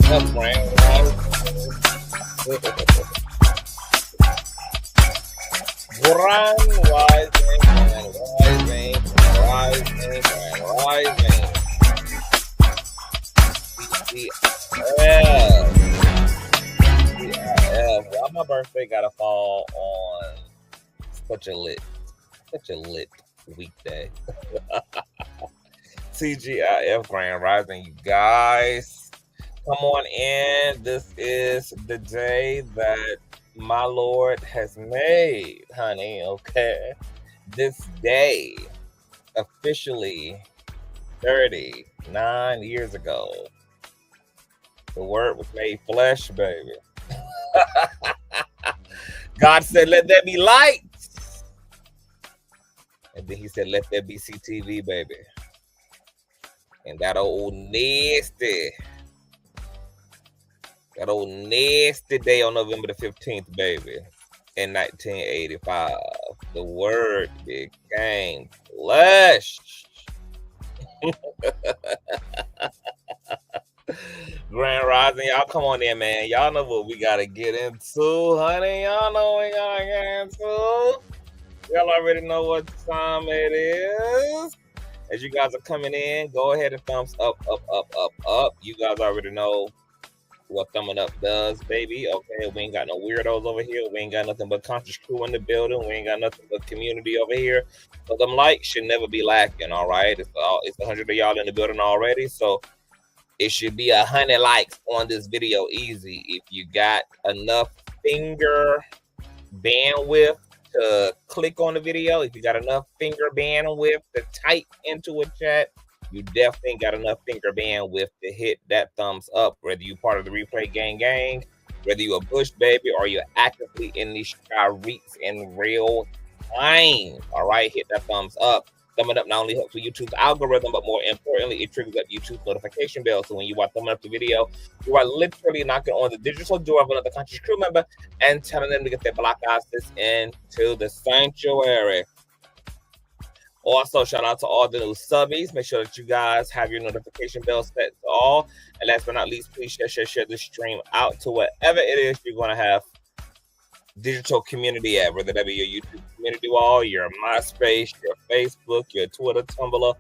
Grand rising. Why my birthday gotta fall on such a lit weekday? TGIF Grand Rising, you guys. Come on in. This is the day that my Lord has made, honey. Okay. This day, officially 39 years ago, the word was made flesh, baby. God said, let there be light. And then he said, let there be CTV, baby. And that old nasty day on November the 15th, baby, in 1985, the word became flesh. Grand Rising, y'all come on in, man. Y'all know what we gotta get into, honey. Y'all know what we gotta get into. Y'all already know what time it is. As you guys are coming in, go ahead and thumbs up. You guys already know what thumbing up does, baby. Okay, we ain't got no weirdos over here. We ain't got nothing but conscious crew in the building. We ain't got nothing but community over here. So them likes should never be lacking, all right? It's 100 of y'all in the building already, so it should be 100 likes on this video easy. If you got enough finger bandwidth to click on the video, if you got enough finger bandwidth to type into a chat, you definitely got enough finger bandwidth to hit that thumbs up, whether you part of the replay gang, whether you a Bush baby or you're actively in these streets in real time. All right, hit that thumbs up. Thumbing up not only helps with YouTube's algorithm, but more importantly, it triggers up YouTube's notification bell. So when you are thumbing up the video, you are literally knocking on the digital door of another conscious crew member and telling them to get their black asses into the sanctuary. Also, shout out to all the new subbies. Make sure that you guys have your notification bell set to all. And last but not least, please share the stream out to whatever it is you're going to have digital community at, whether that be your YouTube community wall, your MySpace, your Facebook, your Twitter, Tumblr,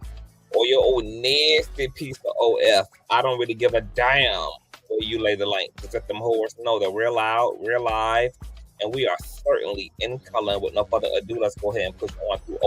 or your old nasty piece of OF. I don't really give a damn where you lay the link. Just let them whores know that we're loud, we're live, and we are certainly in color. And with no further ado, let's go ahead and push on through.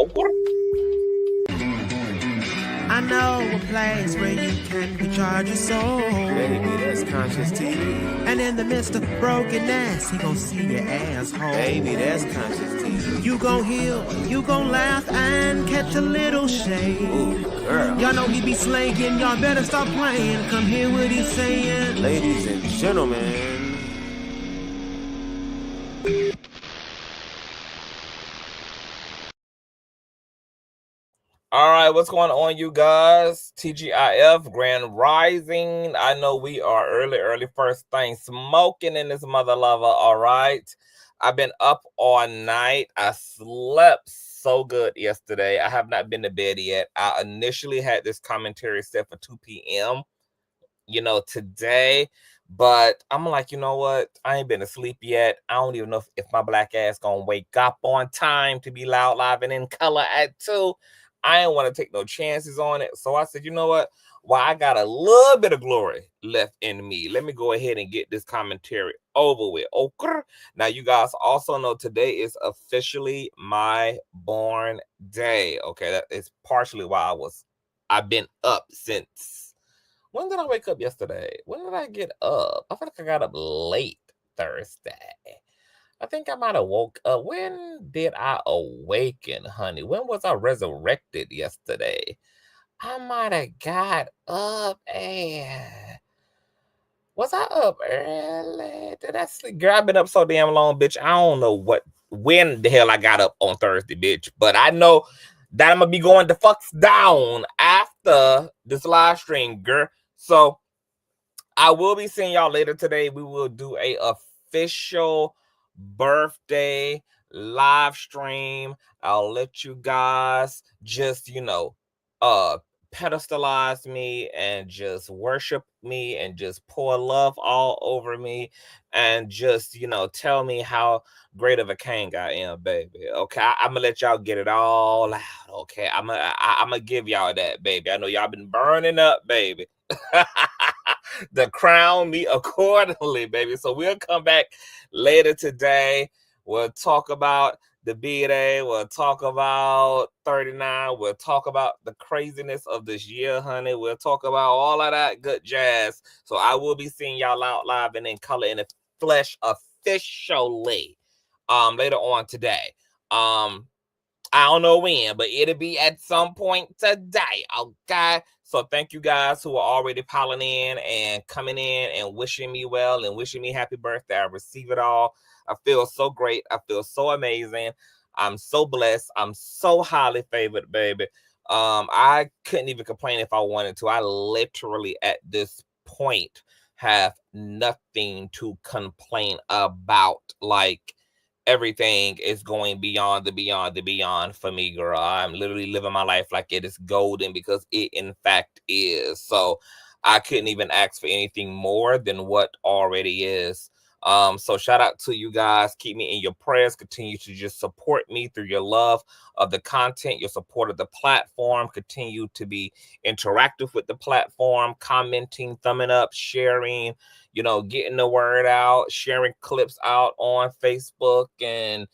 I know a place where you can recharge your soul. Baby, that's Consciouztv. And in the midst of brokenness, he gon' see your asshole. Baby, that's Consciouztv. You gon' heal, you gon' laugh and catch a little shade. Ooh, girl. Y'all know he be slaying, y'all better stop playing. Come hear what he's saying. Ladies and gentlemen. All right, what's going on, you guys? TGIF Grand Rising. I know we are early first thing smoking in this mother lover. All right, I've been up all night. I slept so good yesterday. I have not been to bed yet. I initially had this commentary set for 2 p.m. Today, but I'm like, you know what? I ain't been asleep yet. I don't even know if my black ass gonna wake up on time to be loud, live, and in color at 2. I didn't want to take no chances on it. So I said, you know what? While I got a little bit of glory left in me, let me go ahead and get this commentary over with. Okay. Now, you guys also know today is officially my born day. Okay. That is partially why I've been up since. When did I wake up yesterday? When did I get up? I feel like I got up late Thursday. I think I might have woke up. When did I awaken, honey? When was I resurrected yesterday? I might have got up and... Was I up early? Did I sleep? Girl, I've been up so damn long, bitch. I don't know when the hell I got up on Thursday, bitch. But I know that I'm going to be going the fucks down after this live stream, girl. So I will be seeing y'all later today. We will do a official birthday live stream. I'll let you guys just pedestalize me and just worship me and just pour love all over me and just, you know, tell me how great of a king I am, baby. Okay, I'm gonna let y'all get it all out. Okay, I'm gonna give y'all that, baby. I know y'all been burning up, baby. To crown me accordingly, baby. So we'll come back later today. We'll talk about the B-Day. We'll talk about 39. We'll talk about the craziness of this year, honey. We'll talk about all of that good jazz. So I will be seeing y'all out live and in color in the flesh officially later on today. I don't know when, but it'll be at some point today, okay? So thank you guys who are already piling in and coming in and wishing me well and wishing me happy birthday. I receive it all. I feel so great. I feel so amazing. I'm so blessed. I'm so highly favored, baby. I couldn't even complain if I wanted to. I literally at this point have nothing to complain about. Like, everything is going beyond the beyond for me, girl. I'm literally living my life like it is golden because it in fact is. So I couldn't even ask for anything more than what already is. So shout out to you guys. Keep me in your prayers. Continue to just support me through your love of the content, your support of the platform. Continue to be interactive with the platform, commenting, thumbing up, sharing, you know, getting the word out, sharing clips out on Facebook and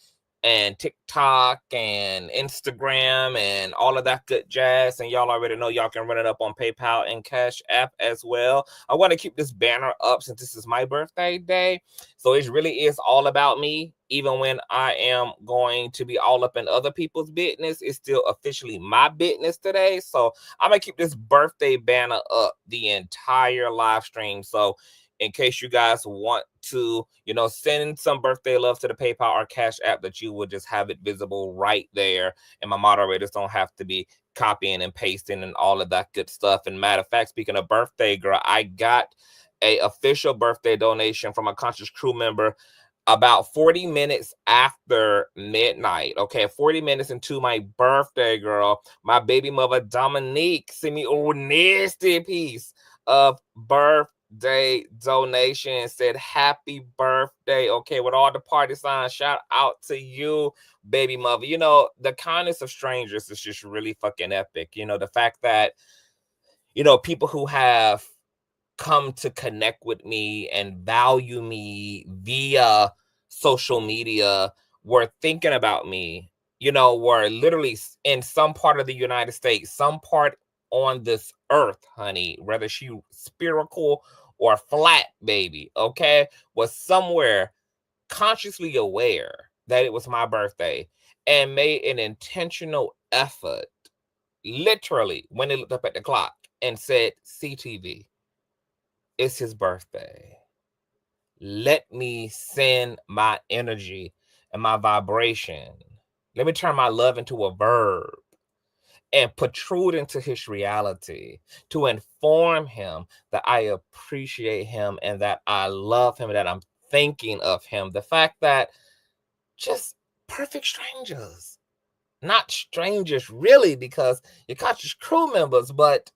TikTok and Instagram and all of that good jazz. And y'all already know y'all can run it up on PayPal and Cash App as well. I want to keep this banner up since this is my birthday day. So it really is all about me. Even when I am going to be all up in other people's business, it's still officially my business today. So I'm going to keep this birthday banner up the entire live stream. So in case you guys want to, you know, send some birthday love to the PayPal or Cash App, that you will just have it visible right there. And my moderators don't have to be copying and pasting and all of that good stuff. And matter of fact, speaking of birthday, girl, I got a official birthday donation from a Conscious crew member about 40 minutes after midnight. Okay, 40 minutes into my birthday, girl. My baby mother, Dominique, sent me a nasty piece of birthday donation, said happy birthday. Okay, with all the party signs, shout out to you, baby mother. You know, the kindness of strangers is just really fucking epic. You know, the fact that, you know, people who have come to connect with me and value me via social media were thinking about me, you know, were literally in some part of the United States, some part on this earth, honey, whether she spherical or flat, baby, okay, was somewhere consciously aware that it was my birthday and made an intentional effort, literally, when they looked up at the clock and said, CTV, it's his birthday. Let me send my energy and my vibration. Let me turn my love into a verb and protrude into his reality to inform him that I appreciate him and that I love him and that I'm thinking of him. The fact that just perfect strangers, not strangers really, because you're conscious crew members, but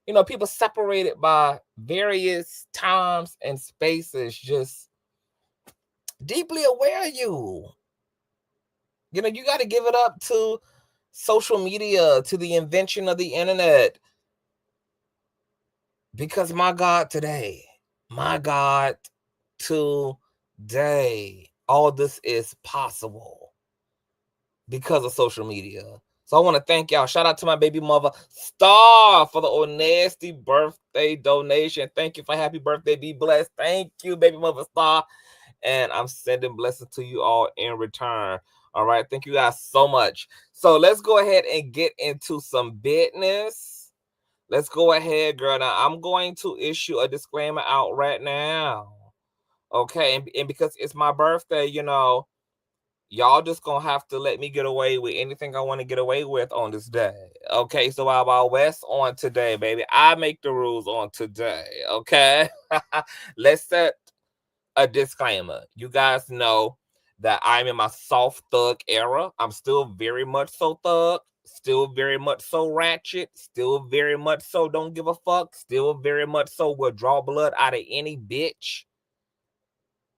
you know, people separated by various times and spaces, just deeply aware of you. You know, you got to give it up to social media, to the invention of the internet. Because my God, today, all this is possible because of social media. So I want to thank y'all. Shout out to my baby mother, Star, for the nasty birthday donation. Thank you for happy birthday. Be blessed. Thank you, baby mother, Star. And I'm sending blessings to you all in return. All right. Thank you guys so much. So let's go ahead and get into some business. Let's go ahead, girl. Now, I'm going to issue a disclaimer out right now. Okay. And because it's my birthday, you know, y'all just gonna have to let me get away with anything I want to get away with on this day. Okay, so Wild Wild West on today, baby. I make the rules on today. Okay, let's set a disclaimer. You guys know that I'm in my soft thug era. I'm still very much so thug. still very much so ratchet, still very much so don't give a fuck, still very much so will draw blood out of any bitch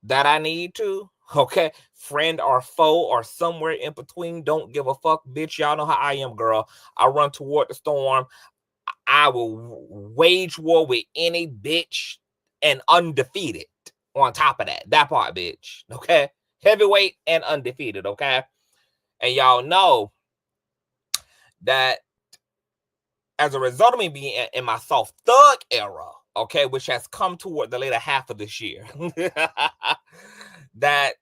that I need to. Okay, friend or foe or somewhere in between, don't give a fuck, bitch. Y'all know how I am, girl. I run toward the storm. I will wage war with any bitch and undefeated on top of that part, bitch. Okay, heavyweight and undefeated. Okay, and y'all know that as a result of me being in my soft thug era, okay, which has come toward the later half of this year, that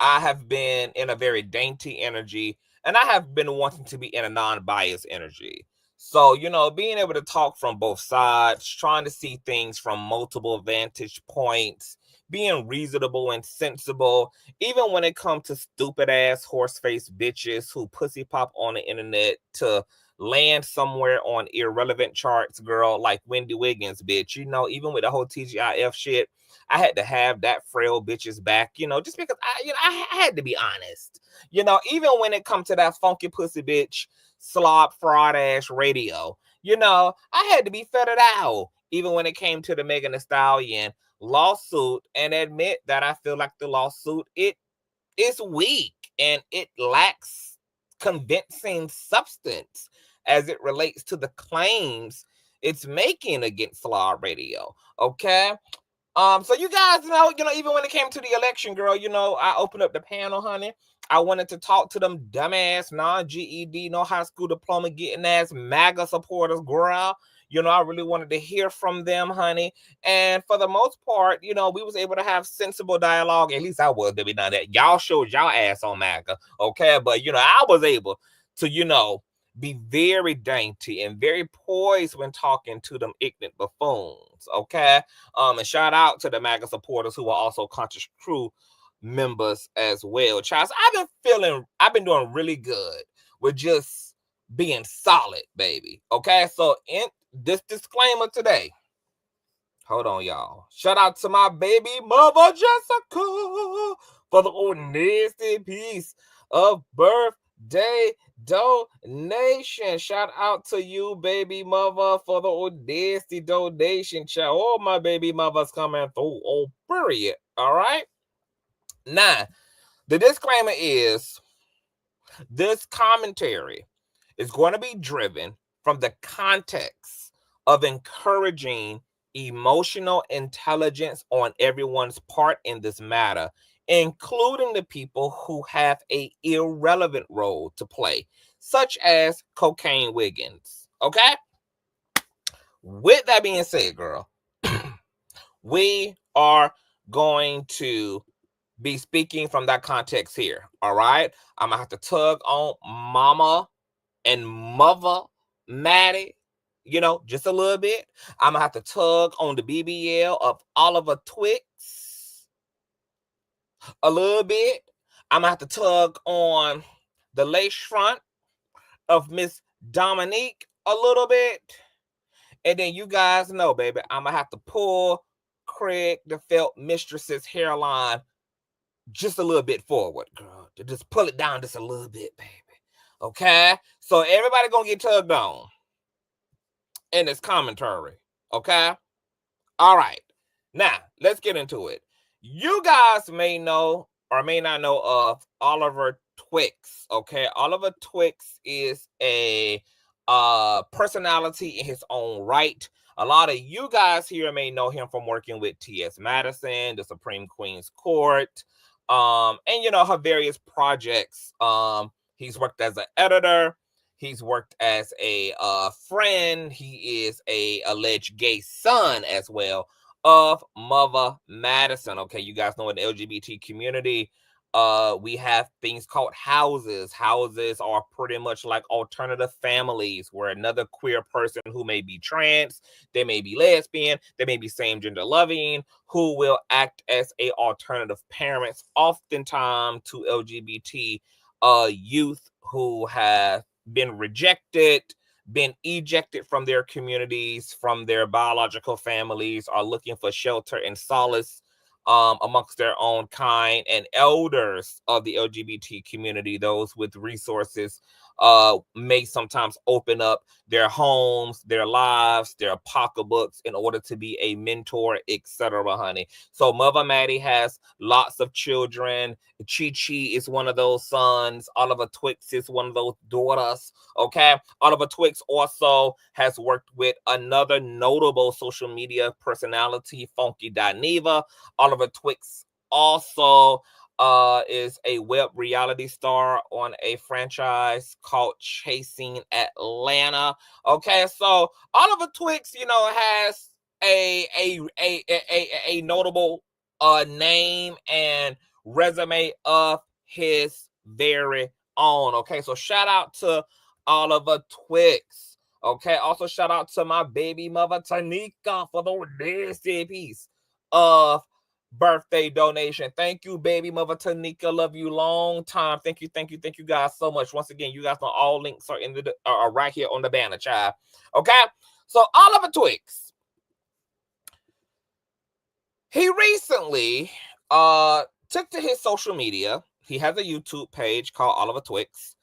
I have been in a very dainty energy, and I have been wanting to be in a non-biased energy. So, you know, being able to talk from both sides, trying to see things from multiple vantage points, being reasonable and sensible, even when it comes to stupid ass horse-faced bitches who pussy pop on the internet to land somewhere on irrelevant charts, girl, like Wendy Wiggins, bitch. You know, even with the whole TGIF shit, I had to have that frail bitch's back, you know, just because I had to be honest. You know, even when it comes to that funky pussy bitch, slob fraud ass radio, you know, I had to be fettered out. Even when it came to the Megan Thee Stallion lawsuit, and admit that I feel like the lawsuit, it is weak and it lacks convincing substance as it relates to the claims it's making against Slob Radio. Okay. So you guys know, even when it came to the election, girl, you know, I opened up the panel, honey. I wanted to talk to them dumbass, non-GED, no high school diploma getting ass MAGA supporters, girl. You know, I really wanted to hear from them, honey. And for the most part, you know, we was able to have sensible dialogue. At least I was, to be done that. Y'all showed y'all ass on MAGA, okay? But, you know, I was able to, you know, be very dainty and very poised when talking to them ignorant buffoons, okay? And shout out to the MAGA supporters who are also Conscious Crew members as well. Charles, I've been doing really good with just being solid, baby. Okay, so in this disclaimer today, hold on, y'all. Shout out to my baby mother Jessica for the old nasty piece of birthday donation. Shout out to you, baby mother, for the old nasty donation. All my baby mothers coming through. Oh, period. All right. Now, the disclaimer is this commentary is going to be driven from the context of encouraging emotional intelligence on everyone's part in this matter, including the people who have an irrelevant role to play, such as Cocaine Wiggins. Okay? With that being said, girl, we are going to be speaking from that context here. All right? I'm going to have to tug on mama and mother Maddie, you know, just a little bit. I'm going to have to tug on the BBL of Oliver Twixt a little bit. I'm going to have to tug on the lace front of Miss Dominique a little bit. And then you guys know, baby, I'm going to have to pull Craig the Felt Mistress's hairline just a little bit forward, girl. Just pull it down just a little bit, baby. Okay? So everybody gonna get tugged on in this commentary. Okay? All right. Now, let's get into it. You guys may know or may not know of Oliver Twixt. Okay? Oliver Twixt is a personality in his own right. A lot of you guys here may know him from working with T.S. Madison, the Supreme Queen's Court, and you know, her various projects. He's worked as an editor. He's worked as a friend. He is a alleged gay son as well of Mother Madison. Okay, you guys know in the LGBT community, we have things called houses. Houses are pretty much like alternative families where another queer person who may be trans, they may be lesbian, they may be same gender loving, who will act as a alternative parents, oftentimes to LGBT youth who have been rejected, been ejected from their communities, from their biological families, are looking for shelter and solace amongst their own kind, and elders of the LGBT community, those with resources, may sometimes open up their homes, their lives, their pocketbooks in order to be a mentor, etc., honey. So Mother Maddie has lots of children. Chi Chi is one of those sons. Oliver Twixt is one of those daughters. Okay. Oliver Twixt also has worked with another notable social media personality, Funky Dineva. Oliver Twixt also is a web reality star on a franchise called Chasing Atlanta. Okay, so Oliver Twixt, you know, has a notable name and resume of his very own. Okay, so shout out to Oliver Twixt. Okay, also shout out to my baby mother Tanika for the nasty piece of birthday donation. Thank you, baby mother Tanika. Love you long time. Thank you guys so much. Once again, you guys know all links are in the are right here on the banner, child. Okay, so Oliver Twixt, he recently took to his social media. He has a YouTube page called Oliver Twixt,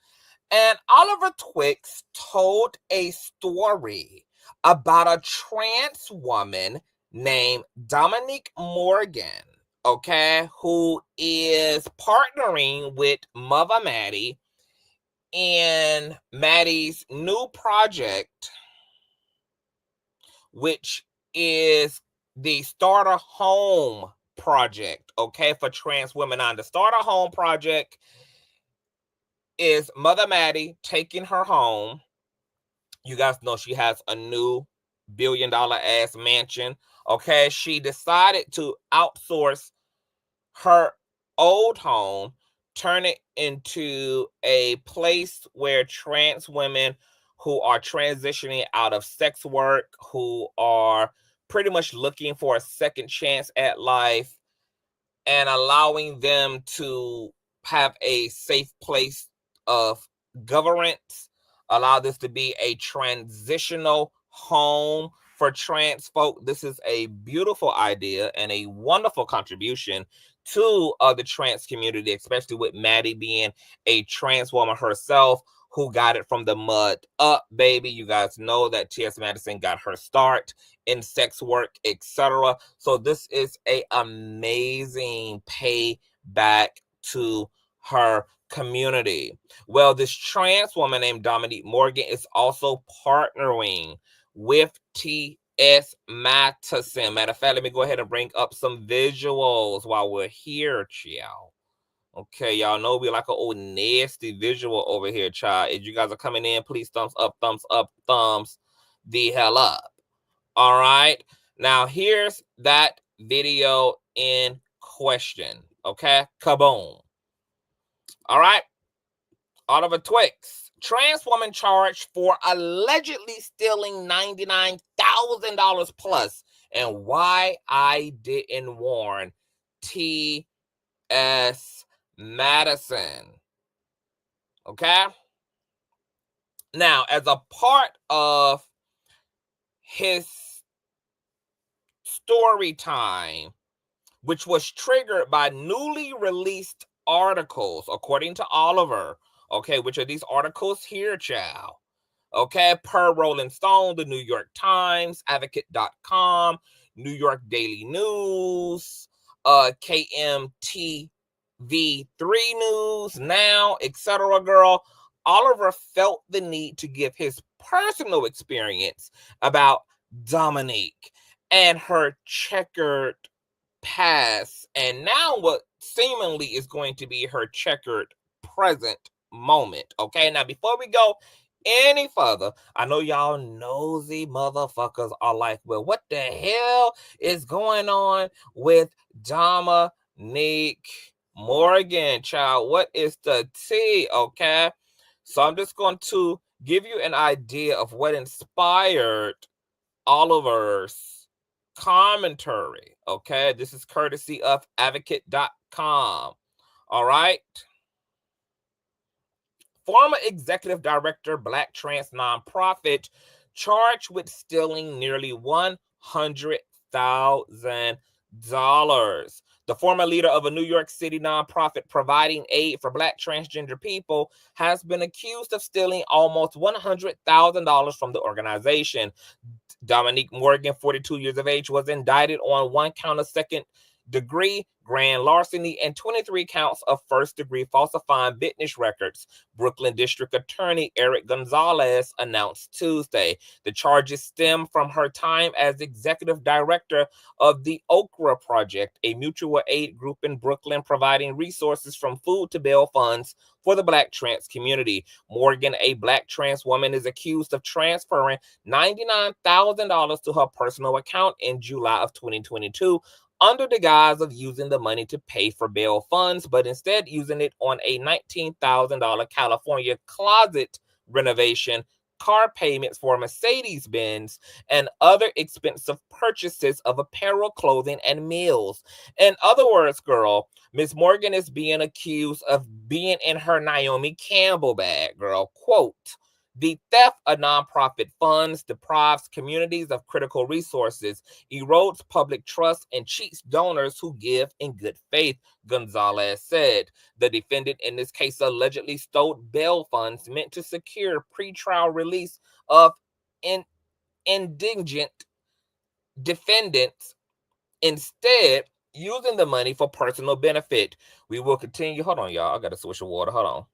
and Oliver Twixt told a story about a trans woman named Dominique Morgan, okay, who is partnering with Mother Maddie in Maddie's new project, which is the Starter Home Project, okay, for trans women. On the Starter Home Project is Mother Maddie taking her home. You guys know she has a new $1 billion ass mansion. Okay, she decided to outsource her old home, turn it into a place where trans women who are transitioning out of sex work, who are pretty much looking for a second chance at life, and allowing them to have a safe place of governance, allow this to be a transitional home for trans folk. This is a beautiful idea and a wonderful contribution to the trans community, especially with Maddie being a trans woman herself who got it from the mud up, baby. You guys know that T.S. Madison got her start in sex work, etc. So this is a amazing payback to her community. Well, this trans woman named Dominique Morgan is also partnering with T.S. Madison. Matter of fact, let me go ahead and bring up some visuals while we're here, child. Okay, y'all know we like an old nasty visual over here, child. As you guys are coming in, please thumbs up, thumbs the hell up. All right. Now, here's that video in question. Okay, kaboom. All right. Oliver Twixt, trans woman charged for allegedly stealing $99,000 plus, and why I didn't warn T.S. Madison. Okay. Now, as a part of his story time, which was triggered by newly released articles, according to Oliver, okay, which are these articles here, child, okay, per Rolling Stone, the New York Times, Advocate.com, New York Daily News, KMTV3 News, Now, etc., girl. Oliver felt the need to give his personal experience about Dominique and her checkered past, and now what seemingly is going to be her checkered present moment. Okay, now before we go any further, I know y'all nosy motherfuckers are like, well, what the hell is going on with Dominique Morgan, child? What is the tea? Okay, so I'm just going to give you an idea of what inspired Oliver's commentary. Okay, this is courtesy of Advocate.com. All right. Former executive director, Black trans nonprofit, charged with stealing nearly $100,000. The former leader of a New York City nonprofit providing aid for Black transgender people has been accused of stealing almost $100,000 from the organization. Dominique Morgan, 42 years of age, was indicted on 1 count of second-degree grand larceny and 23 counts of first-degree falsifying business records, Brooklyn District Attorney Eric Gonzalez announced Tuesday. The charges stem from her time as executive director of the Okra Project, a mutual aid group in Brooklyn providing resources from food to bail funds for the Black trans community. Morgan, a Black trans woman, is accused of transferring $99,000 to her personal account in July of 2022 under the guise of using the money to pay for bail funds, but instead using it on a $19,000 California closet renovation, car payments for Mercedes-Benz, and other expensive purchases of apparel, clothing, and meals. In other words, girl, Ms. Morgan is being accused of being in her Naomi Campbell bag, girl. Quote, "The theft of nonprofit funds deprives communities of critical resources, erodes public trust, and cheats donors who give in good faith," Gonzalez said. The defendant in this case allegedly stole bail funds meant to secure pretrial release of indigent defendants, instead using the money for personal benefit. We will continue. Hold on, y'all. I got to switch of water. Hold on.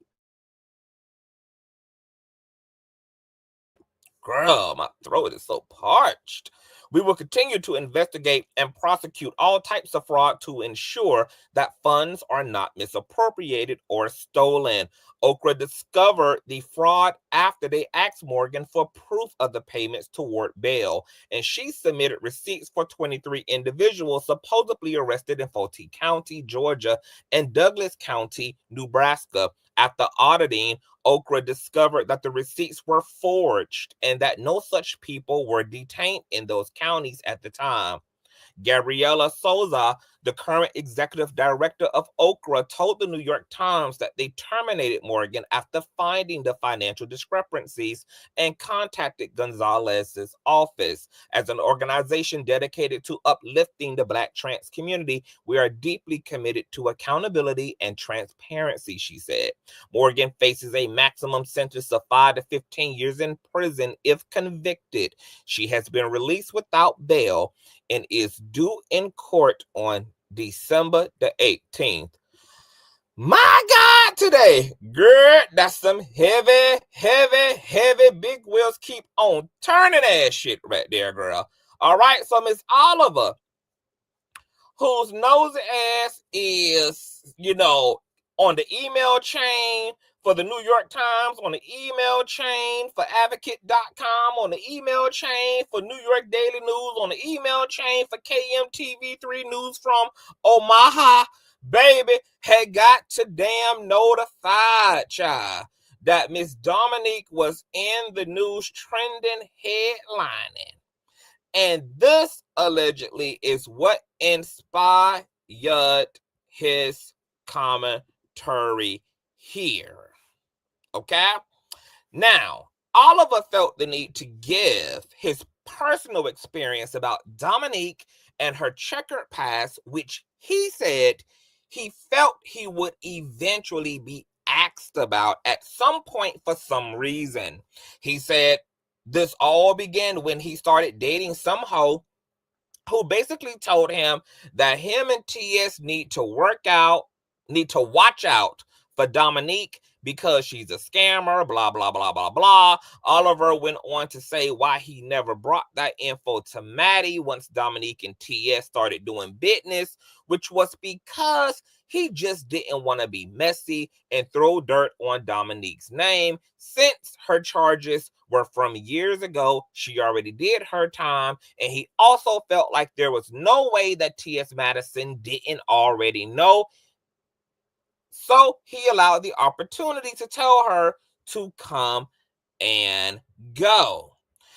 Girl, my throat is so parched. We will continue to investigate and prosecute all types of fraud to ensure that funds are not misappropriated or stolen. Okra discovered the fraud after they asked Morgan for proof of the payments toward bail, and she submitted receipts for 23 individuals supposedly arrested in Fulton County, Georgia, and Douglas County, Nebraska. After auditing, Okra discovered that the receipts were forged and that no such people were detained in those counties at the time. Gabriela Souza, the current executive director of Okra, told the New York Times that they terminated Morgan after finding the financial discrepancies and contacted Gonzalez's office. As an organization dedicated to uplifting the Black trans community, we are deeply committed to accountability and transparency, she said. Morgan faces a maximum sentence of 5 to 15 years in prison if convicted. She has been released without bail and is due in court on December the 18th. My God, today, girl, that's some heavy, heavy, heavy big wheels keep on turning ass shit right there, girl. All right, so Miss Oliver, whose nosy ass is, on the email chain for the New York Times, on the email chain for advocate.com, on the email chain for New York Daily News, on the email chain for KMTV3 News from Omaha, baby, had got to damn notified, child, that Miss Dominique was in the news trending headlining. And this allegedly is what inspired his commentary here. Okay? Now, Oliver felt the need to give his personal experience about Dominique and her checkered past, which he said he felt he would eventually be asked about at some point for some reason. He said this all began when he started dating some hoe who basically told him that him and TS need to watch out for Dominique because she's a scammer, blah, blah, blah, blah, blah. Oliver went on to say why he never brought that info to Maddie once Dominique and TS started doing business, which was because he just didn't want to be messy and throw dirt on Dominique's name. Since her charges were from years ago, she already did her time, and he also felt like there was no way that T.S. Madison didn't already know. So he allowed the opportunity to tell her to come and go.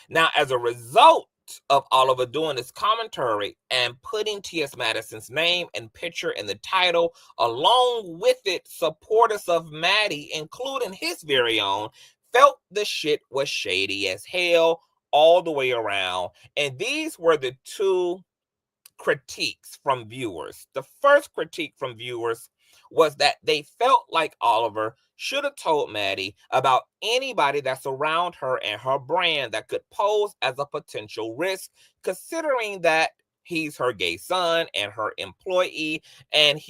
Now, as a result of Oliver doing this commentary and putting T.S. Madison's name and picture in the title, along with it, supporters of Maddie, including his very own, felt the shit was shady as hell all the way around. And these were the two critiques from viewers. The first critique from viewers was that they felt like Oliver should have told Maddie about anybody that's around her and her brand that could pose as a potential risk, considering that he's her gay son and her employee, and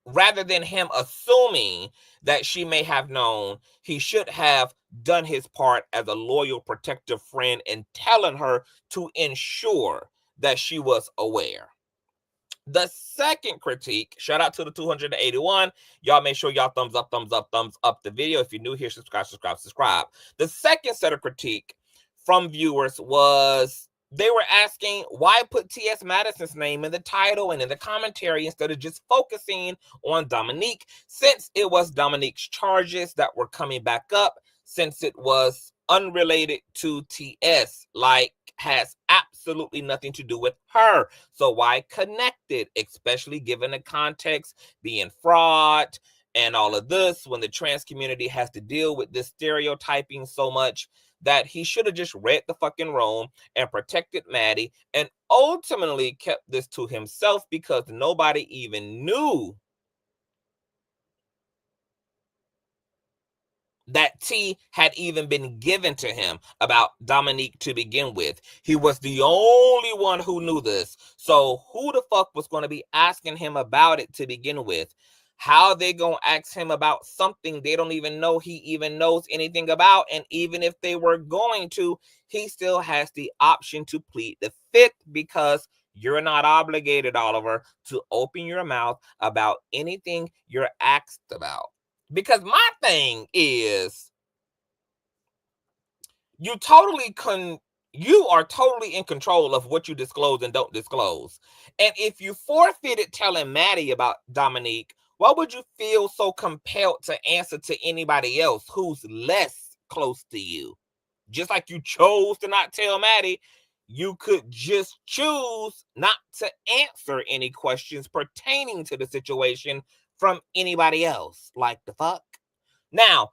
rather than him assuming that she may have known, he should have done his part as a loyal, protective friend in telling her to ensure that she was aware. The second critique, shout out to the 281. Y'all make sure y'all thumbs up the video. If you're new here, subscribe. The second set of critique from viewers was they were asking why put T.S. Madison's name in the title and in the commentary instead of just focusing on Dominique, since it was Dominique's charges that were coming back up, since it was unrelated to T.S., like has absolutely nothing to do with her. So why connect it, especially given the context being fraud and all of this, when the trans community has to deal with this stereotyping so much, that he should have just read the fucking room and protected Maddie and ultimately kept this to himself, because nobody even knew that tea had even been given to him about Dominique to begin with. He was the only one who knew this. So who the fuck was going to be asking him about it to begin with? How they going to ask him about something they don't even know he even knows anything about? And even if they were going to, he still has the option to plead the fifth, because you're not obligated, Oliver, to open your mouth about anything you're asked about. Because my thing is, you are totally in control of what you disclose and don't disclose. And if you forfeited telling Maddie about Dominique, why would you feel so compelled to answer to anybody else who's less close to you? Just like you chose to not tell Maddie, you could just choose not to answer any questions pertaining to the situation from anybody else. Like the fuck? Now,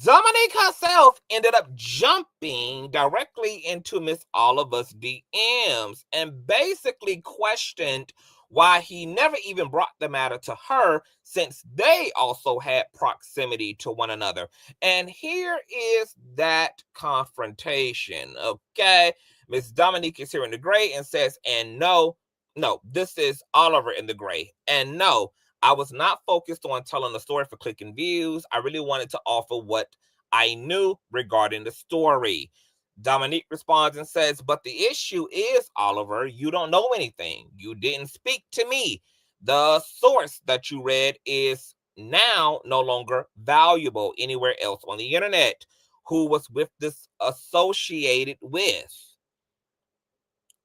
Dominique herself ended up jumping directly into Miss Oliver's DMs and basically questioned why he never even brought the matter to her, since they also had proximity to one another. And here is that confrontation, okay? Miss Dominique is here in the gray and says, and no, this is Oliver in the gray. And no, I was not focused on telling the story for clicking views. I really wanted to offer what I knew regarding the story. Dominique responds and says, but the issue is, Oliver, you don't know anything. You didn't speak to me. The source that you read is now no longer valuable anywhere else on the internet. Who was with this associated with?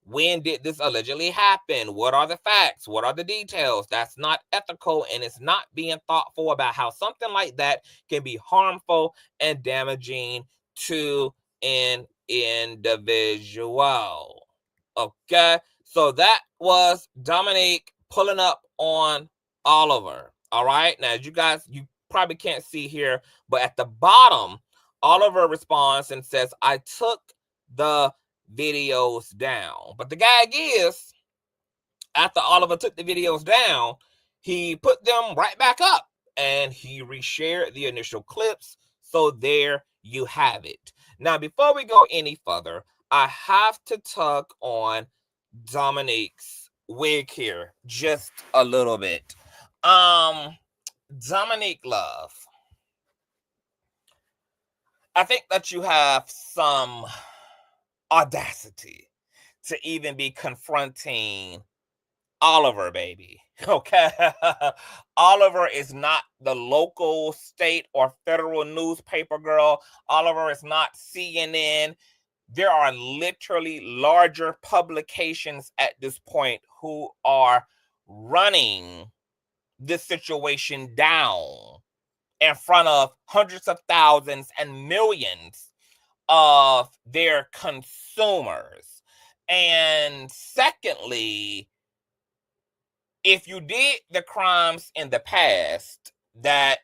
When did this allegedly happen? What are the facts? What are the details? That's not ethical, and it's not being thoughtful about how something like that can be harmful and damaging to an individual. Okay, so that was Dominique pulling up on Oliver. All right, now you guys, you probably can't see here, but at the bottom, Oliver responds and says, I took the videos down. But the gag is, after Oliver took the videos down, he put them right back up and he reshared the initial clips. So there you have it. Now, before we go any further, I have to tug on Dominique's wig here just a little bit. Dominique Love, I think that you have some audacity to even be confronting Oliver, baby. Okay. Oliver is not the local, state, or federal newspaper girl. Oliver is not CNN. There are literally larger publications at this point who are running this situation down in front of hundreds of thousands and millions of their consumers. And secondly, if you did the crimes in the past that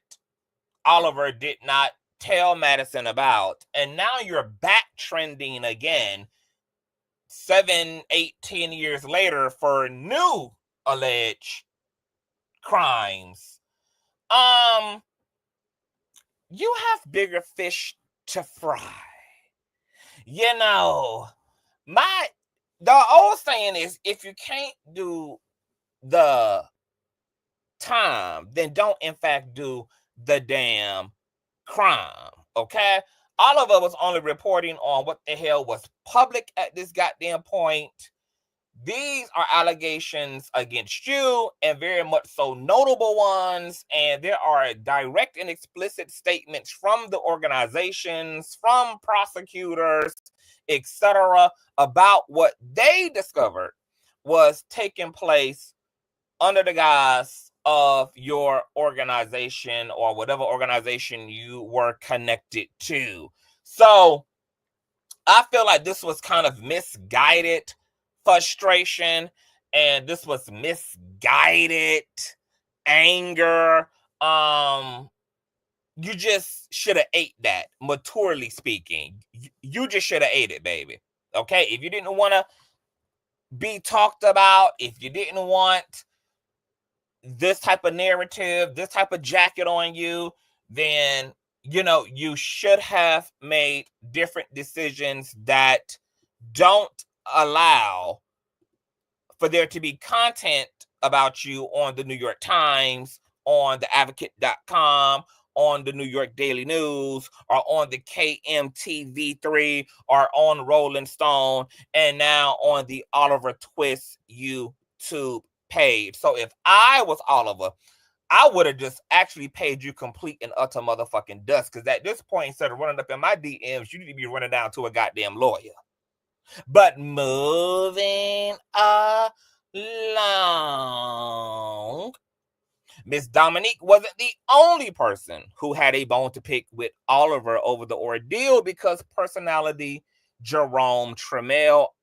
Oliver did not tell Madison about, and now you're back trending again 7, 8, 10 years later for new alleged crimes. You have bigger fish to fry. You know, the old saying is, if you can't do the time, then don't in fact do the damn crime. Okay? All of us was only reporting on what the hell was public at this goddamn point. These are allegations against you, and very much so notable ones, and there are direct and explicit statements from the organizations, from prosecutors, etc., about what they discovered was taking place under the guise of your organization or whatever organization you were connected to. So I feel like this was kind of misguided frustration, and this was misguided anger. You just should have ate that, maturely speaking. You just should have ate it, baby. Okay? If you didn't want to be talked about, if you didn't want this type of narrative, this type of jacket on you, then, you know, you should have made different decisions that don't allow for there to be content about you on the New York Times, on the advocate.com, on the New York Daily News, or on the KMTV3, or on Rolling Stone, and now on the Oliver Twist YouTube page. So if I was Oliver, I would have just actually paid you complete and utter motherfucking dust, because at this point, instead of running up in my DMs, you need to be running down to a goddamn lawyer. But moving along, Miss Dominique wasn't the only person who had a bone to pick with Oliver over the ordeal, because personality Gworlll Trump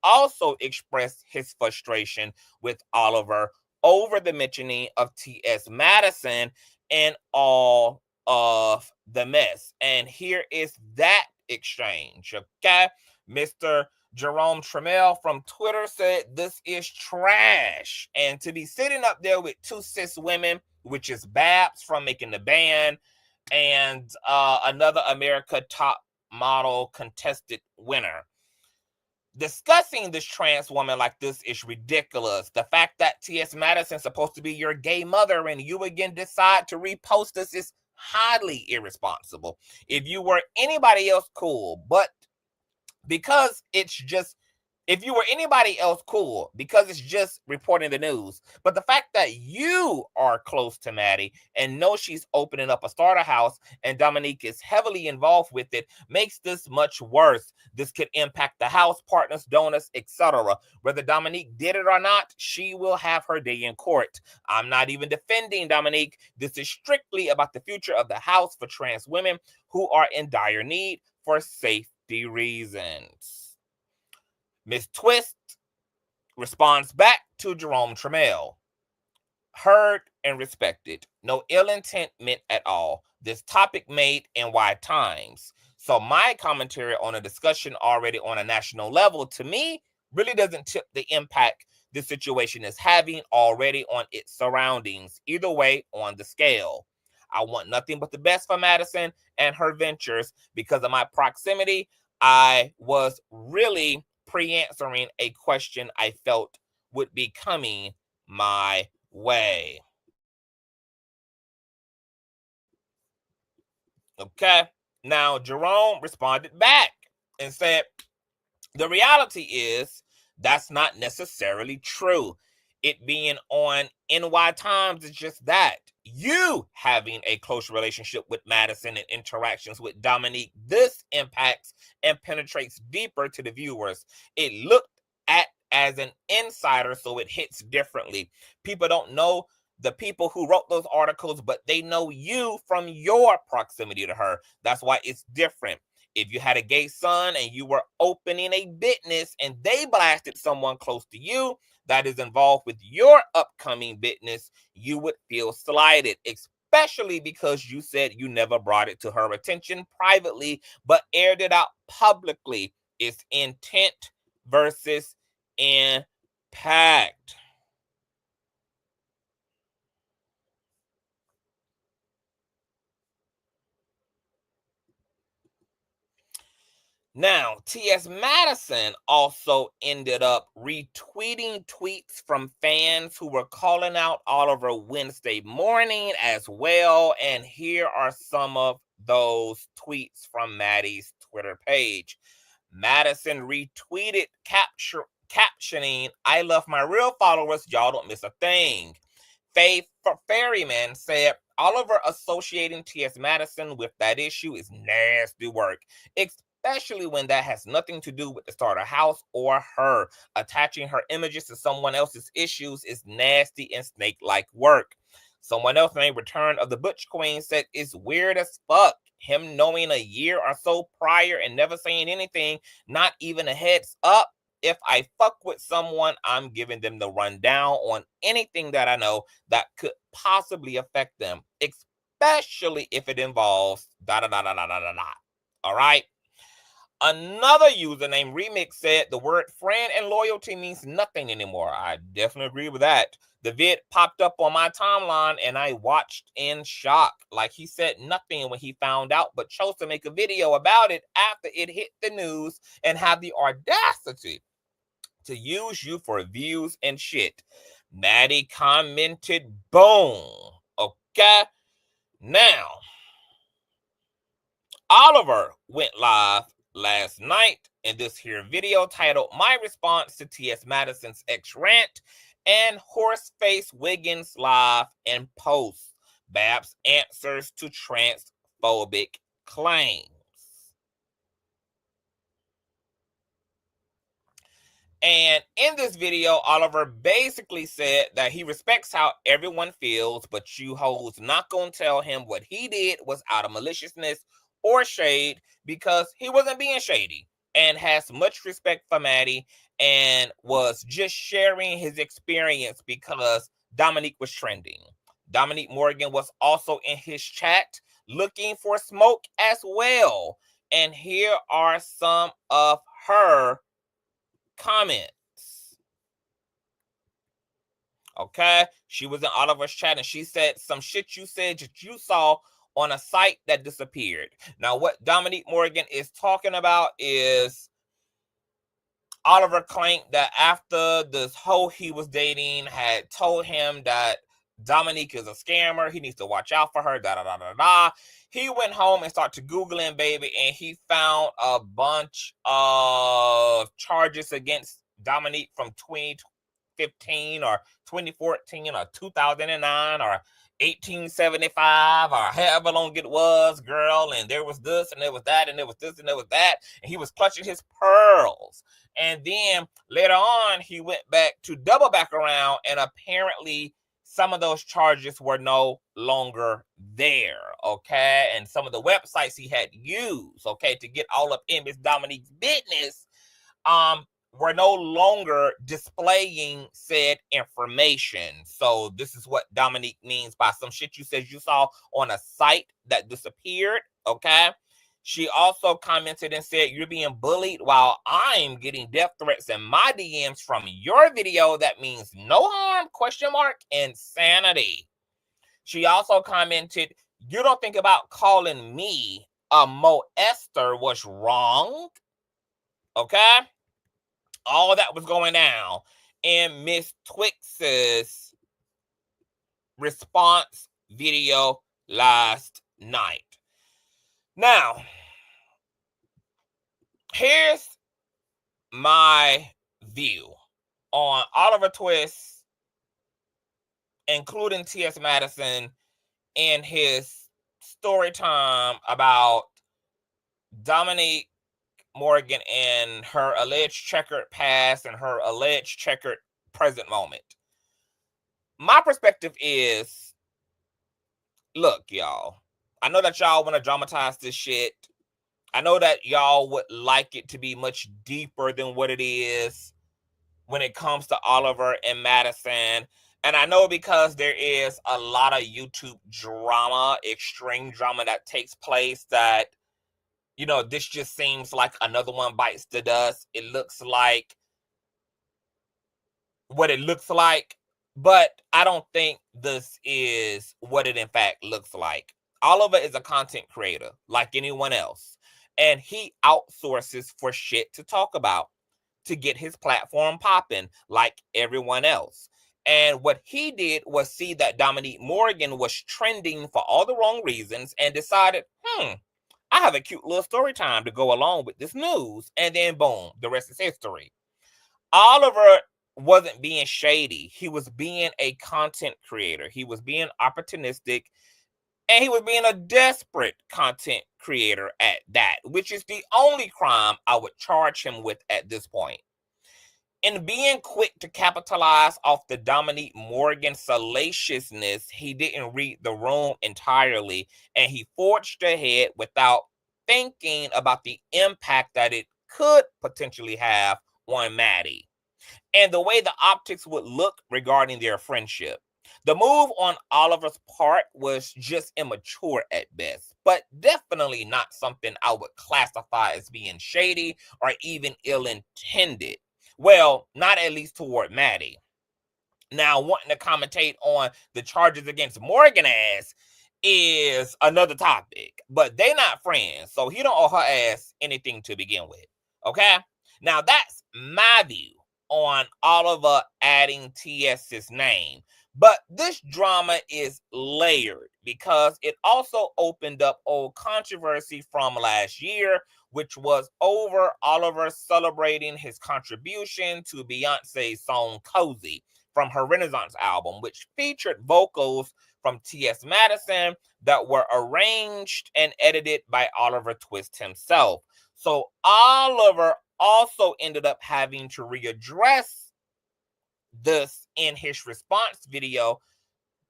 also expressed his frustration with Oliver over the mentioning of T.S. Madison and all of the mess. And here is that exchange, okay? Mr. Gworlll Trump from Twitter said, "This is trash." And to be sitting up there with two cis women, which is Babs from Making the Band and another America Top Model contested winner, discussing this trans woman like this is ridiculous. The fact that T.S. Madison is supposed to be your gay mother and you again decide to repost this is highly irresponsible. If you were anybody else, cool, but because it's just, if you were anybody else, cool, because it's just reporting the news. But the fact that you are close to Maddie and know she's opening up a starter house and Dominique is heavily involved with it makes this much worse. This could impact the house, partners, donors, etc. Whether Dominique did it or not, she will have her day in court. I'm not even defending Dominique. This is strictly about the future of the house for trans women who are in dire need for safety reasons. Miss Twist responds back to Gworlll Trump. Heard and respected. No ill intent meant at all. This topic made NY Times. So my commentary on a discussion already on a national level, to me, really doesn't tip the impact this situation is having already on its surroundings. Either way, on the scale. I want nothing but the best for Madison and her ventures. Because of my proximity, I was really pre-answering a question I felt would be coming my way. Okay. Now, Gworlll responded back and said, the reality is that's not necessarily true. It being on NY Times is just that. You having a close relationship with Madison and interactions with Dominique, this impacts and penetrates deeper to the viewers. It looked at as an insider, so it hits differently. People don't know the people who wrote those articles, but they know you from your proximity to her. That's why it's different. If you had a gay son and you were opening a business and they blasted someone close to you that is involved with your upcoming business, you would feel slighted, especially because you said you never brought it to her attention privately, but aired it out publicly. It's intent versus impact. Now, T.S. Madison also ended up retweeting tweets from fans who were calling out Oliver Wednesday morning as well. And here are some of those tweets from Maddie's Twitter page. Madison retweeted captioning, "I love my real followers. Y'all don't miss a thing." Faith Ferryman said, "Oliver associating T.S. Madison with that issue is nasty work, especially when that has nothing to do with the starter house or her. Attaching her images to someone else's issues is nasty and snake-like work." Someone else named Return of the Butch Queen said, "It's weird as fuck. Him knowing a year or so prior and never saying anything, not even a heads up. If I fuck with someone, I'm giving them the rundown on anything that I know that could possibly affect them, especially if it involves da da da da da da da da." All right. Another user named Remix said, "The word friend and loyalty means nothing anymore." I definitely agree with that. The vid popped up on my timeline and I watched in shock. Like, he said nothing when he found out, but chose to make a video about it after it hit the news and have the audacity to use you for views and shit. Maddie commented, "Boom." Okay. Now, Oliver went live last night in this here video titled "My Response to T.S. Madison's X Rant," and Horseface Wiggins live and post Babs answers to transphobic claims. And in this video, Oliver basically said that he respects how everyone feels, but you hoes not gonna tell him what he did was out of maliciousness or shade, because he wasn't being shady, and has much respect for Maddie and was just sharing his experience because Dominique was trending. Dominique Morgan was also in his chat looking for smoke as well. And here are some of her comments. Okay, she was in Oliver's chat and she said, "Some shit you said that you saw on a site that disappeared." Now, what Dominique Morgan is talking about is Oliver claimed that after this hoe he was dating had told him that Dominique is a scammer, he needs to watch out for her, da da da da da. He went home and started Googling, baby, and he found a bunch of charges against Dominique from 2015 or 2014 or 2009 or 1875 or however long it was, girl. And there was this and there was that and there was this and there was that. And he was clutching his pearls. And then later on, he went back to double back around, and apparently some of those charges were no longer there, okay? And some of the websites he had used, okay, to get all up in Miss Dominique's business, were no longer displaying said information. So this is what Dominique means by some shit you said you saw on a site that disappeared, okay? She also commented and said, "You're being bullied while I'm getting death threats in my DMs from your video. That means no harm, question mark, insanity." She also commented, "You don't think about calling me a molester was wrong." Okay? All that was going down in Miss Twix's response video last night. Now, here's my view on Oliver Twist, including T.S. Madison, in his story time about Dominique Morgan and her alleged checkered past and her alleged checkered present moment. My perspective is, look, y'all, I know that y'all want to dramatize this shit. I know that y'all would like it to be much deeper than what it is when it comes to Oliver and Madison. And I know because there is a lot of YouTube drama, extreme drama that takes place that, you know, this just seems like another one bites the dust. It looks like what it looks like, but I don't think this is what it in fact looks like. Oliver is a content creator like anyone else, and he outsources for shit to talk about to get his platform popping like everyone else. And what he did was see that Dominique Morgan was trending for all the wrong reasons and decided, I have a cute little story time to go along with this news. And then boom, the rest is history. Oliver wasn't being shady. He was being a content creator. He was being opportunistic, and he was being a desperate content creator at that, which is the only crime I would charge him with at this point. In being quick to capitalize off the Dominique Morgan salaciousness, he didn't read the room entirely, and he forged ahead without thinking about the impact that it could potentially have on Maddie and the way the optics would look regarding their friendship. The move on Oliver's part was just immature at best, but definitely not something I would classify as being shady or even ill-intended. Well, not at least toward Maddie. Now, wanting to commentate on the charges against Morgan ass is another topic, but they not friends, so he don't owe her ass anything to begin with. Okay? Now, that's my view on Oliver adding TS's name. But this drama is layered because it also opened up old controversy from last year, which was over Oliver celebrating his contribution to Beyonce's song Cozy from her Renaissance album, which featured vocals from T.S. Madison that were arranged and edited by Oliver Twist himself. So Oliver also ended up having to readdress this in his response video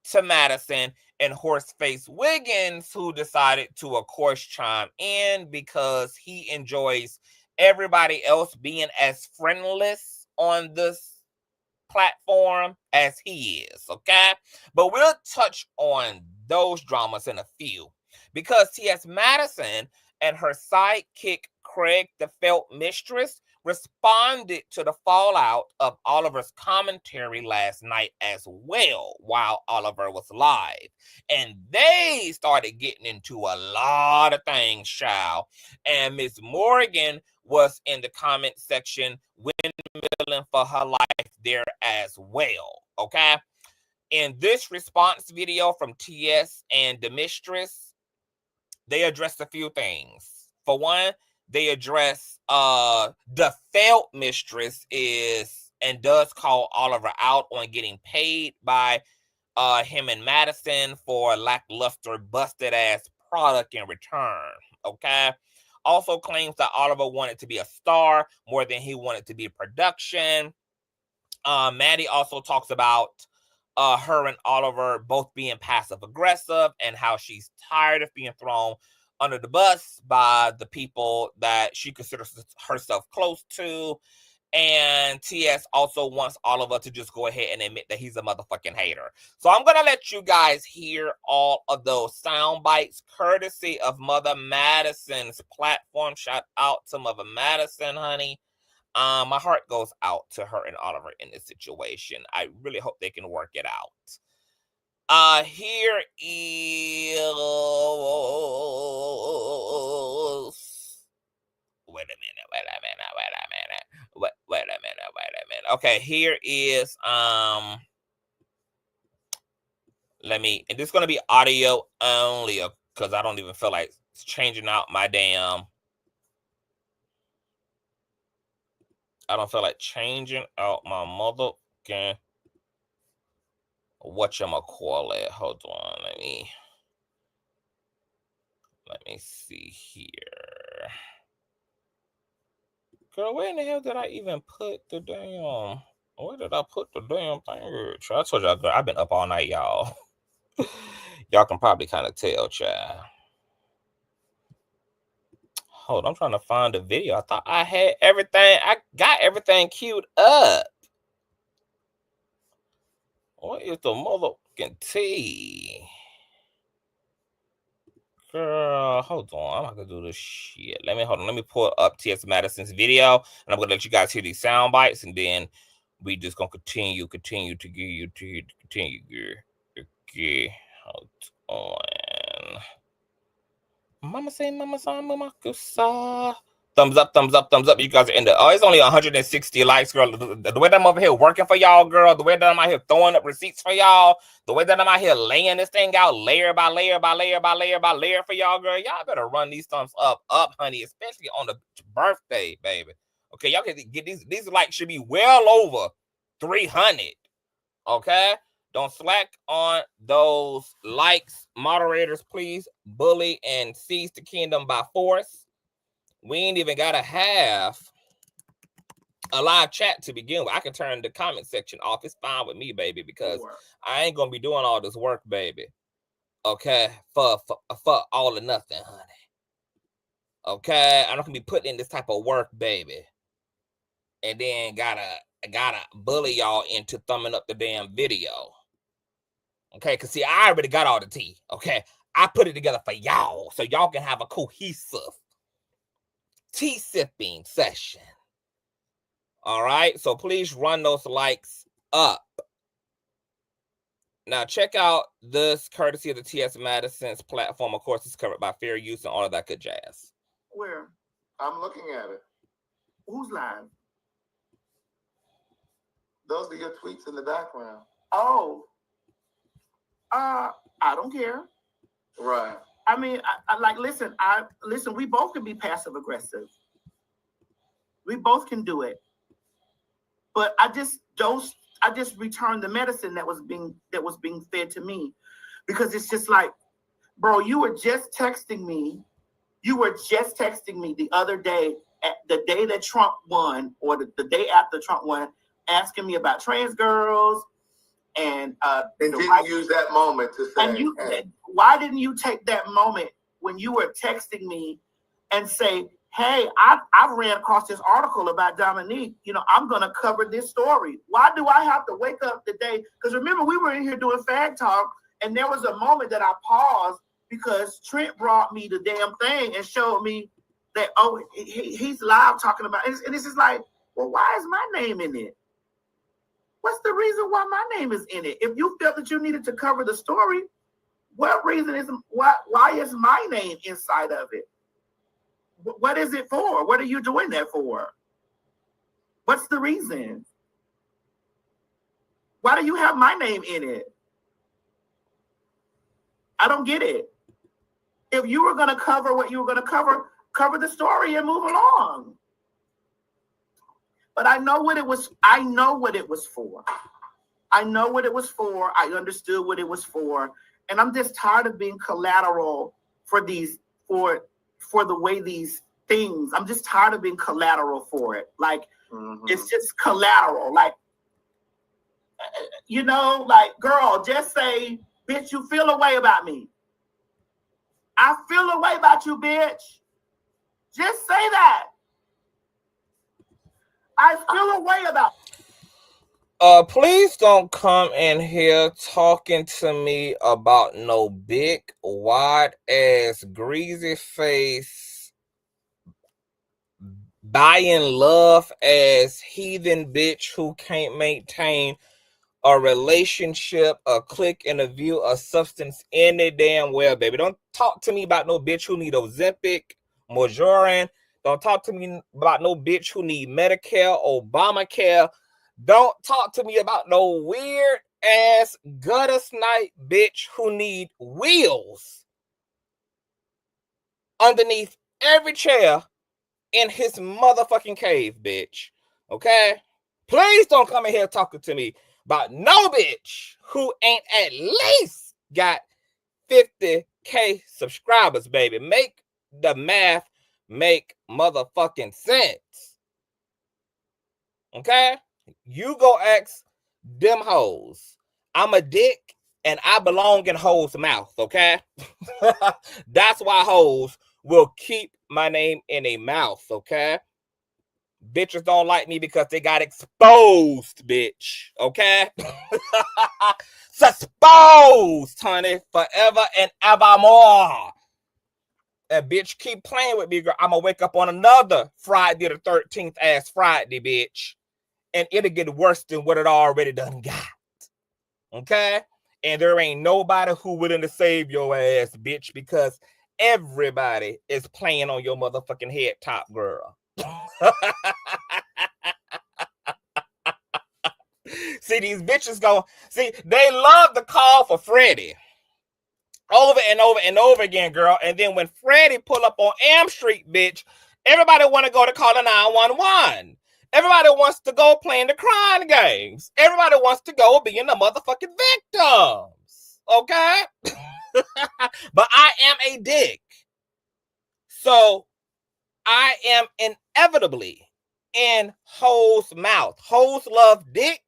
to Madison and Horseface Wiggins, who decided to, of course, chime in because he enjoys everybody else being as friendless on this platform as he is, okay? But we'll touch on those dramas in a few because T.S. Madison and her sidekick Craig the Felt Mistress responded to the fallout of Oliver's commentary last night as well while Oliver was live. And they started getting into a lot of things, child. And Miss Morgan was in the comment section windmilling for her life there as well, okay? In this response video from TS and the Mistress, they addressed a few things. For one, they address the Felt Mistress is and does call Oliver out on getting paid by him and Madison for lackluster busted ass product in return, okay? Also claims that Oliver wanted to be a star more than he wanted to be a production. Maddie also talks about her and Oliver both being passive aggressive and how she's tired of being thrown under the bus by the people that she considers herself close to. And TS also wants Oliver to just go ahead and admit that he's a motherfucking hater. So I'm going to let you guys hear all of those sound bites courtesy of Mother Madison's platform. Shout out to Mother Madison, honey. My heart goes out to her and Oliver in this situation. I really hope they can work it out. Here is... Wait a minute. Okay, here is, and this is going to be audio only because I don't even feel like changing out my damn... I don't feel like changing out my motherfucking... whatchamacallit. Hold on, let me see here. Girl, where in the hell did I even put the damn... Where did I put the damn thing? I told y'all, girl, I've been up all night, y'all. Y'all can probably kind of tell, child. Hold on, I'm trying to find the video. I thought I had everything. I got everything queued up. What is the motherfucking tea? Girl, hold on. I'm not gonna do this shit. Let me pull up T.S. Madison's video, and I'm gonna let you guys hear these sound bites, and then we just gonna continue to give you continue. Okay, hold on. Mama say, mama sa, mama kusa. Thumbs up. You guys are in the. Oh, it's only 160 likes, girl. The way that I'm over here working for y'all, girl. The way that I'm out here throwing up receipts for y'all. The way that I'm out here laying this thing out layer by layer for y'all, girl. Y'all better run these thumbs up, honey. Especially on the birthday, baby. Okay, y'all can get these likes should be well over 300. Okay. Don't slack on those likes. Moderators, please bully and seize the kingdom by force. We ain't even got to have a live chat to begin with. I can turn the comment section off. It's fine with me, baby, because I ain't going to be doing all this work, baby. Okay? For all or nothing, honey. Okay? I'm not going to be putting in this type of work, baby. And then gotta bully y'all into thumbing up the damn video. Okay? Because, see, I already got all the tea. Okay? I put it together for y'all so y'all can have a cohesive tea sipping session. All right, so please run those likes up. Now check out this courtesy of the T.S. Madison's platform. Of course, it's covered by fair use and all of that good jazz. Where? I'm looking at it. Who's live? Those are your tweets in the background. Oh. I don't care. Right. I mean, listen, we both can be passive aggressive. We both can do it. But I just returned the medicine that was being fed to me, because it's just like, bro, you were just texting me the other day, the day that Trump won, or the day after Trump won, asking me about trans girls. And didn't use that moment to say. And why didn't you take that moment when you were texting me and say, "Hey, I ran across this article about Dominique. You know, I'm gonna cover this story." Why do I have to wake up the day? Because remember, we were in here doing fag talk, and there was a moment that I paused because Trent brought me the damn thing and showed me that he's live talking about it. And it's just like, well, why is my name in it? What's the reason why my name is in it? If you felt that you needed to cover the story, what reason is why is my name inside of it? What is it for? What are you doing that for? What's the reason? Why do you have my name in it? I don't get it. If you were going to cover what you were going to cover the story and move along. But I know what it was. I know what it was for. I know what it was for. I understood what it was for. And I'm just tired of being collateral for the way these things. I'm just tired of being collateral for it. Like, It's just collateral. Like, like, girl, just say, bitch, you feel a way about me. I feel a way about you, bitch. Just say that. I feel a way about you. Please don't come in here talking to me about no big, wide ass, greasy face, buying love ass heathen bitch who can't maintain a relationship, a click, and a view, a substance any damn well, baby. Don't talk to me about no bitch who need Ozempic, Mojoran. Don't talk to me about no bitch who need Medicare, Obamacare. Don't talk to me about no weird ass gutter snipe bitch who need wheels underneath every chair in his motherfucking cave, bitch. Okay? Please don't come in here talking to me about no bitch who ain't at least got 50K subscribers, baby. Make the math make motherfucking sense. Okay? You go ask them hoes. I'm a dick and I belong in hoes' mouth, okay? That's why hoes will keep my name in a mouth, okay? Bitches don't like me because they got exposed, bitch. Okay? Exposed, honey, forever and evermore. That bitch keep playing with me, girl. I'm gonna wake up on another Friday the 13th ass Friday, bitch. And it'll get worse than what it already done got. Okay? And there ain't nobody who willing to save your ass, bitch, because everybody is playing on your motherfucking head top, girl. See, these bitches go, see, they love to call for Freddie. Over and over and over again, girl. And then when Freddie pull up on Am Street, bitch, everybody want to go to call the 911. Everybody wants to go playing the crime games. Everybody wants to go being the motherfucking victims. Okay? But I am a dick. So I am inevitably in hoes' mouth. Hoes love dick,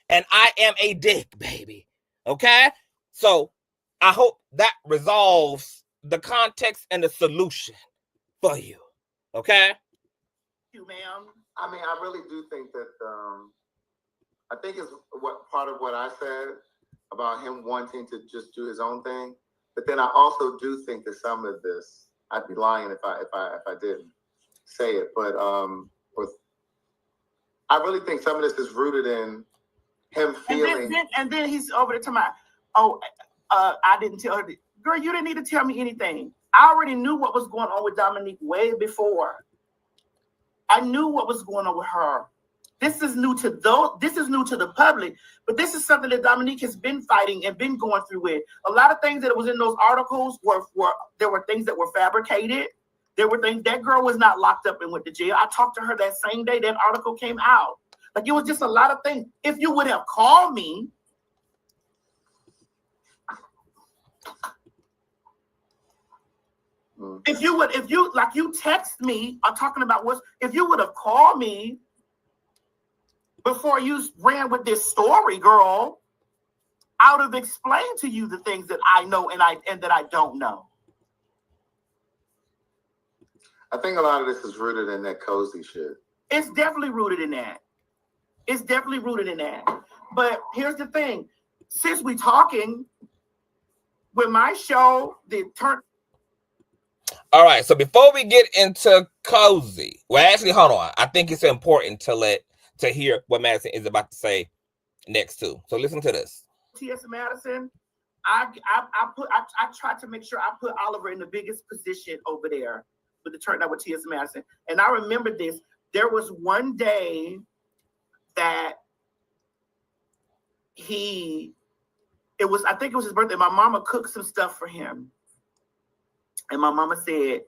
and I am a dick, baby. Okay? So I hope that resolves the context and the solution for you. Okay? You, ma'am. I mean, I really do think that I think it's what part of what I said about him wanting to just do his own thing. But then I also do think that some of this, I'd be lying if I didn't say it. But I really think some of this is rooted in him feeling. And then he's over there talking about, oh, I didn't tell her. Girl, you didn't need to tell me anything. I already knew what was going on with Dominique way before. I knew what was going on with her. This is new to the public, but this is something that Dominique has been fighting and been going through with. A lot of things that was in those articles were things that were fabricated. There were things, that girl was not locked up and went to jail. I talked to her that same day that article came out. Like, it was just a lot of things. If you would have called me, if you text me, I'm talking about if you would have called me before you ran with this story, girl, I would have explained to you the things that I know and that I don't know. I think a lot of this is rooted in that cozy shit. It's definitely rooted in that. But here's the thing. Since we talking, with my show, All right, so before we get into cozy, well, actually, hold on. I think it's important to hear what Madison is about to say next too. So listen to this. T.S. Madison, I tried to make sure I put Oliver in the biggest position over there with the turn out with T.S. Madison. And I remember this. There was one day that I think it was his birthday. My mama cooked some stuff for him. And my mama said,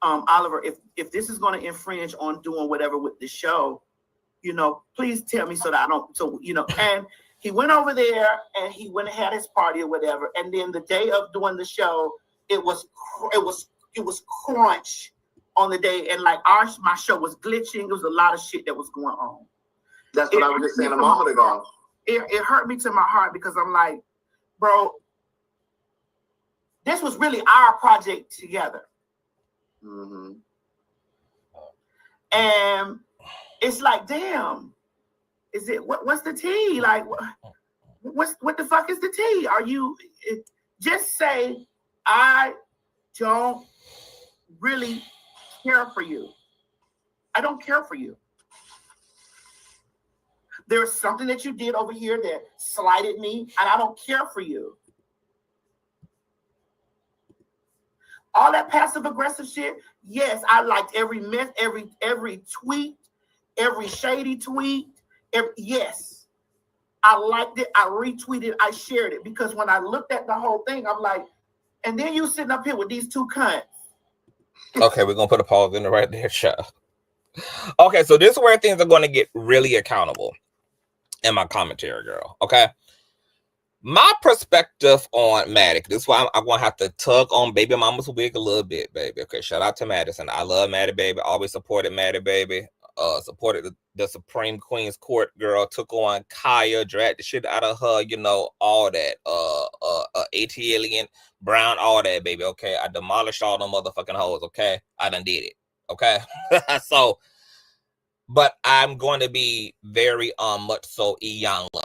Oliver, if this is going to infringe on doing whatever with the show, please tell me so that I don't, and he went over there and he went and had his party or whatever. And then the day of doing the show, it was crunch on the day. And like my show was glitching. There was a lot of shit that was going on. That's what I was just saying a moment ago. It hurt me to my heart because I'm like, bro, this was really our project together. Mm-hmm. And it's like, damn, is it, what's the tea? Like, what the fuck is the tea? Are you, just say, I don't really care for you. I don't care for you. There's something that you did over here that slighted me, and I don't care for you. All that passive aggressive shit, yes, I liked every tweet, every shady tweet. Yes, I liked it. I retweeted. I shared it because when I looked at the whole thing, I'm like, and then you sitting up here with these two cunts. Okay, we're gonna put a pause in it right there, child. Okay, so this is where things are going to get really accountable in my commentary, girl. Okay. My perspective on Maddie, this is why I'm going to have to tug on baby mama's wig a little bit, baby. Okay, shout out to Madison. I love Maddie, baby. Always supported Maddie, baby. Supported the Supreme Queen's Court, girl. Took on Kaya, dragged the shit out of her, all that. ATLian, Brown, all that, baby, okay? I demolished all them motherfucking hoes, okay? I done did it, okay? So, But I'm going to be very much so Iyanla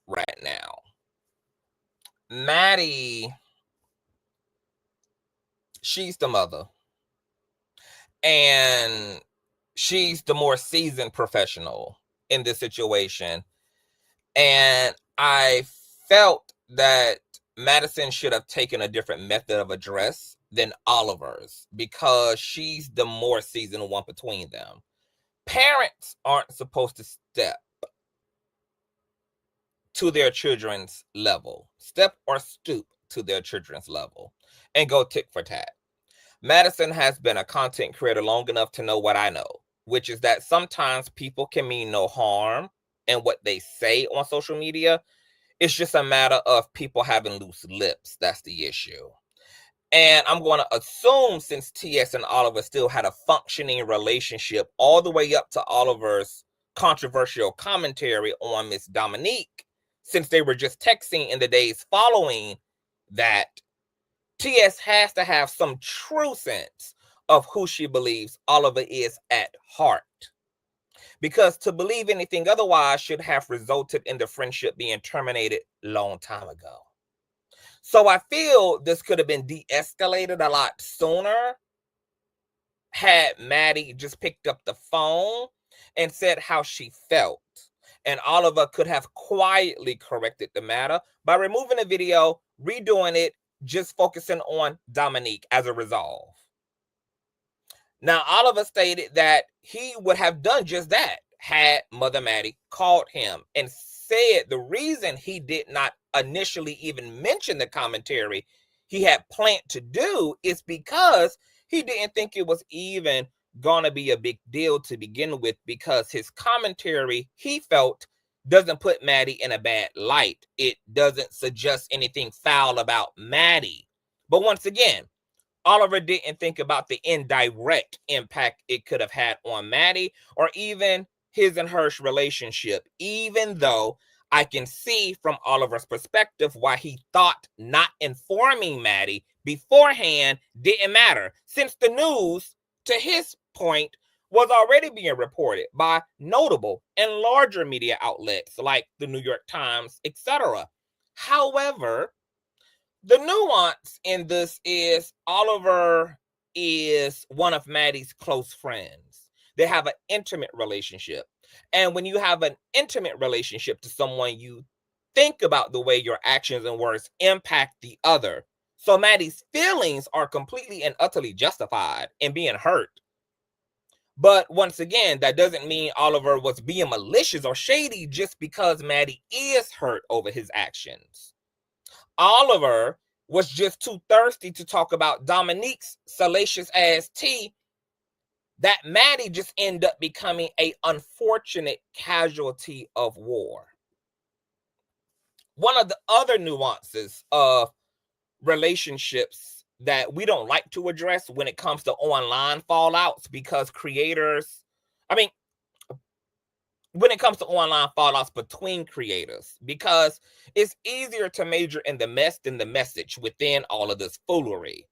right now. Maddie, she's the mother. And she's the more seasoned professional in this situation. And I felt that Madison should have taken a different method of address than Oliver's because she's the more seasoned one between them. Parents aren't supposed to step to their children's level, step or stoop to their children's level and go tick for tat. Madison has been a content creator long enough to know what I know, which is that sometimes people can mean no harm in what they say on social media. It's just a matter of people having loose lips. That's the issue. And I'm going to assume since TS and Oliver still had a functioning relationship all the way up to Oliver's controversial commentary on Miss Dominique, since they were just texting in the days following that, TS has to have some true sense of who she believes Oliver is at heart. Because to believe anything otherwise should have resulted in the friendship being terminated a long time ago. So I feel this could have been de-escalated a lot sooner had Maddie just picked up the phone and said how she felt. And Oliver could have quietly corrected the matter by removing the video, redoing it, just focusing on Dominique as a resolve. Now, Oliver stated that he would have done just that had Mother Maddie called him and said the reason he did not initially even mention the commentary he had planned to do is because he didn't think it was even gonna be a big deal to begin with, because his commentary, he felt, doesn't put Maddie in a bad light. It doesn't suggest anything foul about Maddie. But once again, Oliver didn't think about the indirect impact it could have had on Maddie or even his and her relationship, even though I can see from Oliver's perspective why he thought not informing Maddie beforehand didn't matter, since the news, to his point, was already being reported by notable and larger media outlets like the New York Times, etc. However, the nuance in this is Oliver is one of Maddie's close friends. They have an intimate relationship. And when you have an intimate relationship to someone, you think about the way your actions and words impact the other. So Maddie's feelings are completely and utterly justified in being hurt. But once again, that doesn't mean Oliver was being malicious or shady just because Maddie is hurt over his actions. Oliver was just too thirsty to talk about Dominique's salacious ass tea that Maddie just ended up becoming an unfortunate casualty of war. One of the other nuances of relationships that we don't like to address when it comes to online fallouts, because creators, when it comes to online fallouts between creators, because it's easier to major in the mess than the message within all of this foolery,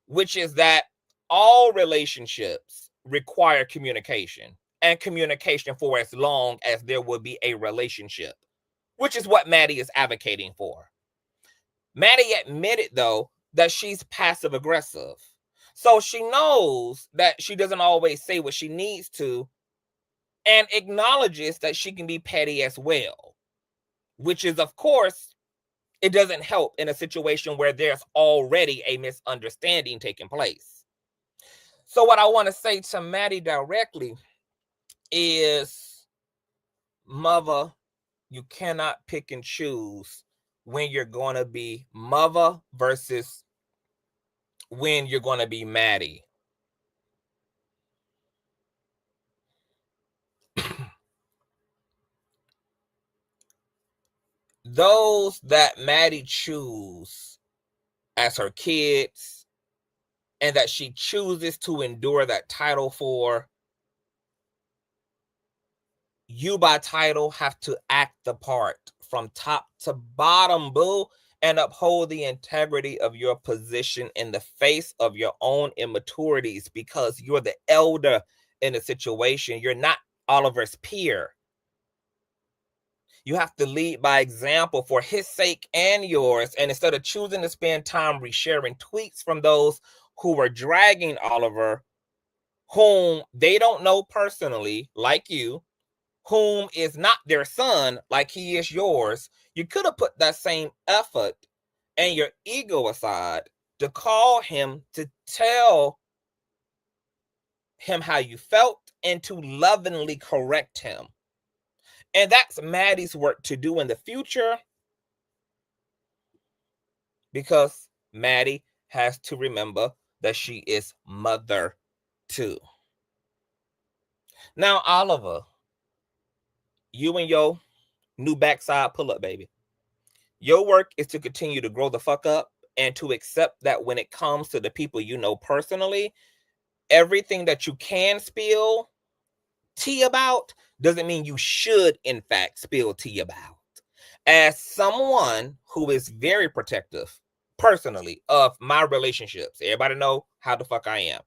which is that all relationships require communication, and communication for as long as there will be a relationship, which is what Maddie is advocating for. Maddie admitted, though, that she's passive aggressive. So she knows that she doesn't always say what she needs to, and acknowledges that she can be petty as well, which is, of course, it doesn't help in a situation where there's already a misunderstanding taking place. So what I want to say to Maddie directly is, mother, you cannot pick and choose when you're going to be mother versus when you're going to be Maddie. Those that Maddie choose as her kids and that she chooses to endure that title for, you by title have to act the part from top to bottom, boo, and uphold the integrity of your position in the face of your own immaturities, because you're the elder in the situation. You're not Oliver's peer. You have to lead by example for his sake and yours. And instead of choosing to spend time resharing tweets from those who were dragging Oliver, whom they don't know personally, like you, whom is not their son, like he is yours, you could have put that same effort and your ego aside to call him, to tell him how you felt, and to lovingly correct him. And that's Maddie's work to do in the future, because Maddie has to remember that she is mother too. Now, Oliver, you and your new backside pull up, baby. Your work is to continue to grow the fuck up and to accept that when it comes to the people you know personally, everything that you can spill tea about doesn't mean you should, in fact, spill tea about. As someone who is very protective, personally, of my relationships, everybody know how the fuck I am.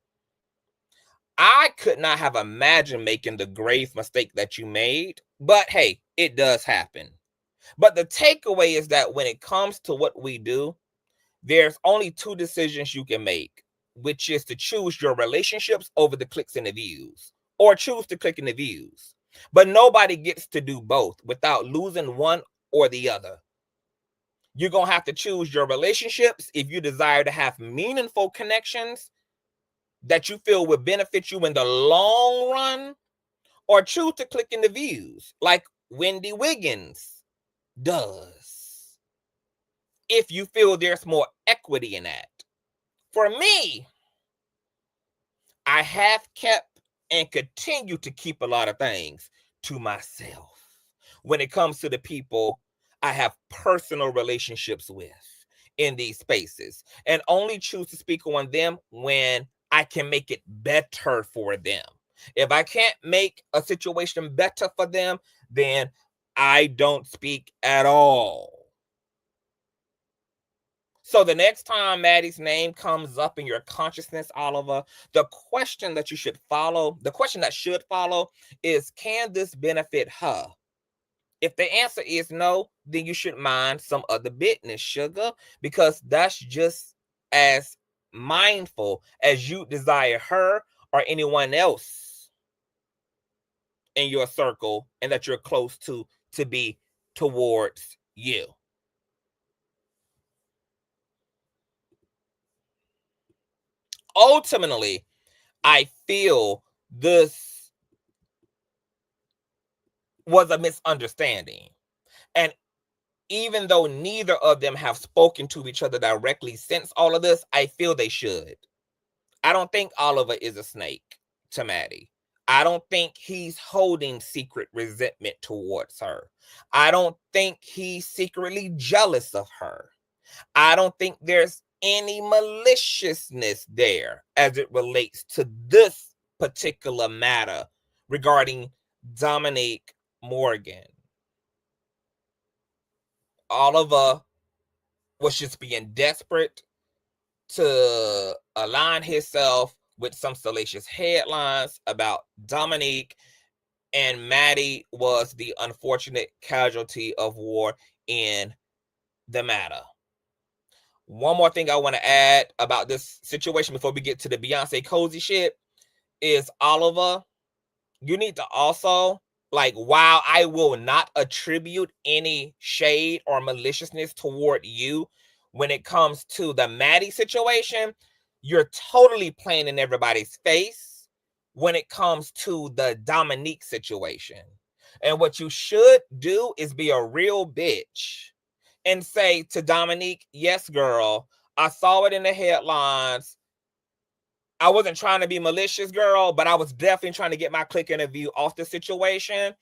I could not have imagined making the grave mistake that you made, but hey, it does happen. But the takeaway is that when it comes to what we do, there's only two decisions you can make, which is to choose your relationships over the clicks and the views, or choose to click in the views. But nobody gets to do both without losing one or the other. You're going to have to choose your relationships if you desire to have meaningful connections that you feel will benefit you in the long run, or choose to click in the views like Wendy Wiggins does, if you feel there's more equity in that. For me, I have kept and continue to keep a lot of things to myself when it comes to the people I have personal relationships with in these spaces, and only choose to speak on them when I can make it better for them. If I can't make a situation better for them, then I don't speak at all. So the next time Maddie's name comes up in your consciousness, Oliver, the question that should follow is, can this benefit her? If the answer is no, then you should mind some other business, sugar, because that's just as mindful as you desire her or anyone else in your circle and that you're close to be towards you. Ultimately, I feel this was a misunderstanding. And even though neither of them have spoken to each other directly since all of this, I feel they should. I don't think Oliver is a snake to Maddie. I don't think he's holding secret resentment towards her. I don't think he's secretly jealous of her. I don't think there's any maliciousness there as it relates to this particular matter regarding Dominique Morgan. Oliver was just being desperate to align himself with some salacious headlines about Dominique, and Maddie was the unfortunate casualty of war in the matter. One more thing I want to add about this situation before we get to the Beyonce cozy shit is, Oliver, you need to also, while I will not attribute any shade or maliciousness toward you when it comes to the Maddie situation, you're totally playing in everybody's face when it comes to the Dominique situation. And what you should do is be a real bitch and say to Dominique, yes, girl, I saw it in the headlines. I wasn't trying to be malicious, girl, but I was definitely trying to get my click interview off the situation.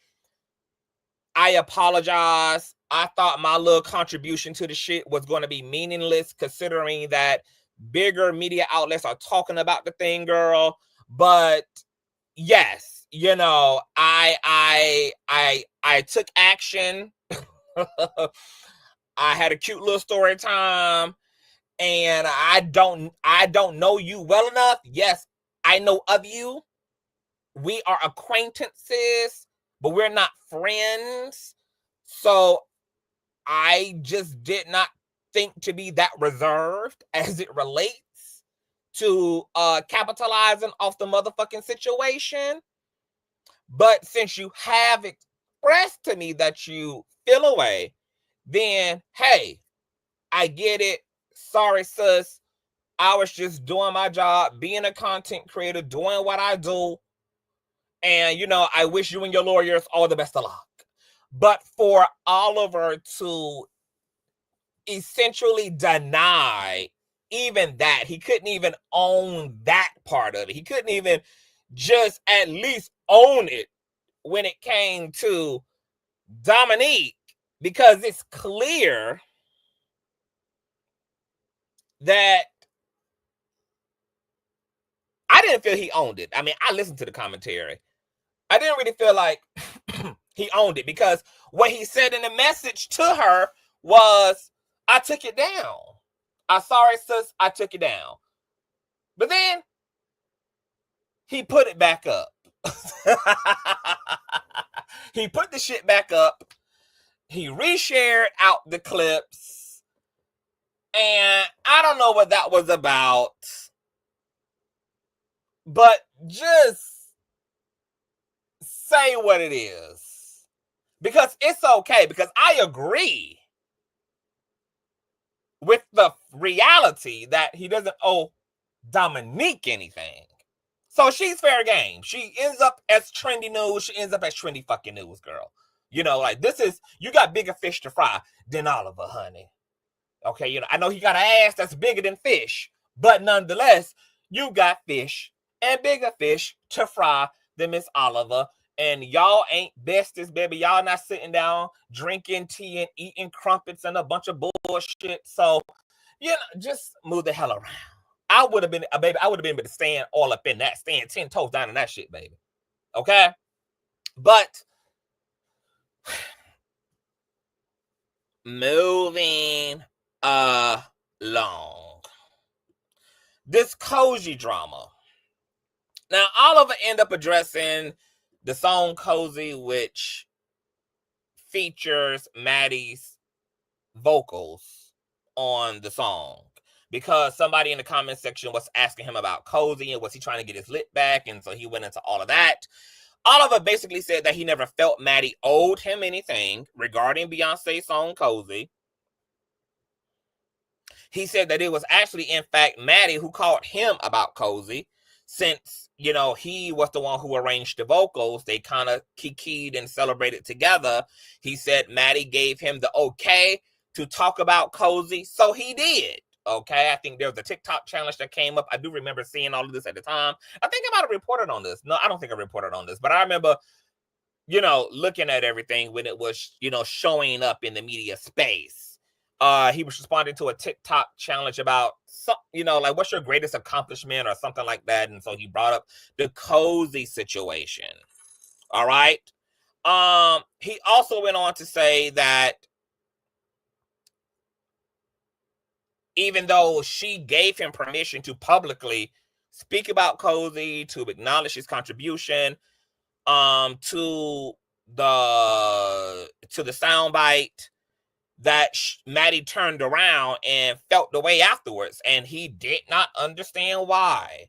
I apologize. I thought my little contribution to the shit was going to be meaningless, considering that bigger media outlets are talking about the thing, girl. But yes, I took action. I had a cute little story time, and I don't know you well enough. Yes, I know of you, we are acquaintances, but we're not friends. So I just did not think to be that reserved as it relates to capitalizing off the motherfucking situation. But since you have expressed to me that you feel away, then hey, I get it. Sorry, sis. I was just doing my job, being a content creator, doing what I do. And, you know, I wish you and your lawyers all the best of luck. But for Oliver to essentially deny even that, he couldn't even own that part of it. He couldn't even just at least own it when it came to Dominique, because it's clear that I didn't feel he owned it. I mean, I listened to the commentary. I didn't really feel like he owned it, because what he said in the message to her was, I took it down. I'm sorry, sis, I took it down. But then he put it back up. He put the shit back up. He reshared out the clips. And I don't know what that was about. But just say what it is. Because it's okay. Because I agree with the reality that he doesn't owe Dominique anything. So she's fair game. She ends up as trendy news. She ends up as trendy fucking news, girl. You know, like, this is, you got bigger fish to fry than Oliver, honey. Okay, you know, I know he got an ass that's bigger than fish, but nonetheless, you got fish and bigger fish to fry than Miss Oliver. And y'all ain't besties, baby. Y'all not sitting down drinking tea and eating crumpets and a bunch of bullshit. So, you know, just move the hell around. I would have been, baby, I would have been able to stand all up in that, stand 10 toes down in that shit, baby. Okay? But moving along. This Cozy drama. Now, Oliver ended up addressing the song Cozy, which features Maddie's vocals on the song, because somebody in the comment section was asking him about Cozy and was he trying to get his lit back, and so he went into all of that. Oliver basically said that he never felt Maddie owed him anything regarding Beyonce's song Cozy. He said that it was actually, in fact, Maddie who called him about Cozy, since, you know, he was the one who arranged the vocals. They kind of kikied and celebrated together. He said Maddie gave him the okay to talk about Cozy, so he did. Okay, I think there was a TikTok challenge that came up. I do remember seeing all of this at the time. I think I might have reported on this. No, I don't think I reported on this, but I remember, you know, looking at everything when it was, you know, showing up in the media space. He was responding to a TikTok challenge about, you know, like, what's your greatest accomplishment or something like that. And so he brought up the Cozy situation. All right. He also went on to say that even though she gave him permission to publicly speak about Cozy, to acknowledge his contribution to the soundbite, that Maddie turned around and felt the way afterwards, and he did not understand why.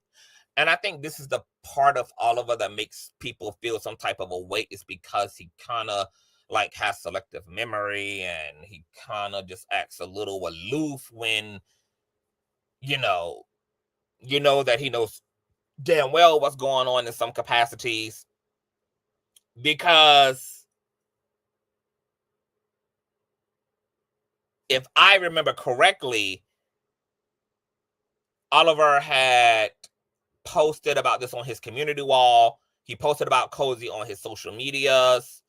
And I think this is the part of Oliver that makes people feel some type of a weight, is because he kind of like has selective memory, and he kind of just acts a little aloof when, you know that he knows damn well what's going on in some capacities. Because if I remember correctly, Oliver had posted about this on his community wall. He posted about Cozy on his social medias.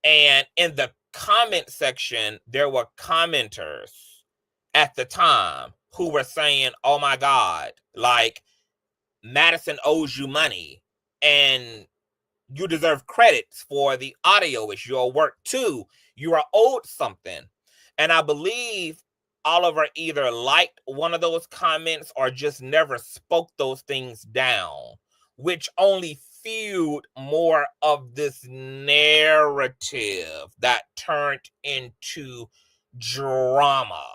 And in the comment section, there were commenters at the time who were saying, oh my God, like, Madison owes you money and you deserve credits for the audio. It's your work too. You are owed something. And I believe Oliver either liked one of those comments or just never spoke those things down, which only fueled more of this narrative that turned into drama.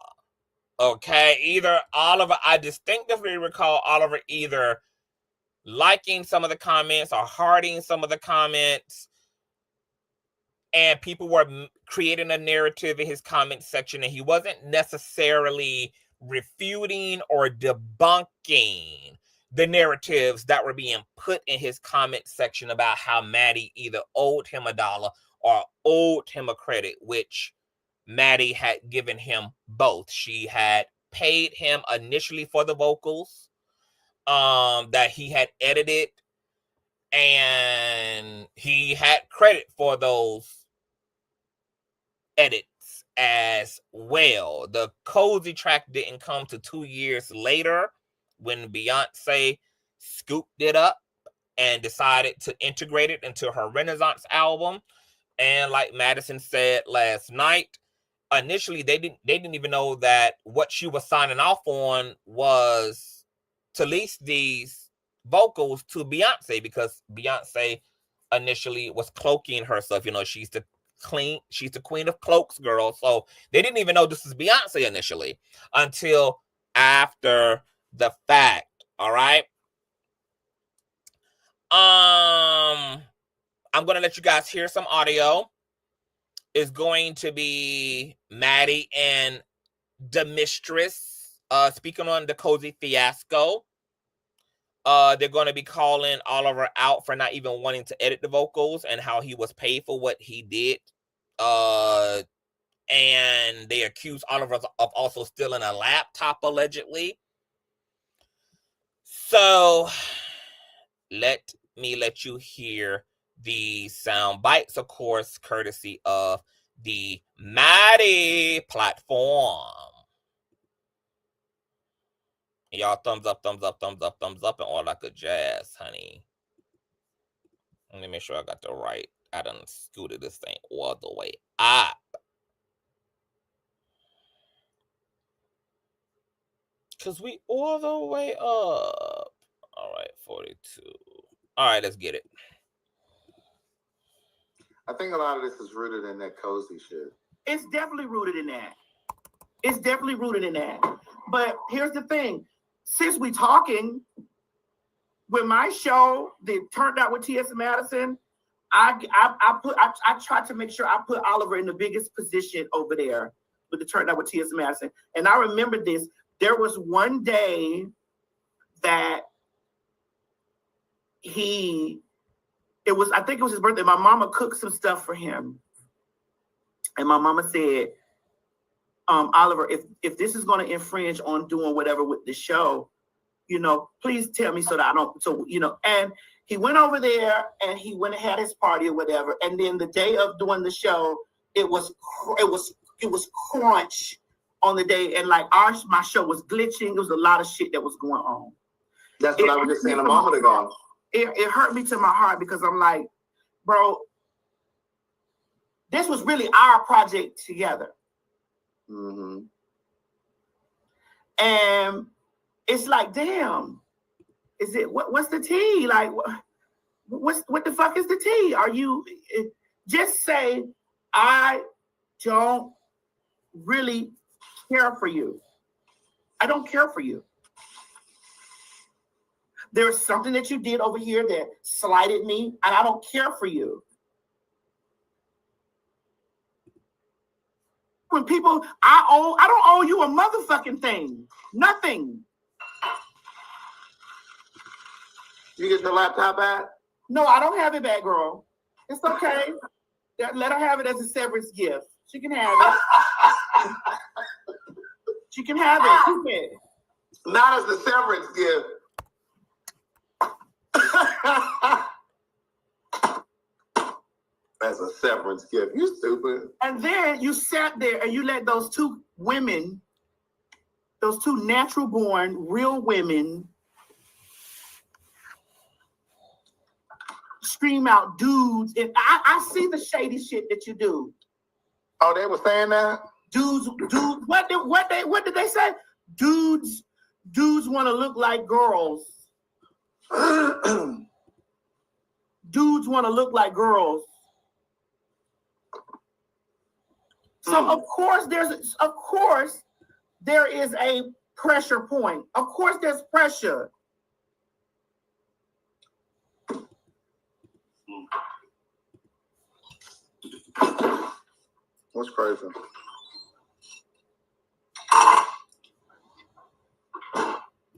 Okay, either Oliver, I distinctively recall Oliver either liking some of the comments or hearting some of the comments, and people were creating a narrative in his comment section, and he wasn't necessarily refuting or debunking the narratives that were being put in his comment section about how Maddie either owed him $1 or owed him a credit, which Maddie had given him both. She had paid him initially for the vocals that he had edited, and he had credit for those edits as well. The Cozy track didn't come to 2 years later when Beyonce scooped it up and decided to integrate it into her Renaissance album. And like Madison said last night, initially they didn't even know that what she was signing off on was to lease these vocals to Beyonce, because Beyonce initially was cloaking herself. You know, she's the queen of cloaks, girl. So they didn't even know this is Beyonce initially until after the fact. All right. I'm gonna let you guys hear some audio. It's going to be Maddie and the Mistress speaking on the Cozy fiasco. They're going to be calling Oliver out for not even wanting to edit the vocals and how he was paid for what he did. And they accuse Oliver of also stealing a laptop, allegedly. So let me let you hear the sound bites, of course, courtesy of the Maddie platform. Y'all thumbs up, thumbs up, thumbs up, thumbs up, and all that good jazz, honey. Let me make sure I got the right. I done scooted this thing all the way up. Because we all the way up. All right, 42. All right, let's get it. I think a lot of this is rooted in that Cozy shit. It's definitely rooted in that. It's definitely rooted in that. But here's the thing. Since we talking, with my show that turned out with T.S. Madison, I tried to make sure I put Oliver in the biggest position over there with the turned out with T.S. Madison. And I remember this. There was one day that I think it was his birthday. My mama cooked some stuff for him. And my mama said, Oliver, if this is going to infringe on doing whatever with the show, you know, please tell me so that I don't, so, you know, and he went over there and he went and had his party or whatever. And then the day of doing the show, it was crunch on the day. And like my show was glitching. There was a lot of shit that was going on. That's what I was just saying a moment ago. It hurt me to my heart because I'm like, bro, this was really our project together. Mm-hmm. And it's like, damn, is it what's the tea? Like, what the fuck is the tea? Are you just say I don't really care for you? I don't care for you. There's something that you did over here that slighted me, and I don't care for you. When people, I don't owe you a motherfucking thing. Nothing. You get the laptop back? No, I don't have it back, girl. It's okay. Let her have it as a severance gift. She can have it. She can have it. Keep it. Not as a severance gift. As a severance gift. You stupid. And then you sat there and you let those two women, those two natural born, real women, scream out dudes. And I see the shady shit that you do. Oh, they were saying that? Dudes, what did they say? Dudes want to look like girls. dudes want to look like girls. So of course there is a pressure point. Of course there's pressure. What's crazy?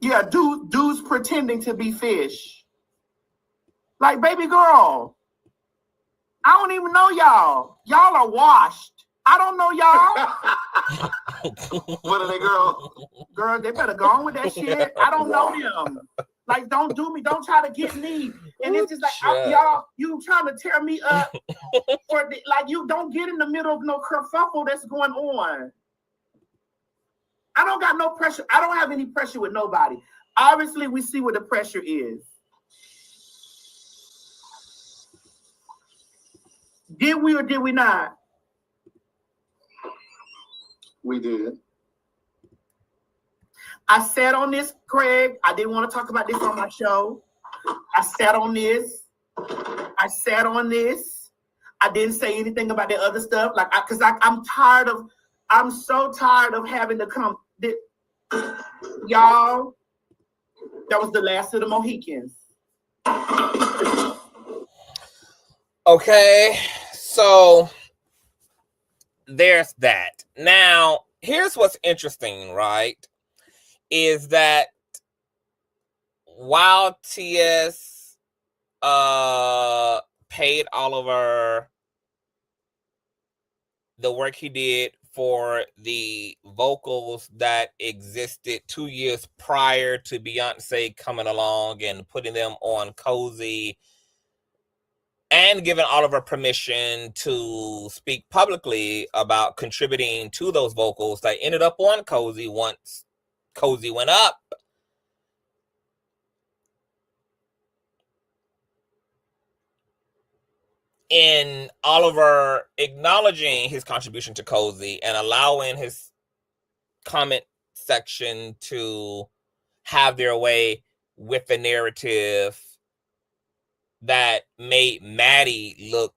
Yeah, dudes pretending to be fish. Like, baby girl, I don't even know y'all. Y'all are washed. I don't know y'all. What are they, girl? Girl, they better go on with that shit. I don't know them. Like, don't do me. Don't try to get me. And it's just like, y'all, you trying to tear me up. Like, you don't get in the middle of no kerfuffle that's going on. I don't got no pressure. I don't have any pressure with nobody. Obviously, we see what the pressure is. Did we or did we not? We did. I sat on this, Craig. I didn't want to talk about this on my show. I sat on this. I didn't say anything about the other stuff. Like, because I'm so tired of having to come. Y'all, that was the last of the Mohicans. Okay, so there's that. Now, here's what's interesting, right? Is that while TS paid Oliver the work he did for the vocals that existed 2 years prior to Beyonce coming along and putting them on Cozy, and giving Oliver permission to speak publicly about contributing to those vocals that ended up on Cozy once Cozy went up. In Oliver acknowledging his contribution to Cozy and allowing his comment section to have their way with the narrative that made Maddie look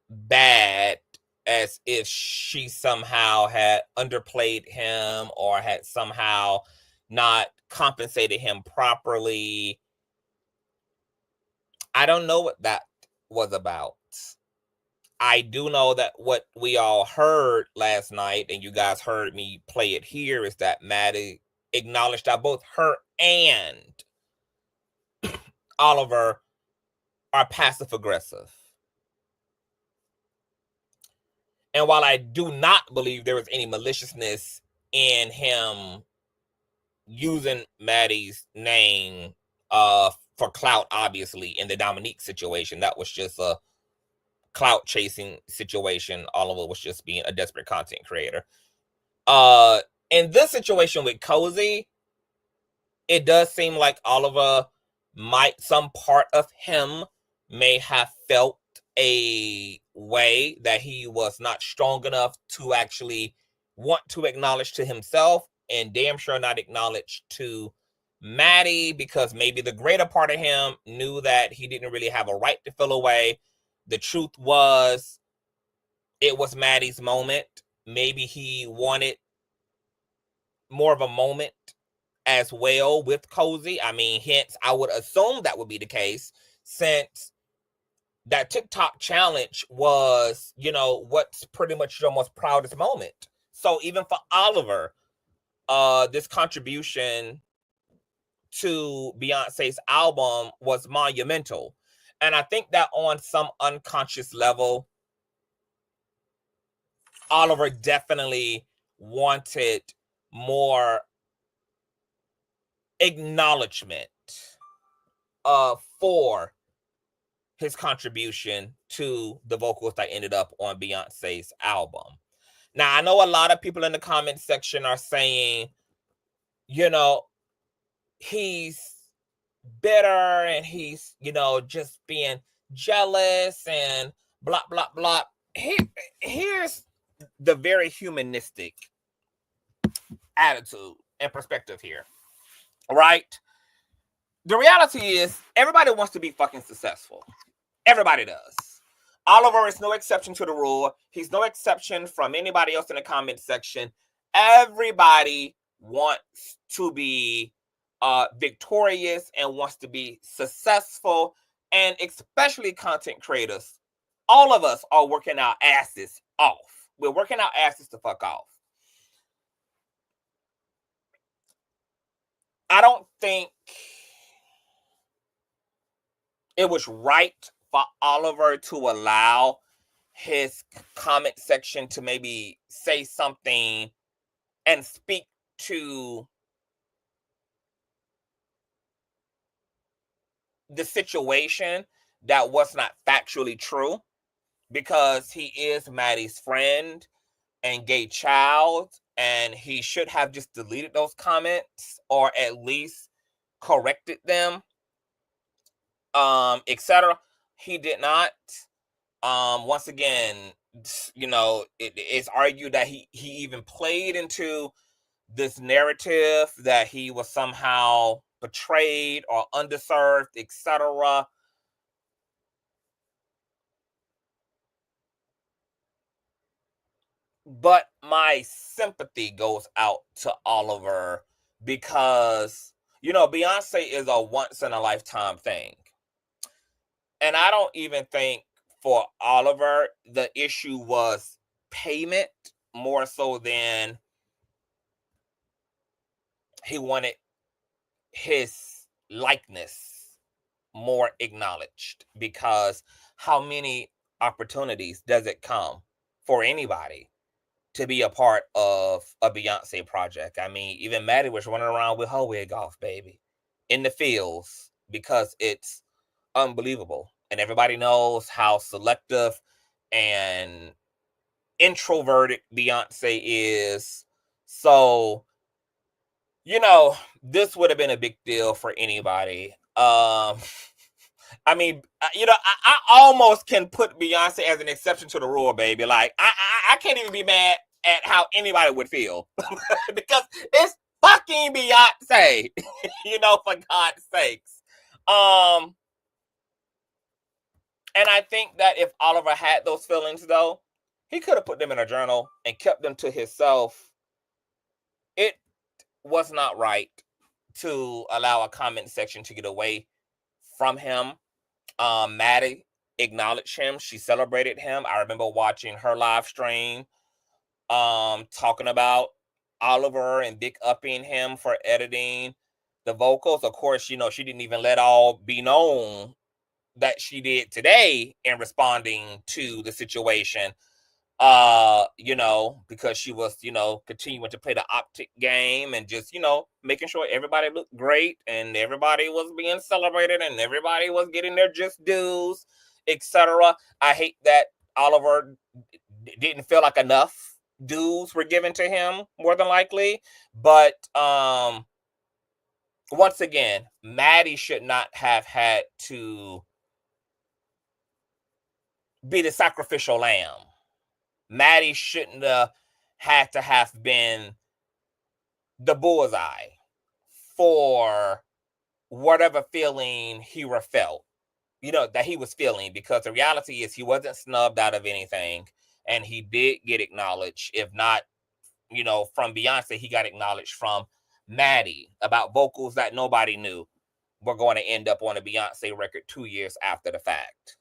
bad, as if she somehow had underplayed him or had somehow not compensated him properly. I don't know what that was about. I do know that what we all heard last night, and you guys heard me play it here, is that Maddie acknowledged that both her and Oliver are passive aggressive. And while I do not believe there was any maliciousness in him using Maddie's name for clout, obviously, in the Dominique situation, that was just a clout chasing situation. Oliver was just being a desperate content creator. In this situation with Cozy, it does seem like Oliver some part of him may have felt a way that he was not strong enough to actually want to acknowledge to himself, and damn sure not acknowledge to Maddie, because maybe the greater part of him knew that he didn't really have a right to feel away. The truth was, it was Maddie's moment. Maybe he wanted more of a moment as well with Cozy. I mean, hence, I would assume that would be the case, since that TikTok challenge was, what's pretty much your most proudest moment. So even for Oliver, this contribution to Beyonce's album was monumental. And I think that on some unconscious level, Oliver definitely wanted more acknowledgement for his contribution to the vocals that ended up on Beyonce's album. Now, I know a lot of people in the comment section are saying, he's bitter and he's, just being jealous and blah, blah, blah. Here's the very humanistic attitude and perspective here, right? The reality is, everybody wants to be fucking successful. Everybody does. Oliver is no exception to the rule. He's no exception from anybody else in the comment section. Everybody wants to be victorious and wants to be successful, and especially content creators. All of us are working our asses off. We're working our asses to fuck off. I don't think it was right for Oliver to allow his comment section to maybe say something and speak to the situation that was not factually true, because he is Maddie's friend and gay child, and he should have just deleted those comments or at least corrected them, etc. He did not. Once again, you know, it's argued that he even played into this narrative that he was somehow betrayed or underserved, etc. But my sympathy goes out to Oliver because, you know, Beyonce is a once in a lifetime thing. And I don't even think for Oliver, the issue was payment more so than he wanted his likeness more acknowledged, because how many opportunities does it come for anybody to be a part of a Beyonce project? I mean, even Maddie was running around with her wig off, baby, in the fields, because it's unbelievable. And everybody knows how selective and introverted Beyonce is. So, you know, this would have been a big deal for anybody. I mean, you know, I almost can put Beyonce as an exception to the rule, baby. Like, I can't even be mad at how anybody would feel because it's fucking Beyonce, you know, for God's sakes. And I think that if Oliver had those feelings, though, he could have put them in a journal and kept them to himself. It was not right to allow a comment section to get away from him. Maddie acknowledged him. She celebrated him. I remember watching her live stream, talking about Oliver and big upping him for editing the vocals. Of course, you know, she didn't even let all be known that she did today in responding to the situation, you know, because she was, you know, continuing to play the optic game and just, you know, making sure everybody looked great and everybody was being celebrated and everybody was getting their just dues, etc. I hate that Oliver didn't feel like enough dues were given to him, more than likely. But once again, Maddie should not have had to be the sacrificial lamb. Maddie shouldn't have had to have been the bullseye for whatever feeling he felt, you know, that he was feeling, because the reality is he wasn't snubbed out of anything, and he did get acknowledged. If not, you know, from Beyonce, he got acknowledged from Maddie about vocals that nobody knew were going to end up on a Beyonce record 2 years after the fact.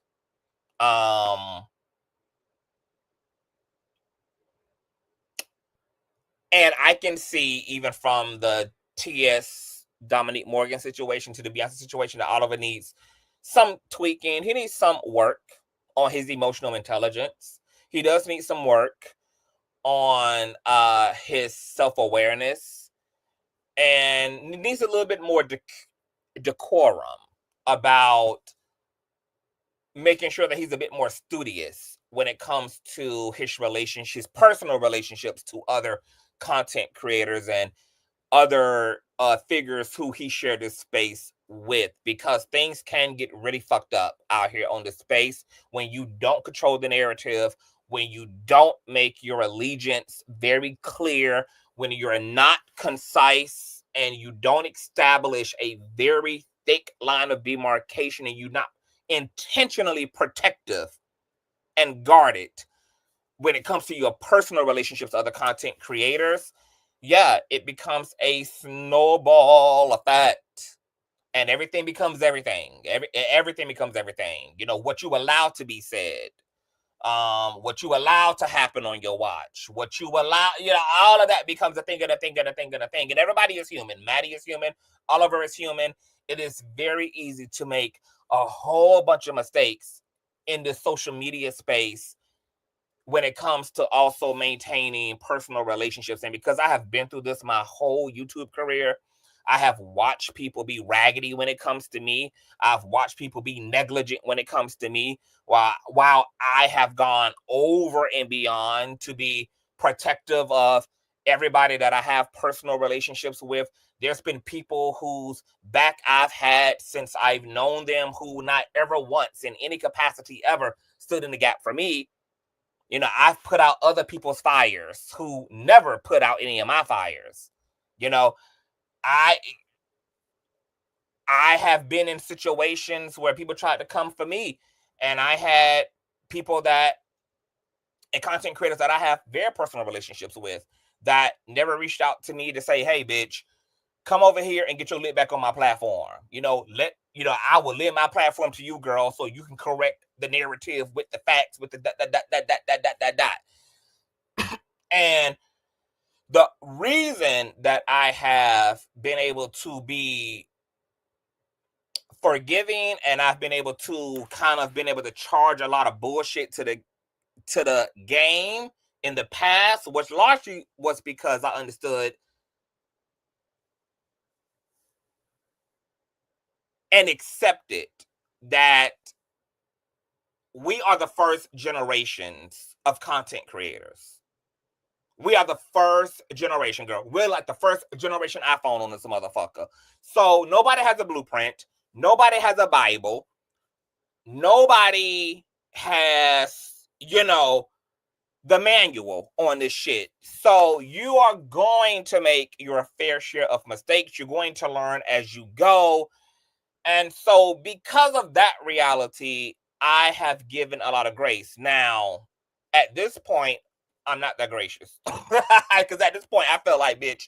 And I can see, even from the TS Dominique Morgan situation to the Beyonce situation, that Oliver needs some tweaking. He needs some work on his emotional intelligence. He does need some work on his self-awareness, and needs a little bit more decorum about making sure that he's a bit more studious when it comes to his relationships, personal relationships to other content creators and other figures who he shared this space with, because things can get really fucked up out here on the space when you don't control the narrative, when you don't make your allegiance very clear, when you're not concise and you don't establish a very thick line of demarcation, and you not intentionally protective and guarded when it comes to your personal relationships with other content creators, yeah, it becomes a snowball effect. And everything becomes everything. Everything becomes everything. You know, what you allow to be said, what you allow to happen on your watch, what you allow, you know, all of that becomes a thing and a thing and a thing and a thing. And everybody is human. Maddie is human. Oliver is human. It is very easy to make a whole bunch of mistakes in the social media space when it comes to also maintaining personal relationships. And because I have been through this my whole YouTube career, I have watched people be raggedy when it comes to me. I've watched people be negligent when it comes to me, while I have gone over and beyond to be protective of everybody that I have personal relationships with. There's been people whose back I've had since I've known them, who not ever once in any capacity ever stood in the gap for me. You know, I've put out other people's fires who never put out any of my fires. You know, I have been in situations where people tried to come for me, and I had people that, and content creators that I have very personal relationships with, that never reached out to me to say, hey, bitch, come over here and get your lid back on my platform. You know, I will lend my platform to you, girl, so you can correct the narrative with the facts, with the dot. And the reason that I have been able to be forgiving, and I've been able to charge a lot of bullshit to the game in the past, which largely was because I understood and accepted that we are the first generations of content creators. We are the first generation, girl. We're like the first generation iPhone on this motherfucker. So nobody has a blueprint. Nobody has a Bible. Nobody has, you know, the manual on this shit. So you are going to make your fair share of mistakes. You're going to learn as you go. And so because of that reality, I have given a lot of grace. Now, at this point, I'm not that gracious. Because at this point, I feel like, bitch,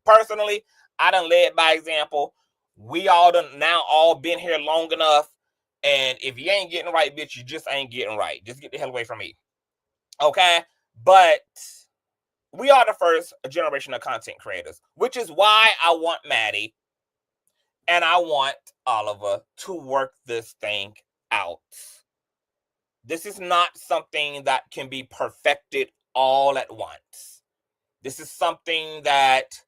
personally, I done led by example. We all done now all been here long enough. And if you ain't getting right, bitch, you just ain't getting right. Just get the hell away from me. Okay? But we are the first generation of content creators, which is why I want Maddie and I want Oliver to work this thing out. This is not something that can be perfected all at once. This is something that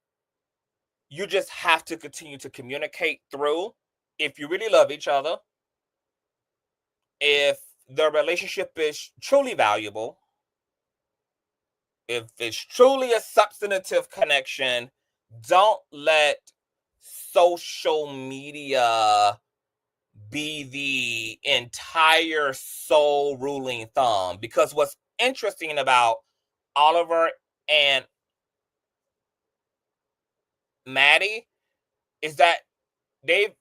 you just have to continue to communicate through. If you really love each other, if the relationship is truly valuable, if it's truly a substantive connection, don't let social media be the entire sole ruling thumb. Because what's interesting about Oliver and Maddie is that the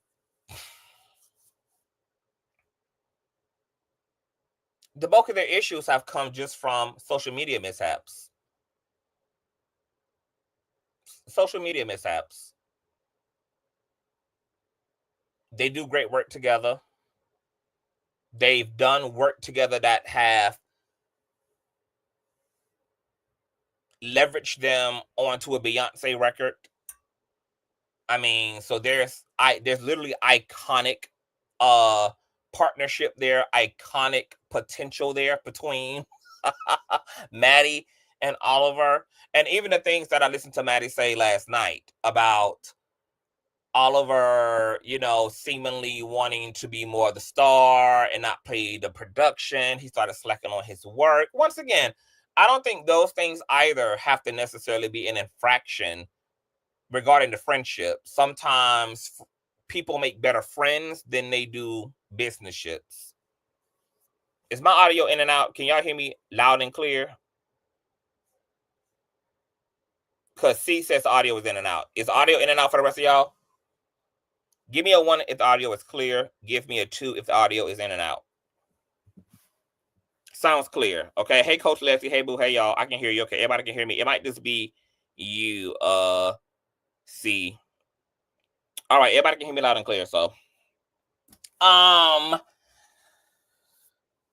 bulk of their issues have come just from social media mishaps. They do great work together. They've done work together that have leveraged them onto a Beyonce record. I mean, so there's literally iconic partnership there, iconic potential there between Maddie and Oliver. And even the things that I listened to Maddie say last night about Oliver, you know, seemingly wanting to be more the star and not pay the production. He started slacking on his work. Once again, I don't think those things either have to necessarily be an infraction regarding the friendship. Sometimes people make better friends than they do business ships. Is my audio in and out? Can y'all hear me loud and clear? Because C says audio is in and out. Is audio in and out for the rest of y'all? Give me a 1 if the audio is clear. Give me a 2 if the audio is in and out. Sounds clear. Okay. Hey, Coach Leslie. Hey, boo. Hey, y'all. I can hear you. Okay. Everybody can hear me. It might just be you. See. All right. Everybody can hear me loud and clear. So,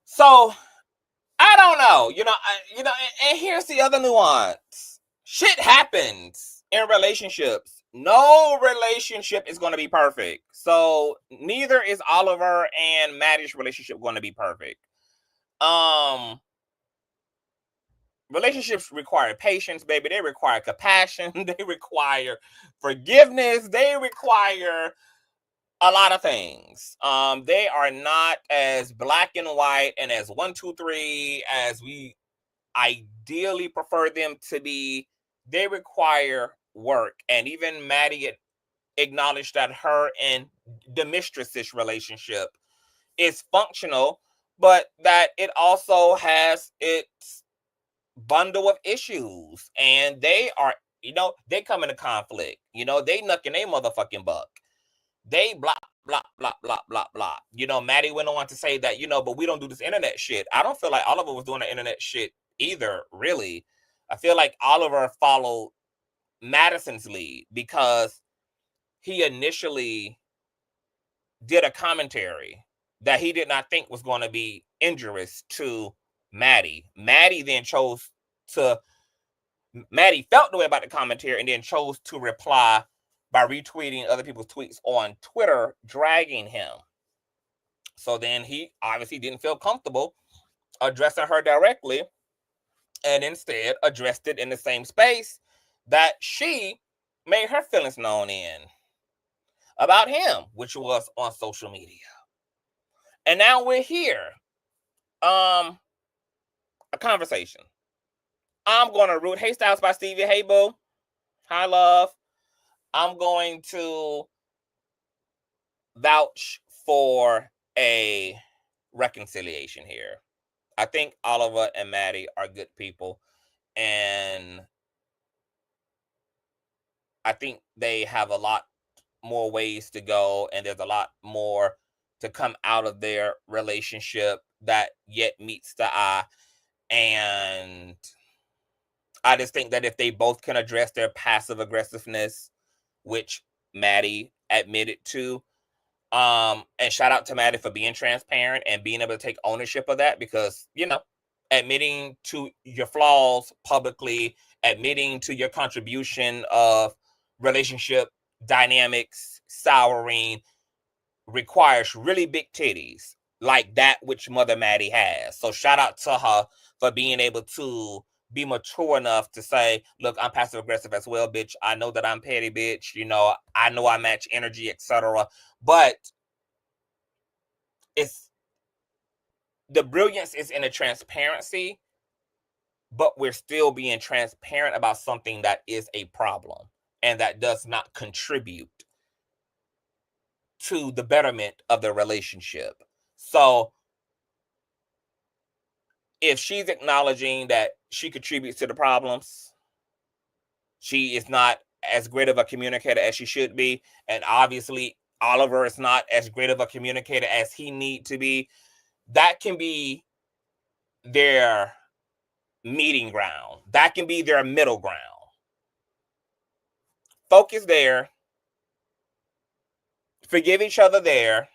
so I don't know. And here's the other nuance. Shit happens in relationships. No relationship is going to be perfect. So neither is Oliver and Maddie's relationship going to be perfect. Relationships require patience, baby. They require compassion. They require forgiveness. They require a lot of things. They are not as black and white and as 1, 2, 3 as we ideally prefer them to be. They require work. And even Maddie acknowledged that her and the Mistress' relationship is functional, but that it also has its bundle of issues. And they are, they come into conflict. They knucking a motherfucking buck. They blah, blah, blah, blah, blah, blah. Maddie went on to say that, but we don't do this internet shit. I don't feel like Oliver was doing the internet shit either, really. I feel like Oliver followed Madison's lead because he initially did a commentary that he did not think was going to be injurious to Maddie. Maddie felt the way about the commentary and then chose to reply by retweeting other people's tweets on Twitter, dragging him. So then he obviously didn't feel comfortable addressing her directly and instead addressed it in the same space that she made her feelings known in about him, which was on social media. And now we're here. A conversation. I'm going to root. Hey, Styles by Stevie. Hey, boo. Hi, love. I'm going to vouch for a reconciliation here. I think Oliver and Maddie are good people, and I think they have a lot more ways to go, and there's a lot more to come out of their relationship that yet meets the eye. And I just think that if they both can address their passive aggressiveness, which Maddie admitted to, and shout out to Maddie for being transparent and being able to take ownership of that, because, admitting to your flaws publicly, admitting to your contribution of relationship dynamics souring requires really big titties like that which Mother Maddie has. So shout out to her for being able to be mature enough to say, look, I'm passive aggressive as well, bitch. I know that I'm petty, bitch. I know I match energy, etc. But the brilliance is in the transparency, but we're still being transparent about something that is a problem and that does not contribute to the betterment of the relationship. So if she's acknowledging that she contributes to the problems, she is not as great of a communicator as she should be, and obviously Oliver is not as great of a communicator as he need to be, that can be their meeting ground. That can be their middle ground. Focus there. Forgive each other there.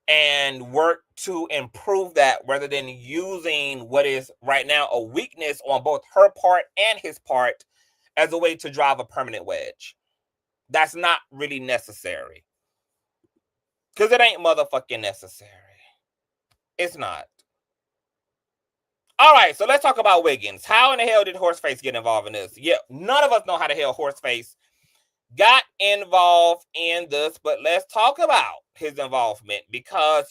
And work to improve that rather than using what is right now a weakness on both her part and his part as a way to drive a permanent wedge. That's not really necessary. Because it ain't motherfucking necessary. It's not. All right, so let's talk about Wiggins. How in the hell did Horseface get involved in this? Yeah, none of us know how the hell Horseface got involved in this, but let's talk about his involvement because,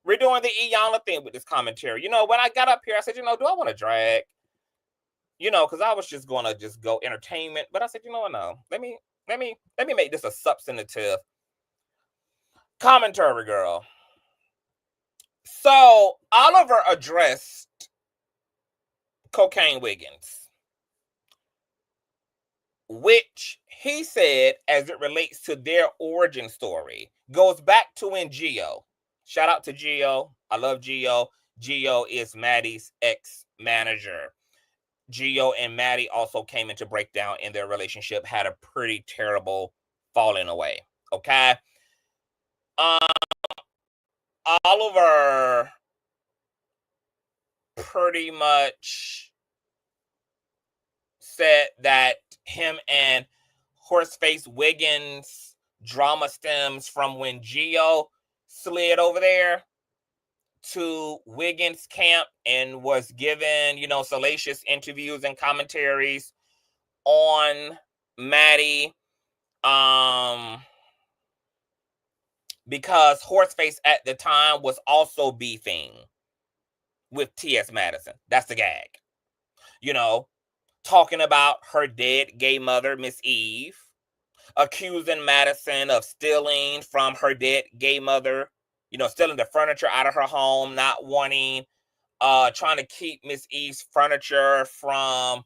we're doing the Iyanla thing with this commentary. When I got up here, I said, do I want to drag? Because I was just going to just go entertainment, but I said, no. Let me make this a substantive commentary, girl. So Oliver addressed Cocaine Wiggins, which he said, as it relates to their origin story, goes back to when Geo. Shout out to Geo. I love Geo. Geo is Maddie's ex-manager. Geo and Maddie also came into breakdown in their relationship, had a pretty terrible falling away. Okay. Oliver pretty much said that him and Horseface Wiggins drama stems from when Geo slid over there to Wiggins camp and was given, salacious interviews and commentaries on Maddie. Because Horseface at the time was also beefing with T.S. Madison. That's the gag. Talking about her dead gay mother, Miss Eve, accusing Madison of stealing from her dead gay mother, stealing the furniture out of her home, not wanting, trying to keep Miss Eve's furniture from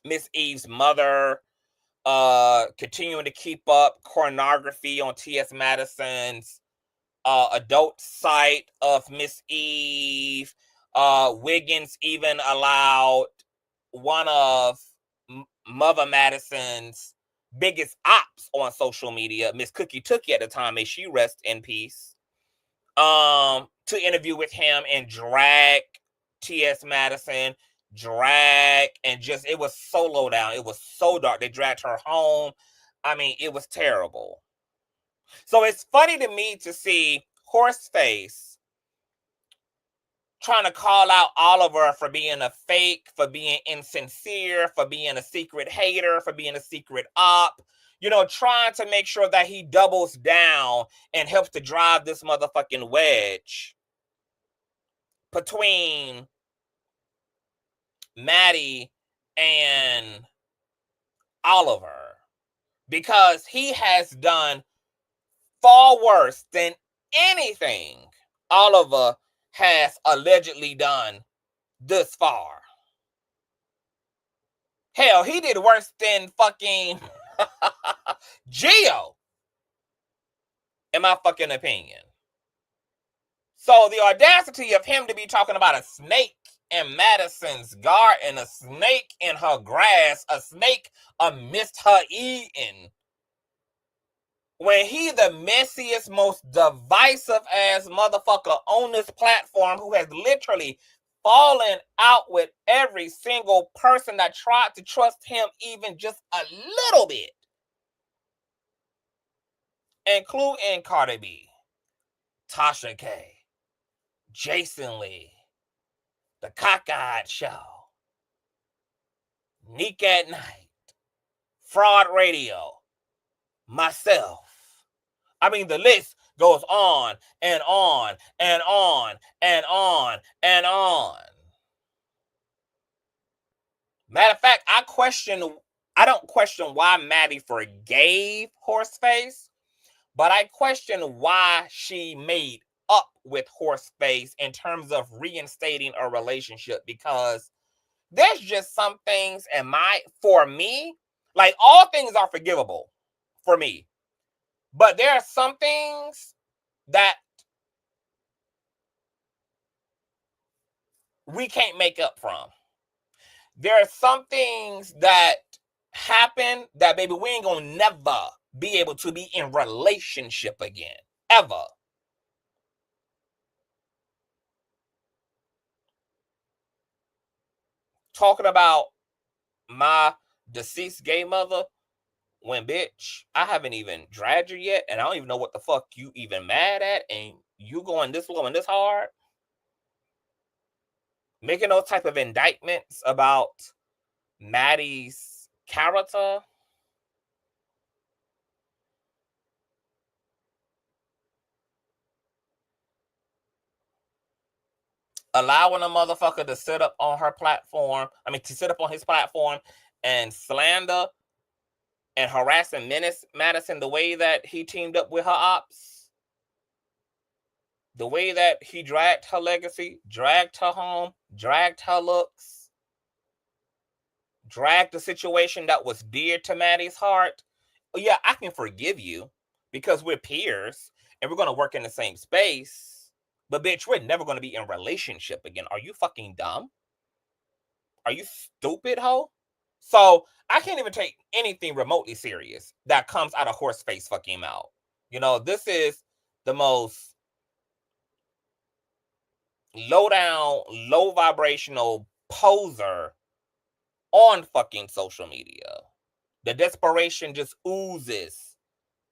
Miss Eve's mother, continuing to keep up pornography on T.S. Madison's adult site of Miss Eve. Wiggins even allowed one of Mother Madison's biggest ops on social media, Miss Cookie Tookie at the time, may she rest in peace, to interview with him and drag T.S. Madison, and just, it was so low down. It was so dark. They dragged her home. I mean, it was terrible. So it's funny to me to see Horseface trying to call out Oliver for being a fake, for being insincere, for being a secret hater, for being a secret op, trying to make sure that he doubles down and helps to drive this motherfucking wedge between Maddie and Oliver, because he has done far worse than anything Oliver has allegedly done this far. Hell, he did worse than fucking Geo, in my fucking opinion. So the audacity of him to be talking about a snake in Madison's garden, a snake in her grass, a snake amidst her eating, when he the messiest, most divisive ass motherfucker on this platform, who has literally fallen out with every single person that tried to trust him even just a little bit, including Cardi B, Tasha K, Jason Lee, The Cockeyed Show, Neek at Night, Fraud Radio, myself. I mean, the list goes on and on and on and on and on. Matter of fact, I don't question why Maddie forgave Horseface, but I question why she made up with Horseface in terms of reinstating a relationship, because there's just some things for me, like, all things are forgivable for me, but there are some things that we can't make up from. There are some things that happen that, baby, we ain't gonna never be able to be in relationship again, ever. Talking about my deceased gay mother, when, bitch, I haven't even dragged her yet, and I don't even know what the fuck you even mad at, and you going this low and this hard, making those type of indictments about Maddie's character. Allowing a motherfucker to sit up on her platform, to sit up on his platform and slander and harassing Madison the way that he teamed up with her ops, the way that he dragged her legacy, dragged her home, dragged her looks, dragged a situation that was dear to Maddie's heart, yeah, I can forgive you because we're peers and we're going to work in the same space. But bitch, we're never going to be in a relationship again. Are you fucking dumb? Are you stupid, ho? So I can't even take anything remotely serious that comes out of Horseface fucking mouth. You know, this is the most low down, low vibrational poser on fucking social media. The desperation just oozes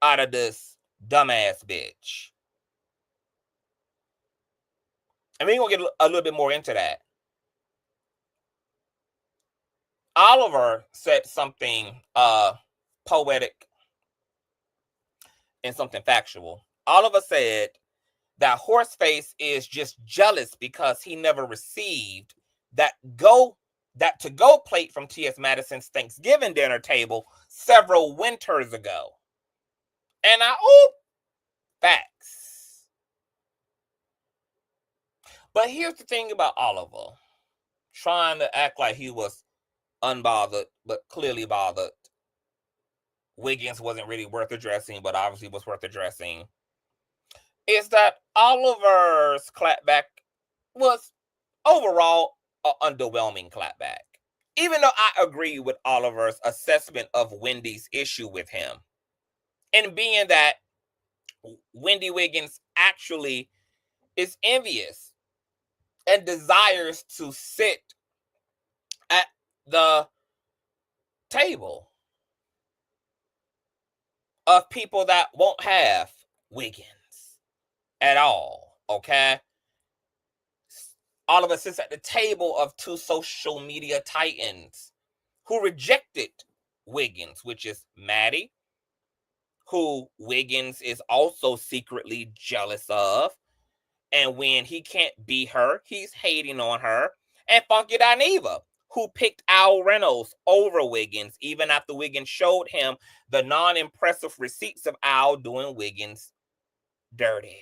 out of this dumbass bitch. And we're going to get a little bit more into that. Oliver said something poetic and something factual. Oliver said that Horseface is just jealous because he never received that to-go plate from T.S. Madison's Thanksgiving dinner table several winters ago. And facts. But here's the thing about Oliver, trying to act like he was unbothered, but clearly bothered. Wiggins wasn't really worth addressing, but obviously was worth addressing. Is that Oliver's clapback was overall an underwhelming clapback. Even though I agree with Oliver's assessment of Wendy's issue with him, and being that Wendy Wiggins actually is envious and desires to sit at the table of people that won't have Wiggins at all, okay? Oliver sits at the table of two social media titans who rejected Wiggins, which is Maddie, who Wiggins is also secretly jealous of. And when he can't be her, he's hating on her. And Funky Dineva, who picked Al Reynolds over Wiggins, even after Wiggins showed him the non-impressive receipts of Al doing Wiggins dirty.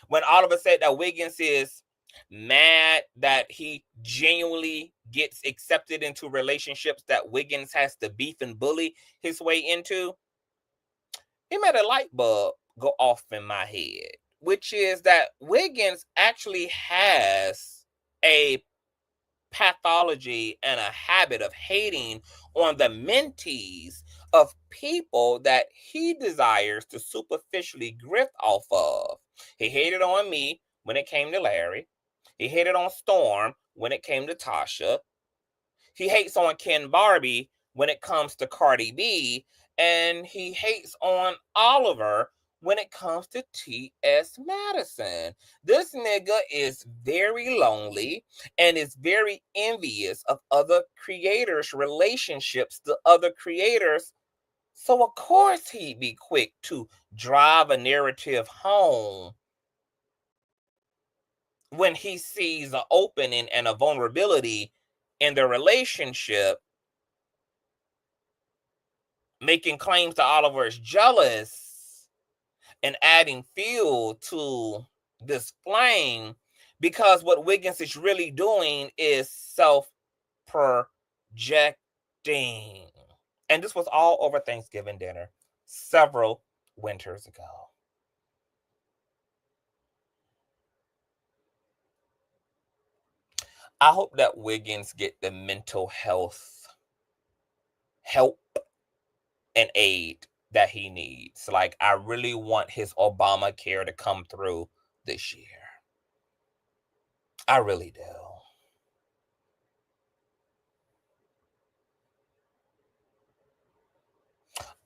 When Oliver said that Wiggins is mad that he genuinely gets accepted into relationships that Wiggins has to beef and bully his way into, he made a light bulb go off in my head, which is that Wiggins actually has a pathology and a habit of hating on the mentees of people that he desires to superficially grift off of. He hated on me when it came to Larry. He hated on Storm when it came to Tasha. He hates on Ken Barbie when it comes to Cardi B. And he hates on Oliver when it comes to T.S. Madison. This nigga is very lonely and is very envious of other creators' relationships to other creators. So of course he'd be quick to drive a narrative home when he sees an opening and a vulnerability in the relationship, making claims that Oliver is jealous and adding fuel to this flame, because what Wiggins is really doing is self-projecting. And this was all over Thanksgiving dinner several winters ago. I hope that Wiggins get the mental health help and aid that he needs. Like, I really want his Obamacare to come through this year. I really do.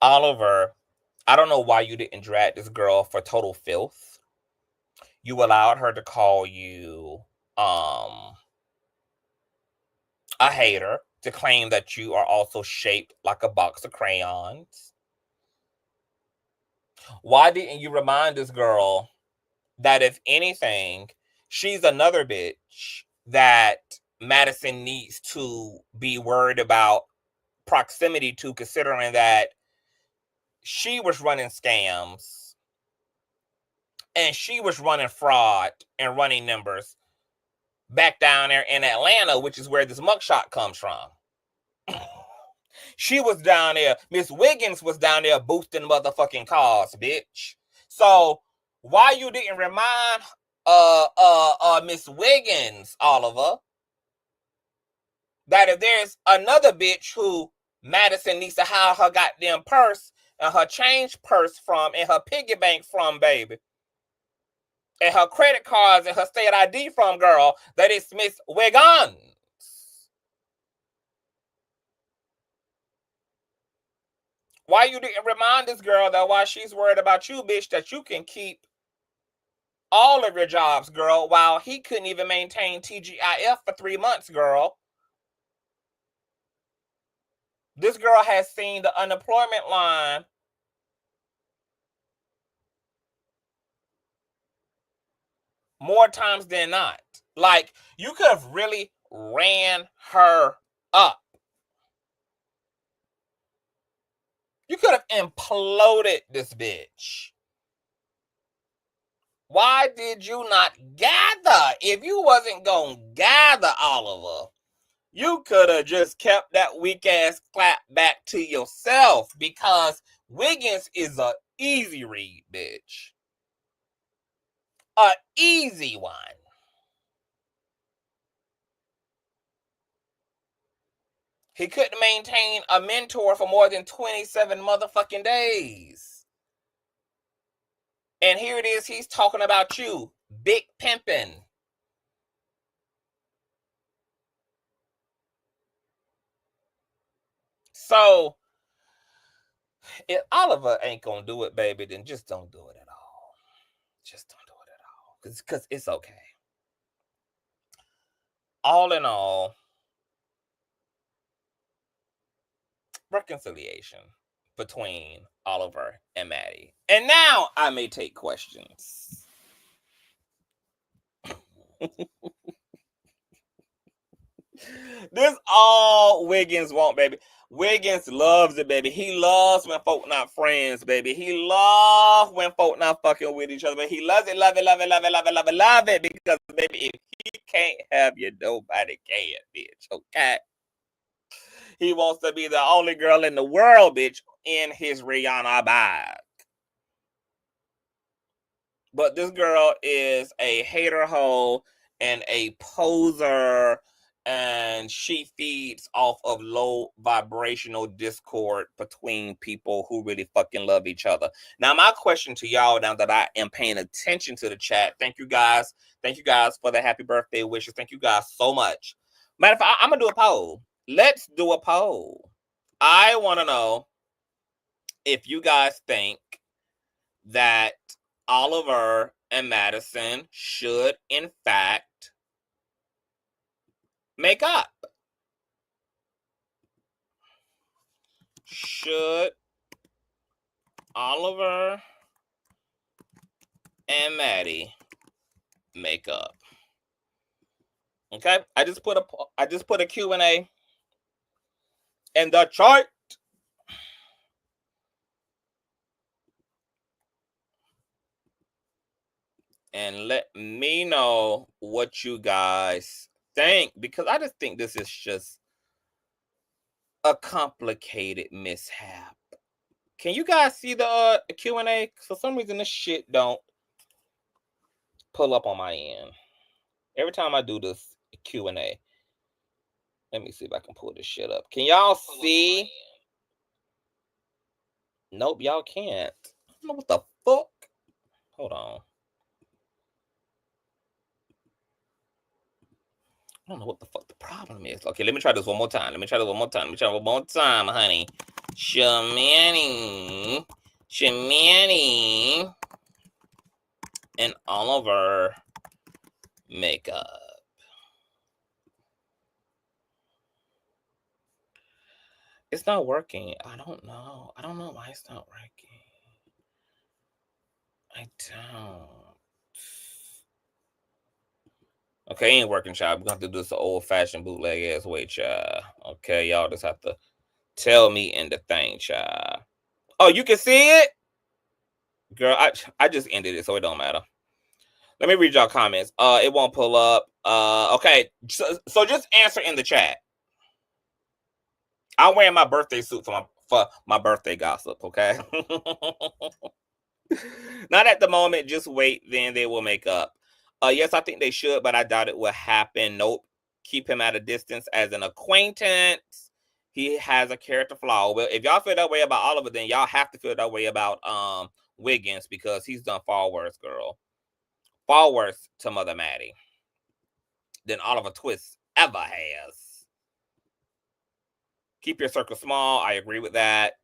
Oliver, I don't know why you didn't drag this girl for total filth. You allowed her to call you a hater, to claim that you are also shaped like a box of crayons. Why didn't you remind this girl that if anything, she's another bitch that Madison needs to be worried about proximity to, considering that she was running scams and she was running fraud and running numbers back down there in Atlanta, which is where this mugshot comes from. She was down there. Miss Wiggins was down there boosting motherfucking cars, bitch. So why you didn't remind Miss Wiggins, Oliver, that if there's another bitch who Madison needs to hide her goddamn purse and her change purse from and her piggy bank from, baby, and her credit cards and her state ID from, girl, that it's Miss Wiggins. Why you didn't remind this girl that while she's worried about you, bitch, that you can keep all of your jobs, girl, while he couldn't even maintain TGIF for 3 months, girl. This girl has seen the unemployment line more times than not. Like, you could have really ran her up. You could have imploded this bitch. Why did you not gather? If you wasn't going to gather, Oliver, you could have just kept that weak ass clap back to yourself, because Wiggins is a easy read, bitch. A easy one. He couldn't maintain a mentor for more than 27 motherfucking days. And here it is, he's talking about you, big pimping. So, if Oliver ain't gonna do it, baby, then just don't do it at all. Just don't do it at all. Because it's okay. All in all, reconciliation between Oliver and Maddie. And now I may take questions. This all Wiggins want, baby. Wiggins loves it, baby. He loves when folk not friends, baby. He loves when folk not fucking with each other. But he loves it, love it, love it, love it, love it, love it, love it. Because, baby, if he can't have you, nobody can, bitch. Okay? He wants to be the only girl in the world, bitch, in his Rihanna bag. But this girl is a hater hoe and a poser, and she feeds off of low vibrational discord between people who really fucking love each other. Now, my question to y'all, now that I am paying attention to the chat, thank you guys. Thank you guys for the happy birthday wishes. Thank you guys so much. Matter of fact, I'm going to do a poll. Let's do a poll. I want to know if you guys think that Oliver and Madison should, in fact, make up. Should Oliver and Maddie make up? Okay, I just put a Q&A in the chart. And let me know what you guys think, because I just think this is just a complicated mishap. Can you guys see the Q&A? For some reason, this shit don't pull up on my end. Every time I do this Q&A, let me see if I can pull this shit up. Can y'all see? Nope, y'all can't. I don't know what the fuck. Hold on. I don't know what the fuck the problem is. Okay, let me try this one more time. Let me try one more time, honey. Shamani and Oliver makeup. It's not working. I don't know. I don't know why it's not working. I don't. Okay, ain't working, child. We're going to have to do this old-fashioned bootleg-ass way, child. Okay, y'all just have to tell me in the thing, child. Oh, you can see it? Girl, I just ended it, so it don't matter. Let me read y'all comments. It won't pull up. Okay, so just answer in the chat. I'm wearing my birthday suit for my birthday gossip, okay? Not at the moment, just wait, then they will make up. Yes, I think they should, but I doubt it will happen. Nope. Keep him at a distance as an acquaintance. He has a character flaw. Well, if y'all feel that way about Oliver, then y'all have to feel that way about Wiggins, because he's done far worse, girl. Far worse to Mother Maddie than Oliver Twist ever has. Keep your circle small. I agree with that.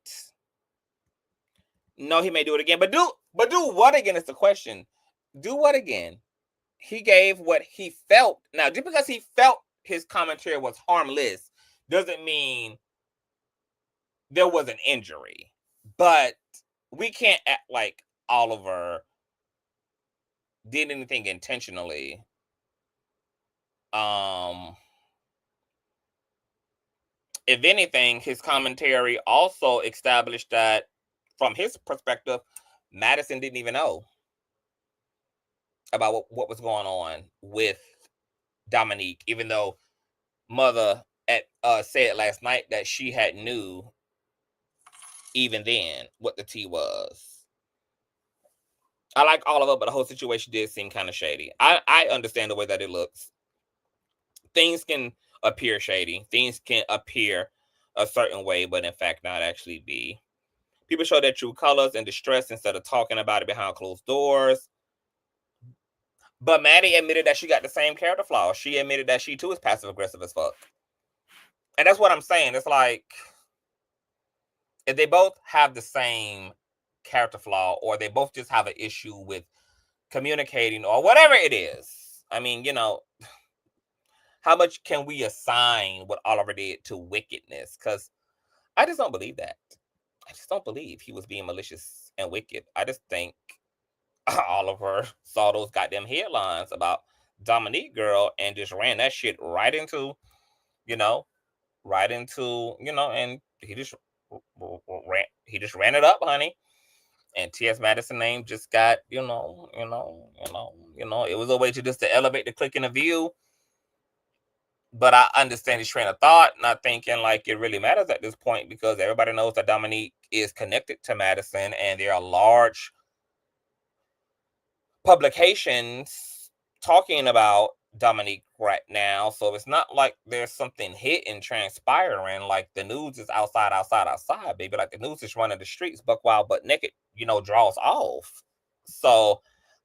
No, he may do it again, but do what again is the question. Do what again? He gave what he felt. Now, just because he felt his commentary was harmless doesn't mean there was an injury. But we can't act like Oliver did anything intentionally. If anything, his commentary also established that, from his perspective, Madison didn't even know about what was going on with Dominique, even though Mother said last night that she had knew even then what the tea was. I like all of it, but the whole situation did seem kind of shady. I understand the way that it looks. Things can appear shady. Things can appear a certain way, but in fact not actually be. People show their true colors and distress instead of talking about it behind closed doors. But Maddie admitted that she got the same character flaw. She admitted that she too is passive aggressive as fuck. And that's what I'm saying. It's like, if they both have the same character flaw, or they both just have an issue with communicating, or whatever it is. I mean, you know, how much can we assign what Oliver did to wickedness? Because I just don't believe that. I just don't believe he was being malicious and wicked. I just think Oliver saw those goddamn headlines about Dominique girl and just ran that shit right into, and he just ran it up, honey. And T.S. Madison name just got, it was a way to elevate the click in the view. But I understand his train of thought, not thinking like it really matters at this point, because everybody knows that Dominique is connected to Madison, and there are large publications talking about Dominique right now. So it's not like there's something hidden transpiring. Like, the news is outside, baby. Like, the news is running the streets, buck wild, butt naked, draws off. So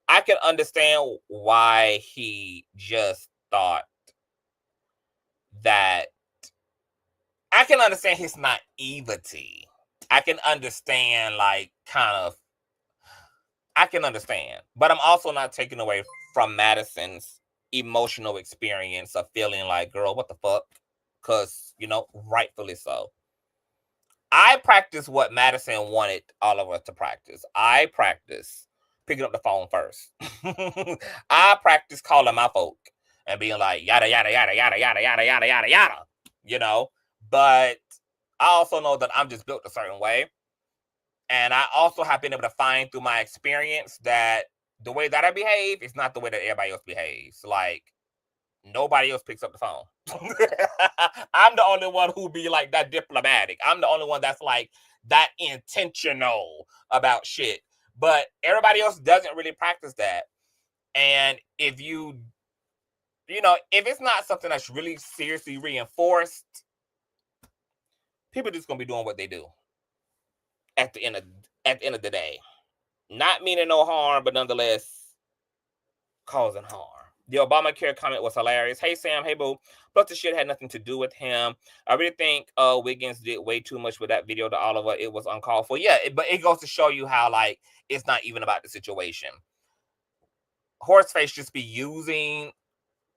I can understand why he just thought that. I can understand his naivety. I can understand, I can understand, but I'm also not taking away from Madison's emotional experience of feeling like, girl, what the fuck? Because, rightfully so. I practice what Madison wanted all of us to practice. I practice picking up the phone first. I practice calling my folk and being like, yada, yada, yada, yada, yada, yada, yada, yada, yada, But I also know that I'm just built a certain way. And I also have been able to find through my experience that the way that I behave is not the way that everybody else behaves. Like, nobody else picks up the phone. I'm the only one who be like that diplomatic. I'm the only one that's like that intentional about shit. But everybody else doesn't really practice that. And if if it's not something that's really seriously reinforced, people just gonna be doing what they do. At the end of the day, not meaning no harm, but nonetheless causing harm. The Obamacare comment was hilarious. Hey Sam, hey boo. Plus the shit had nothing to do with him. I really think Wiggins did way too much with that video to Oliver. It was uncalled for. Yeah, but it goes to show you how it's not even about the situation. Horseface just be using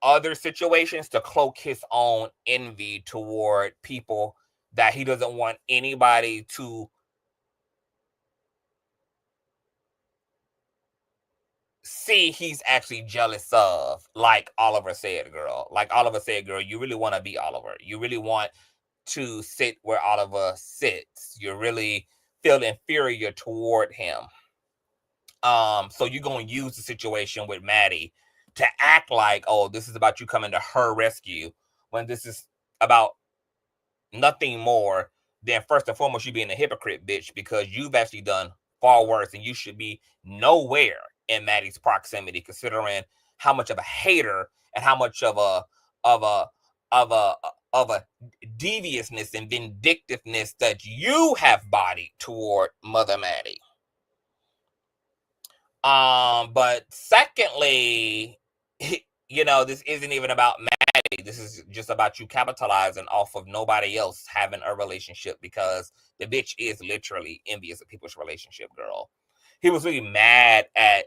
other situations to cloak his own envy toward people that he doesn't want anybody to see he's actually jealous of. Like Oliver said, girl. You really want to be Oliver. You really want to sit where Oliver sits. You really feel inferior toward him. So you're going to use the situation with Maddie to act like, oh, this is about you coming to her rescue, when this is about nothing more than, first and foremost, you being a hypocrite, bitch, because you've actually done far worse, and you should be nowhere in Maddie's proximity, considering how much of a hater and how much of a deviousness and vindictiveness that you have bodied toward Mother Maddie. But secondly, you know, this isn't even about Maddie. This is just about you capitalizing off of nobody else having a relationship, because the bitch is literally envious of people's relationship, girl. He was really mad at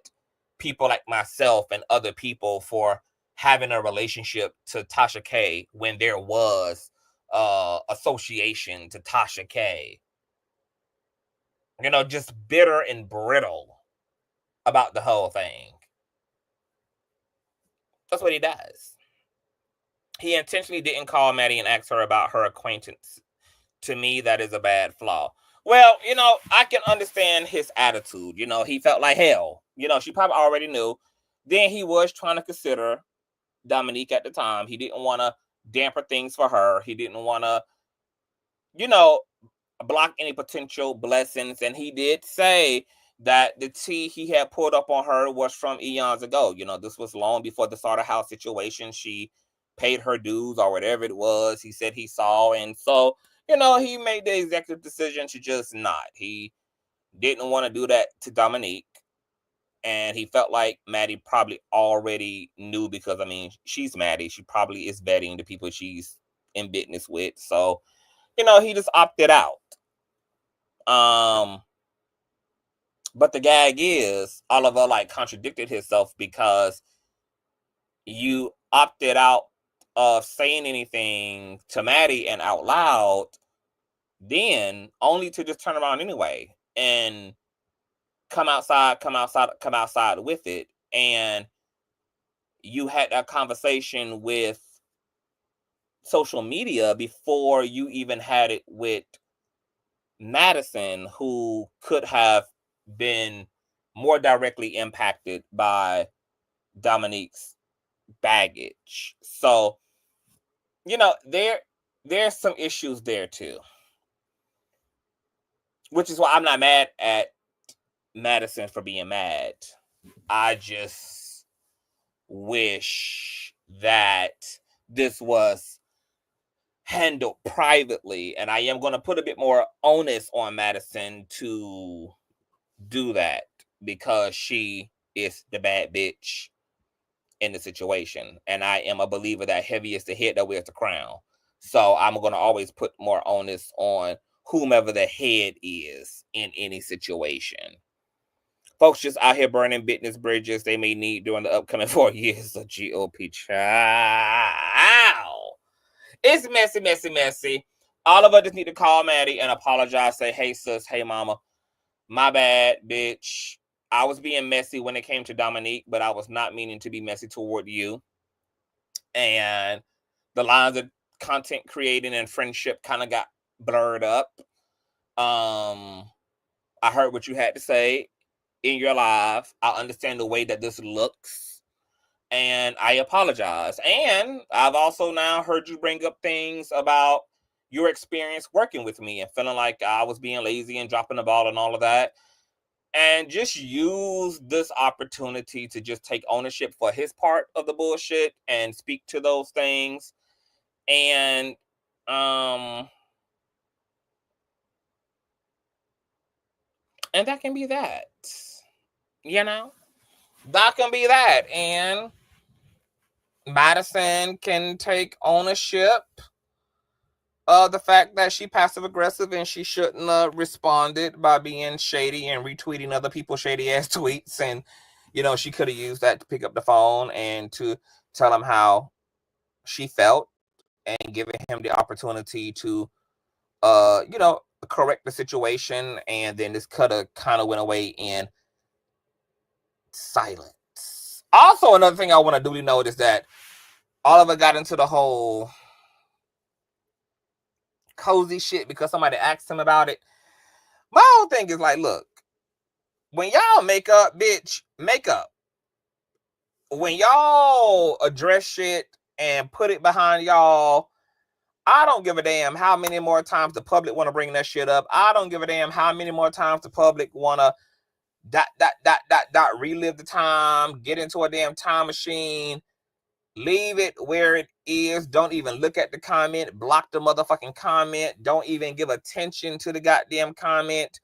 people like myself and other people for having a relationship to Tasha K when there was association to Tasha K. You know, just bitter and brittle about the whole thing. That's what he does. He intentionally didn't call Maddie and ask her about her acquaintance. To me, that is a bad flaw. Well, you know, I can understand his attitude. You know, he felt like hell. You know, she probably already knew. Then he was trying to consider Dominique at the time. He didn't want to damper things for her. He didn't want to, you know, block any potential blessings. And he did say that the tea he had pulled up on her was from eons ago. You know, this was long before the Slaughter House situation. She paid her dues or whatever it was he said he saw. And so, you know, he made the executive decision to just not. He didn't want to do that to Dominique. And he felt like Maddie probably already knew, because, I mean, she's Maddie. She probably is vetting the people she's in business with. So, you know, he just opted out. But the gag is, Oliver, like, contradicted himself, because you opted out of saying anything to Maddie and out loud, then only to just turn around anyway and come outside with it. And you had that conversation with social media before you even had it with Madison, who could have been more directly impacted by Dominique's baggage. So, you know, there's some issues there too, which is why I'm not mad at Madison for being mad. I just wish that this was handled privately, and I am going to put a bit more onus on Madison to do that, because she is the bad bitch in the situation, and I am a believer that heavy is the head that wears the crown. So I'm going to always put more onus on whomever the head is in any situation. Folks just out here burning business bridges they may need during the upcoming 4 years of GOP. Child. It's messy, messy, messy. All of us just need to call Maddie and apologize. Say, hey, sis, hey, mama. My bad, bitch. I was being messy when it came to Dominique, but I was not meaning to be messy toward you. And the lines of content creating and friendship kind of got blurred up. I heard what you had to say in your live. I understand the way that this looks, and I apologize. And I've also now heard you bring up things about your experience working with me and feeling like I was being lazy and dropping the ball and all of that. And just use this opportunity to just take ownership for his part of the bullshit and speak to those things. And that can be that. You know? That can be that. And Madison can take ownership of the fact that she passive aggressive and she shouldn't have responded by being shady and retweeting other people's shady ass tweets. And, you know, she could have used that to pick up the phone and to tell him how she felt and giving him the opportunity to, you know, correct the situation. And then this could have kind of went away in silence. Also, another thing I want to duly note is that Oliver got into the whole cozy shit because somebody asked him about it. My whole thing is like, look, when y'all make up, bitch, make up. When y'all address shit and put it behind y'all, I don't give a damn how many more times the public want to bring that shit up. I don't give a damn how many more times the public want to relive the time, get into a damn time machine, leave it where it is. Don't even look at the comment, block the motherfucking comment. Don't even give attention to the goddamn comment.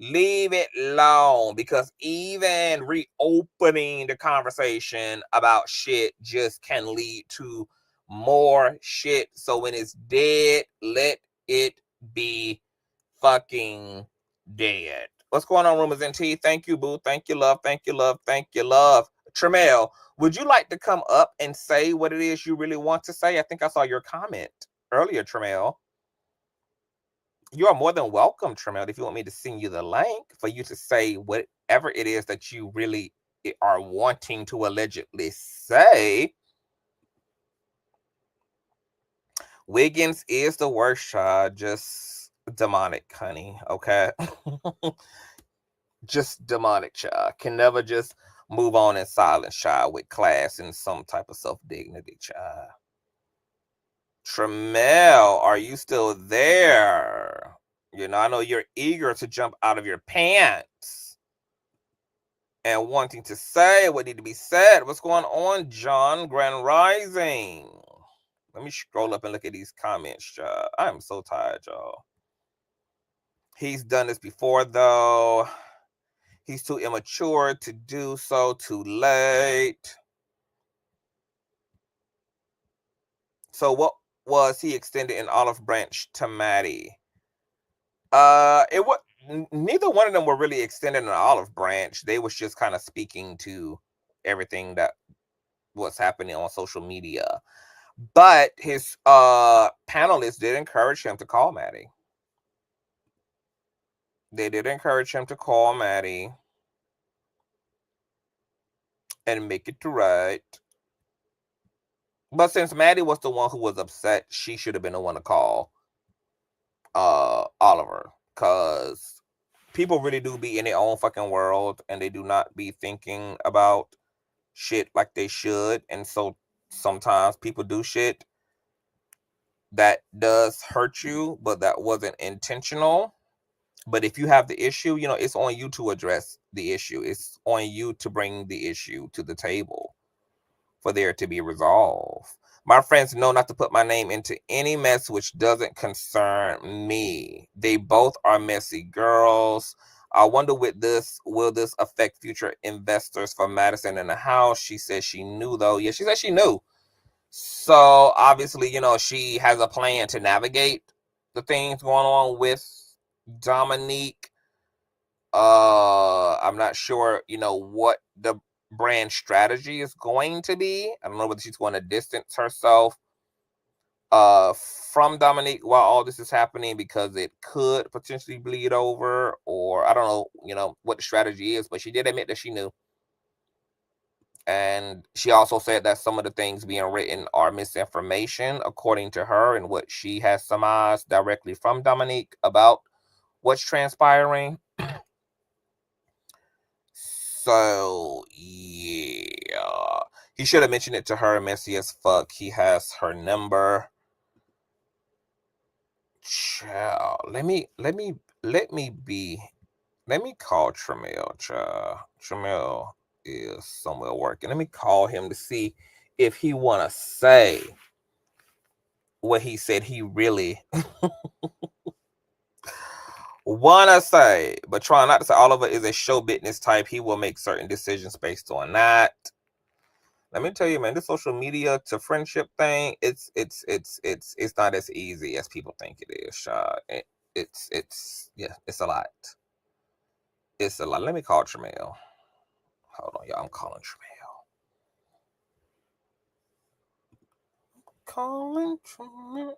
Leave it alone, because even reopening the conversation about shit just can lead to more shit. So when it's dead, let it be fucking dead. What's going on, Rumors and Tea? Thank you, boo. Thank you, love. Thank you, love. Thank you, love. Tremel, would you like to come up and say what it is you really want to say? I think I saw your comment earlier, Tremel. You are more than welcome, Tremel, if you want me to send you the link for you to say whatever it is that you really are wanting to allegedly say. Wiggins is the worst, child. Just demonic, honey, okay? Just demonic, child. Can never just move on in silence, child, with class and some type of self-dignity, child. Tremel, are you still there? You know, I know you're eager to jump out of your pants and wanting to say what need to be said. What's going on, John? Grand Rising. Let me scroll up and look at these comments, y'all. I am so tired, y'all. He's done this before, though. He's too immature to do so. Too late. So what was he extended an olive branch to Maddie? It was neither one of them were really extended an olive branch. They was just kind of speaking to everything that was happening on social media. But his panelists did encourage him to call Maddie. They did encourage him to call Maddie and make it right. But since Maddie was the one who was upset, she should have been the one to call Oliver, because people really do be in their own fucking world and they do not be thinking about shit like they should. And so sometimes people do shit that does hurt you, but that wasn't intentional. But if you have the issue, you know, it's on you to address the issue. It's on you to bring the issue to the table for there to be resolved. My friends know not to put my name into any mess which doesn't concern me. They both are messy girls. I wonder will this affect future investors for Madison in the house? She said she knew, though. Yeah, she said she knew. So obviously, you know, she has a plan to navigate the things going on with Dominique. I'm not sure, you know, what the brand strategy is going to be. I don't know whether she's going to distance herself from Dominique while all this is happening, because it could potentially bleed over, or I don't know, you know, what the strategy is. But she did admit that she knew. And she also said that some of the things being written are misinformation, according to her, and what she has surmised directly from Dominique about what's transpiring. So, yeah. He should have mentioned it to her. Messy as fuck. He has her number. Child. Let me call Tremel, child. Tremel is somewhere working. Let me call him to see if he want to say what he said he really want to say, but try not to say. Oliver is a show business type. He will make certain decisions based on that. Let me tell you, man, this social media to friendship thing, it's not as easy as people think it is, Shaw. It's a lot. It's a lot. Let me call Tremel. Hold on, y'all. I'm calling Tremel. Calling Tremel.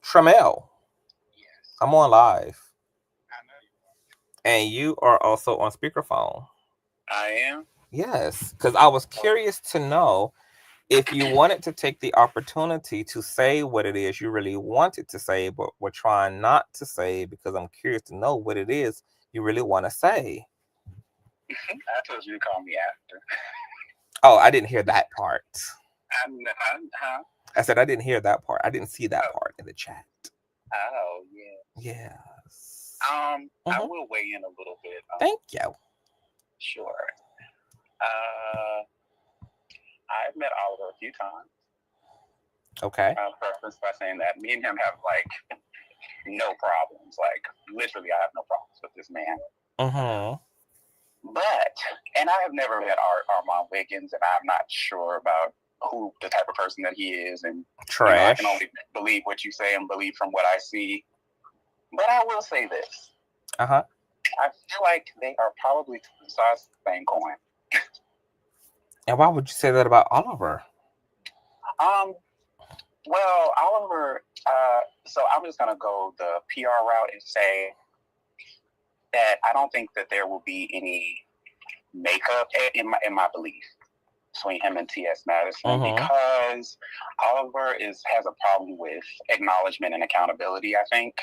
Tremel. Yes. I'm on live. I know you are. And you are also on speakerphone. I am? Yes, because I was curious to know if you wanted to take the opportunity to say what it is you really wanted to say, but were trying not to say, because I'm curious to know what it is you really want to say. I told you to call me after. Oh, I didn't hear that part. I said I didn't hear that part. I didn't see that part in the chat. Oh, yeah. Yes. I will weigh in a little bit. Thank you. Sure. I've met Oliver a few times. Okay. I'll preface by saying that me and him have like no problems. Like literally, I have no problems with this man. But, and I have never met Armon Wiggins, and I'm not sure about who the type of person that he is. And I can only believe what you say and believe from what I see. But I will say this. I feel like they are probably two sides of the same coin. And why would you say that about Oliver? Well, Oliver, so I'm just going to go the PR route and say that I don't think that there will be any makeup in my belief between him and T.S. Madison because Oliver has a problem with acknowledgement and accountability, I think.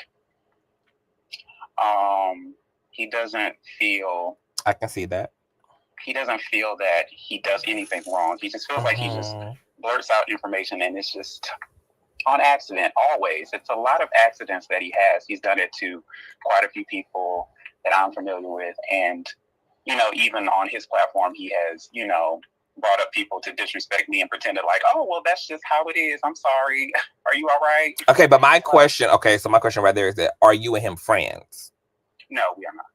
He doesn't feel... I can see that. He doesn't feel that he does anything wrong. He just feels like he just blurts out information and it's just on accident, always. It's a lot of accidents that he has. He's done it to quite a few people that I'm familiar with. And, even on his platform, he has, brought up people to disrespect me and pretended like, oh, well, that's just how it is. I'm sorry. Are you all right? Okay, but my question, so my question right there is that, are you and him friends? No, we are not.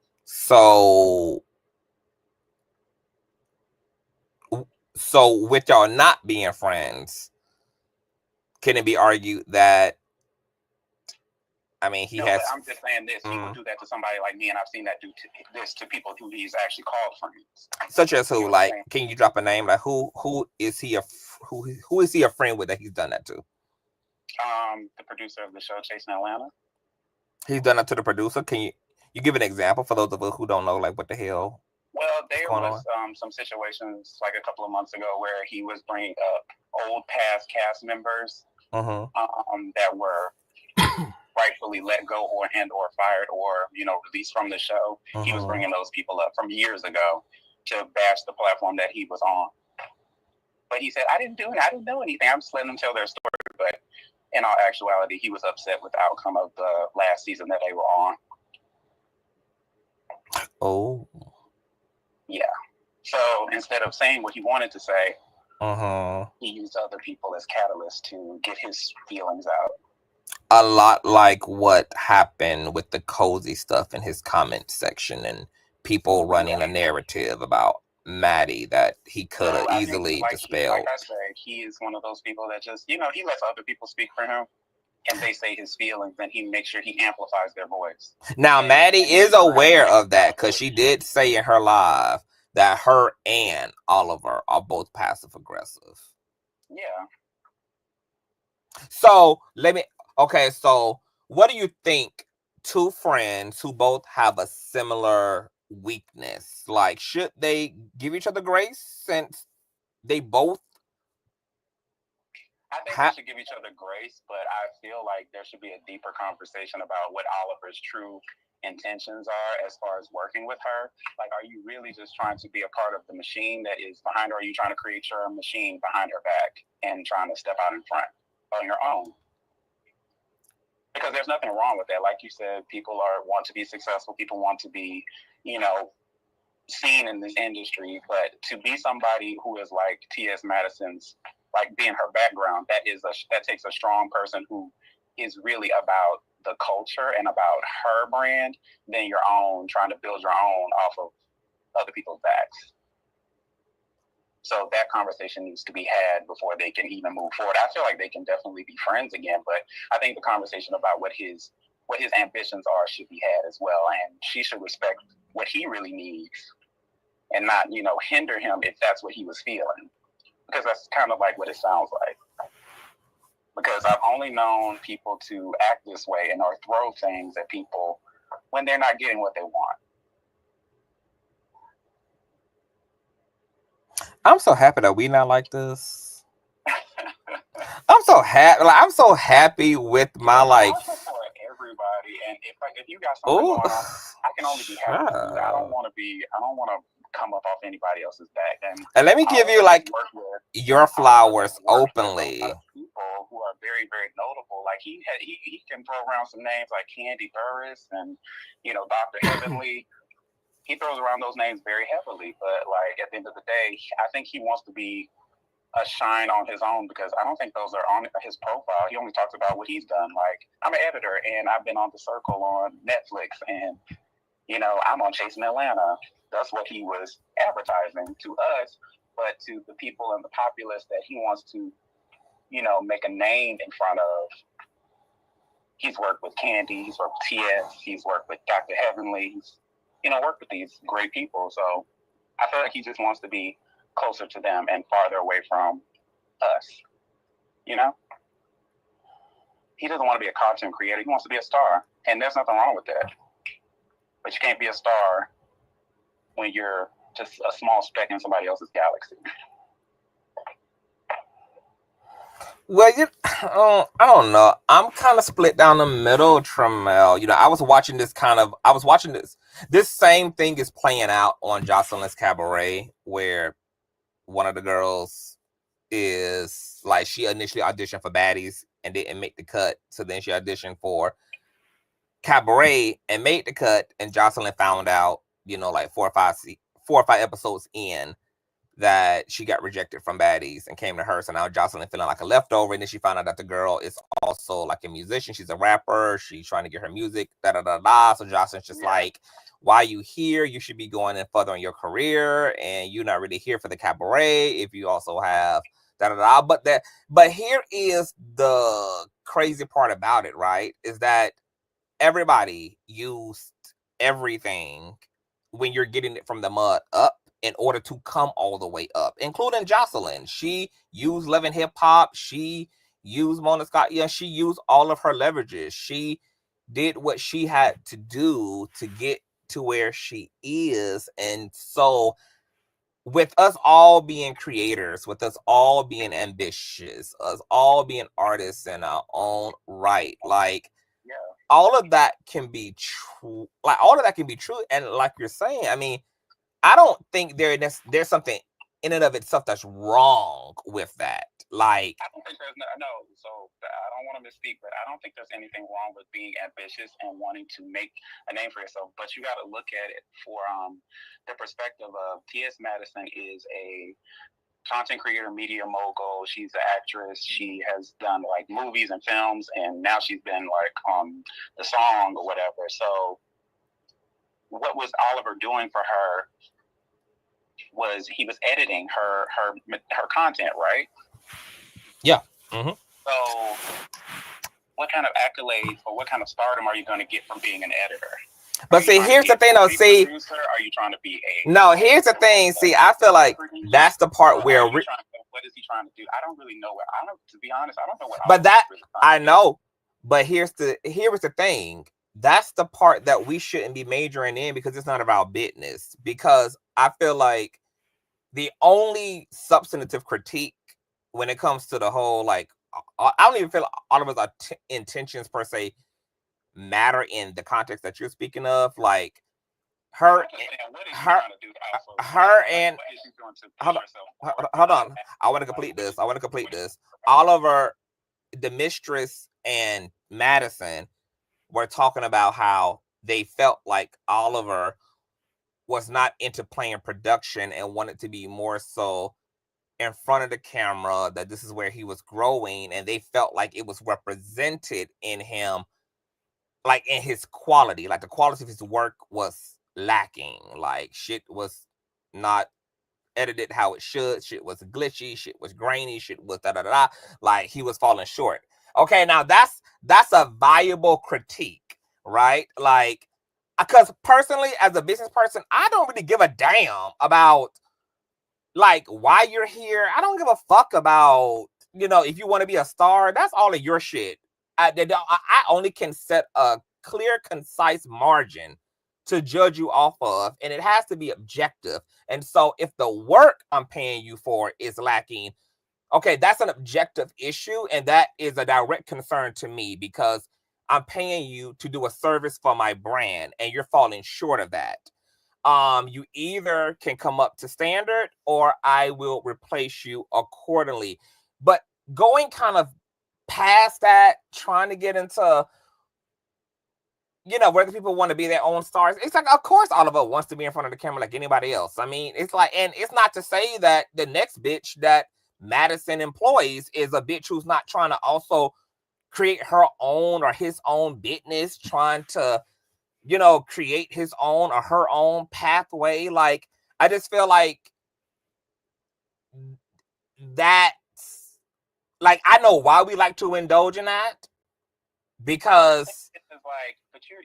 So with y'all not being friends, can it be argued that, he has... I'm just saying this. People do that to somebody like me, and I've seen that do this to people who he's actually called friends. Such as who? Like, can you drop a name? Like, who is he who is he a friend with that he's done that to? The producer of the show, Chasing Atlanta. He's done that to the producer. Can you give an example for those of us who don't know, like, what the hell? Well, there was some situations like a couple of months ago where he was bringing up old past cast members that were rightfully let go or fired or released from the show. He was bringing those people up from years ago to bash the platform that he was on. But he said, I didn't know anything. I'm just letting them tell their story. But in all actuality, he was upset with the outcome of the last season that they were on. Oh. Yeah. So instead of saying what he wanted to say, he used other people as catalysts to get his feelings out. A lot like what happened with the cozy stuff in his comment section and people running a narrative about Maddie that he could have easily dispelled. Like I said, he is one of those people that just, he lets other people speak for him. And they say his feelings, then he makes sure he amplifies their voice. Now, Maddie is aware of that because she did say in her live that her and Oliver are both passive aggressive. Yeah. So so what do you think two friends who both have a similar weakness, like, should they give each other grace since they both... I think they should give each other grace, but I feel like there should be a deeper conversation about what Oliver's true intentions are as far as working with her. Like, are you really just trying to be a part of the machine that is behind her, or are you trying to create your machine behind her back and trying to step out in front on your own? Because there's nothing wrong with that. Like you said, people want to be successful. People want to be, seen in this industry. But to be somebody who is like T.S. Madison's, like being her background, that takes a strong person who is really about the culture and about her brand than your own, trying to build your own off of other people's backs. So that conversation needs to be had before they can even move forward. I feel like they can definitely be friends again, but I think the conversation about what his ambitions are should be had as well. And she should respect what he really needs and not, hinder him if that's what he was feeling. Because that's kind of like what it sounds like. Because I've only known people to act this way and or throw things at people when they're not getting what they want. I'm so happy that we not like this. I'm so happy. Like, I'm so happy with my life. For everybody, and if you got something going on, I can only be happy. I don't want to come up off anybody else's back. And let me give you like. your flowers openly. People who are very, very notable. Like he can throw around some names like Candy Burris and Dr. Heavenly. He throws around those names very heavily, but like at the end of the day, I think he wants to be a shine on his own because I don't think those are on his profile. He only talks about what he's done. Like, I'm an editor and I've been on The Circle on Netflix and, I'm on Chasing Atlanta. That's what he was advertising to us, but to the people and the populace that he wants to, make a name in front of. He's worked with Candy, he's worked with TS, he's worked with Dr. Heavenly, he's, worked with these great people. So I feel like he just wants to be closer to them and farther away from us. He doesn't want to be a content creator. He wants to be a star. And there's nothing wrong with that. But you can't be a star when you're just a small speck in somebody else's galaxy. Well, I don't know. I'm kind of split down the middle, Tramel. I was watching this this same thing is playing out on Jocelyn's Cabaret, where one of the girls is like, she initially auditioned for Baddies and didn't make the cut. So then she auditioned for Cabaret and made the cut. And Jocelyn found out, like 4 or 5 episodes in, that she got rejected from Baddies and came to her. So now Jocelyn feeling like a leftover. And then she found out that the girl is also like a musician. She's a rapper. She's trying to get her music, So Jocelyn's just like, why are you here? You should be going and furthering your career. And you're not really here for the Cabaret if you also have But here is the crazy part about it, right? Is that everybody used everything when you're getting it from the mud up in order to come all the way up, including Jocelyn. She used Love and Hip Hop. She used Mona Scott. Yeah, she used all of her leverages. She did what she had to do to get to where she is. And so with us all being creators, with us all being ambitious, us all being artists in our own right, like, all of that can be true. Like, all of that can be true. And like you're saying, I mean, I don't think there's something in and of itself that's wrong with that. Like, I don't think there's so I don't want to misspeak, but I don't think there's anything wrong with being ambitious and wanting to make a name for yourself. But you got to look at it for the perspective of T.S. Madison is a content creator, media mogul. She's an actress. She has done like movies and films, and now she's been like on The Song or whatever. So what was Oliver doing for her? Was he was editing her content, right? Yeah. Mm-hmm. So what kind of accolades or what kind of stardom are you going to get from being an editor? But see, here's the thing, though. See, producer, are you trying to be a? No, here's the thing. See, I feel like that's the part where what is he trying to do? I don't really know what. To be honest, I don't know what. But that I know. But here's the thing. That's the part that we shouldn't be majoring in, because it's not about business. Because I feel like the only substantive critique when it comes to the whole, like, I don't even feel Oliver's intentions per se matter in the context that you're speaking of. Like, hold on. I want to complete this. Oliver, the Mistress, and Madison were talking about how they felt like Oliver was not into playing production and wanted to be more so in front of the camera, that this is where he was growing, and they felt like it was represented in him, like in his quality, like the quality of his work was lacking. Like, shit was not edited how it should, shit was glitchy, shit was grainy, shit was like he was falling short. Okay, now that's a viable critique, right? Like, because personally, as a business person, I don't really give a damn about like why you're here. I don't give a fuck about, if you want to be a star, that's all of your shit. I only can set a clear, concise margin to judge you off of, and it has to be objective. And so if the work I'm paying you for is lacking, okay, that's an objective issue, and that is a direct concern to me, because I'm paying you to do a service for my brand, and you're falling short of that. You either can come up to standard or I will replace you accordingly. But going kind of past that, trying to get into, you know, whether people want to be their own stars. It's like, of course, all of us wants to be in front of the camera like anybody else. I mean, it's like, and it's not to say that the next bitch that Madison employs is a bitch who's not trying to also create her own or his own business, trying to, you know, create his own or her own pathway. Like, I just feel like that's, like, I know why we like to indulge in that, because it's like, but you're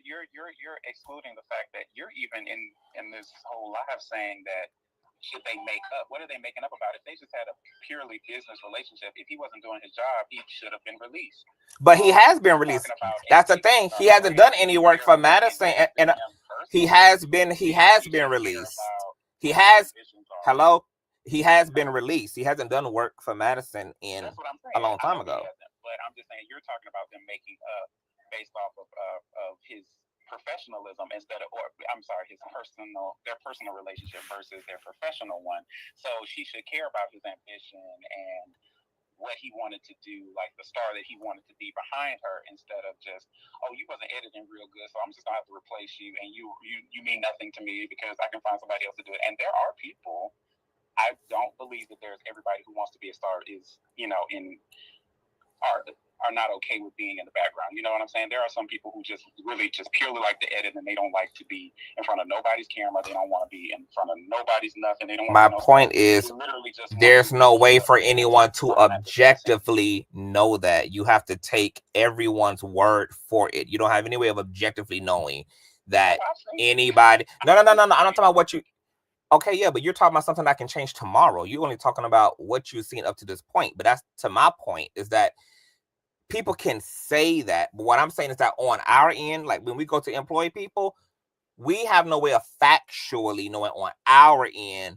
excluding the fact that you're even in this whole live saying that should they make up? What are they making up about? If they just had a purely business relationship, if he wasn't doing his job, he should have been released. But he has been released. That's the thing. He hasn't done any work for Madison, and he has been released. He has, hello, he has been released. He hasn't done work for Madison in a long time ago. But I'm just saying, you're talking about them making up based off of his professionalism instead of, or I'm sorry, their personal relationship versus their professional one. So she should care about his ambition and what he wanted to do, like the star that he wanted to be behind her, instead of just, oh, you wasn't editing real good, so I'm just gonna have to replace you, and you mean nothing to me because I can find somebody else to do it. And there are people, I don't believe that there's everybody who wants to be a star is, you know, are not okay with being in the background. You know what I'm saying? There are some people who just really just purely like to edit, and they don't like to be in front of nobody's camera. They don't want to be in front of nobody's nothing. They don't. My point is, there's no way for anyone to objectively know that. You have to take everyone's word for it. You don't have any way of objectively knowing that anybody. No. I'm not talking about what you. Okay, yeah, but you're talking about something that can change tomorrow. You're only talking about what you've seen up to this point. But that's, to my point, is that people can say that. But what I'm saying is that on our end, like when we go to employ people, we have no way of factually knowing on our end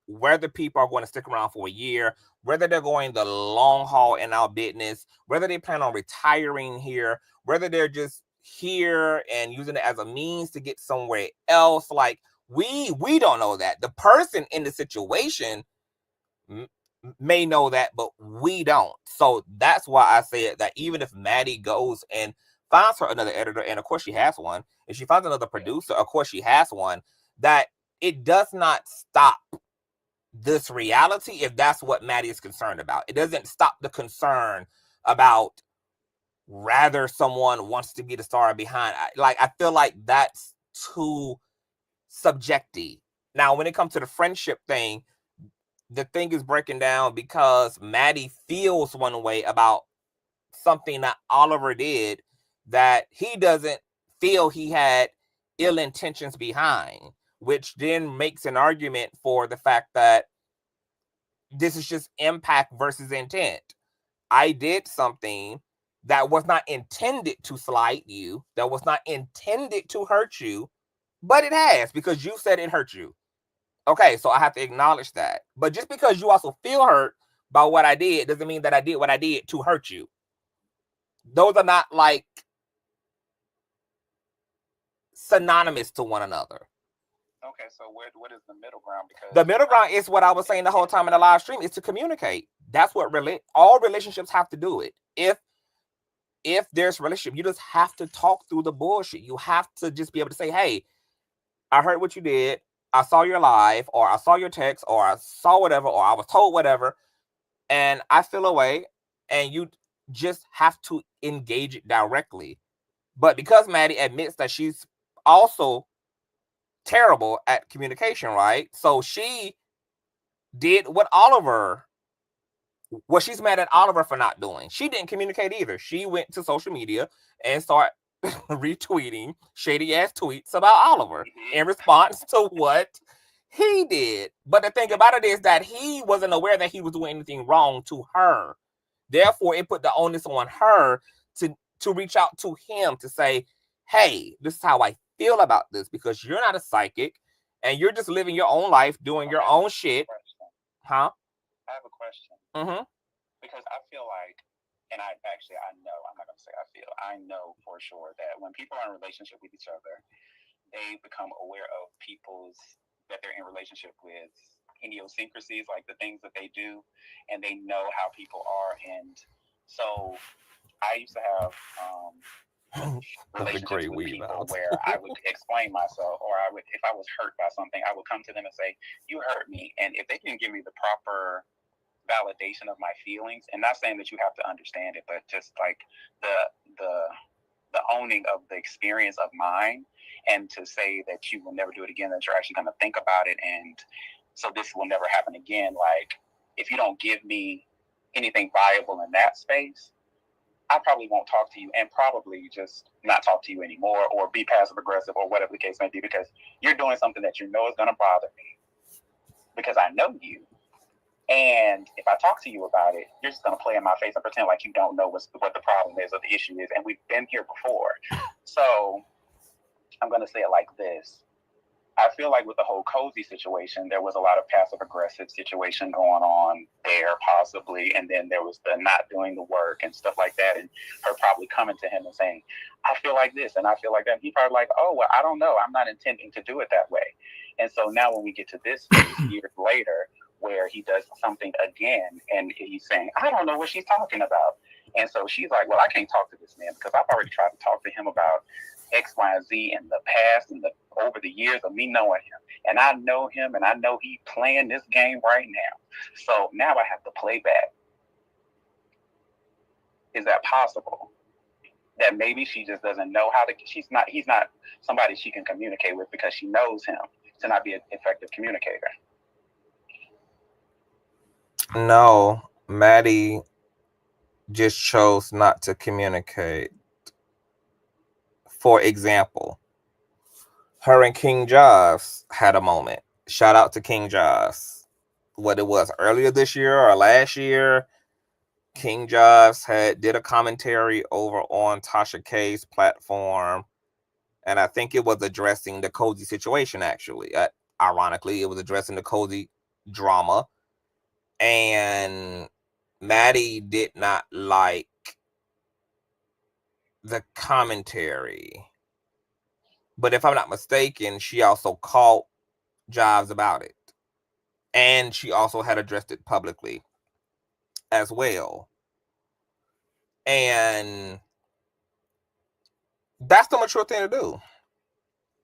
whether people are going to stick around for a year, whether they're going the long haul in our business, whether they plan on retiring here, whether they're just here and using it as a means to get somewhere else. Like, we don't know that. The person in the situation may know that, but we don't. So that's why I said that even if Maddie goes and finds her another editor, and of course she has one, if she finds another producer, of course she has one, that it does not stop this reality if that's what Maddie is concerned about. It doesn't stop the concern about rather someone wants to be the star behind. I feel like that's too subjective. Now, when it comes to the friendship thing, the thing is breaking down because Maddie feels one way about something that Oliver did that he doesn't feel he had ill intentions behind, which then makes an argument for the fact that this is just impact versus intent. I did something that was not intended to slight you, that was not intended to hurt you, but it has, because you said it hurt you. Okay, so I have to acknowledge that. But just because you also feel hurt by what I did doesn't mean that I did what I did to hurt you. Those are not like synonymous to one another. Okay, so what is the middle ground? Because the middle ground is what I was saying the whole time in the live stream, is to communicate. That's what all relationships have to do it. If there's a relationship, you just have to talk through the bullshit. You have to just be able to say, hey, I heard what you did. I saw your live, or I saw your text, or I saw whatever, or I was told whatever, and I feel away, and you just have to engage it directly. But because Maddie admits that she's also terrible at communication, right? So she did what she's mad at Oliver for not doing. She didn't communicate either. She went to social media and started retweeting shady ass tweets about Oliver in response to what he did. But the thing about it is that he wasn't aware that he was doing anything wrong to her. Therefore, it put the onus on her to reach out to him to say, hey, this is how I feel about this, because you're not a psychic and you're just living your own life, doing your own shit. Huh? I have a question. Mm-hmm. Because I feel like, and I know, I'm not going to say I feel, I know for sure that when people are in a relationship with each other, they become aware of people's that they're in relationship with idiosyncrasies, like the things that they do, and they know how people are. And so I used to have relationships with people where I would explain myself, or I would, if I was hurt by something, I would come to them and say, "You hurt me," and if they didn't give me the proper validation of my feelings, and not saying that you have to understand it, but just like the owning of the experience of mine, and to say that you will never do it again, that you're actually going to think about it, and so this will never happen again. Like, if you don't give me anything valuable in that space, I probably won't talk to you, and probably just not talk to you anymore, or be passive aggressive, or whatever the case may be, because you're doing something that you know is going to bother me, because I know you. And if I talk to you about it, you're just going to play in my face and pretend like you don't know what the problem is or the issue is. And we've been here before. So I'm going to say it like this. I feel like with the whole cozy situation, there was a lot of passive aggressive situation going on there, possibly. And then there was the not doing the work and stuff like that. And her probably coming to him and saying, "I feel like this and I feel like that." And he probably like, "Oh, well, I don't know. I'm not intending to do it that way." And so now when we get to this years later, where he does something again, and he's saying, "I don't know what she's talking about." And so she's like, "Well, I can't talk to this man because I've already tried to talk to him about X, Y, and Z in the past and over the years of me knowing him. And I know him, and I know he's playing this game right now. So now I have to play back." Is that possible? That maybe she just doesn't know how to, he's not somebody she can communicate with because she knows him to not be an effective communicator. No, Maddie just chose not to communicate. For example, her and King Joss had a moment. Shout out to King Joss. What it was earlier this year or last year, King Joss did a commentary over on Tasha K's platform, and I think it was addressing the cozy situation. Actually, ironically, it was addressing the cozy drama. And Maddie did not like the commentary. But if I'm not mistaken, she also called Jives about it. And she also had addressed it publicly as well. And that's the mature thing to do.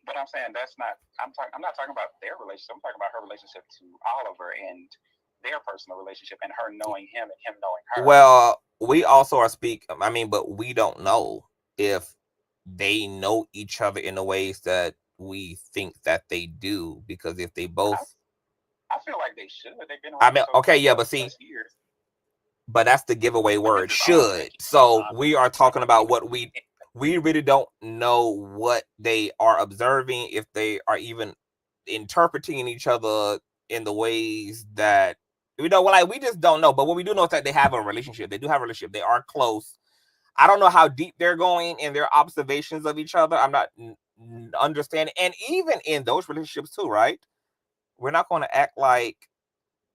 But I'm saying that's not, I'm not talking about their relationship. I'm talking about her relationship to Oliver and their personal relationship and her knowing him and him knowing her. Well, we also are but we don't know if they know each other in the ways that we think that they do, because if they both, I feel like they should. They've been around okay, yeah, but see, years. But that's the giveaway word, should. So we are talking about what we really don't know what they are observing, if they are even interpreting each other in the ways that we just don't know. But what we do know is that they have a relationship. They do have a relationship. They are close. I don't know how deep they're going in their observations of each other. I'm not understanding. And even in those relationships too, right? We're not going to act like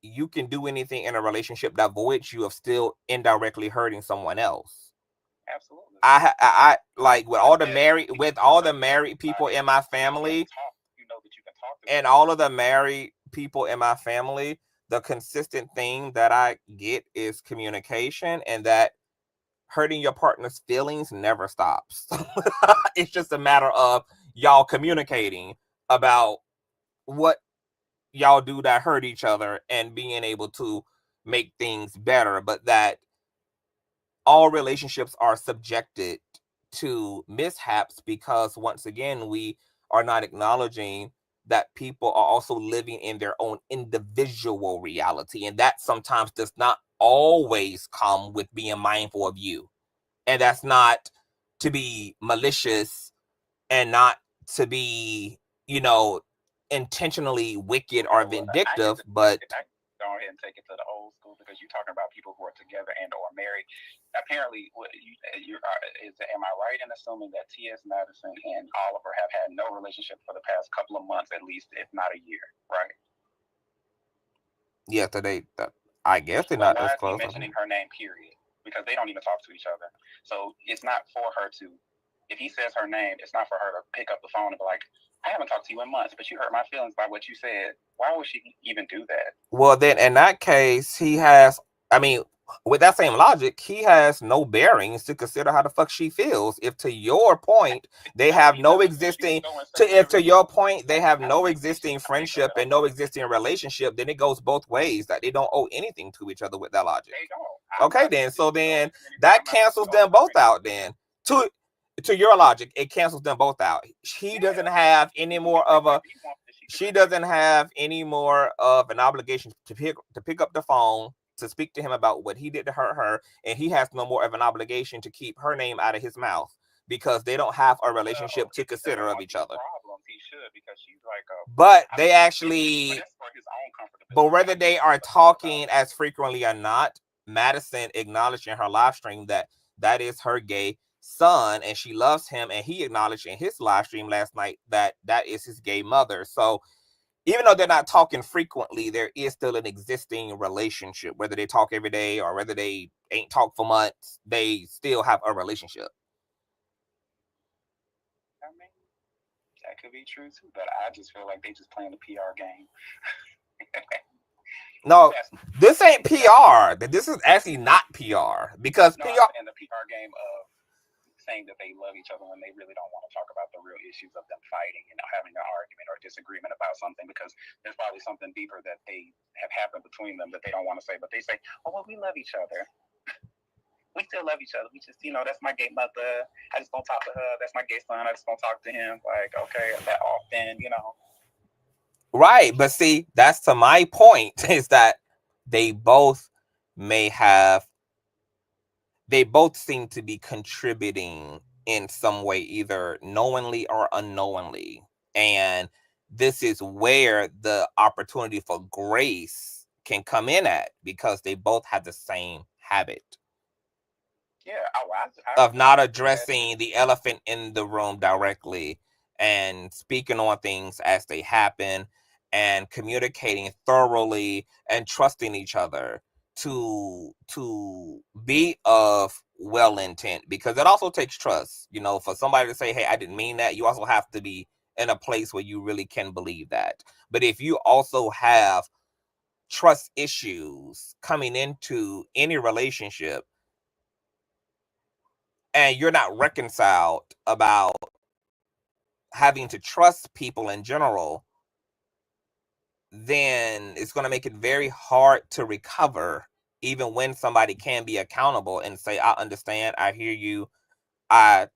you can do anything in a relationship that voids you of still indirectly hurting someone else. Absolutely. I like with all the married people in my family, and all of the married people in my family, the consistent thing that I get is communication, and that hurting your partner's feelings never stops. It's just a matter of y'all communicating about what y'all do that hurt each other and being able to make things better, but that all relationships are subjected to mishaps, because once again, we are not acknowledging that people are also living in their own individual reality, and that sometimes does not always come with being mindful of you. And that's not to be malicious and not to be, intentionally wicked or vindictive, but go ahead and take it to the old school, because you're talking about people who are together and or married. Apparently, am I right in assuming that T.S. Madison and Oliver have had no relationship for the past couple of months, at least, if not a year, right? Yeah, I guess they're not as close. Mentioning her name, period, because they don't even talk to each other. So it's not for her to, if he says her name, it's not for her to pick up the phone and be like, I haven't talked to you in months, but you hurt my feelings by what you said. Why would she even do that? Well, then in that case, he has, I mean, with that same logic, he has no bearings to consider how the fuck she feels. If to your point, they have no existing, if to your point, they have no existing friendship and no existing relationship, then it goes both ways, that they don't owe anything to each other with that logic. They don't. Okay, then. So then that cancels them both out then. To your logic, it cancels them both out. She doesn't have any more of a, she doesn't have any more of an obligation to pick up the phone to speak to him about what he did to hurt her, and he has no more of an obligation to keep her name out of his mouth because they don't have a relationship to consider of each other. He should, because she's like a, but they actually, but whether they are talking as frequently or not, Madison acknowledged in her live stream that that is her gay son and she loves him, and he acknowledged in his live stream last night that that is his gay mother. So even though they're not talking frequently, there is still an existing relationship. Whether they talk every day or whether they ain't talked for months, they still have a relationship. I mean, that could be true too, but I just feel like they just playing the PR game. No, this ain't PR. This is actually not PR, because no, PR and the PR game of saying that they love each other when they really don't want to talk about the real issues of them fighting and having an argument or disagreement about something, because there's probably something deeper that they have happened between them that they don't want to say, but they say, oh, well, we love each other. We still love each other. We just, you know, that's my gay mother. I just don't talk to her. That's my gay son. I just don't talk to him. Like, okay, that often, you know. Right, but see, that's to my point, is that they both seem to be contributing in some way, either knowingly or unknowingly. And this is where the opportunity for grace can come in at, because they both have the same habit. Yeah, of not addressing the elephant in the room directly and speaking on things as they happen and communicating thoroughly and trusting each other to be of well intent, because it also takes trust, you know, for somebody to say, hey, I didn't mean that. You also have to be in a place where you really can believe that. But if you also have trust issues coming into any relationship and you're not reconciled about having to trust people in general, then it's going to make it very hard to recover, even when somebody can be accountable and say, I understand, I hear you, I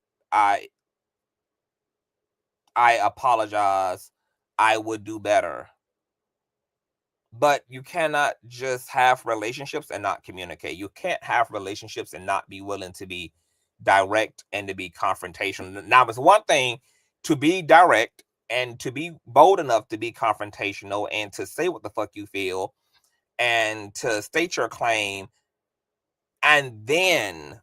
apologize, I would do better. But you cannot just have relationships and not communicate. You can't have relationships and not be willing to be direct and to be confrontational. Now, it's one thing to be direct and to be bold enough to be confrontational and to say what the fuck you feel and to state your claim and then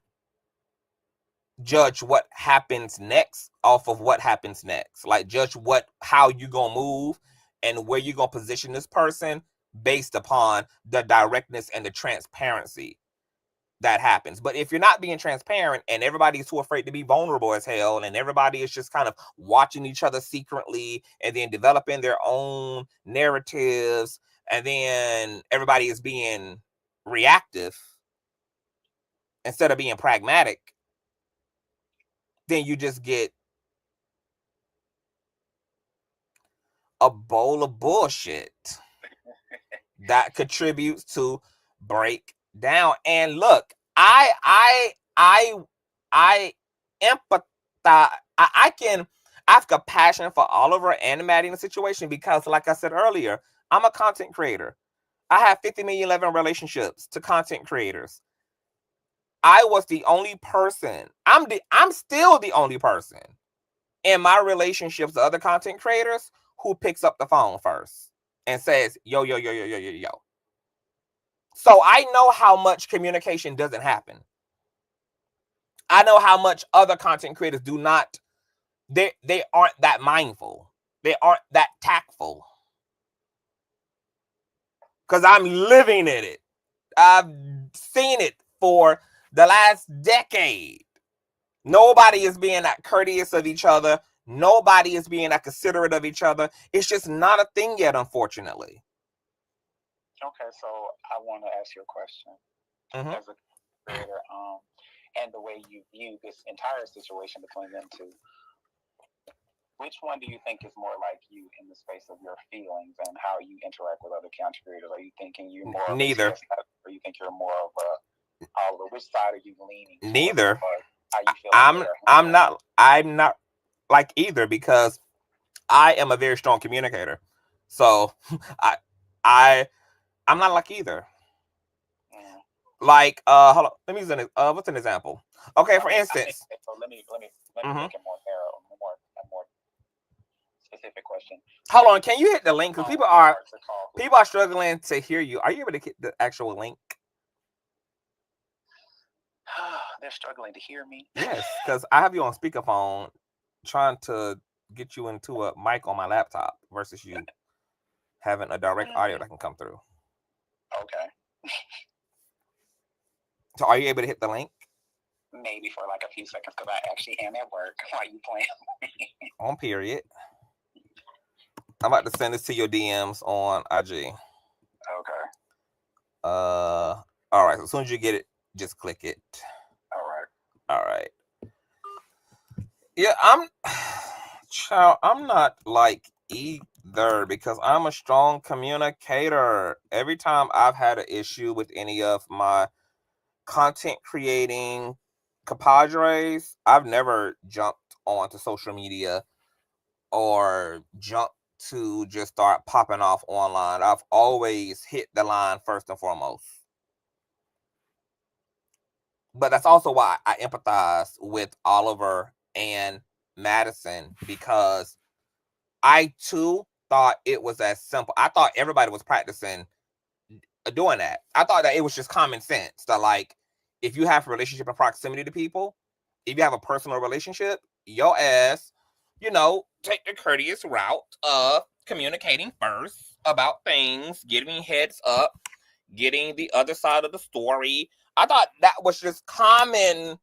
judge what happens next off of what happens next. Like, judge how you gonna move and where you gonna position this person based upon the directness and the transparency that happens. But if you're not being transparent and everybody's too afraid to be vulnerable as hell, and everybody is just kind of watching each other secretly and then developing their own narratives, and then everybody is being reactive instead of being pragmatic, then you just get a bowl of bullshit that contributes to break down. And look, I empathize. I have compassion for Oliver and Maddie in the situation, because like I said earlier, I'm a content creator. I have 50 million 11 relationships to content creators. I was the only person. I'm still the only person in my relationships to other content creators who picks up the phone first and says, yo. So I know how much communication doesn't happen. I know how much other content creators do not, they aren't that mindful. They aren't that tactful. Because I'm living in it. I've seen it for the last decade. Nobody is being that courteous of each other. Nobody is being that considerate of each other. It's just not a thing yet, unfortunately. Okay, so I want to ask you a question. As a creator, and the way you view this entire situation between them two, which one do you think is more like you in the space of your feelings and how you interact with other content creators? Are you thinking you're more of neither, or you think you're more of a which side are you leaning towards? Neither. How you feel I'm not like either, because I am a very strong communicator. So I'm not like either. Like, hold on, let me use what's an example? Okay, for instance. So let me make it more narrow, more specific question. Hold on, can you hit the link? Because people are struggling to hear you. Are you able to hit the actual link? They're struggling to hear me. Yes, because I have you on speakerphone, trying to get you into a mic on my laptop versus you having a direct audio that can come through. Okay. So are you able to hit the link? Maybe for like a few seconds, because I actually am at work while you playing. On period. I'm about to send this to your DMs on IG. Okay. All right. So as soon as you get it, just click it. All right. Yeah, I'm not like either, because I'm a strong communicator. Every time I've had an issue with any of my content creating compadres, I've never jumped onto social media or jumped to just start popping off online. I've always hit the line first and foremost. But that's also why I empathize with Oliver and Madison, because I too thought it was as simple. I thought everybody was practicing doing that. I thought that it was just common sense that, like, if you have a relationship and proximity to people, if you have a personal relationship, your ass, take the courteous route of communicating first about things, giving heads up, getting the other side of the story. I thought that was just common.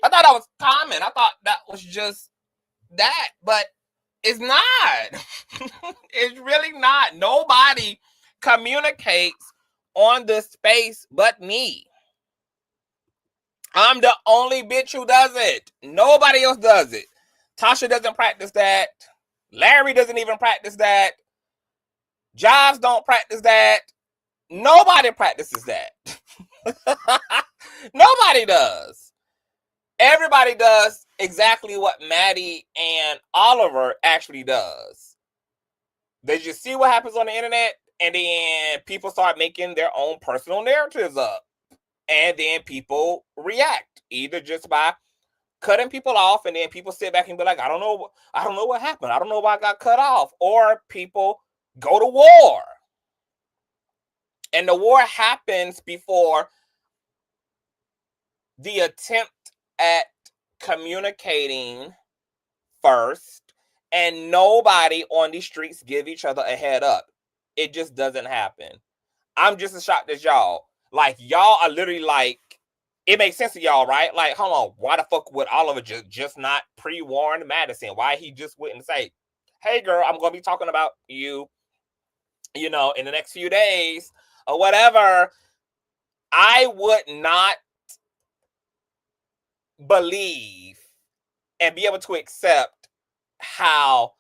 I thought that was just that, but it's not. It's really not. Nobody communicates on this space but me. I'm the only bitch who does it. Nobody else does it. Tasha doesn't practice that. Larry doesn't even practice that. Jives don't practice that. Nobody practices that. Nobody does. Everybody does exactly what Maddie and Oliver actually does. They just see what happens on the internet, and then people start making their own personal narratives up. And then people react, either just by cutting people off, and then people sit back and be like, I don't know what happened. I don't know why I got cut off. Or people go to war. And the war happens before the attempt at communicating first, and nobody on these streets give each other a head up. It just doesn't happen. I'm just as shocked as y'all. Like, y'all are literally like, it makes sense to y'all, right? Like, hold on, why the fuck would Oliver just not pre-warn Madison? Why he just wouldn't say, hey girl, I'm gonna be talking about you, in the next few days or whatever. I would not believe and be able to accept how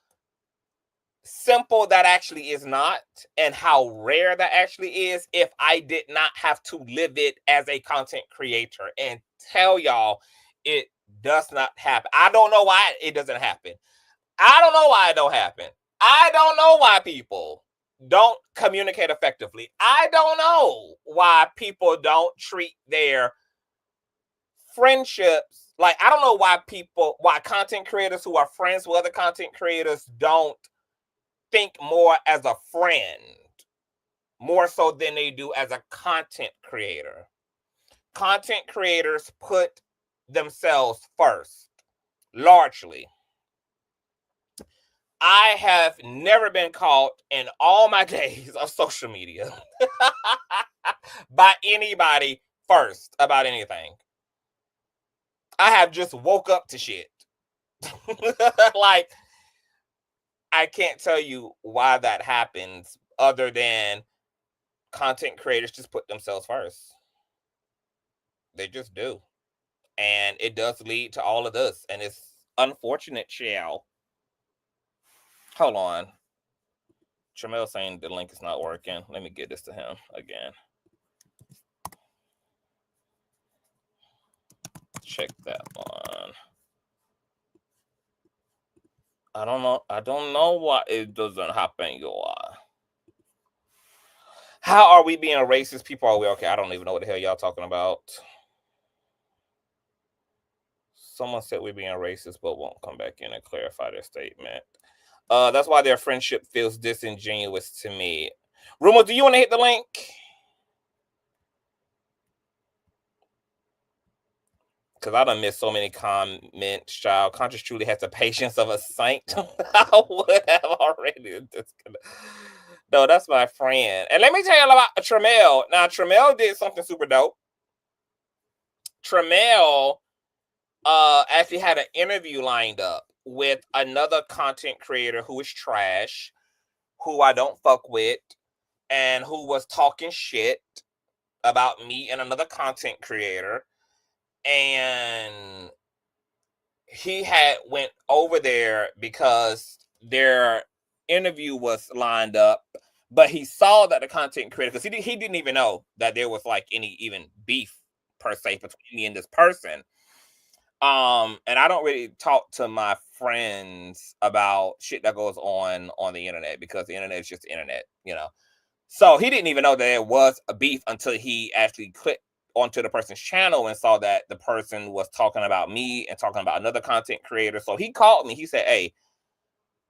simple that actually is not, and how rare that actually is, if I did not have to live it as a content creator and tell y'all it does not happen. I don't know why it doesn't happen. I don't know why it don't happen. I don't know why people don't communicate effectively. I don't know why people don't treat their friendships. Like, I don't know why content creators who are friends with other content creators don't think more as a friend, more so than they do as a content creator. Content creators put themselves first, largely. I have never been caught in all my days of social media by anybody first about anything. I have just woke up to shit. Like, I can't tell you why that happens other than content creators just put themselves first. They just do. And it does lead to all of this. And it's unfortunate, shall. Hold on. Tramel saying the link is not working. Let me get this to him again. Check that one. I don't know why it doesn't happen, y'all. How are we being racist? People, are we okay? I don't even know what the hell y'all talking about. Someone said we're being racist, but won't come back in and clarify their statement. That's why their friendship feels disingenuous to me. Rumor, do you want to hit the link? Because I done missed so many comments, child. Conscious truly has the patience of a saint. I would have already disconnected. No, that's my friend. And let me tell you about Tramel. Now, Tramel did something super dope. Tramel actually had an interview lined up with another content creator who is trash, who I don't fuck with, and who was talking shit about me and another content creator. And he had went over there because their interview was lined up, but he saw that the content creator, because he didn't even know that there was like any even beef per se between me and this person. And I don't really talk to my friends about shit that goes on the internet, because the internet is just the internet, you know. So he didn't even know that there was a beef until he actually clicked onto the person's channel and saw that the person was talking about me and talking about another content creator. So he called me. He said, "Hey,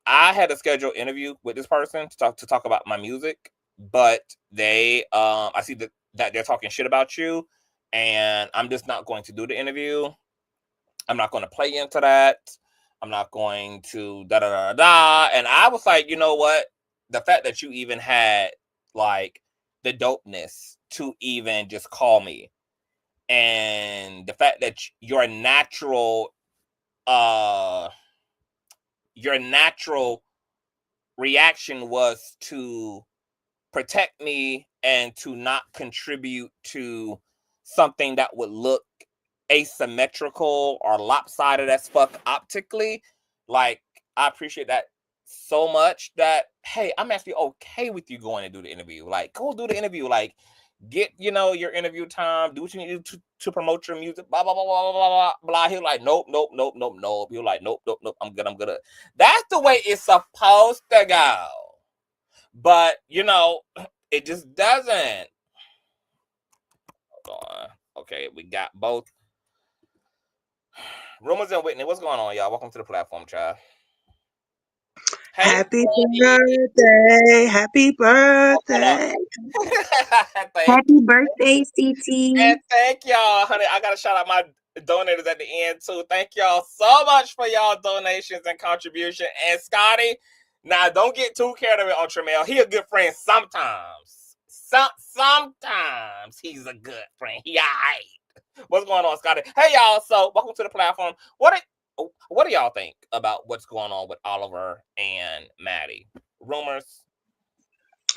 I had a scheduled interview with this person to talk about my music, but they I see that they're talking shit about you, and I'm just not going to do the interview. I'm not going to play into that. I'm not going to da da da da." And I was like, you know what? The fact that you even had like the dopeness to even just call me, and the fact that your natural reaction was to protect me and to not contribute to something that would look asymmetrical or lopsided as fuck optically. Like, I appreciate that so much that, hey, I'm actually okay with you going and do the interview. Like, go do the interview. Like, get, you know, your interview time, do what you need to promote your music, blah, blah, blah, blah, blah, blah, blah. He was like, nope. He was like, nope. I'm good. That's the way it's supposed to go. But, you know, it just doesn't. Hold on. Okay, we got both. Rumors and Whitney, what's going on, y'all? Welcome to the platform, child. Hey, Happy birthday. Happy birthday. Happy birthday, CT. And thank y'all, honey. I gotta shout out my donators at the end too. Thank y'all so much for y'all donations and contribution. And Scotty, now don't get too carried away on Tramel. He a good friend sometimes. Sometimes he's a good friend. He alright. What's going on, Scotty? Hey y'all, so welcome to the platform. What do y'all think about what's going on with Oliver and Maddie? Rumors?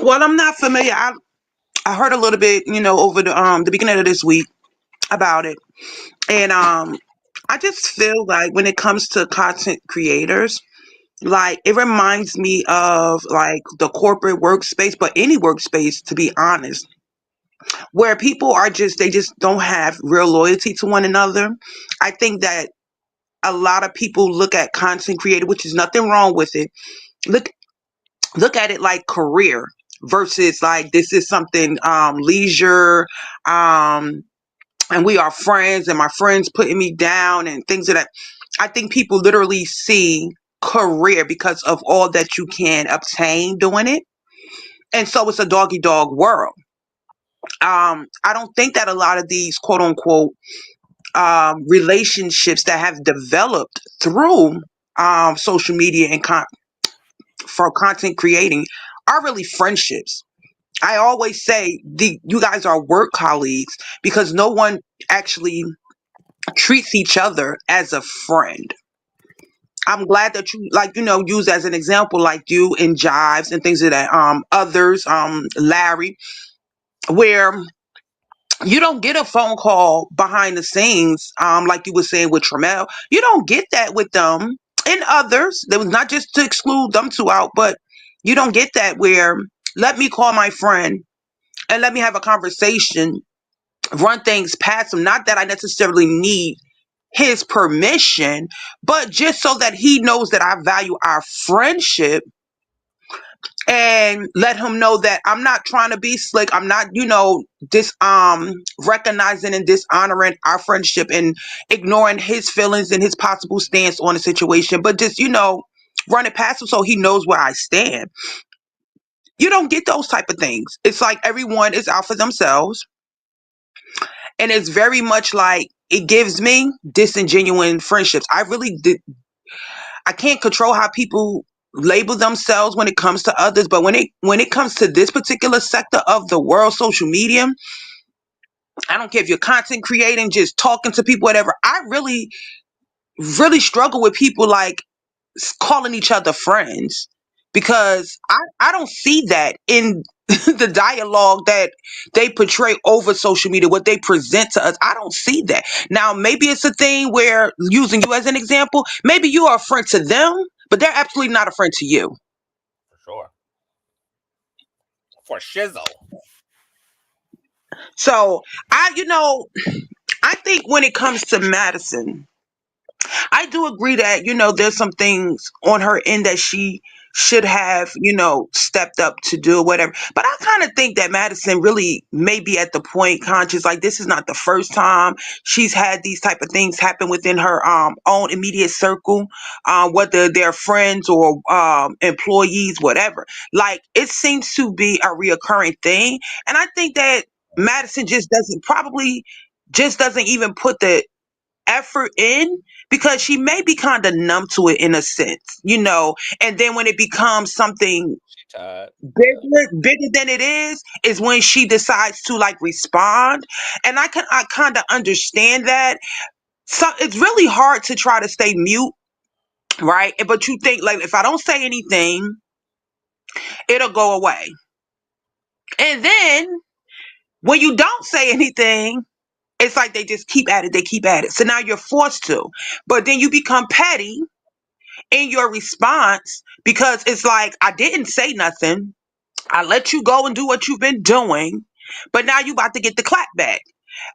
Well, I'm not familiar. I heard a little bit, you know, over the beginning of this week about it. And I just feel like when it comes to content creators, like it reminds me of like the corporate workspace, but any workspace, to be honest, where people are they just don't have real loyalty to one another. I think that a lot of people look at content creator, which is nothing wrong with it. Look at it like career versus like this is something leisure, and we are friends and my friends putting me down and things of that. I think people literally see career because of all that you can obtain doing it, and so it's a doggy dog world. I don't think that a lot of these quote unquote relationships that have developed through social media and for content creating are really friendships. I always say you guys are work colleagues because no one actually treats each other as a friend. I'm glad that you like, use as an example, like you and Jives and things of that, others, Larry, where you don't get a phone call behind the scenes, like you were saying with Tramel. You don't get that with them and others. That was not just to exclude them two out, but you don't get that where let me call my friend and let me have a conversation, run things past him. Not that I necessarily need his permission, but just so that he knows that I value our friendship and let him know that I'm not trying to be slick. I'm not, recognizing and dishonoring our friendship and ignoring his feelings and his possible stance on the situation, but just, run it past him so he knows where I stand. You don't get those type of things. It's like everyone is out for themselves. And it's very much like it gives me disingenuine friendships. I can't control how people label themselves when it comes to others, but when it comes to this particular sector of the world, social media, I don't care if you're content creating, just talking to people, whatever. I really, really struggle with people like calling each other friends because I don't see that in the dialogue that they portray over social media, what they present to us. I don't see that. Now, maybe it's a thing where, using you as an example, maybe you are a friend to them, but they're absolutely not a friend to you. For sure. For shizzle. So I think when it comes to Madison, I do agree that, there's some things on her end that she should have, stepped up to do whatever. But I kind of think that Madison really may be at the point, conscious, like this is not the first time she's had these type of things happen within her own immediate circle, whether they're friends or employees, whatever. Like it seems to be a reoccurring thing. And I think that Madison just doesn't even put the effort in because she may be kind of numb to it in a sense, and then when it becomes something bigger than it is when she decides to like respond. And I kind of understand that. So it's really hard to try to stay mute, right? But you think like if I don't say anything, it'll go away. And then when you don't say anything, it's like they just keep at it, they keep at it. So now you're forced to. But then you become petty in your response because it's like, I didn't say nothing. I let you go and do what you've been doing, but now you about to get the clap back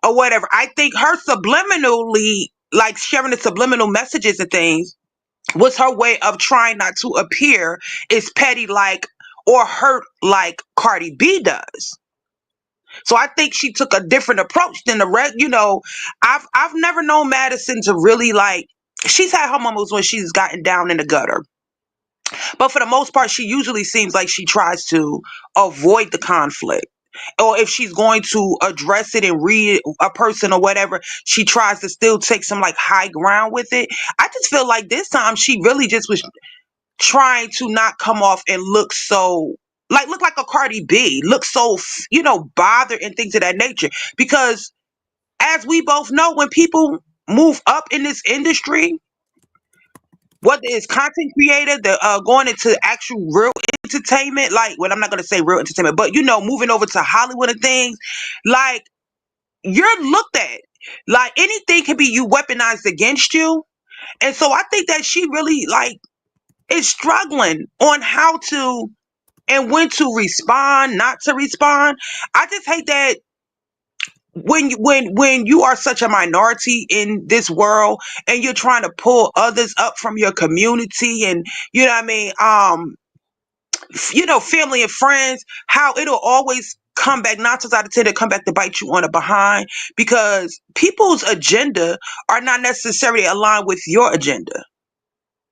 or whatever. I think her subliminally, like sharing the subliminal messages and things, was her way of trying not to appear as petty like or hurt like Cardi B does. So I think she took a different approach than the rest. I've never known Madison to really like. She's had her moments when she's gotten down in the gutter, but for the most part, she usually seems like she tries to avoid the conflict. Or if she's going to address it and read a person or whatever, she tries to still take some like high ground with it. I just feel like this time she really just was trying to not come off and look like a Cardi B, look so, bothered and things of that nature. Because as we both know, when people move up in this industry, whether it's content creator, the going into actual real entertainment, like, well, I'm not gonna say real entertainment, but moving over to Hollywood and things, like you're looked at. Like anything can be you weaponized against you. And so I think that she really like is struggling on how to and when to respond, not to respond. I just hate that when you are such a minority in this world and you're trying to pull others up from your community and you know what I mean, family and friends, how it'll always come back, 9 times out of 10, to come back to bite you on the behind because people's agenda are not necessarily aligned with your agenda.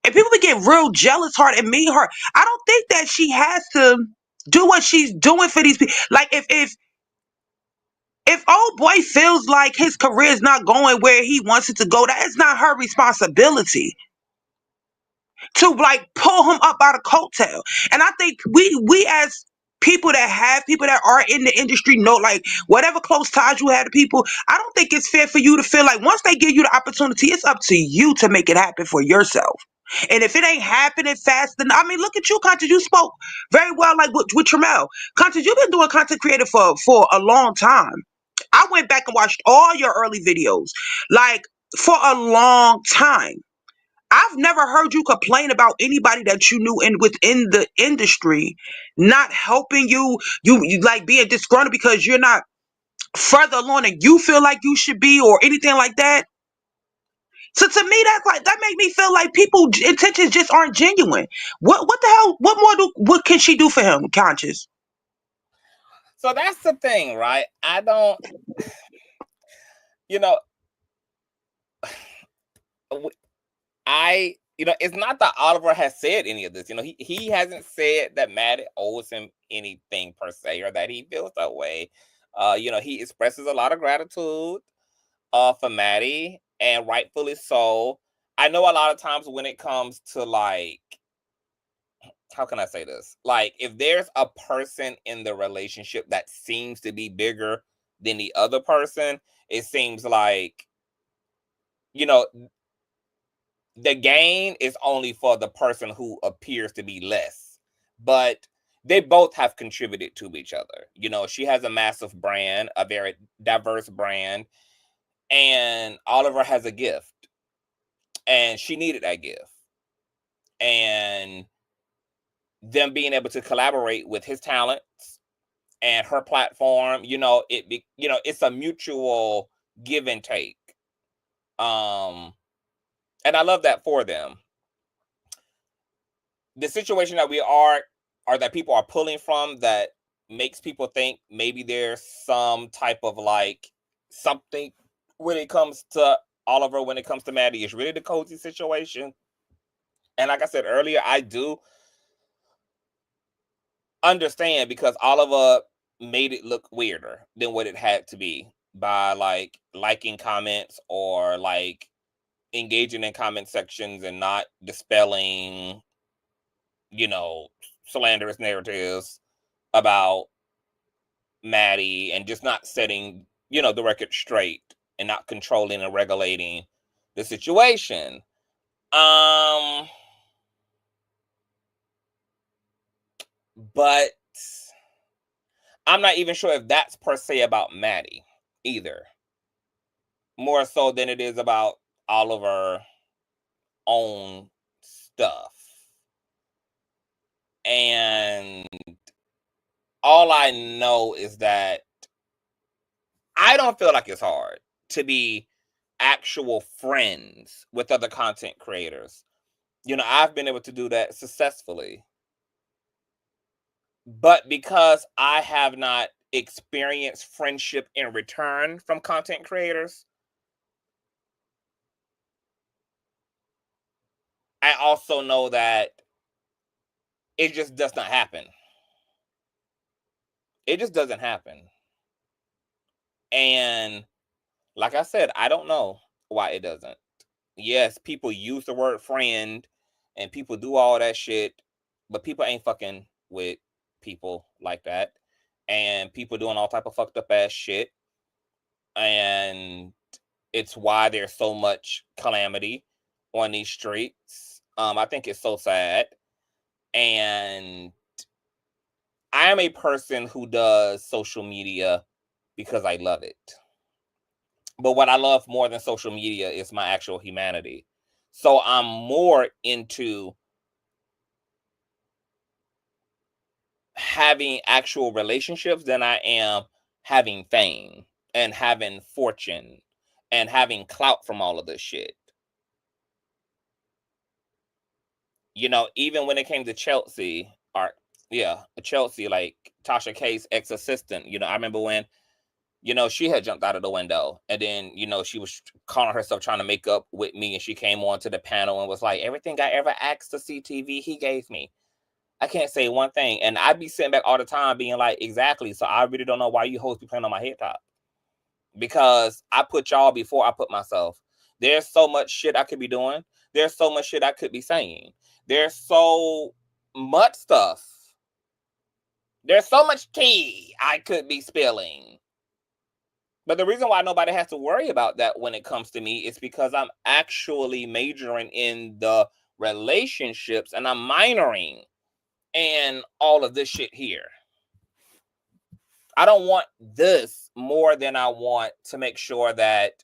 And people get real jealous, hard, and mean her. I don't think that she has to do what she's doing for these people. Like if old boy feels like his career is not going where he wants it to go, that is not her responsibility to like pull him up by the coattail. And I think we as people that are in the industry know, like whatever close ties you have to people, I don't think it's fair for you to feel like once they give you the opportunity, it's up to you to make it happen for yourself. And if it ain't happening fast enough, I mean, look at you, Conscious. You spoke very well, like with Tramel. Conscious, you've been doing content creator for a long time. I went back and watched all your early videos, like for a long time. I've never heard you complain about anybody that you knew within the industry not helping you. You like being disgruntled because you're not further along than you feel like you should be, or anything like that. So to me, that make me feel like people intentions just aren't genuine. What the hell? What can she do for him, Conscious? So that's the thing, right? I don't, you know, it's not that Oliver has said any of this. He hasn't said that Maddie owes him anything per se, or that he feels that way. He expresses a lot of gratitude for Maddie, and rightfully so. I know a lot of times when it comes to, like, how can I say this? Like, if there's a person in the relationship that seems to be bigger than the other person, it seems like, the gain is only for the person who appears to be less. But they both have contributed to each other. She has a massive brand, a very diverse brand, and Oliver has a gift. And she needed that gift. And them being able to collaborate with his talents and her platform, it's a mutual give and take. And I love that for them. The situation that we are, or that people are pulling from, that makes people think maybe there's some type of like something when it comes to Oliver, when it comes to Maddie, is really the cozy situation. And like I said earlier, I do understand, because Oliver made it look weirder than what it had to be by like liking comments, or like engaging in comment sections and not dispelling, slanderous narratives about Maddie, and just not setting, the record straight, and not controlling and regulating the situation. But I'm not even sure if that's per se about Maddie either. More so than it is about Oliver's own stuff. And all I know is that I don't feel like it's hard to be actual friends with other content creators. I've been able to do that successfully. But because I have not experienced friendship in return from content creators, I also know that it just does not happen. It just doesn't happen. And like I said, I don't know why it doesn't. Yes, people use the word friend and people do all that shit, but people ain't fucking with people like that. And people doing all type of fucked up ass shit. And it's why there's so much calamity on these streets. I think it's so sad. And I am a person who does social media because I love it. But what I love more than social media is my actual humanity. So I'm more into having actual relationships than I am having fame and having fortune and having clout from all of this shit. Even when it came to Chelsea, like Tasha K's ex-assistant, I remember when, she had jumped out of the window, and then, she was calling herself trying to make up with me, and she came on to the panel and was like, everything I ever asked to CTV, he gave me. I can't say one thing. And I'd be sitting back all the time being like, exactly. So I really don't know why you hoes be playing on my head top. Because I put y'all before I put myself. There's so much shit I could be doing. There's so much shit I could be saying. There's so much stuff. There's so much tea I could be spilling. But the reason why nobody has to worry about that when it comes to me is because I'm actually majoring in the relationships, and I'm minoring in all of this shit here. I don't want this more than I want to make sure that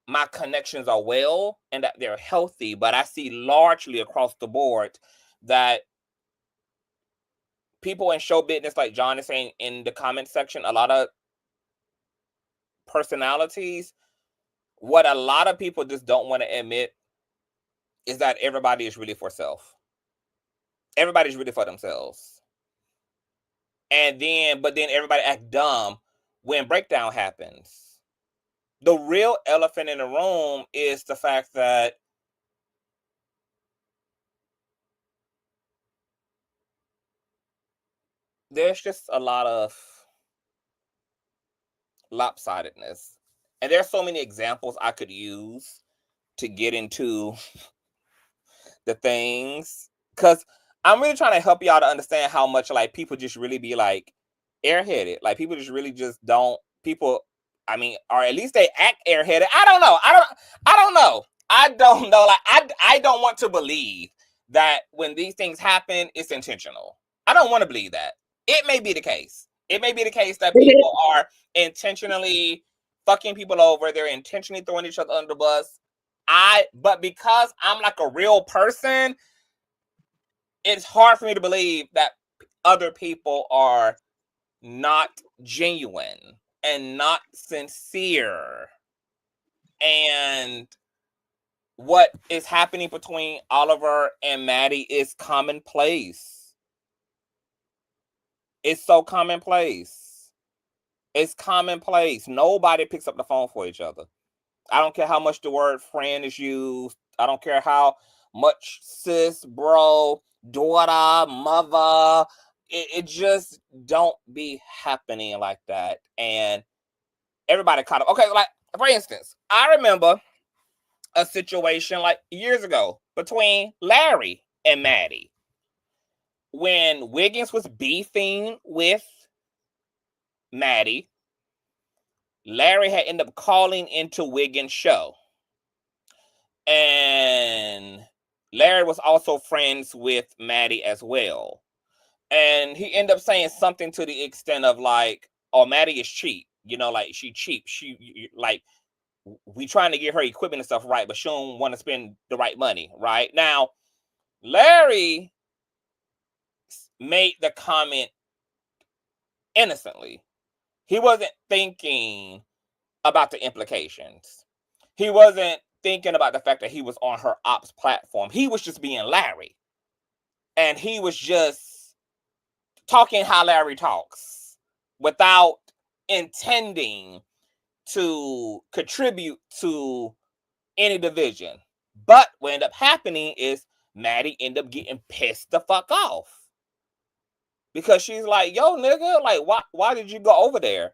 my connections are well and that they're healthy. But I see largely across the board that people in show business, like John is saying in the comment section, a lot of personalities, what a lot of people just don't want to admit is that everybody is really for self. Everybody's really for themselves. But then everybody act dumb when breakdown happens. The real elephant in the room is the fact that there's just a lot of lopsidedness. And there's so many examples I could use to get into the things. Because I'm really trying to help y'all to understand how much like people just really be like airheaded. Like people just really just don't, I mean, or at least they act airheaded. I don't know. I don't know. Like I don't want to believe that when these things happen, it's intentional. I don't want to believe that. It may be the case. It may be the case that people are intentionally fucking people over. They're intentionally throwing each other under the bus. But because I'm like a real person, it's hard for me to believe that other people are not genuine and not sincere. And what is happening between Oliver and Maddie is commonplace. It's so commonplace. It's commonplace. Nobody picks up the phone for each other. I don't care how much the word friend is used. I don't care how much sis, bro, daughter, mother. It just don't be happening like that. And everybody caught up. Okay, like, for instance, I remember a situation like years ago between Larry and Maddie. When Wiggins was beefing with Maddie, Larry had ended up calling into Wiggins' show. And Larry was also friends with Maddie as well. And he ended up saying something to the extent of like, oh, Maddie is cheap. You know, like she cheap. She like, we trying to get her equipment and stuff right, but she don't want to spend the right money, right? Now, Larry made the comment innocently. He wasn't thinking about the implications. He wasn't thinking about the fact that he was on her ops platform. He was just being Larry. And he was just talking how Larry talks without intending to contribute to any division. But what ended up happening is Maddie ended up getting pissed the fuck off. Because she's like, yo, nigga, like, why did you go over there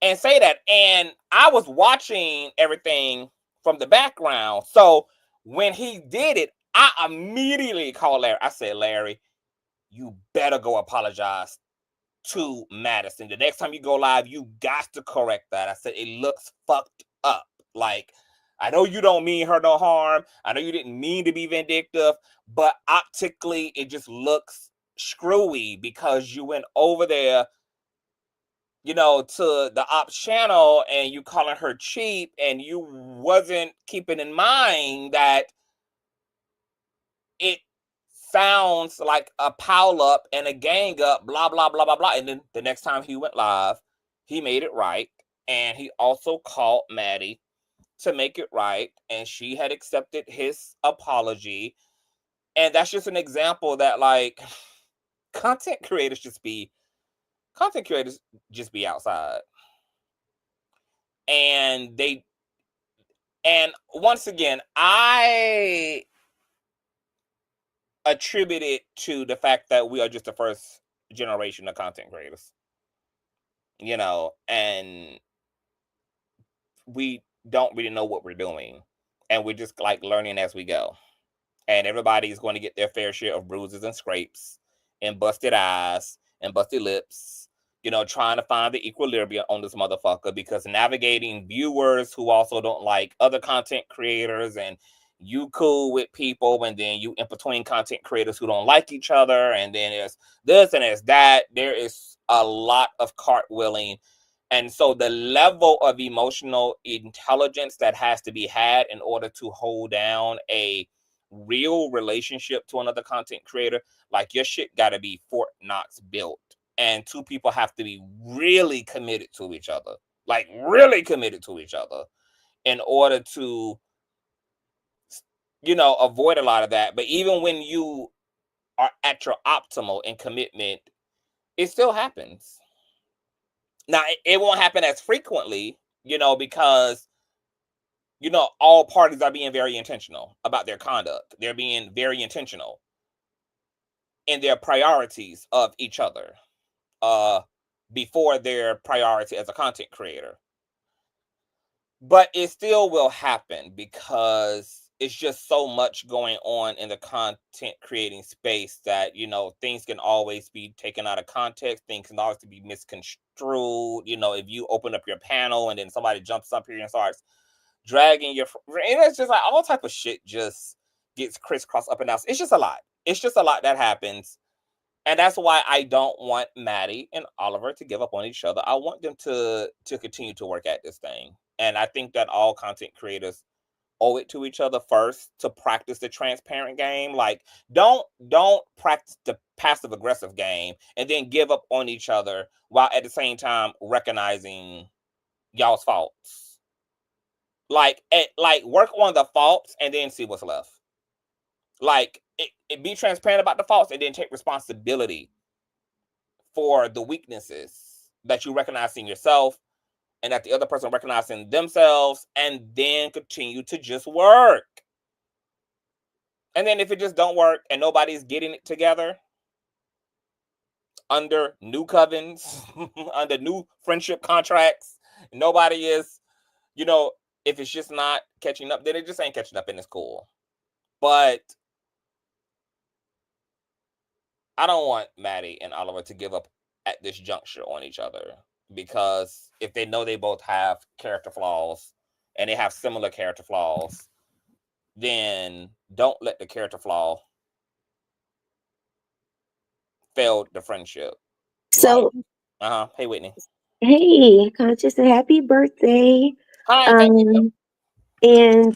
and say that? And I was watching everything from the background. So when he did it, I immediately called Larry. I said, Larry, you better go apologize to Madison. The next time you go live, you got to correct that. I said, it looks fucked up. Like, I know you don't mean her no harm. I know you didn't mean to be vindictive, but optically, it just looks screwy because you went over there, you know, to the ops channel and you calling her cheap and you wasn't keeping in mind that it sounds like a pile up and a gang up, blah, blah, blah, blah, blah. And then the next time he went live, he made it right. And he also called Maddie to make it right. And she had accepted his apology. And that's just an example that, like, content creators just be outside. And once again, I attribute it to the fact that we are just the first generation of content creators, you know, and we don't really know what we're doing, and we're just like learning as we go. And everybody's going to get their fair share of bruises and scrapes and busted eyes and busted lips, you know, trying to find the equilibrium on this motherfucker, because navigating viewers who also don't like other content creators and you cool with people, and then you in between content creators who don't like each other, and then there's this and there's that. There is a lot of cartwheeling. And so the level of emotional intelligence that has to be had in order to hold down a real relationship to another content creator, like your shit got to be Fort Knox built. And two people have to be really committed to each other, like really committed to each other, in order to, avoid a lot of that. But even when you are at your optimal in commitment, it still happens. Now, it won't happen as frequently, because, all parties are being very intentional about their conduct. They're being very intentional in their priorities of each other before their priority as a content creator. But it still will happen because it's just so much going on in the content creating space that, things can always be taken out of context. Things can always be misconstrued. If you open up your panel and then somebody jumps up here and starts dragging your, and it's just like all type of shit just gets crisscrossed up and down. It's just a lot. It's just a lot that happens. And that's why I don't want Maddie and Oliver to give up on each other. I want them to continue to work at this thing. And I think that all content creators owe it to each other first to practice the transparent game. Like, don't practice the passive aggressive game and then give up on each other while at the same time recognizing y'all's faults. Like work on the faults and then see what's left. Like, it be transparent about the faults and then take responsibility for the weaknesses that you recognize in yourself and that the other person recognizing themselves, and then continue to just work. And then if it just don't work and nobody's getting it together under new covens, under new friendship contracts, nobody is, if it's just not catching up, then it just ain't catching up and it's cool. But I don't want Maddie and Oliver to give up at this juncture on each other, because if they know they both have character flaws and they have similar character flaws, then don't let the character flaw fail the friendship. So, Hey, Whitney. hey, Conscious, happy birthday. Hi, thank you. And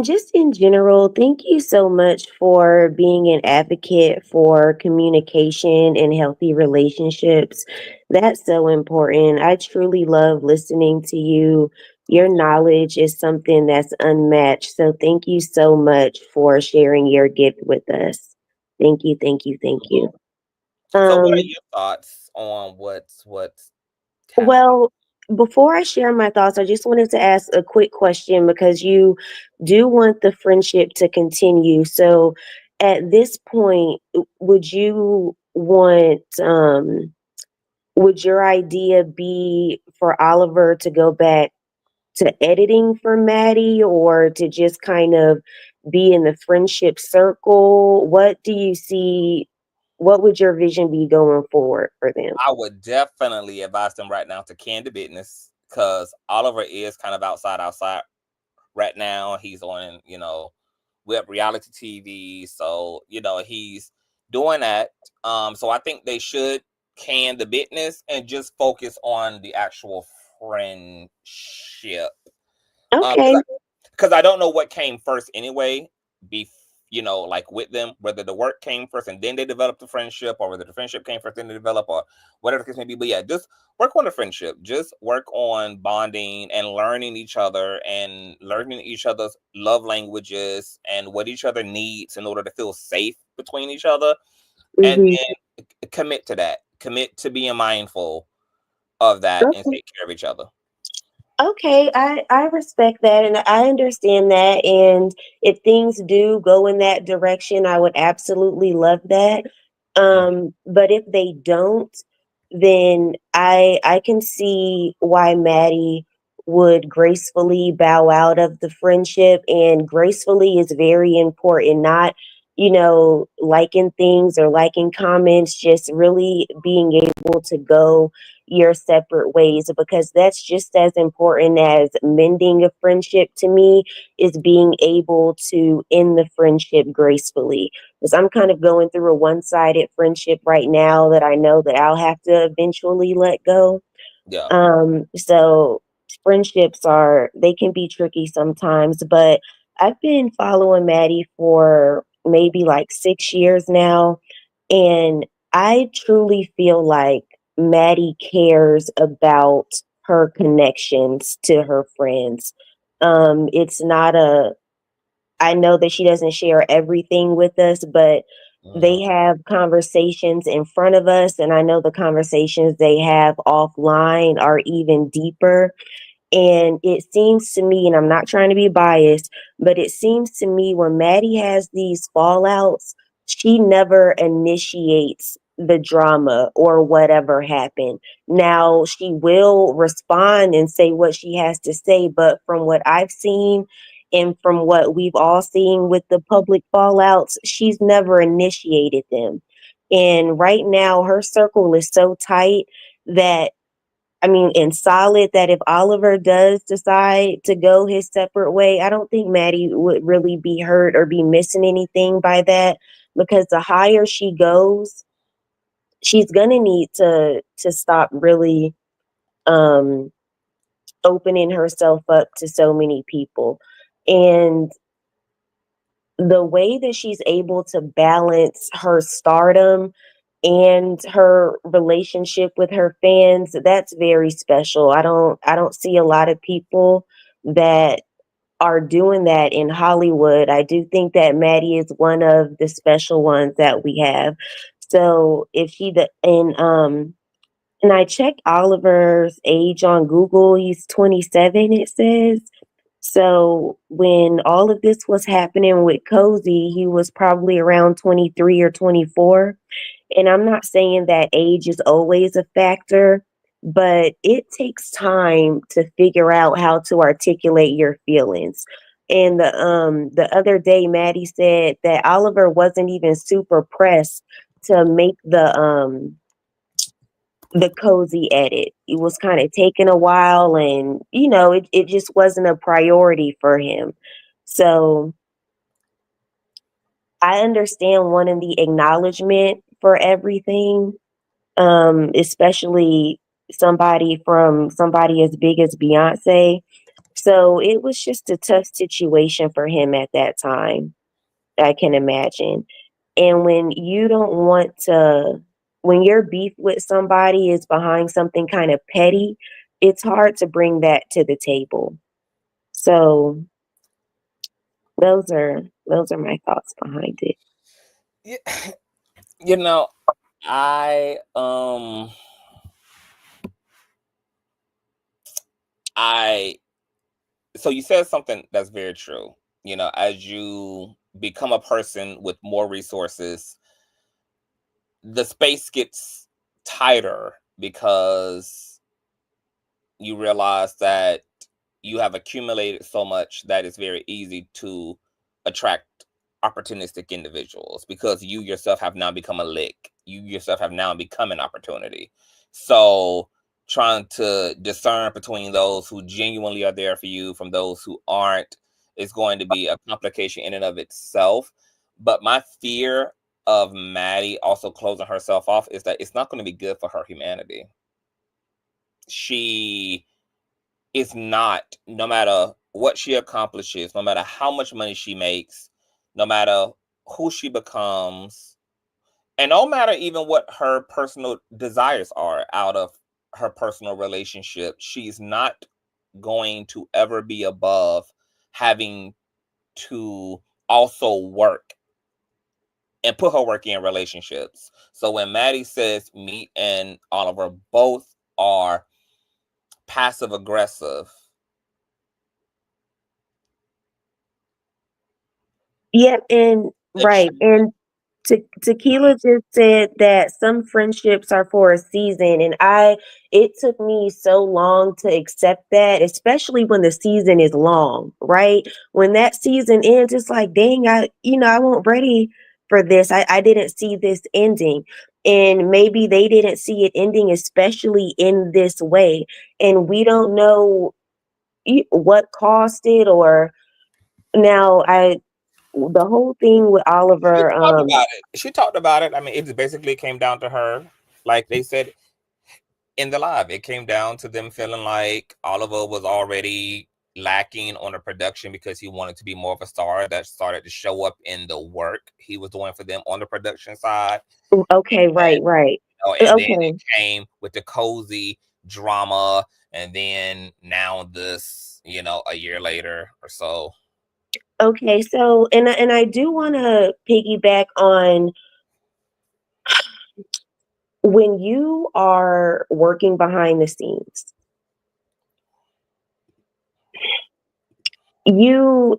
just in general, thank you so much for being an advocate for communication and healthy relationships. That's so important. I truly love listening to you. Your knowledge is something that's unmatched. So thank you so much for sharing your gift with us. Thank you, thank you, thank you. So what are your thoughts on what's happening? Well, before I share my thoughts, I just wanted to ask a quick question, because you do want the friendship to continue. So at this point, would you want, would your idea be for Oliver to go back to editing for Maddie, or to just kind of be in the friendship circle? What do you see? What would your vision be going forward for them? I would definitely advise them right now to can the business, because Oliver is kind of outside right now. He's on, web reality TV. So, he's doing that. So I think they should can the business and just focus on the actual friendship. Okay. Because I don't know what came first anyway, like with them, whether the work came first and then they developed the friendship, or whether the friendship came first and then they develop, or whatever the case may be. But yeah, just work on the friendship. Just work on bonding and learning each other and learning each other's love languages and what each other needs in order to feel safe between each other. And then commit to that. Commit to being mindful of that and take care of each other. Okay, I respect that and I understand that. And if things do go in that direction, I would absolutely love that. But if they don't, then I can see why Maddie would gracefully bow out of the friendship. And gracefully is very important, not liking things or liking comments, just really being able to go your separate ways, because that's just as important as mending a friendship to me, is being able to end the friendship gracefully. Because I'm kind of going through a one-sided friendship right now that I know that I'll have to eventually let go. Yeah. So friendships they can be tricky sometimes, but I've been following Maddie for maybe like 6 years now, and I truly feel like Maddie cares about her connections to her friends. It's not I know that she doesn't share everything with us, but they have conversations in front of us, and I know the conversations they have offline are even deeper. And it seems to me, and I'm not trying to be biased, but it seems to me when Maddie has these fallouts, she never initiates the drama or whatever happened. Now, she will respond and say what she has to say, but from what I've seen and from what we've all seen with the public fallouts, she's never initiated them. And right now, her circle is so tight that and solid, that if Oliver does decide to go his separate way, I don't think Maddie would really be hurt or be missing anything by that, because the higher she goes, she's gonna need to stop really um opening herself up to so many people. And the way that she's able to balance her stardom and her relationship with her fans, that's very special. I don't see a lot of people that are doing that in Hollywood. I do think that Maddie is one of the special ones that we have. So if she and I checked Oliver's age on Google, he's 27, it says. So when all of this was happening with Cozy, he was probably around 23 or 24. And I'm not saying that age is always a factor, but it takes time to figure out how to articulate your feelings. And the other day, Maddie said that Oliver wasn't even super pressed to make the Cozy edit. It was kind of taking a while, and it just wasn't a priority for him. So I understand wanting the acknowledgement for everything, especially somebody as big as Beyonce. So it was just a tough situation for him at that time, I can imagine. And when your beef with somebody is behind something kind of petty, it's hard to bring that to the table. So those are my thoughts behind it. Yeah, you know, I so you said something that's very true. As you become a person with more resources, the space gets tighter because you realize that you have accumulated so much that it's very easy to attract opportunistic individuals, because you yourself have now become a lick. You yourself have now become an opportunity. So trying to discern between those who genuinely are there for you from those who aren't is going to be a complication in and of itself. But my fear of Maddie also closing herself off is that it's not going to be good for her humanity. She is not, no matter what she accomplishes, no matter how much money she makes, no matter who she becomes, and no matter even what her personal desires are out of her personal relationship, she's not going to ever be above having to also work and put her work in relationships. So when Maddie says me and Oliver both are passive aggressive, Yeah, and right. And Tequila just said that some friendships are for a season, and it took me so long to accept that, especially when the season is long, right? When that season ends, it's like, dang, I wasn't ready for this. I didn't see this ending. And maybe they didn't see it ending, especially in this way. And we don't know what caused it, or now the whole thing with She Oliver, talked about it. She talked about it. I mean, it basically came down to her. Like they said in the live, it came down to them feeling like Oliver was already lacking on the production because he wanted to be more of a star. That started to show up in the work he was doing for them on the production side. okay, right, right. And then Okay. it came with the cozy drama, and then now this, a year later or so. Okay, so and I do want to piggyback on when you are working behind the scenes, you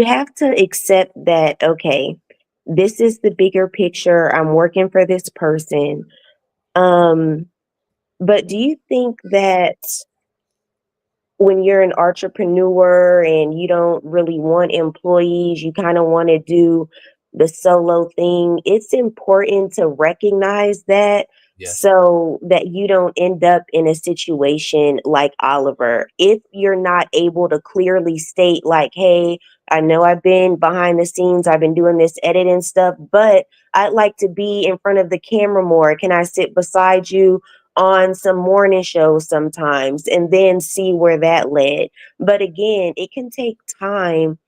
have to accept that, okay, this is the bigger picture. I'm working for this person. But do you think that when you're an entrepreneur and you don't really want employees, you kind of want to do the solo thing, it's important to recognize that, Yes. so that you don't end up in a situation like Oliver. If you're not able to clearly state, like, hey, I know I've been behind the scenes, I've been doing this editing stuff, but I'd like to be in front of the camera more. Can I sit beside you on some morning shows sometimes, and then see where that led? But again, it can take time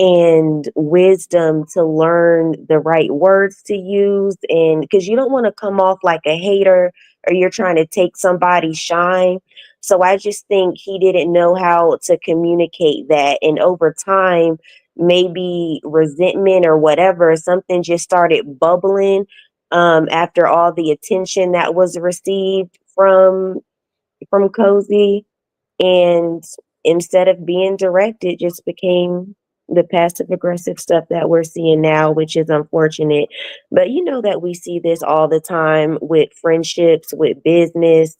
and wisdom to learn the right words to use, and because you don't want to come off like a hater or you're trying to take somebody's shine. So I just think he didn't know how to communicate that, and over time, maybe resentment or whatever, something just started bubbling after all the attention that was received from Cozy, and instead of being direct, it just became the passive aggressive stuff that we're seeing now, which is unfortunate. But you know that we see this all the time with friendships, with business.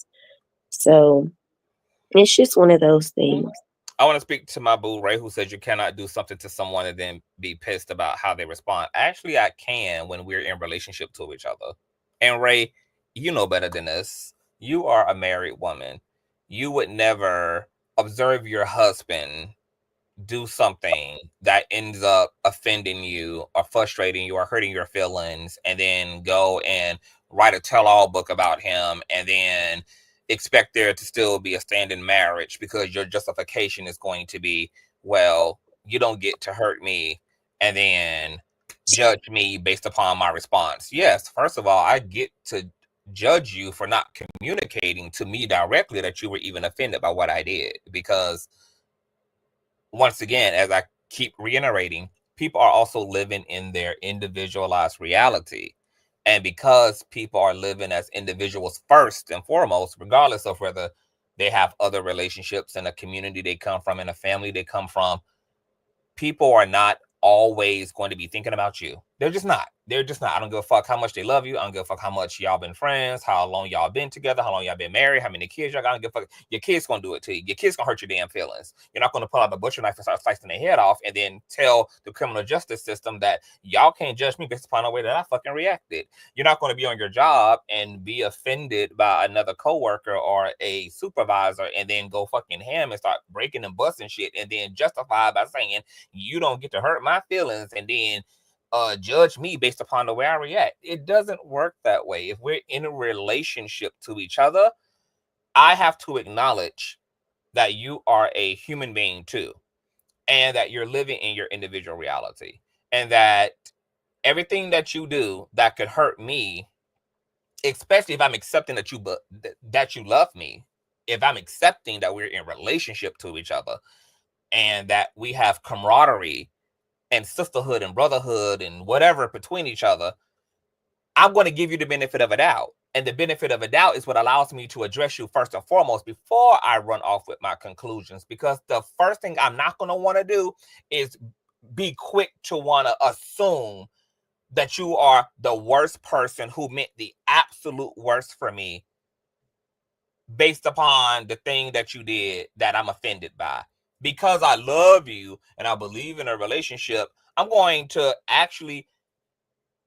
So it's just one of those things. I want to speak to my boo Ray, who says you cannot do something to someone and then be pissed about how they respond. Actually, I can when we're in relationship to each other. And Ray, you know better than this. You are a married woman. You would never observe your husband do something that ends up offending you or frustrating you or hurting your feelings, and then go and write a tell-all book about him, and then expect there to still be a standing marriage because your justification is going to be, well, you don't get to hurt me and then judge me based upon my response. Yes, first of all, I get to judge you for not communicating to me directly that you were even offended by what I did, because once again, as I keep reiterating, people are also living in their individualized reality. And because people are living as individuals first and foremost, regardless of whether they have other relationships in a community they come from, in a family they come from, people are not always going to be thinking about you. They're just not. They're just not. I don't give a fuck how much they love you. I don't give a fuck how much y'all been friends, how long y'all been together, how long y'all been married, how many kids y'all got. I don't give a fuck. Your kids gonna do it to you. Your kids gonna hurt your damn feelings. You're not gonna pull out the butcher knife and start slicing their head off and then tell the criminal justice system that y'all can't judge me based upon the way that I fucking reacted. You're not gonna be on your job and be offended by another coworker or a supervisor and then go fucking ham and start breaking and busting shit and then justify by saying you don't get to hurt my feelings and then judge me based upon the way I react. It doesn't work that way. If we're in a relationship to each other, I have to acknowledge that you are a human being too, and that you're living in your individual reality, and that everything that you do that could hurt me, especially if I'm accepting that you love me, if I'm accepting that we're in relationship to each other and that we have camaraderie and sisterhood and brotherhood and whatever between each other, I'm going to give you the benefit of a doubt. And the benefit of a doubt is what allows me to address you first and foremost before I run off with my conclusions. Because the first thing I'm not going to want to do is be quick to want to assume that you are the worst person who meant the absolute worst for me based upon the thing that you did that I'm offended by. Because I love you and I believe in a relationship, I'm going to actually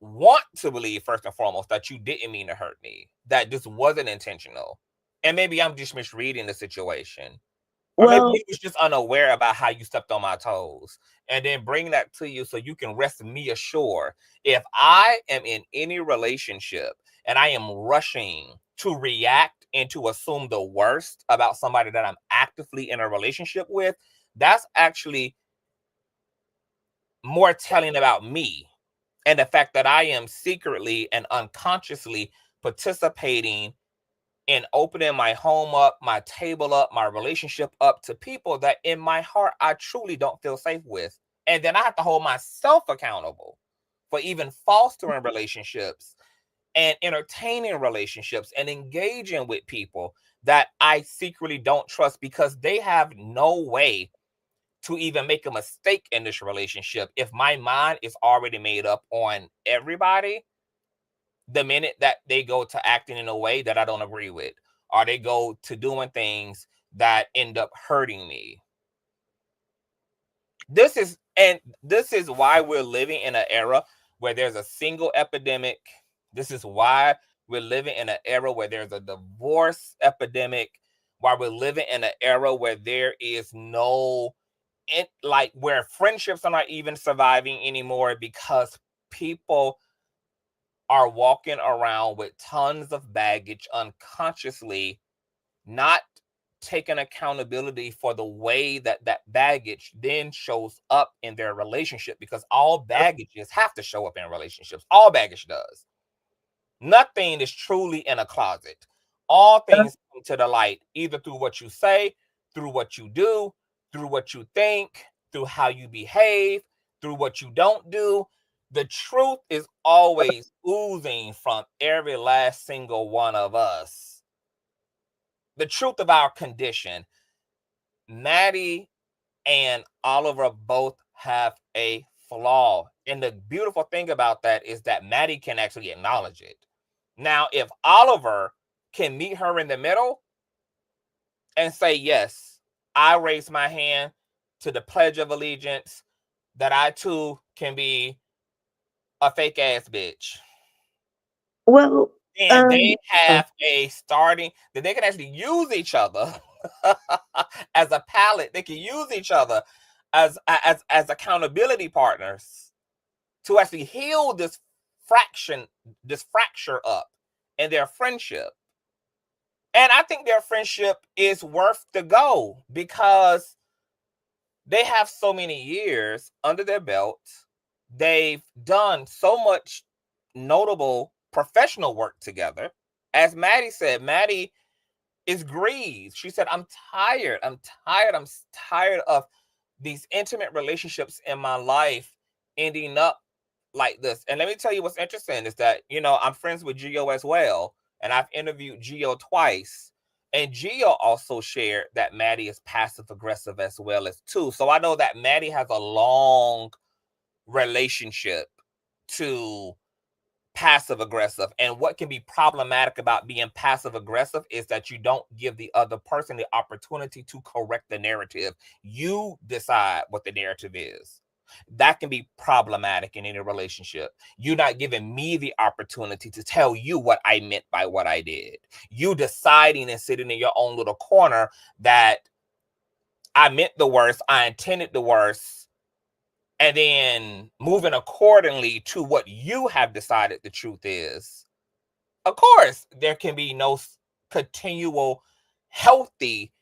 want to believe, first and foremost, that you didn't mean to hurt me, that this wasn't intentional. And maybe I'm just misreading the situation. Or maybe Well, you was just unaware about how you stepped on my toes. And then bring that to you so you can rest me assured. If I am in any relationship and I am rushing to react and to assume the worst about somebody that I'm actively in a relationship with, that's actually more telling about me and the fact that I am secretly and unconsciously participating in opening my home up, my table up, my relationship up to people that in my heart I truly don't feel safe with. And then I have to hold myself accountable for even fostering relationships and entertaining relationships and engaging with people that I secretly don't trust because they have no way to even make a mistake in this relationship if my mind is already made up on everybody the minute that they go to acting in a way that I don't agree with, or they go to doing things that end up hurting me. This is why we're living in an era where there's a single epidemic. This is why we're living in an era where there's a divorce epidemic, why we're living in an era where there is no where friendships are not even surviving anymore because people are walking around with tons of baggage unconsciously, not taking accountability for the way that that baggage then shows up in their relationship, because all baggages have to show up in relationships. All baggage does. Nothing is truly in a closet. All things come to the light, either through what you say, through what you do, through what you think, through how you behave, through what you don't do. The truth is always oozing from every last single one of us. The truth of our condition. Maddie and Oliver both have a flaw. And the beautiful thing about that is that Maddie can actually acknowledge it. Now, if Oliver can meet her in the middle and say, yes, I raise my hand to the Pledge of Allegiance, that I too can be a fake ass bitch. well, And they have a starting that they can actually use each other as a palette. They can use each other as accountability partners to actually heal this fracture up in their friendship. And I think their friendship is worth the go because they have so many years under their belt. They've done so much notable professional work together. As Maddie said, Maddie is grieved. She said, I'm tired of these intimate relationships in my life ending up like this. And let me tell you what's interesting is that, I'm friends with Geo as well. And I've interviewed Geo twice. And Geo also shared that Maddie is passive aggressive as well as too. So I know that Maddie has a long relationship to passive aggressive. And what can be problematic about being passive aggressive is that you don't give the other person the opportunity to correct the narrative. You decide what the narrative is. That can be problematic in any relationship. You're not giving me the opportunity to tell you what I meant by what I did. You deciding and sitting in your own little corner that I meant the worst, I intended the worst, and then moving accordingly to what you have decided the truth is. Of course, there can be no continual, healthy,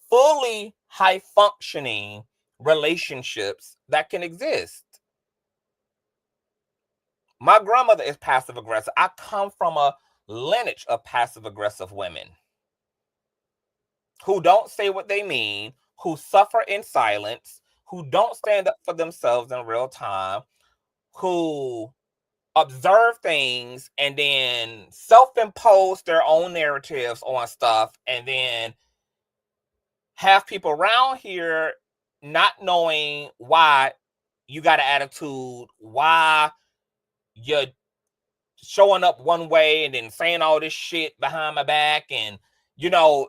fully high-functioning relationships that can exist. My grandmother is passive-aggressive. I come from a lineage of passive-aggressive women who don't say what they mean, who suffer in silence, who don't stand up for themselves in real time, who observe things and then self-impose their own narratives on stuff, and then have people around here not knowing why you got an attitude, why you're showing up one way and then saying all this shit behind my back, and all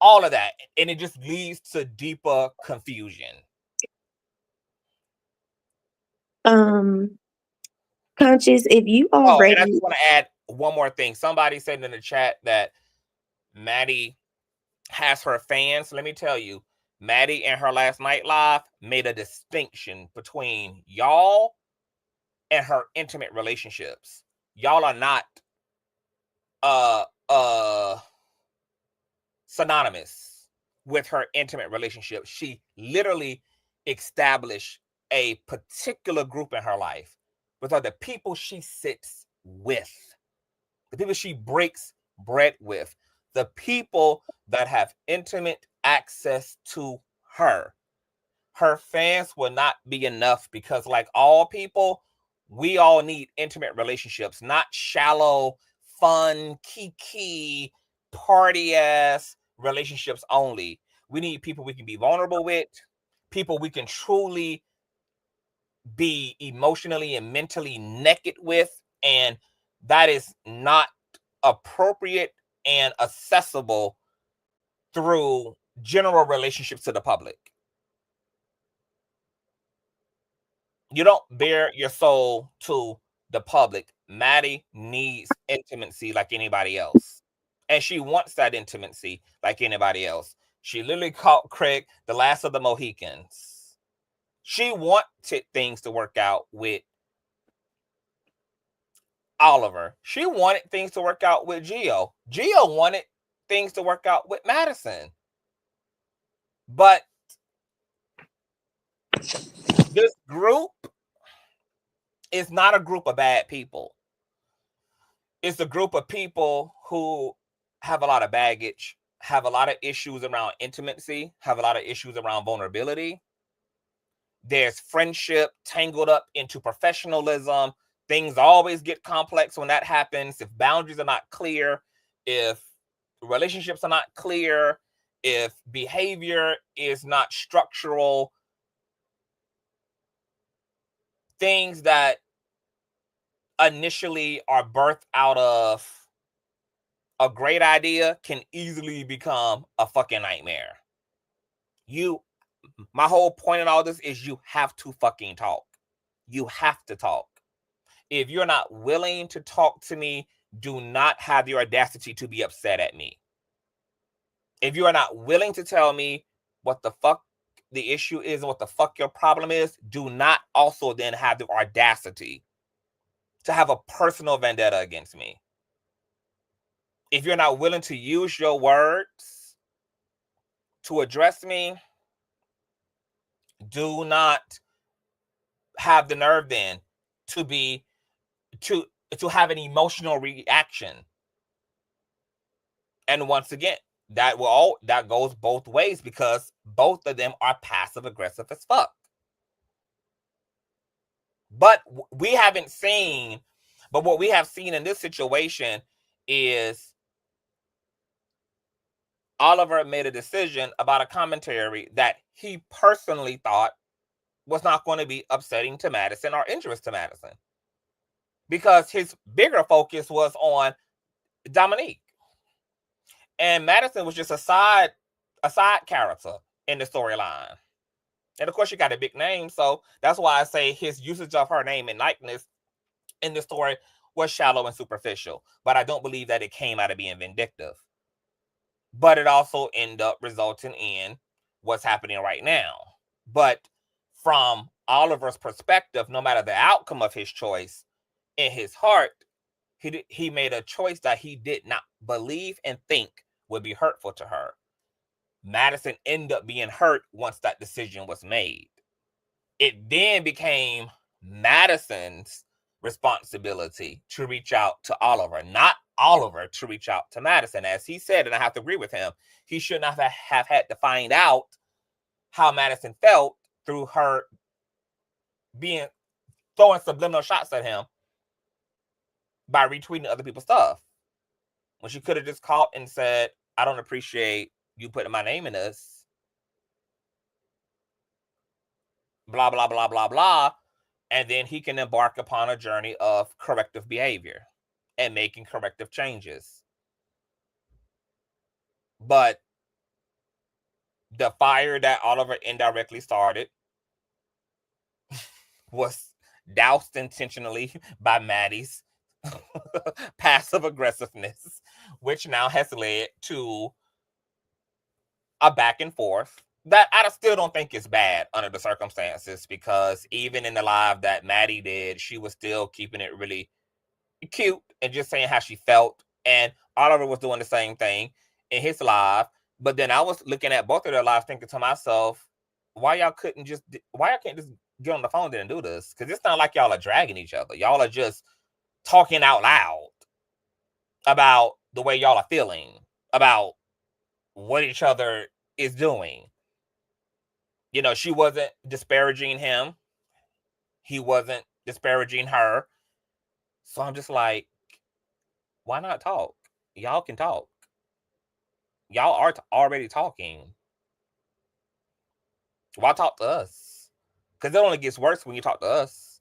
of that. And it just leads to deeper confusion. Conscious, if you Oh, and I already just want to add one more thing. Somebody said in the chat that Maddie has her fans. Let me tell you, Maddie in her last night live made a distinction between y'all and her intimate relationships. Y'all are not synonymous with her intimate relationship. She literally established a particular group in her life with the people she sits with, the people she breaks bread with, the people that have intimate access to her. Her fans will not be enough because, like all people, we all need intimate relationships, not shallow, fun, kiki, party ass relationships only. We need people we can be vulnerable with, people we can truly be emotionally and mentally naked with, and that is not appropriate and accessible through general relationships to the public. You don't bare your soul to the public. Maddie needs intimacy like anybody else. And she wants that intimacy like anybody else. She literally called Craig the last of the Mohicans. She wanted things to work out with Oliver. She wanted things to work out with Gio. Gio wanted things to work out with Madison. But this group is not a group of bad people. It's a group of people who have a lot of baggage, have a lot of issues around intimacy, have a lot of issues around vulnerability. There's friendship tangled up into professionalism. Things always get complex when that happens. If boundaries are not clear, if relationships are not clear, if behavior is not structural, things that initially are birthed out of a great idea can easily become a fucking nightmare. My whole point in all this is you have to fucking talk. You have to talk. If you're not willing to talk to me, do not have the audacity to be upset at me. If you are not willing to tell me what the fuck the issue is and what the fuck your problem is, do not also then have the audacity to have a personal vendetta against me. If you're not willing to use your words to address me, do not have the nerve then to have an emotional reaction. And once again, that goes both ways because both of them are passive aggressive as fuck. But what we have seen in this situation is Oliver made a decision about a commentary that he personally thought was not going to be upsetting to Madison or injurious to Madison, because his bigger focus was on Dominique, and Madison was just a side character in the storyline. And of course, she got a big name, so that's why I say his usage of her name and likeness in the story was shallow and superficial. But I don't believe that it came out of being vindictive. But it also ended up resulting in what's happening right now. But from Oliver's perspective, no matter the outcome of his choice, in his heart, he made a choice that he did not believe and think would be hurtful to her. Madison ended up being hurt once that decision was made. It then became Madison's responsibility to reach out to Oliver, not Oliver to reach out to Madison. As he said, and I have to agree with him, he should not have had to find out how Madison felt through her throwing subliminal shots at him by retweeting other people's stuff, when she could have just called and said, I don't appreciate you putting my name in this, blah, blah, blah, blah, blah. And then he can embark upon a journey of corrective behavior and making corrective changes. But the fire that Oliver indirectly started was doused intentionally by Maddie's passive aggressiveness, which now has led to a back and forth that I still don't think is bad under the circumstances, because even in the live that Maddie did, she was still keeping it really cute and just saying how she felt, and Oliver was doing the same thing in his live. But then I was looking at both of their lives thinking to myself, why y'all can't just get on the phone and do this? Because it's not like y'all are dragging each other. Y'all are just talking out loud about the way y'all are feeling, about what each other is doing. You know, she wasn't disparaging him. He wasn't disparaging her. So I'm just like, why not talk? Y'all can talk. Y'all are already talking. Why talk to us? Because it only gets worse when you talk to us.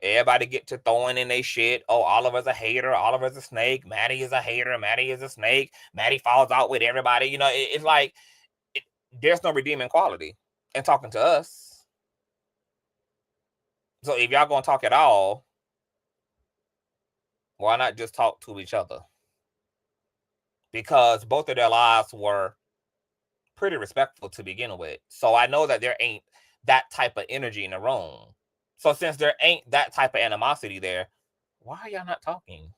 Everybody get to throwing in their shit. Oh, Oliver's a hater. Oliver's a snake. Maddie is a hater. Maddie is a snake. Maddie falls out with everybody. You know, it's like there's no redeeming quality in talking to us. So if y'all gonna talk at all, why not just talk to each other? Because both of their lives were pretty respectful to begin with. So I know that there ain't that type of energy in the room. So since there ain't that type of animosity there, why are y'all not talking?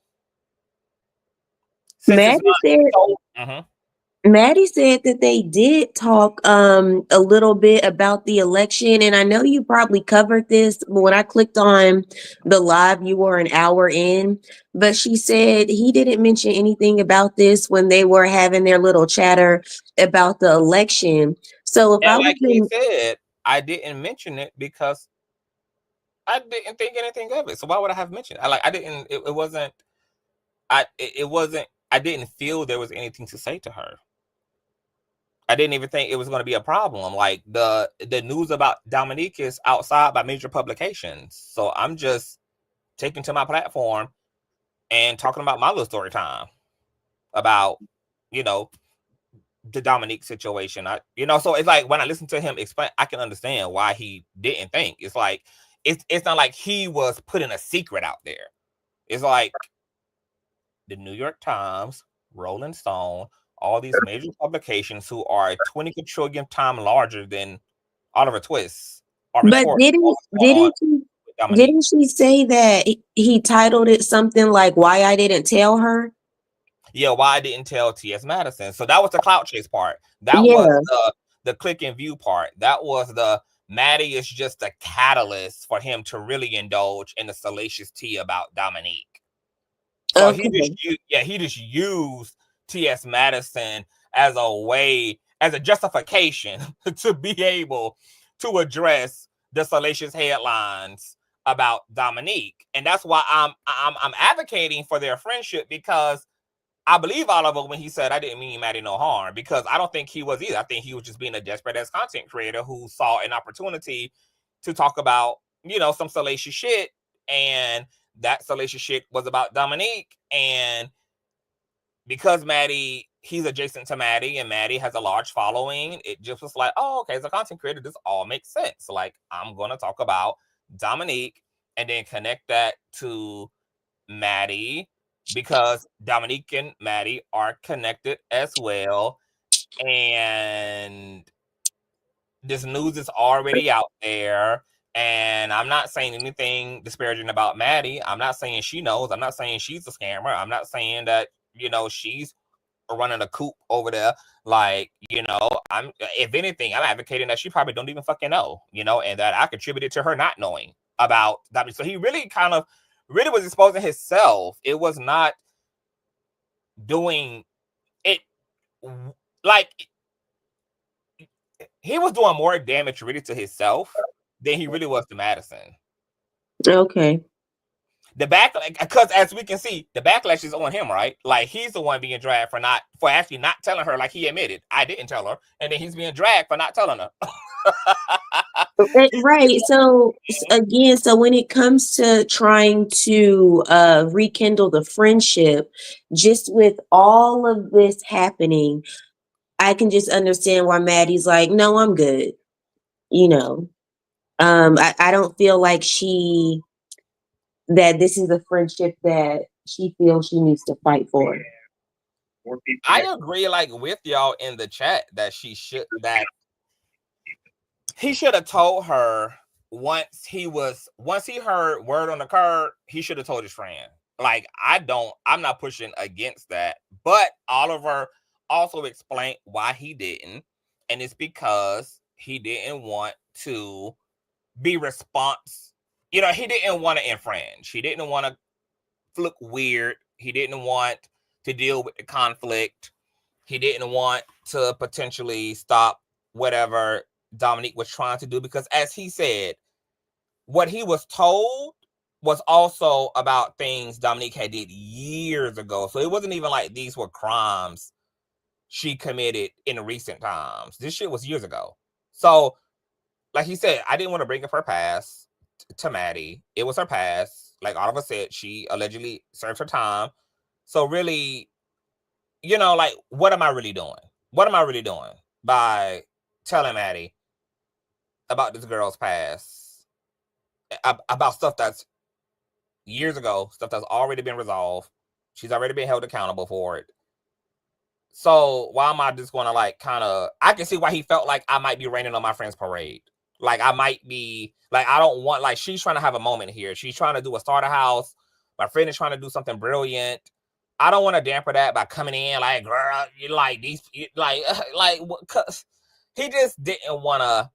Maddie said that they did talk a little bit about the election, and I know you probably covered this, but when I clicked on the live, you were an hour in, but she said he didn't mention anything about this when they were having their little chatter about the election. So if I like he said, I didn't mention it because I didn't think anything of it. So why would I have mentioned it? I didn't feel there was anything to say to her. I didn't even think it was going to be a problem. Like the news about Dominique is outside by major publications. So I'm just taking to my platform and talking about my little story time about, you know, the Dominique situation. So it's like when I listen to him explain, I can understand why he didn't think. It's like it's not like he was putting a secret out there. It's like the New York Times, Rolling Stone, all these major publications who are 20 quadrillion times larger than Oliver Twist. But didn't she say that he titled it something like "Why I Didn't Tell Her"? Yeah, why I didn't tell T.S. Madison. So that was the clout chase part. That was the click and view part. That was the Maddie is just a catalyst for him to really indulge in the salacious tea about Dominique. So he just used T.S. Madison as a justification to be able to address the salacious headlines about Dominique. And that's why I'm advocating for their friendship, because I believe Oliver when he said I didn't mean Maddie no harm, because I don't think he was either. I think he was just being a desperate ass content creator who saw an opportunity to talk about, some salacious shit, and that salacious shit was about Dominique. And because he's adjacent to Maddie, and Maddie has a large following, it just was like, oh, okay, as a content creator, this all makes sense. Like, I'm going to talk about Dominique and then connect that to Maddie, because Dominique and Maddie are connected as well. And this news is already out there. And I'm not saying anything disparaging about Maddie. I'm not saying she knows. I'm not saying she's a scammer. I'm not saying that, she's running a coup over there. Like, if anything, I'm advocating that she probably don't even fucking know, and that I contributed to her not knowing about that. So he really really was exposing himself. It was not doing it like he was doing more damage really to himself than he really was to Madison. Okay. The backlash, because as we can see, the backlash is on him, right? Like, he's the one being dragged for actually not telling her, like he admitted, I didn't tell her, and then he's being dragged for not telling her. Right. So again, when it comes to trying to rekindle the friendship, just with all of this happening, I can just understand why Maddie's like, no, I'm good. I don't feel like that this is a friendship that she feels she needs to fight for. I agree, like, with y'all in the chat that he should have told her once he heard word on the card, he should have told his friend. Like, I'm not pushing against that, but Oliver also explained why he didn't, and it's because he didn't want to be response. He didn't want to infringe. He didn't want to look weird. He didn't want to deal with the conflict. He didn't want to potentially stop whatever Dominique was trying to do, because as he said, what he was told was also about things Dominique had did years ago. So it wasn't even like these were crimes she committed in recent times. This shit was years ago. So, like he said, I didn't want to bring up her past to Maddie. It was her past. Like Oliver said, she allegedly served her time. So really, like, what am I really doing? What am I really doing by telling Maddie about this girl's past, about stuff that's years ago, stuff that's already been resolved? She's already been held accountable for it. So why am I just going to I can see why he felt like I might be raining on my friend's parade. Like, I might be, like, I don't want, like, she's trying to have a moment here. She's trying to do a starter house. My friend is trying to do something brilliant. I don't want to damper that by coming in like, girl, you like these, cause he just didn't want to.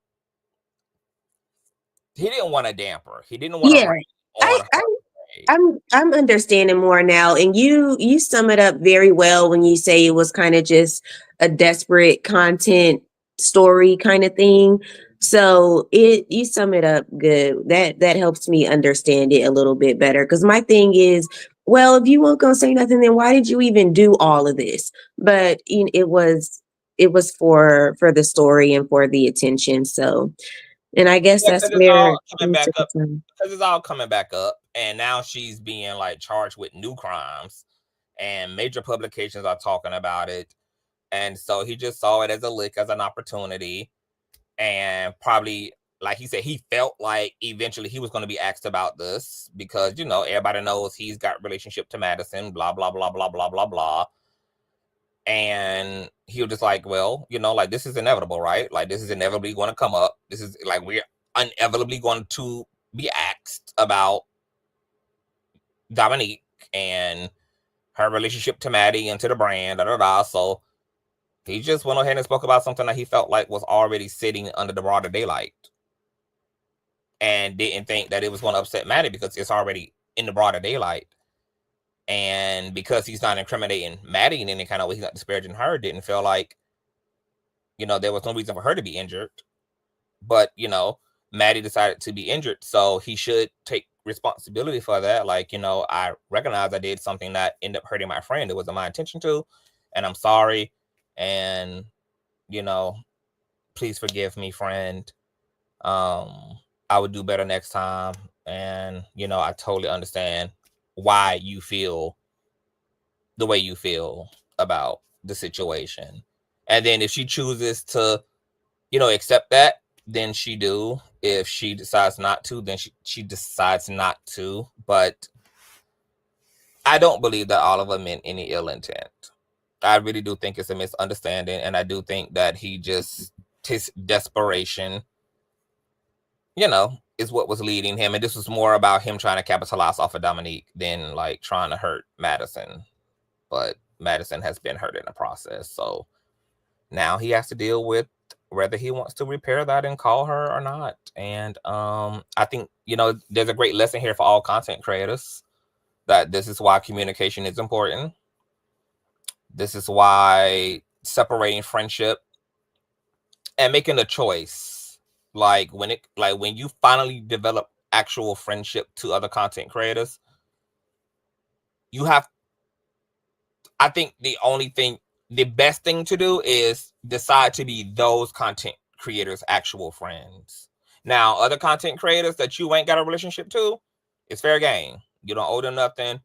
He didn't want to damper. He didn't want to rain on her. I'm understanding more now, and you sum it up very well when you say it was kind of just a desperate content story kind of thing. So you sum it up good. That helps me understand it a little bit better, because my thing is, well, if you weren't gonna say nothing, then why did you even do all of this? But it was for the story and for the attention. So, and I guess that's where because it's all coming back up, and now she's being charged with new crimes, and major publications are talking about it, and so he just saw it as a lick, as an opportunity, and probably, like he said, he felt like eventually he was going to be asked about this, because everybody knows he's got relationship to Madison, blah blah blah blah blah blah blah. And he was just like, well, this is inevitable, right? Like, this is inevitably going to come up. This is like, we're inevitably going to be asked about Dominique and her relationship to Maddie and to the brand, So he just went ahead and spoke about something that he felt like was already sitting under the broader daylight, and didn't think that it was going to upset Maddie because it's already in the broader daylight. And because he's not incriminating Maddie in any kind of way, he's not disparaging her, didn't feel like, there was no reason for her to be injured. But, Maddie decided to be injured, so he should take responsibility for that. Like, I recognize I did something that ended up hurting my friend. It wasn't my intention to, and I'm sorry. And, please forgive me, friend. I would do better next time. And, I totally understand why you feel the way you feel about the situation. And then if she chooses to, accept that, then she do. If she decides not to, then she decides not to. But I don't believe that Oliver meant any ill intent. I really do think it's a misunderstanding, and I do think that his desperation, is what was leading him. And this was more about him trying to capitalize off of Dominique than trying to hurt Madison. But Madison has been hurt in the process. So now he has to deal with whether he wants to repair that and call her or not. And I think, there's a great lesson here for all content creators, that this is why communication is important. This is why separating friendship and making a choice, when you finally develop actual friendship to other content creators, I think the best thing to do is decide to be those content creators' actual friends. Now, other content creators that you ain't got a relationship to, it's fair game. You don't owe them nothing.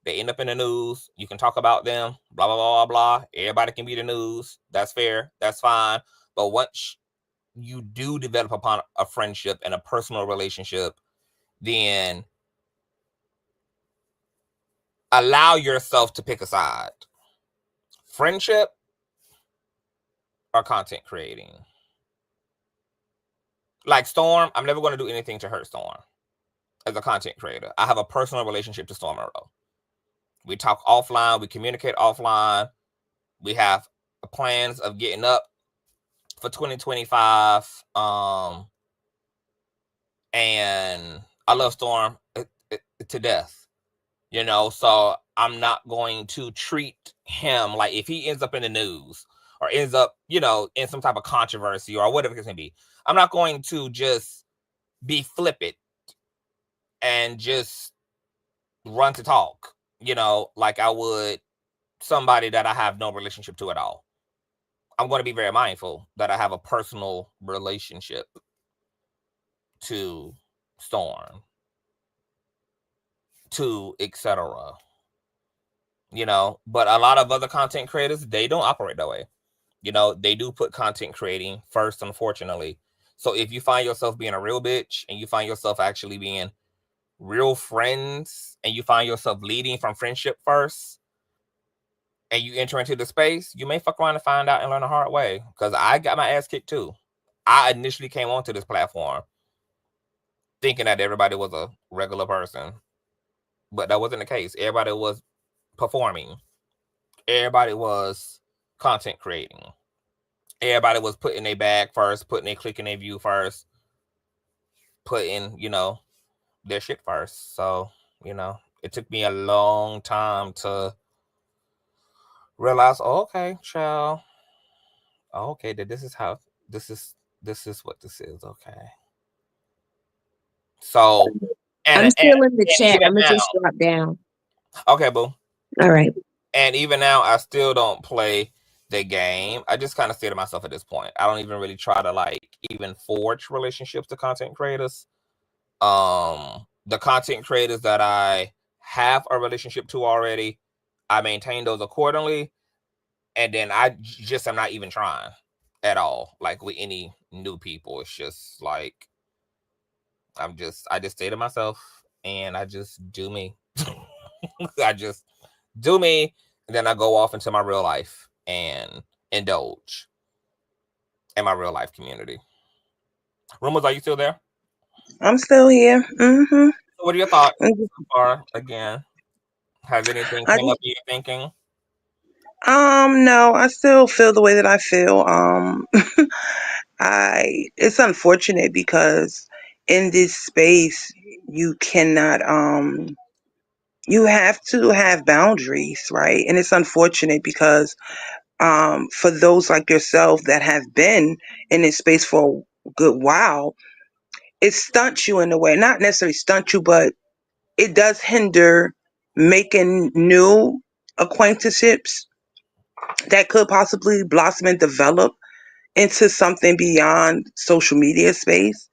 They end up in the news. You can talk about them, blah, blah, blah, blah, blah. Everybody can be the news. That's fair. That's fine. But once you do develop upon a friendship and a personal relationship, then allow yourself to pick a side. Friendship or content creating. Like Storm, I'm never going to do anything to hurt Storm as a content creator. I have a personal relationship to Storm Monroe. We talk offline. We communicate offline. We have plans of getting up for 2025. And I love Storm to death, you know, so I'm not going to treat him like, if he ends up in the news or ends up, you know, in some type of controversy or whatever it's going to be, I'm not going to just be flippant and just run to talk, you know, like I would somebody that I have no relationship to at all. I'm going to be very mindful that I have a personal relationship to Storm, to etc. You know, but a lot of other content creators, they don't operate that way. You know, they do put content creating first, unfortunately. So if you find yourself being a real bitch and you find yourself actually being real friends and you find yourself leading from friendship first and you enter into the space, you may fuck around and find out and learn the hard way. Because I got my ass kicked too. I initially came onto this platform thinking that everybody was a regular person, but that wasn't the case. Everybody was performing. Everybody was content creating. Everybody was putting their bag first, putting their click in their view first, putting, you know, their shit first. So, you know, it took me a long time to realize, oh, okay, child. Oh, okay, that this is how this is what this is. Okay. So I'm still in the chat. even I'm gonna now, just drop down. okay, boo. All right. And even now, I still don't play the game. I just kind of say to myself at this point, I don't even really try to like even forge relationships to content creators. The content creators that I have a relationship to already, I maintain those accordingly. And then I just am not even trying at all, like with any new people. It's just like I just stay to myself and I just do me. I just do me, and then I go off into my real life and indulge in my real life community. Rumors, are you still there? I'm still here. Mm-hmm. So what are your thoughts so far? Again, has anything come up you're thinking? No, I still feel the way that I feel. It's unfortunate because in this space you cannot you have to have boundaries, right? And it's unfortunate because for those like yourself that have been in this space for a good while, it stunts you in a way. Not necessarily stunt you, but it does hinder making new acquaintanceships that could possibly blossom and develop into something beyond social media space.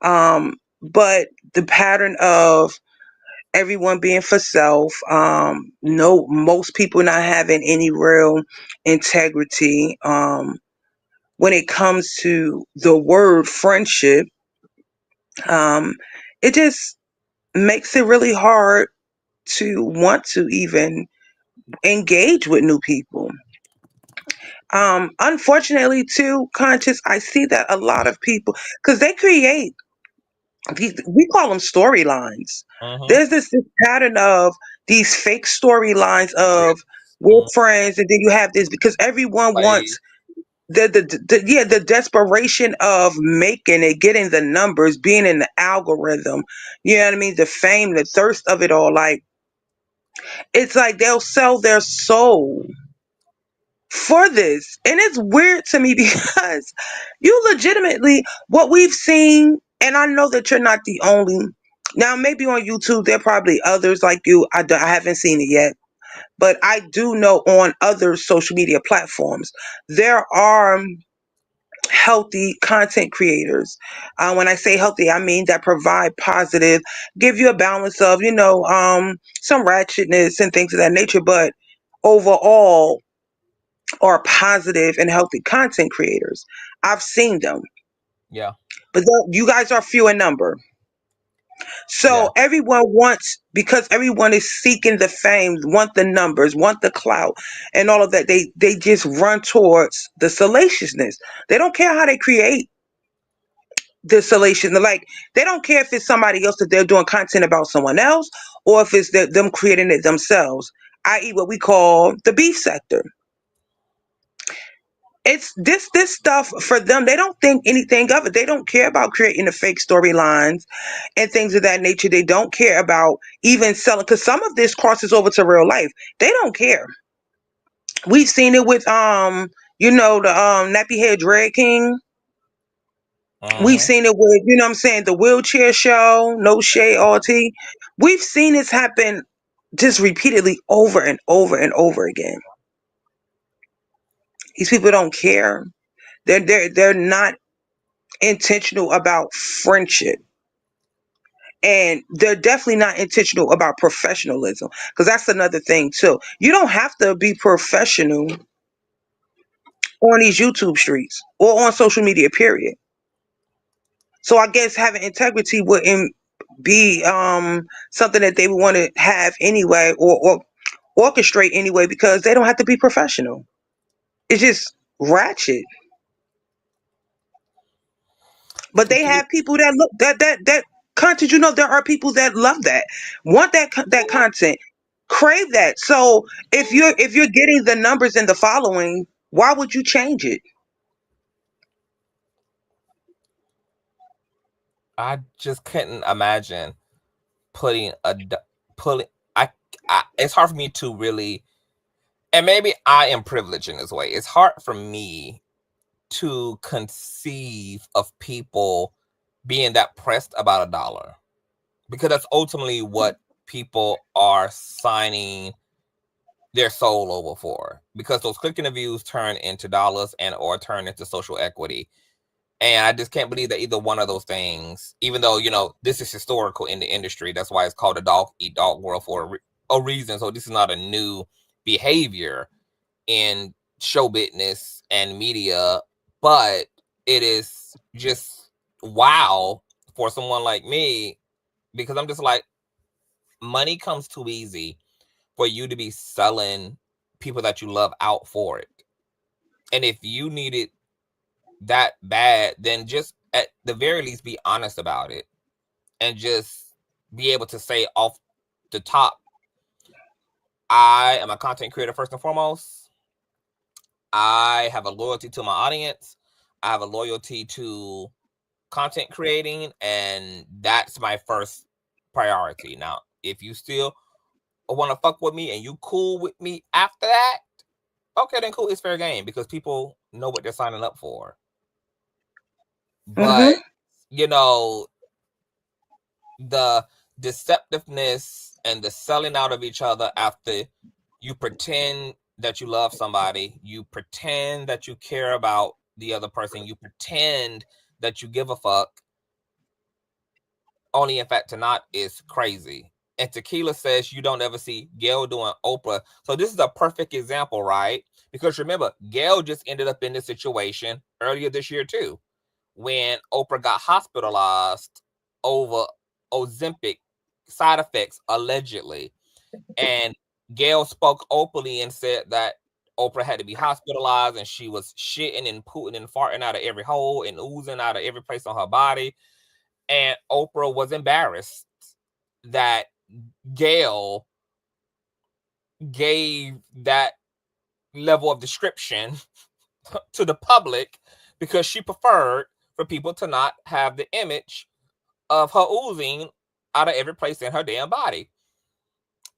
But the pattern of everyone being for self, no, most people not having any real integrity, when it comes to the word friendship, it just makes it really hard to want to even engage with new people. Unfortunately, too, conscious, I see that a lot of people, because they create we call them storylines. There's this pattern of these fake storylines of we're friends, and then you have this because everyone wants the desperation of making it, getting the numbers, being in the algorithm. You know what I mean? The fame, the thirst of it all. Like it's like they'll sell their soul for this. And it's weird to me because you legitimately, what we've seen, and I know that you're not the only. Now, maybe on YouTube, there are probably others like you. I haven't seen it yet. But I do know on other social media platforms, there are healthy content creators. When I say healthy, I mean that provide positive, give you a balance of, some ratchetness and things of that nature, but overall are positive and healthy content creators. I've seen them. Yeah. But you guys are few in number. Yeah. So everyone wants, because everyone is seeking the fame, want the numbers, want the clout, and all of that. They just run towards the salaciousness. They don't care how they create the salation. Like, they don't care if it's somebody else that they're doing content about someone else, or if it's them creating it themselves, i.e., what we call the beef sector. It's this stuff for them. They don't think anything of it. They don't care about creating the fake storylines and things of that nature. They don't care about even selling, because some of this crosses over to real life. They don't care. We've seen it with the nappy head drag king. We've Mm-hmm. seen it with, what I'm saying, the wheelchair show, no shade, all tea. We've seen this happen just repeatedly over and over and over again. These people don't care. They're not intentional about friendship. And they're definitely not intentional about professionalism, because that's another thing too. You don't have to be professional on these YouTube streets or on social media, period. So I guess having integrity wouldn't be something that they would want to have anyway, or orchestrate anyway, because they don't have to be professional. It's just ratchet. But they Tequila. have people that look that content. There are people that love that, want that content, crave that. So if you're getting the numbers and the following, why would you change it? I just couldn't imagine putting pulling. It's hard for me to really, and maybe I am privileged in this way. It's hard for me to conceive of people being that pressed about $1, because that's ultimately what people are signing their soul over for, because those click interviews turn into dollars and or turn into social equity. And I just can't believe that either one of those things, even though, this is historical in the industry. That's why it's called a dog eat dog world for a reason. So this is not a new behavior in show business and media, but it is just wow for someone like me, because I'm just like, money comes too easy for you to be selling people that you love out for it. And if you need it that bad, then just at the very least be honest about it, and just be able to say off the top, I am a content creator first and foremost. I have a loyalty to my audience. I have a loyalty to content creating, and that's my first priority. Now, if you still want to fuck with me and you cool with me after that, okay, then cool, it's fair game, because people know what they're signing up for. But the deceptiveness and the selling out of each other after you pretend that you love somebody, you pretend that you care about the other person, you pretend that you give a fuck, only in fact to not, is crazy. And Tequila says you don't ever see Gworlll doing Oprah. So this is a perfect example, right? Because remember, Gworlll just ended up in this situation earlier this year too, when Oprah got hospitalized over Ozempic side effects, allegedly. And Gworlll spoke openly and said that Oprah had to be hospitalized, and she was shitting and pooting and farting out of every hole and oozing out of every place on her body. And Oprah was embarrassed that Gworlll gave that level of description to the public, because she preferred for people to not have the image of her oozing out of every place in her damn body.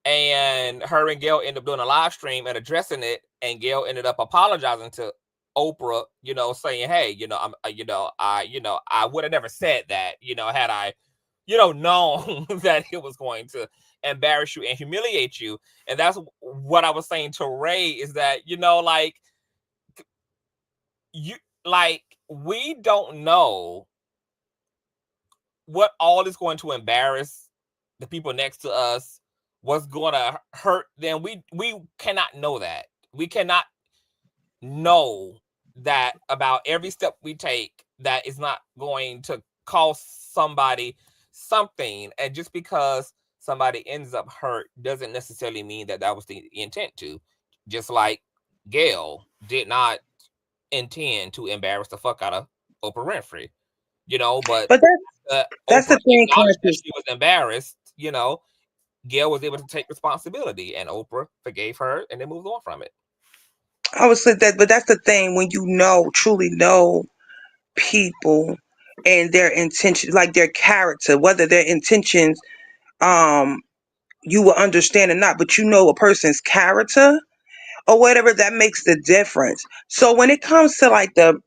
And her and Gworlll ended up doing a live stream and addressing it, and Gworlll ended up apologizing to Oprah, saying, hey, I would have never said that, had I, known that it was going to embarrass you and humiliate you. And that's what I was saying to Ray, is that, we don't know what all is going to embarrass the people next to us, what's going to hurt them. We cannot know that. We cannot know that about every step we take that is not going to cost somebody something. And just because somebody ends up hurt doesn't necessarily mean that that was the intent to. Just like Gworlll did not intend to embarrass the fuck out of Oprah Winfrey, you know, but that's the Oprah thing, acknowledged that Conscious. she was embarrassed, you know. Gworlll was able to take responsibility, and Oprah forgave her, and they moved on from it. I would say that, but that's the thing when you truly know people and their intention, like their character, whether their intentions, um, you will understand or not, but you know a person's character or whatever, that makes the difference. So when it comes to like the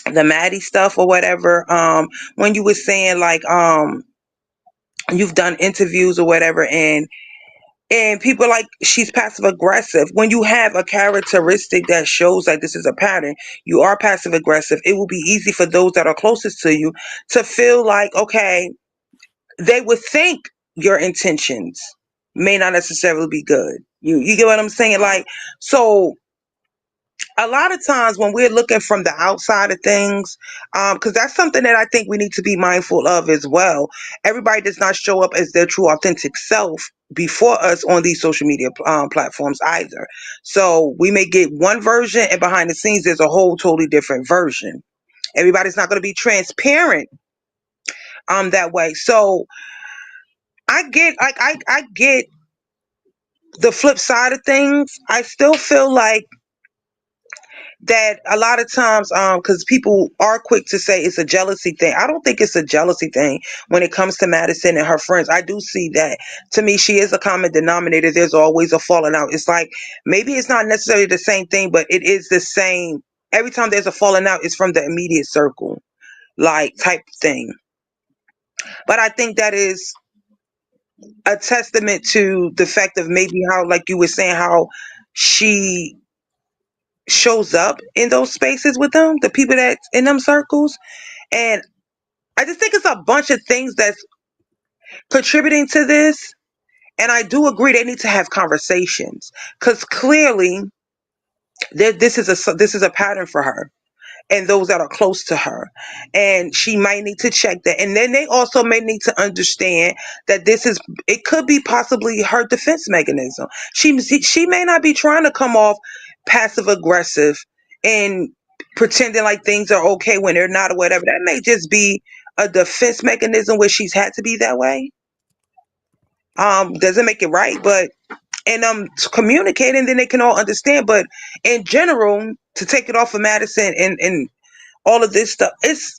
Maddie stuff or whatever, when you were saying like you've done interviews or whatever, and people like she's passive aggressive. When you have a characteristic that shows like this is a pattern, you are passive aggressive, it will be easy for those that are closest to you to feel like, okay, they would think your intentions may not necessarily be good. You get what I'm saying? Like, so a lot of times when we're looking from the outside of things, because that's something that I think we need to be mindful of as well. Everybody does not show up as their true authentic self before us on these social media platforms either. So we may get one version, and behind the scenes there's a whole totally different version. Everybody's not going to be transparent that way. So I get I get the flip side of things. I still feel like that a lot of times, because people are quick to say it's a jealousy thing. I don't think it's a jealousy thing when it comes to Madison and her friends. I do see that. To me, she is a common denominator. There's always a falling out. It's like maybe it's not necessarily the same thing, but it is the same. Every time there's a falling out, it's from the immediate circle, like type thing. But I think that is a testament to the fact of maybe how, like you were saying, how she shows up in those spaces with them, the people that's in them circles. And I just think it's a bunch of things that's contributing to this. And I do agree they need to have conversations because clearly this is a pattern for her and those that are close to her, and she might need to check that. And then they also may need to understand that it could be possibly her defense mechanism. She may not be trying to come off passive aggressive and pretending like things are okay when they're not or whatever. That may just be a defense mechanism where she's had to be that way. Doesn't make it right, but and communicating, then they can all understand. But in general, to take it off of Madison and all of this stuff, it's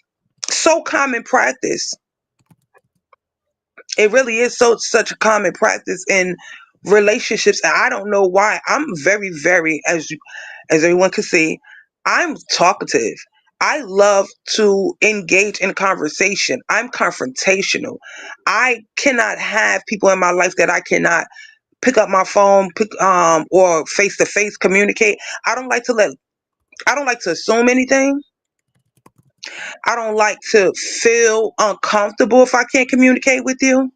so common practice. It really is such a common practice in relationships, and I don't know why. I'm very, very, as everyone can see, I'm talkative. I love to engage in conversation. I'm confrontational. I cannot have people in my life that I cannot pick up my phone, or face to face communicate. I don't like to assume anything. I don't like to feel uncomfortable if I can't communicate with you.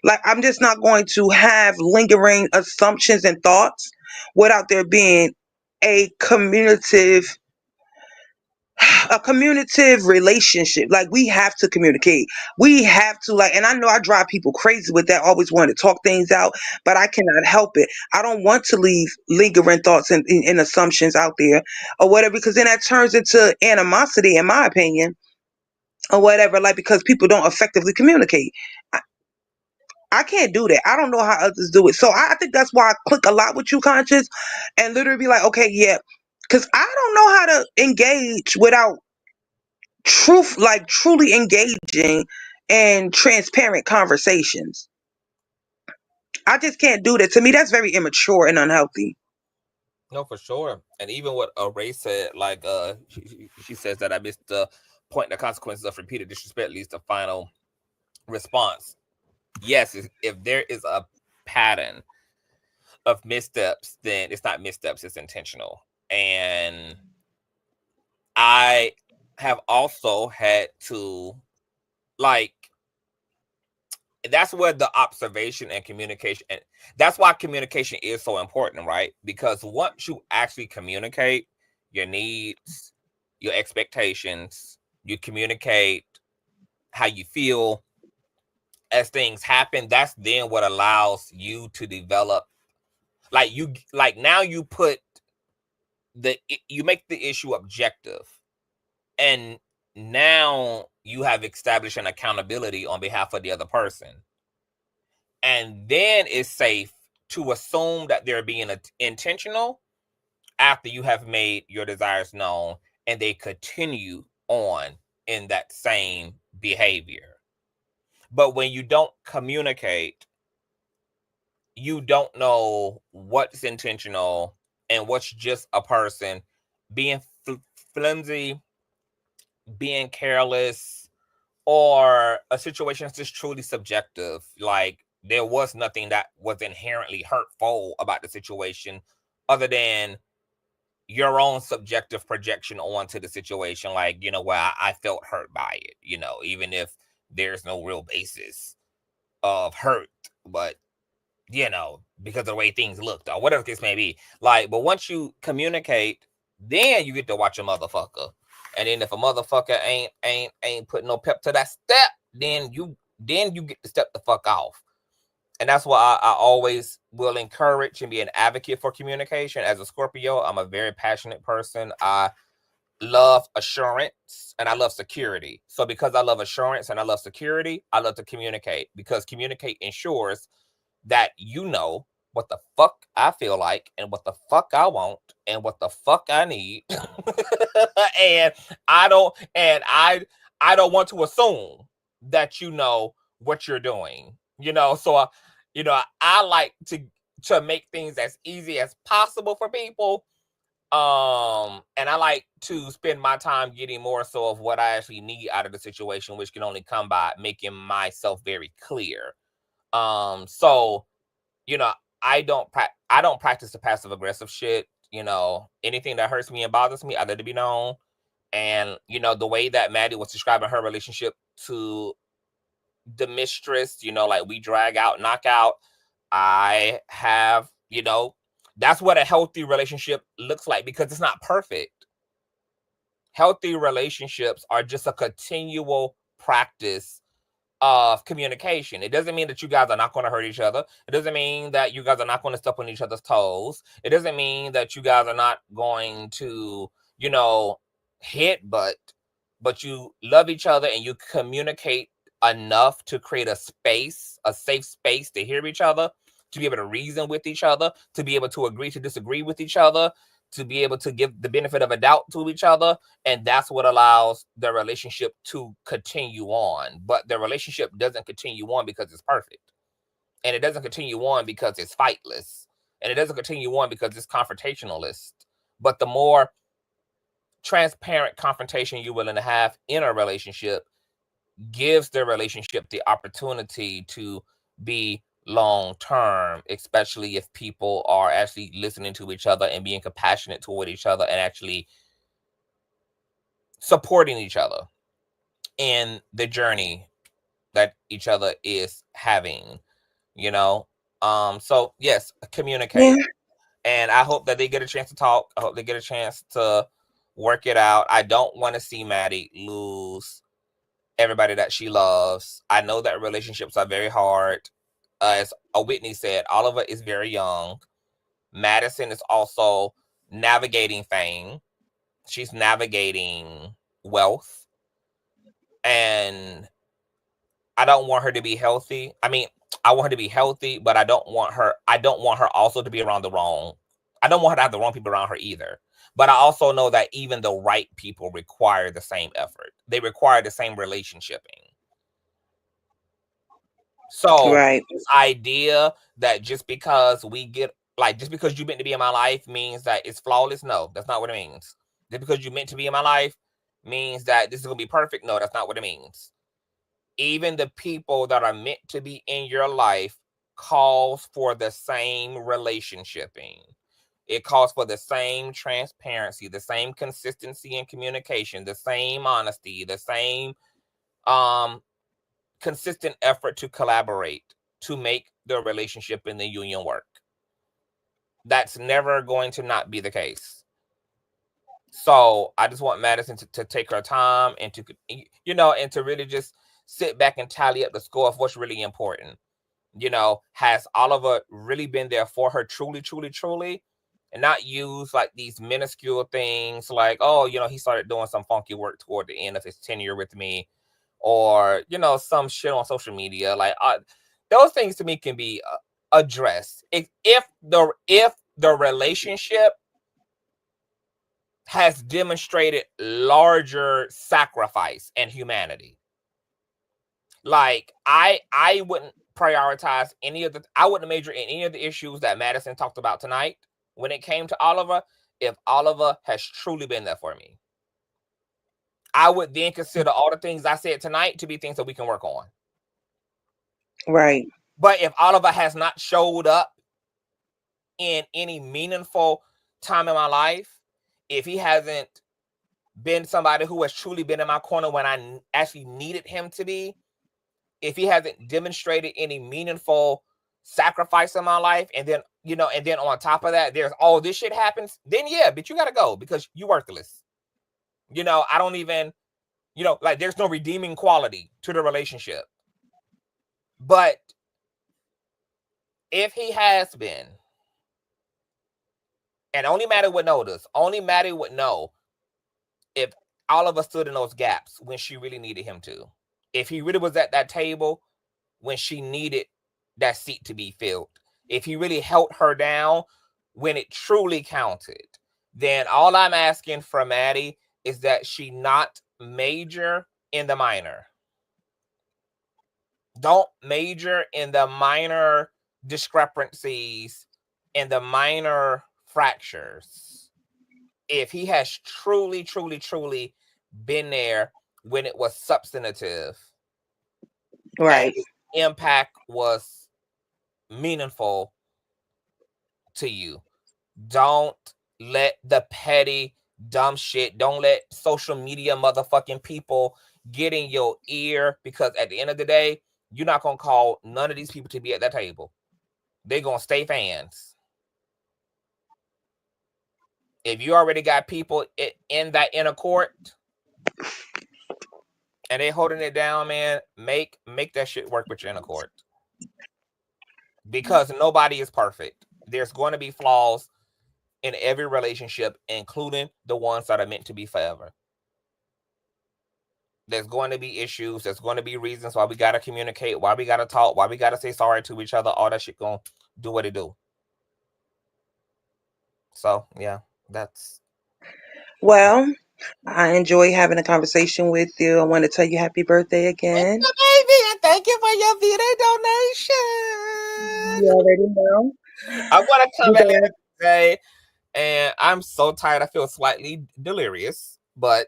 Like, I'm just not going to have lingering assumptions and thoughts without there being a communicative relationship. Like, we have to communicate. We have to, like, and I know I drive people crazy with that, always wanting to talk things out, but I cannot help it. I don't want to leave lingering thoughts and assumptions out there or whatever, because then that turns into animosity, in my opinion, or whatever, like, because people don't effectively communicate. I can't do that. I don't know how others do it. So I think that's why I click a lot with you, Conscious, and literally be like, okay, yeah, because I don't know how to engage without truly engaging in transparent conversations. I just can't do that. To me, that's very immature and unhealthy. No, for sure. And even what Ray said, like she says that I missed the point, the consequences of repeated disrespect leads to final response. Yes, if there is a pattern of missteps, then it's not missteps, it's intentional. And I have also had to, like, that's where the observation and communication, and that's why communication is so important, right? Because once you actually communicate your needs, your expectations, you communicate how you feel as things happen. That's then what allows you to develop, like now you put you make the issue objective, and now you have established an accountability on behalf of the other person, and then it's safe to assume that they're being intentional after you have made your desires known and they continue on in that same behavior. But when you don't communicate, you don't know what's intentional and what's just a person being flimsy, being careless, or a situation that's just truly subjective. Like, there was nothing that was inherently hurtful about the situation other than your own subjective projection onto the situation. Like, you know, where I felt hurt by it, you know, even if there's no real basis of hurt, but you know, because of the way things looked or whatever the case may be. Like, but once you communicate, then you get to watch a motherfucker. And then if a motherfucker ain't putting no pep to that step, then you get to step the fuck off. And that's why I always will encourage and be an advocate for communication. As a Scorpio, I'm a very passionate person. I love assurance and I love security. So because I love assurance and I love security, I love to communicate, because communicate ensures that you know what the fuck I feel like and what the fuck I want and what the fuck I need. and I don't want to assume that you know what you're doing. You know, so I like to make things as easy as possible for people. And I like to spend my time getting more so of what I actually need out of the situation, which can only come by making myself very clear. So, you know, I don't practice the passive aggressive shit. You know, anything that hurts me and bothers me, I let it be known. And, you know, the way that Maddie was describing her relationship to the mistress, you know, like we drag out, knock out. I have, you know, that's what a healthy relationship looks like, because it's not perfect. Healthy relationships are just a continual practice of communication. It doesn't mean that you guys are not going to hurt each other. It doesn't mean that you guys are not going to step on each other's toes. It doesn't mean that you guys are not going to, you know, hit butt, but you love each other and you communicate enough to create a space, a safe space to hear each other, to be able to reason with each other, to be able to agree to disagree with each other, to be able to give the benefit of a doubt to each other. And that's what allows the relationship to continue on. But the relationship doesn't continue on because it's perfect. And it doesn't continue on because it's fightless. And it doesn't continue on because it's confrontationalist. But the more transparent confrontation you're willing to have in a relationship gives the relationship the opportunity to be long-term, especially if people are actually listening to each other and being compassionate toward each other and actually supporting each other in the journey that each other is having, you know. So yes, communicate. Yeah. And I hope that they get a chance to talk. I hope they get a chance to work it out. I don't want to see Maddie lose everybody that she loves. I know that relationships are very hard. As Whitney said, Oliver is very young. Madison is also navigating fame. She's navigating wealth. And I don't want her to be healthy. I mean, I want her to be healthy, but I don't want her also to be around the wrong. I don't want her to have the wrong people around her either. But I also know that even the right people require the same effort. They require the same relationshiping. So Right. this idea that just because you meant to be in my life means that it's flawless. No, that's not what it means. Just because you meant to be in my life means that this is going to be perfect. No, that's not what it means. Even the people that are meant to be in your life calls for the same relationshiping. It calls for the same transparency, the same consistency in communication, the same honesty, the same consistent effort to collaborate to make the relationship in the union work. That's never going to not be the case. So I just want Madison to take her time and to, you know, and to really just sit back and tally up the score of what's really important. You know, has Oliver really been there for her truly, truly, truly? And not use like these minuscule things like, oh, you know, he started doing some funky work toward the end of his tenure with me, or, you know, some shit on social media. Like those things to me can be addressed if the relationship has demonstrated larger sacrifice and humanity. Like I wouldn't prioritize I wouldn't major in any of the issues that Madison talked about tonight when it came to Oliver if Oliver has truly been there for me. I would then consider all the things I said tonight to be things that we can work on. Right. But if Oliver has not showed up in any meaningful time in my life, if he hasn't been somebody who has truly been in my corner when I actually needed him to be, if he hasn't demonstrated any meaningful sacrifice in my life, and then, you know, and then on top of that, there's all this shit happens, then yeah, but you gotta go because you're worthless. You know, I don't even, you know, like there's no redeeming quality to the relationship. But if he has been, and only Maddie would know this, only Maddie would know if Oliver stood in those gaps when she really needed him to. If he really was at that table when she needed that seat to be filled. If he really held her down when it truly counted. Then all I'm asking from Maddie is that she not major in the minor. Don't major in the minor discrepancies and the minor fractures. If he has truly, truly, truly been there when it was substantive, right, and the impact was meaningful to you, don't let the petty, dumb shit, don't let social media motherfucking people get in your ear, because at the end of the day, you're not going to call none of these people to be at that table. They're going to stay fans. If you already got people in that inner court and they holding it down, man, make that shit work with your inner court. Because nobody is perfect. There's going to be flaws in every relationship, including the ones that are meant to be forever. There's going to be issues. There's going to be reasons why we got to communicate, why we got to talk, why we got to say sorry to each other. All that shit going to do what it do. So, yeah, that's... Well, I enjoy having a conversation with you. I want to tell you happy birthday again. Thank you, baby, and thank you for your V-Day donation. You already know. I'm going to come in there today, and I'm so tired. I feel slightly delirious, but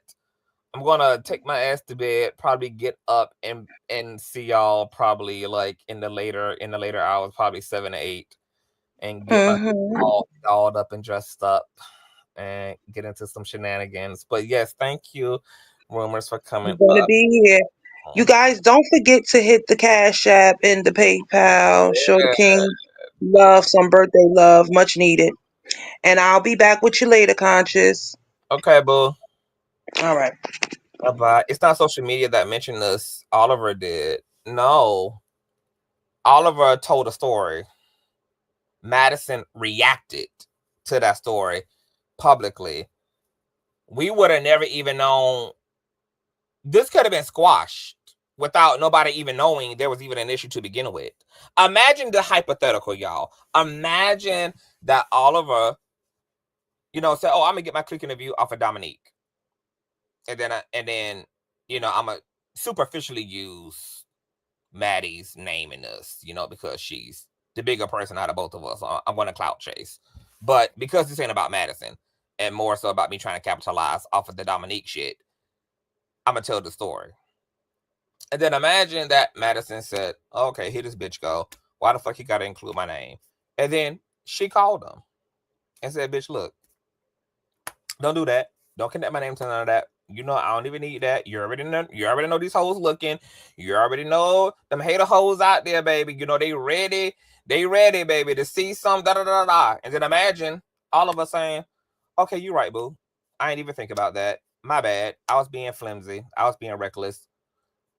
I'm going to take my ass to bed, probably get up and see y'all probably like in the later hours, probably 7 to 8, and get myself all dolled up and dressed up and get into some shenanigans. But yes, thank you, Rumors, for coming You're gonna up. be here. You guys, don't forget to hit the Cash App and the PayPal. Show the King love, some birthday love, much needed. And I'll be back with you later, Conscious. Okay, boo. All right. Bye-bye. It's not social media that mentioned this. Oliver did. No. Oliver told a story. Madison reacted to that story publicly. We would have never even known. This could have been squashed without nobody even knowing there was even an issue to begin with. Imagine the hypothetical, y'all. Imagine that Oliver, you know, said, "Oh, I'm gonna get my click interview off of Dominique," and then, you know, I'm gonna superficially use Maddie's name in this, you know, because she's the bigger person out of both of us. I'm gonna clout chase, but because this ain't about Madison and more so about me trying to capitalize off of the Dominique shit, I'm gonna tell the story. And then imagine that Madison said, "Okay, here this bitch go. Why the fuck he gotta include my name?" And then she called him and said, "Bitch, look, don't do that. Don't connect my name to none of that. You know, I don't even need that. You already know these hoes looking. You already know them hater hoes out there, baby. You know, they ready, baby, to see some da da da da." And then imagine all of us saying, "Okay, you right, boo. I ain't even think about that. My bad. I was being flimsy. I was being reckless.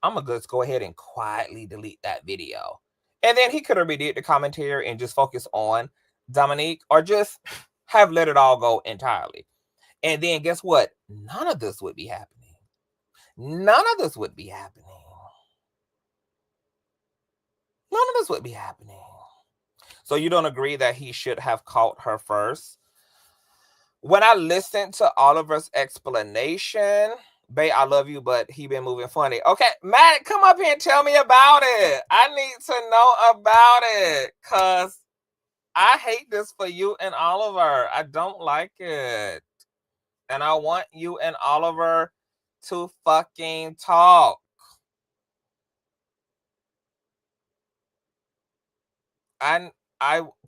I'm gonna just go ahead and quietly delete that video. And then he could have redid the commentary and just focus on Dominique, or just have let it all go entirely. And then guess what? None of this would be happening. None of this would be happening. None of this would be happening. So you don't agree that he should have caught her first? When I listened to Oliver's explanation, babe, I love you, but he been moving funny. Okay, Matt, come up here and tell me about it. I need to know about it, because I hate this for you and Oliver. I don't like it. And I want you and Oliver to fucking talk.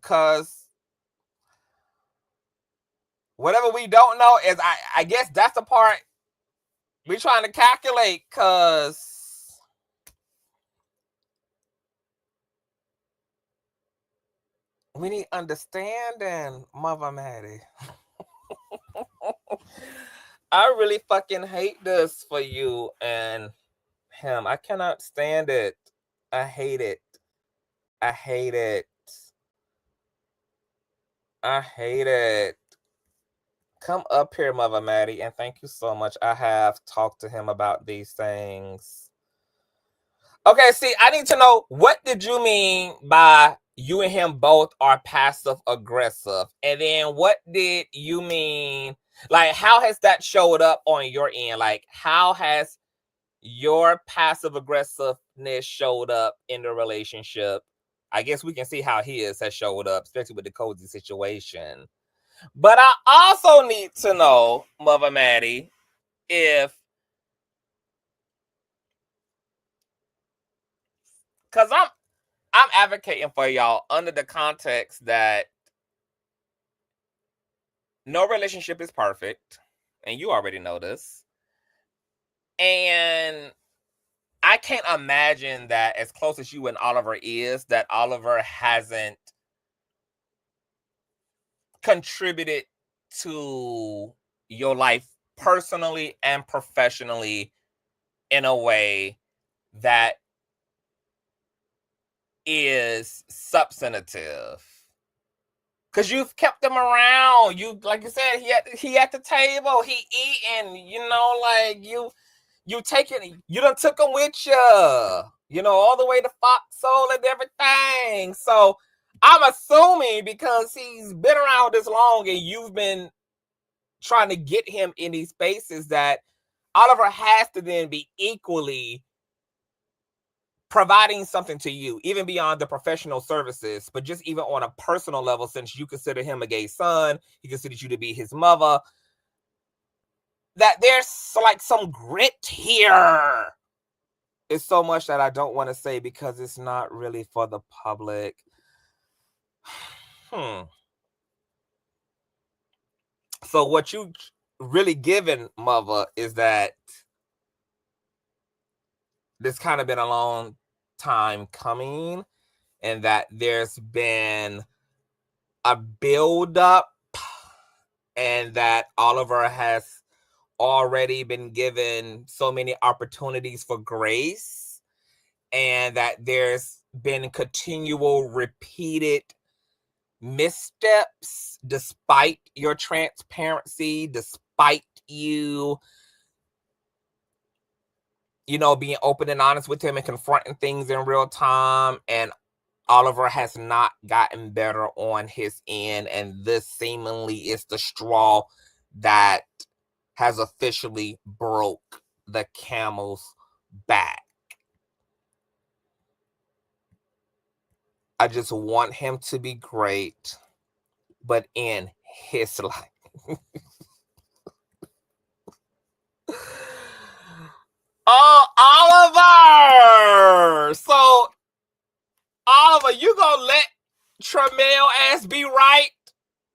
Cause whatever we don't know is, I guess that's the part we're trying to calculate, cause we need understanding, Mother Maddie. I really fucking hate this for you and him. I cannot stand it. I hate it. I hate it. I hate it. Come up here, Mother Maddie, and thank you so much. I have talked to him about these things. Okay, see, I need to know, what did you mean by you and him both are passive aggressive? And then what did you mean, like, how has that showed up on your end? Like, how has your passive aggressiveness showed up in the relationship? I guess we can see how his has showed up, especially with the cozy situation. But I also need to know, Mother Maddie, if, because I'm advocating for y'all under the context that no relationship is perfect, and you already know this. And I can't imagine that, as close as you and Oliver is, that Oliver hasn't contributed to your life personally and professionally in a way that is substantive. Because you've kept him around. You, like you said, he at the table, he eating, you know, like you taking, you done took him with you, you know, all the way to Fox Soul and everything. So I'm assuming, because he's been around this long and you've been trying to get him in these spaces, that Oliver has to then be equally providing something to you, even beyond the professional services, but just even on a personal level, since you consider him a gay son, he considers you to be his mother, that there's like some grit here. It's so much that I don't want to say because it's not really for the public. So what you really given, Mother, is that this kind of been a long time coming, and that there's been a build-up, and that Oliver has already been given so many opportunities for grace, and that there's been continual repeated missteps despite your transparency, despite you know, being open and honest with him and confronting things in real time, and Oliver has not gotten better on his end, and this seemingly is the straw that has officially broke the camel's back. I just want him to be great, but in his life. Oh, Oliver! So, Oliver, you gonna let Tramiel ass be right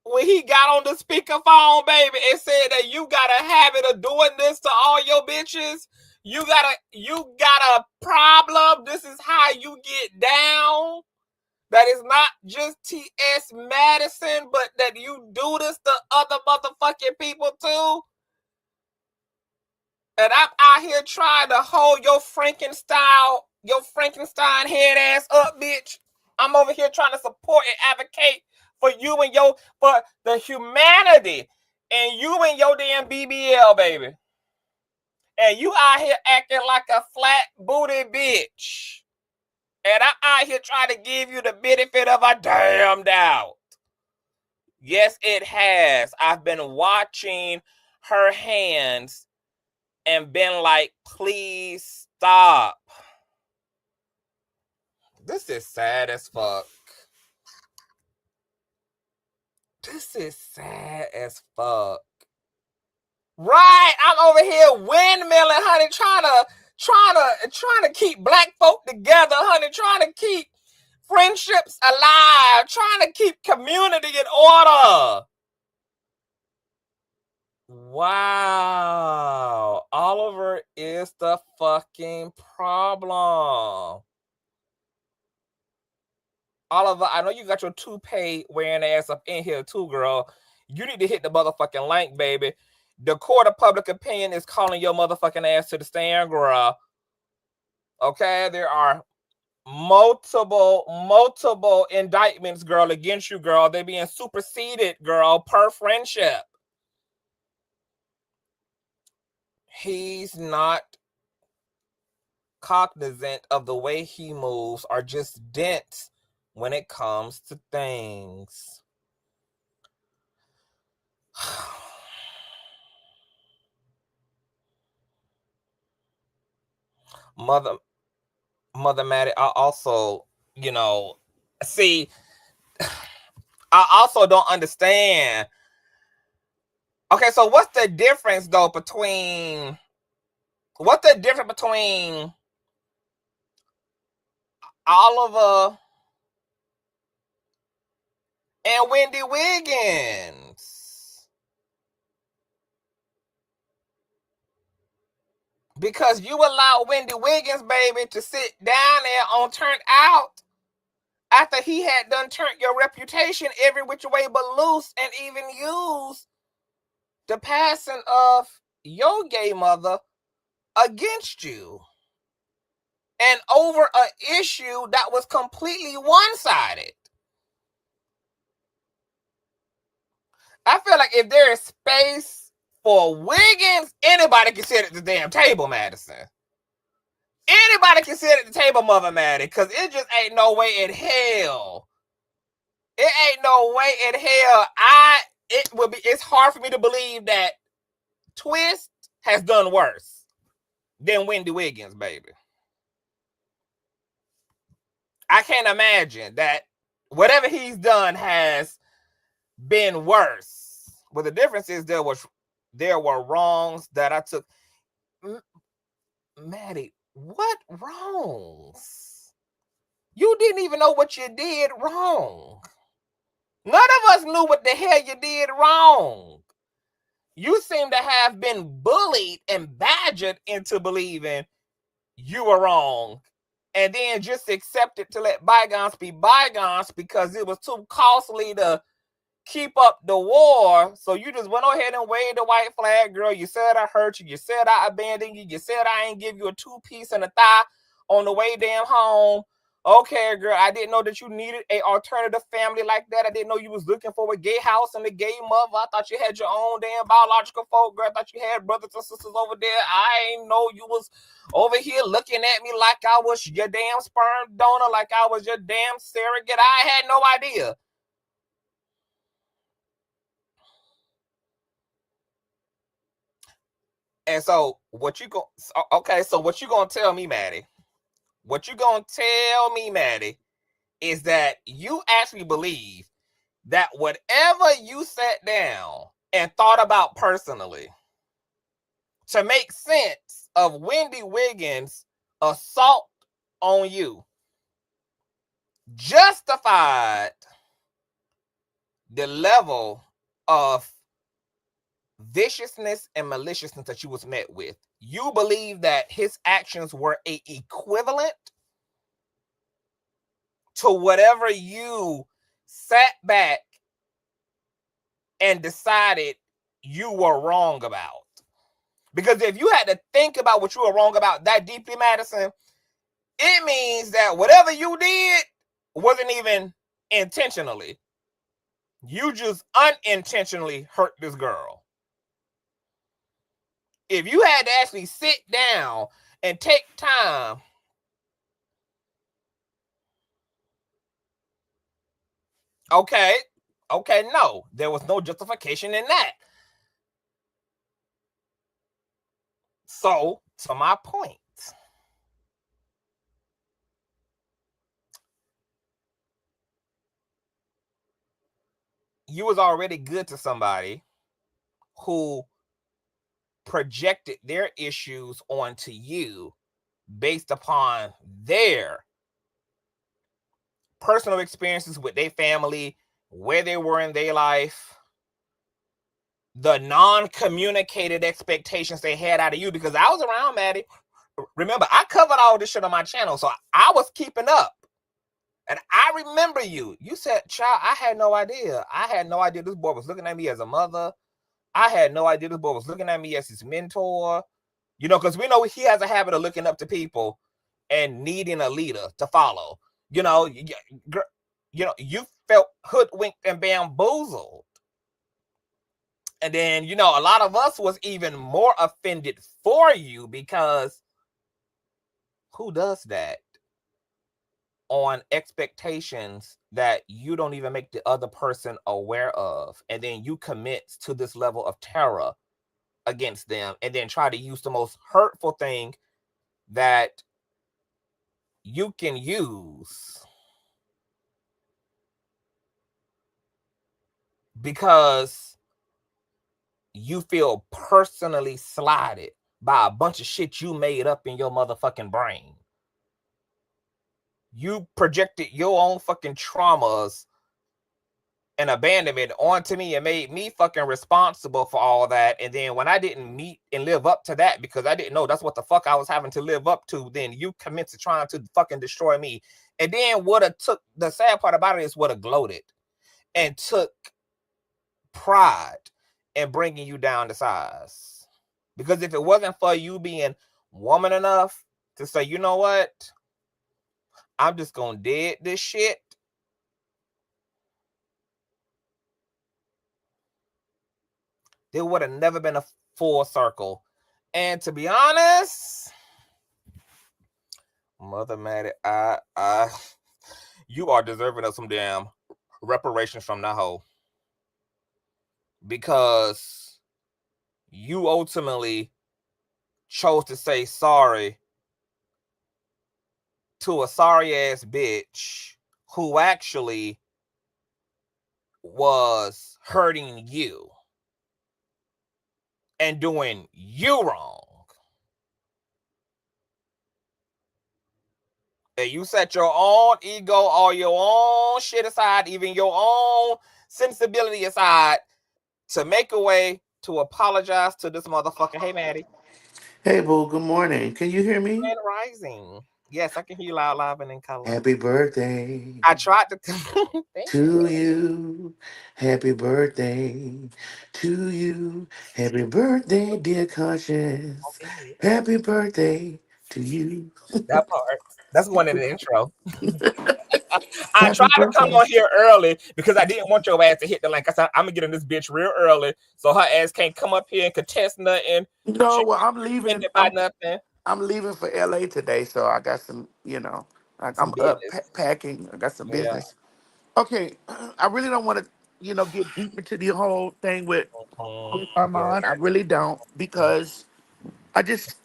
when he got on the speakerphone, baby, and said that you got a habit of doing this to all your bitches? You got a problem. This is how you get down. That is not just T.S. Madison, but that you do this to other motherfucking people too. And I'm out here trying to hold your Frankenstein head ass up, bitch. I'm over here trying to support and advocate for you and for the humanity and you and your damn BBL, baby. And you out here acting like a flat booty bitch. And I'm out here trying to give you the benefit of a damn doubt. Yes, it has. I've been watching her hands and been like, please stop. This is sad as fuck. This is sad as fuck. Right, I'm over here windmilling, honey, trying to keep black folk together, honey, trying to keep friendships alive, trying to keep community in order. Wow, Oliver is the fucking problem. Oliver, I know you got your toupee wearing ass up in here too, girl. You need to hit the motherfucking link, baby. The court of public opinion is calling your motherfucking ass to the stand, girl. Okay, there are multiple indictments, girl, against you, girl. They're being superseded, girl, per friendship. He's not cognizant of the way he moves or just dense when it comes to things. Mother Maddie, I also, see, I also don't understand. Okay, so what's the difference though between Oliver and Wendy Wiggins? Because you allow Wendy Wiggins, baby, to sit down there on Turned Out after he had done turned your reputation every which way but loose, and even used the passing of your gay mother against you. And over an issue that was completely one-sided. I feel like if there is space for Wiggins, anybody can sit at the damn table, Madison. Anybody can sit at the table, Mother Maddie, because it just ain't no way in hell. It ain't no way in hell. It's hard for me to believe that Twixt has done worse than Wendy Wiggins, baby. I can't imagine that whatever he's done has been worse. But the difference is there were wrongs that I took. Maddie, what wrongs? You didn't even know what you did wrong. None of us knew what the hell you did wrong. You seem to have been bullied and badgered into believing you were wrong. And then just accept it to let bygones be bygones because it was too costly to keep up the war. So you just went ahead and waved the white flag, girl. You said I hurt you. You said I abandoned you. You said I ain't give you a 2-piece and a thigh on the way damn home. Okay, girl, I didn't know that you needed an alternative family like that. I didn't know you was looking for a gay house and a gay mother. I thought you had your own damn biological folk, girl. I thought you had brothers and sisters over there. I ain't know you was over here looking at me like I was your damn sperm donor, like I was your damn surrogate. I had no idea. And so what you gonna tell me, Maddie? What you gonna tell me, Maddie, is that you actually believe that whatever you sat down and thought about personally to make sense of Wendy Wiggins' assault on you justified the level of viciousness and maliciousness that you was met with. You believe that his actions were a equivalent to whatever you sat back and decided you were wrong about. Because if you had to think about what you were wrong about that deeply, Madison, it means that whatever you did wasn't even intentionally. You just unintentionally hurt this girl. If you had to actually sit down and take time okay, no, there was no justification in that. So, to my point, you was already good to somebody who projected their issues onto you based upon their personal experiences with their family, where they were in their life, the non-communicated expectations they had out of you. Because I was around, Maddie. Remember, I covered all this shit on my channel, so I was keeping up. And I remember you. You said, child, I had no idea. I had no idea this boy was looking at me as a mother. I had no idea this boy was looking at me as his mentor. You know, because we know he has a habit of looking up to people and needing a leader to follow. You know, you felt hoodwinked and bamboozled. And then, you know, a lot of us was even more offended for you because who does that on expectations that you don't even make the other person aware of? And then you commit to this level of terror against them and then try to use the most hurtful thing that you can use because you feel personally slighted by a bunch of shit you made up in your motherfucking brain. You projected your own fucking traumas and abandonment onto me and made me fucking responsible for all that. And then when I didn't meet and live up to that because I didn't know that's what the fuck I was having to live up to, then you commit to trying to fucking destroy me. And then the sad part about it is what gloated and took pride in bringing you down to size. Because if it wasn't for you being woman enough to say, you know what, I'm just gonna dead this shit, there would have never been a full circle. And to be honest, Mother Maddie, you are deserving of some damn reparations from that hoe. Because you ultimately chose to say sorry to a sorry ass bitch who actually was hurting you and doing you wrong. And you set your own ego, all your own shit aside, even your own sensibility aside to make a way to apologize to this motherfucker. Hey, Maddie. Hey, boo, good morning. Can you hear me? And rising. Yes, I can hear you loud, live, and in color. Happy birthday I tried to. Thank to you. you. Happy birthday to you. Happy birthday, dear Conscious. Okay. Happy birthday to you. That part. That's one in the intro. I Happy tried to come birthday. on here early because I didn't want your ass to hit the link. I said, I'm going to get in this bitch real early so her ass can't come up here and contest nothing. No, She well, I'm ain't leaving. offended by nothing. I'm leaving for LA today, so I got some, Some I'm up business. packing. I got some Yeah. business. Okay, I really don't want to, get deep into the whole thing with Yeah. Armon. I really don't because I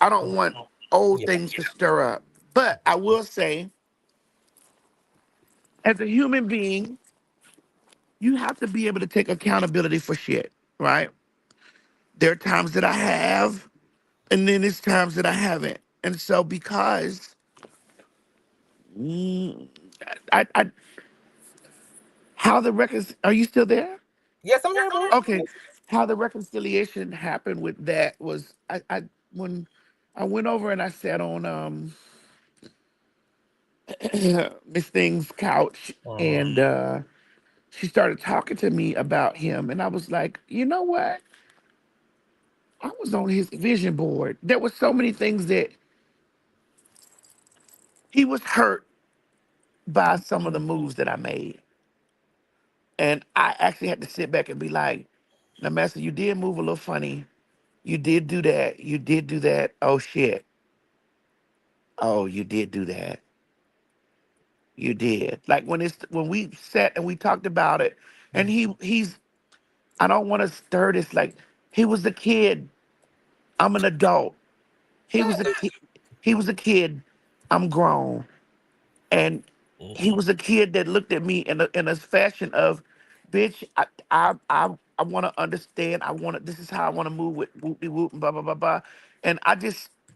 don't want old Yeah. things to stir up. But I will say, as a human being, you have to be able to take accountability for shit, right? There are times that I have, and then there's times that I haven't. And so because mm, I how the records are you still there? Yes, I'm here, boo. Okay. How the reconciliation happened with that was I when I went over and I sat on Miss Thing's couch and she started talking to me about him and I was like, you know what? I was on his vision board. There were so many things that he was hurt by some of the moves that I made. And I actually had to sit back and be like, now, Master, you did move a little funny. You did do that. You did do that. Oh, shit. Oh, you did do that. You did. Like when we sat and we talked about it, and he's I don't want to stir this. Like he was a kid. I'm an adult. He was a kid. He was a kid. I'm grown. And he was a kid that looked at me in a fashion of, bitch, I want to understand. This is how I want to move with whoop de whoop and blah blah blah blah. And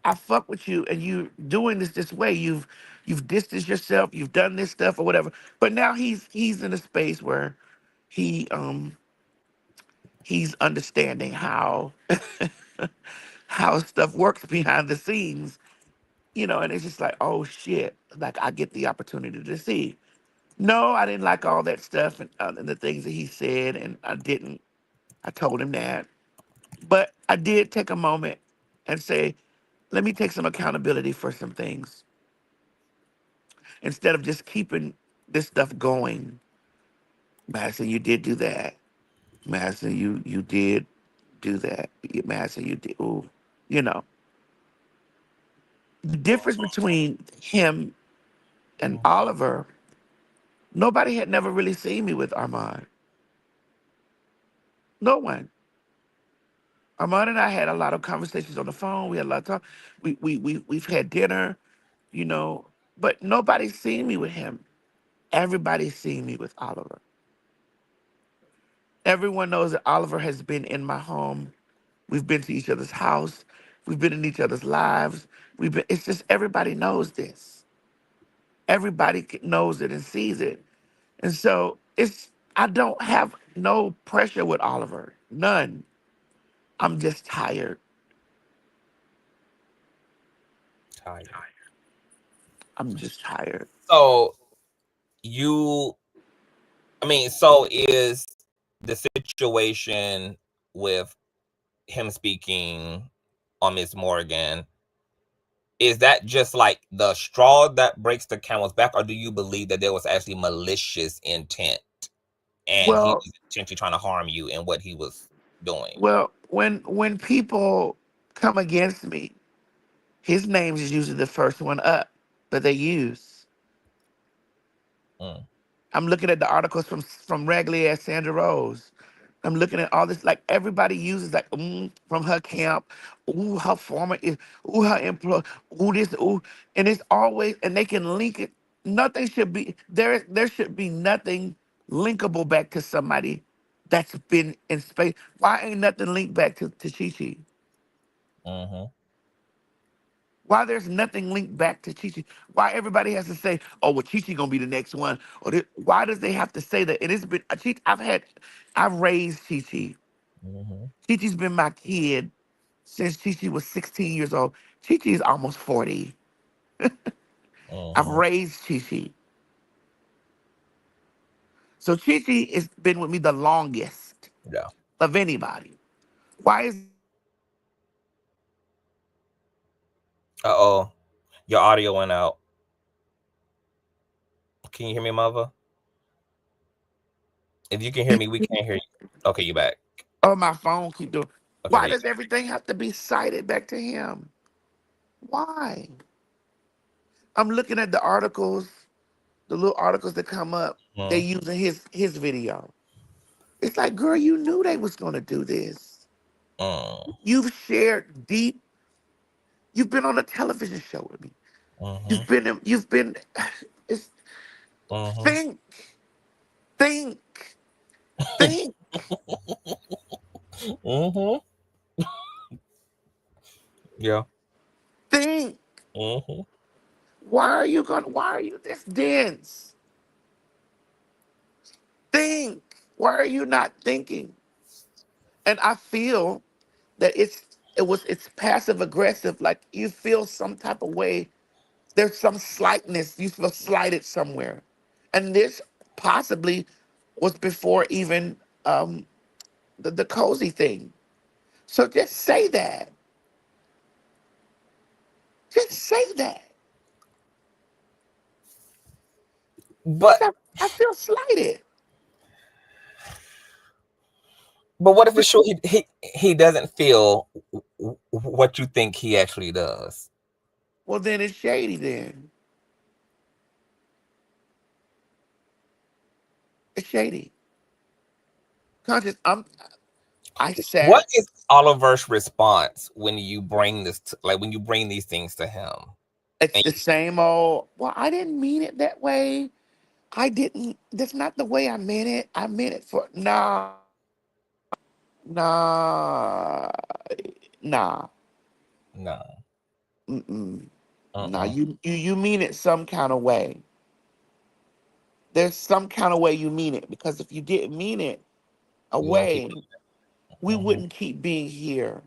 I fuck with you, and you doing this way. You've distanced yourself. You've done this stuff or whatever. But now he's in a space where he he's understanding how how stuff works behind the scenes, and it's just like, oh shit, like I get the opportunity to see. No, I didn't like all that stuff and the things that he said, and I didn't. I told him that. But I did take a moment and say, let me take some accountability for some things instead of just keeping this stuff going. Madison, you did do that. Madison, you did do that. Madison, you did. Ooh, you know the difference between him and Oliver. Nobody had never really seen me with Armon. No one. Armand and I had a lot of conversations on the phone. We had a lot of talk. We've had dinner, you know, but nobody's seen me with him. Everybody's seen me with Oliver. Everyone knows that Oliver has been in my home. We've been to each other's house. We've been in each other's lives. It's just everybody knows this. Everybody knows it and sees it. And so I don't have no pressure with Oliver. None. I'm just tired. Tired. I'm just tired. So so is the situation with him speaking on Miss Morgan, is that just like the straw that breaks the camel's back, or do you believe that there was actually malicious intent and he Well, was intentionally trying to harm you in what he was doing? Well, when people come against me, his name is usually the first one up that they use. Mm. I'm looking at the articles from Raggedy ass Sandra Rose. I'm looking at all this, like everybody uses like from her camp, her former is, her employee, this, and it's always, and they can link it. Nothing should be there should be nothing linkable back to somebody that's been in space. Why ain't nothing linked back to Chi Chi? Mm-hmm. Why there's nothing linked back to Chi Chi? Why everybody has to say, "Oh, well, Chi Chi gonna be the next one"? Or why does they have to say that? And it's been I've raised Chi Chi. Mm-hmm. Chi Chi's been my kid since Chi Chi was 16 years old. Chi Chi is almost 40. I've Mm-hmm. raised Chi Chi. So Chi Chi has been with me the longest Yeah. of anybody. Why is Uh-oh. Your audio went out. Can you hear me, mother? If you can hear me, we can't hear you. Okay, you back. my phone keep doing? Okay, Why there you does everything have to be cited back to him? Why? I'm looking at the articles, the little articles that come up. They go. using his video. It's like, girl, you knew they was gonna do this. Mm. You've shared deep. You've been on a television show with me. Mm-hmm. You've been. It's, Mm-hmm. think, think, think, Mm-hmm. Yeah. think. Mm-hmm. Why are you this dense? Think. Why are you not thinking? And I feel that it's passive aggressive. Like you feel some type of way. There's some slightness. You feel slighted somewhere. And this possibly was before even the cozy thing. So just say that. Just say that. But I feel slighted. what if it's true he doesn't feel what you think he actually does? Well, then it's shady then. It's shady. Conscious, I What sat. is Oliver's response when you bring this like when you bring these things to him? It's And the same old, well, I didn't mean it that way. I didn't, that's not the way I meant it. I meant it for, nah, nah, nah, no. mm-mm. Nah, Uh-uh. you mean it some kind of way. There's some kind of way you mean it, because if you didn't mean it a We won't keep way, we mhm. wouldn't keep being here.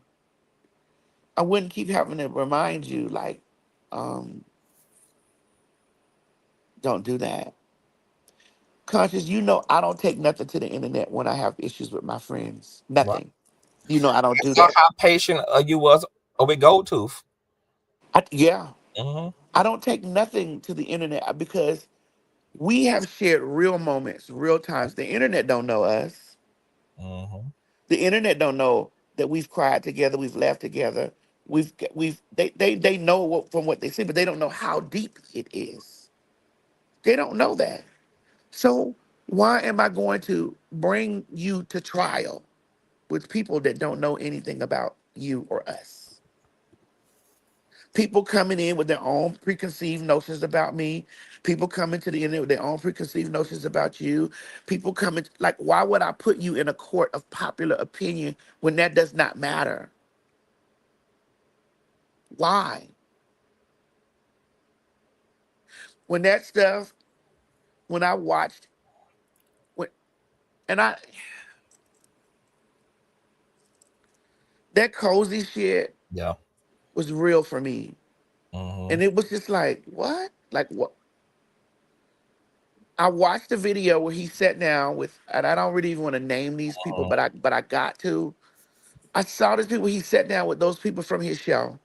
I wouldn't keep having to remind you, like, um, don't do that. Conscious, I don't take nothing to the internet when I have issues with my friends. Right. Nothing. I don't I do saw that. how patient you was with Goldtooth. Yeah, Mm-hmm. I don't take nothing to the internet because we have shared real moments, real times. The internet don't know us. Mm-hmm. The internet don't know that we've cried together, we've laughed together. They know from what they see, but they don't know how deep it is. They don't know that. So why am I going to bring you to trial with people that don't know anything about you or us? People coming in with their own preconceived notions about me. People coming to the internet with their own preconceived notions about you. People coming, like, why would I put you in a court of popular opinion when that does not matter? Why? When that stuff, when I watched, when, and I, that cozy shit Yeah. was real for me. Mm-hmm. And it was just like, what? Like, what? I watched the video where he sat down with, and I don't really even want to name these people, but I got to. I saw these people. He sat down with those people from his show,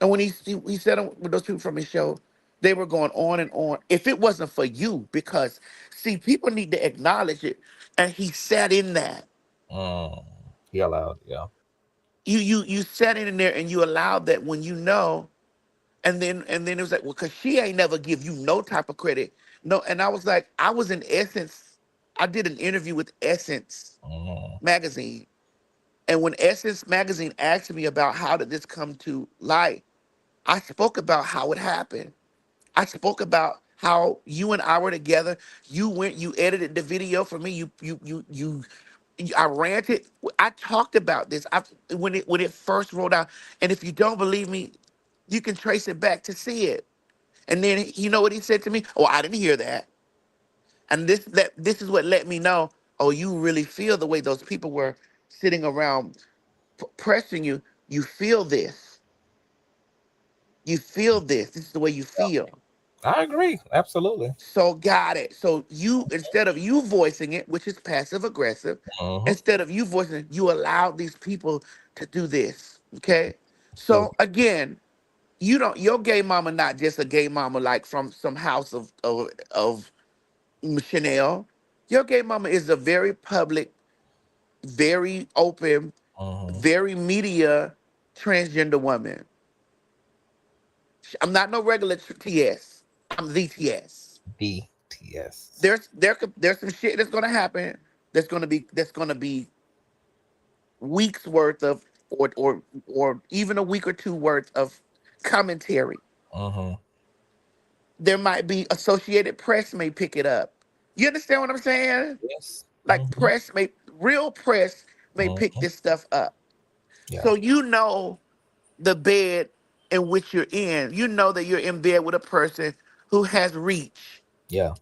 and when he sat down with those people from his show, they were going on and on. If it wasn't for you, because see, people need to acknowledge it, and he sat in that. Mm. He allowed, yeah. You sat in there and you allowed that when and then it was like, well, cause she ain't never give you no type of credit, no. And I was like, I was in Essence. I did an interview with Essence Mm-hmm. magazine. And when Essence magazine asked me about how did this come to light, I spoke about how it happened. I spoke about how you and I were together. You edited the video for me. I ranted. I talked about this. When it first rolled out. And if you don't believe me, you can trace it back to see it. And then you know what he said to me? Oh, I didn't hear that. And this is what let me know. Oh, you really feel the way those people were sitting around pressing you. You feel this. You feel this. This is the way you feel. I agree. Absolutely. So got it. So you, instead of you voicing it, which is passive aggressive, Mm-hmm. instead of you voicing it, you allow these people to do this. Okay. True. So again, you don't your gay mama not just a gay mama like from some house of Chanel. Your gay mama is a very public, very open, Mm-hmm. very media transgender woman. I'm not no regular TS. I'm the TS. BTS. There's some shit that's gonna happen. That's gonna be weeks worth of or even a week or two worth of commentary. Mm-hmm. There might be Associated Press may pick it up. You understand what I'm saying? Yes. Like Mm-hmm. real press may pick Mm-hmm. this stuff up. Yeah. So you know the bed in which you're in. You know that you're in bed with a person who has reach. Yeah.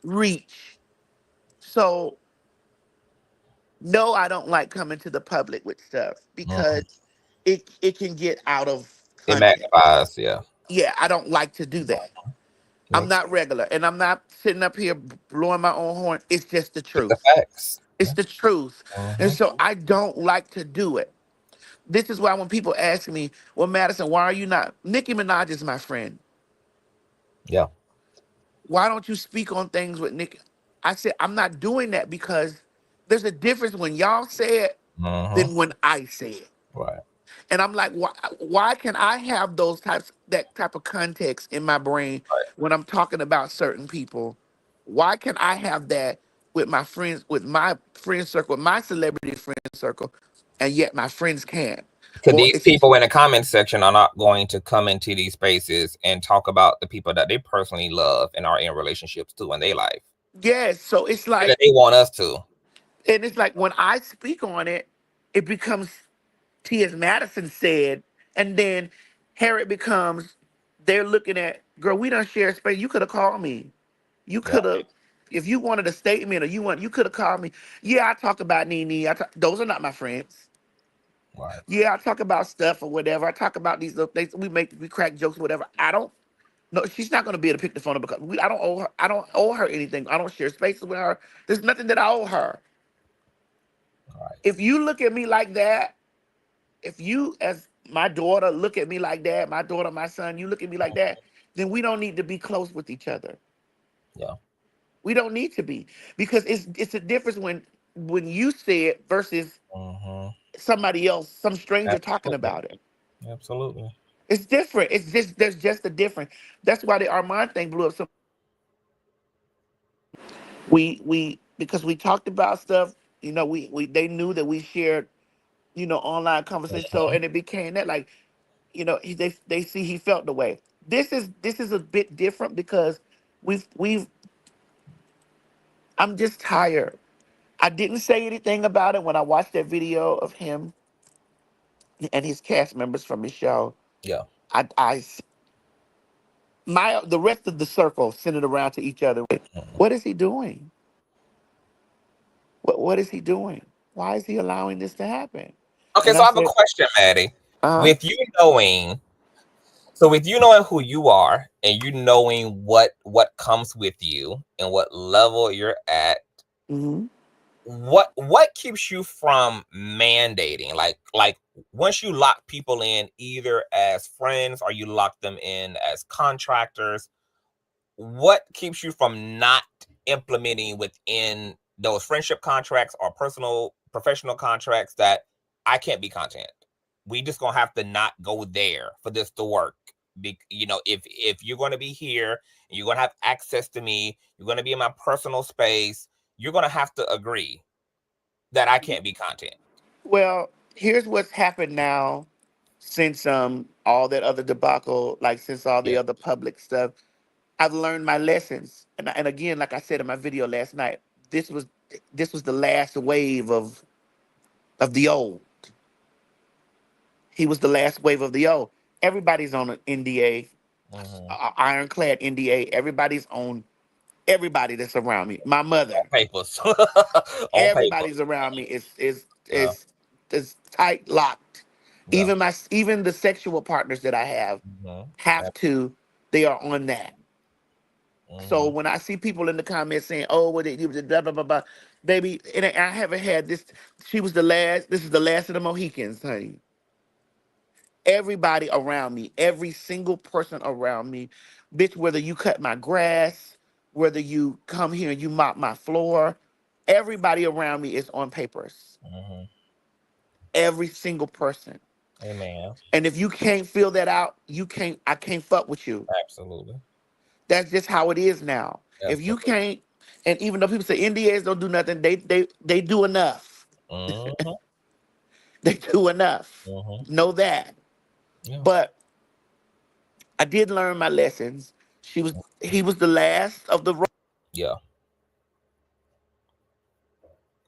Reach. So no, I don't like coming to the public with stuff Mm-hmm. because it can get out of It context. magnifies, yeah. Yeah, I don't like to do that. I'm Makes not regular, and I'm not sitting up here blowing my own horn. It's just the it's the truth. facts. It's the truth. And Mm-hmm. so I don't like to do it. This is why when people ask me, well, Madison, why are you not? Nicki Minaj is my friend. Yeah. Why don't you speak on things with Nicki? I said, I'm not doing that because there's a difference when y'all say it Mm-hmm. than when I say it. Right. And I'm like, why can I have that type of context in my brain Right. when I'm talking about certain people? Why can I have that with my friends, with my friend circle, with my celebrity friend circle, and yet my friends can't? Because Or these it's people in the comment section are not going to come into these spaces and talk about the people that they personally love and are in relationships to in their life. yes. So it's And that like, they want us to. and it's like when I speak on it, it becomes T.S. Madison said, and then Harriet becomes, they're looking at, girl, we don't share space. You could have called me. You Yeah. could have, if you wanted a statement or you could have called me. Yeah, I talk about Nene. Those are not my friends. Right. Yeah, I talk about stuff or whatever. I talk about these little things. We crack jokes or whatever. I don't. No, she's not going to be able to pick the phone up because I don't owe her. I don't owe her anything. I don't share spaces with her. There's nothing that I owe her. Right. If you look at me like that, if you as my daughter look at me like that, my daughter, my son, you look at me like that, then we don't need to be close with each other. Yeah. We don't need to be because it's a difference when you say it versus Mm-hmm. somebody else, some stranger talking Absolutely. about it. Absolutely. It's different. It's just there's just a difference. That's why the Armon thing blew up. So we because we talked about stuff. You know, we they knew that we shared, online conversations. So and it became that like, they see he felt the way. This is a bit different because we've I'm just tired. I didn't say anything about it when I watched that video of him and his cast members from his show. Yeah. I the rest of the circle sent it around to each other. Mhm. What is he doing? What is he doing? Why is he allowing this to happen? Okay, And so I I have a said, question, Maddie. uh-huh. With you knowing, so with you knowing who you are and you knowing what comes with you and what level you're at, Hmm. what keeps you from mandating? Like once you lock people in either as friends or you lock them in as contractors, what keeps you from not implementing within those friendship contracts or personal professional contracts that I can't be content? We just gonna have to not go there for this to work. If you're gonna be here and you're gonna have access to me, you're gonna be in my personal space, you're gonna have to agree that I can't be content. Well, here's what's happened now since all that other debacle, like since all Yeah. the other public stuff. I've learned my lessons, and again, like I said in my video last night, this was this was the last wave of the old. He was the last wave of the old. Everybody's on an NDA, Mm-hmm. ironclad NDA. Everybody's on everybody that's around me. My On mother, papers. On paper. everybody's around me is Yeah. is is tight locked. Yeah. Even the sexual partners that I Mm-hmm. have to. They are on that. So Mm-hmm. when I see people in the comments saying, "Oh, what it you blah blah blah blah," baby, and I haven't had this. She was the last. This is the last of the Mohicans, honey. Everybody around me, every single person around me, bitch. Whether you cut my grass, whether you come here and you mop my floor, everybody around me is on papers. Mm-hmm. Every single person. Amen. And if you can't feel that out, you can't. I can't fuck with you. Absolutely. That's just how it is now. If you Absolutely. can't, and even though people say NDAs don't do nothing, they do enough. Mm-hmm. They do enough. Mm-hmm. Know that. Yeah. But I did learn my lessons. He was the last of the Yeah.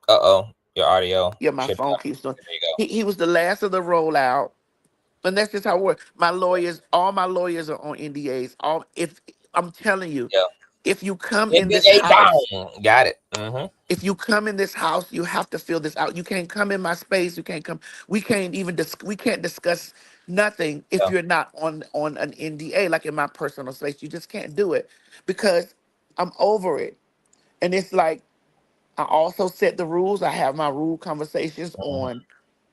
Uh-oh. Your audio yeah, my tripping phone up. keeps doing. There you go. He was the last of the rollout. And that's just how it works. All my lawyers are on NDAs. All if I'm telling you, Yeah. if you come in this NBA house, down. Got it. Mm-hmm. if you come in this house, you have to fill this out. You can't come in my space. You can't come. We can't even we can't discuss nothing if Yeah. you're not on an NDA, like in my personal space. You just can't do it because I'm over it. And it's like I also set the rules. I have my rule conversations Mm-hmm. on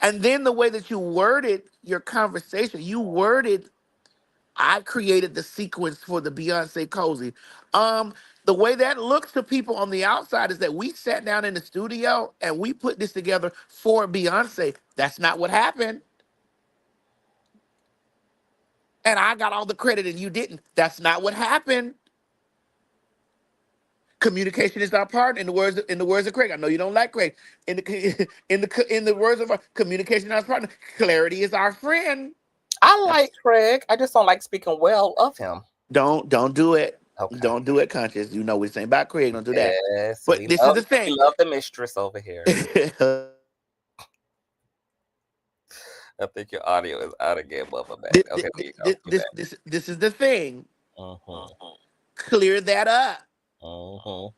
And then the way that you worded your conversation, I created the sequence for the Beyonce cozy. The way that looks to people on the outside is that we sat down in the studio and we put this together for Beyonce. That's not what happened. And I got all the credit and you didn't. That's not what happened. Communication is our partner. In the words of Craig. I know you don't like Craig. In the words of communication is our partner. Clarity is our friend. I like Craig. I just don't like speaking well of him. Don't do it. Okay. Don't do it, Conscious. You know we're saying about Craig. Don't do that. Yes, But this is the thing. We love the mistress over here. I think your audio is out again, Bubba. This is the thing. Uh-huh. Clear that up. Uh-huh.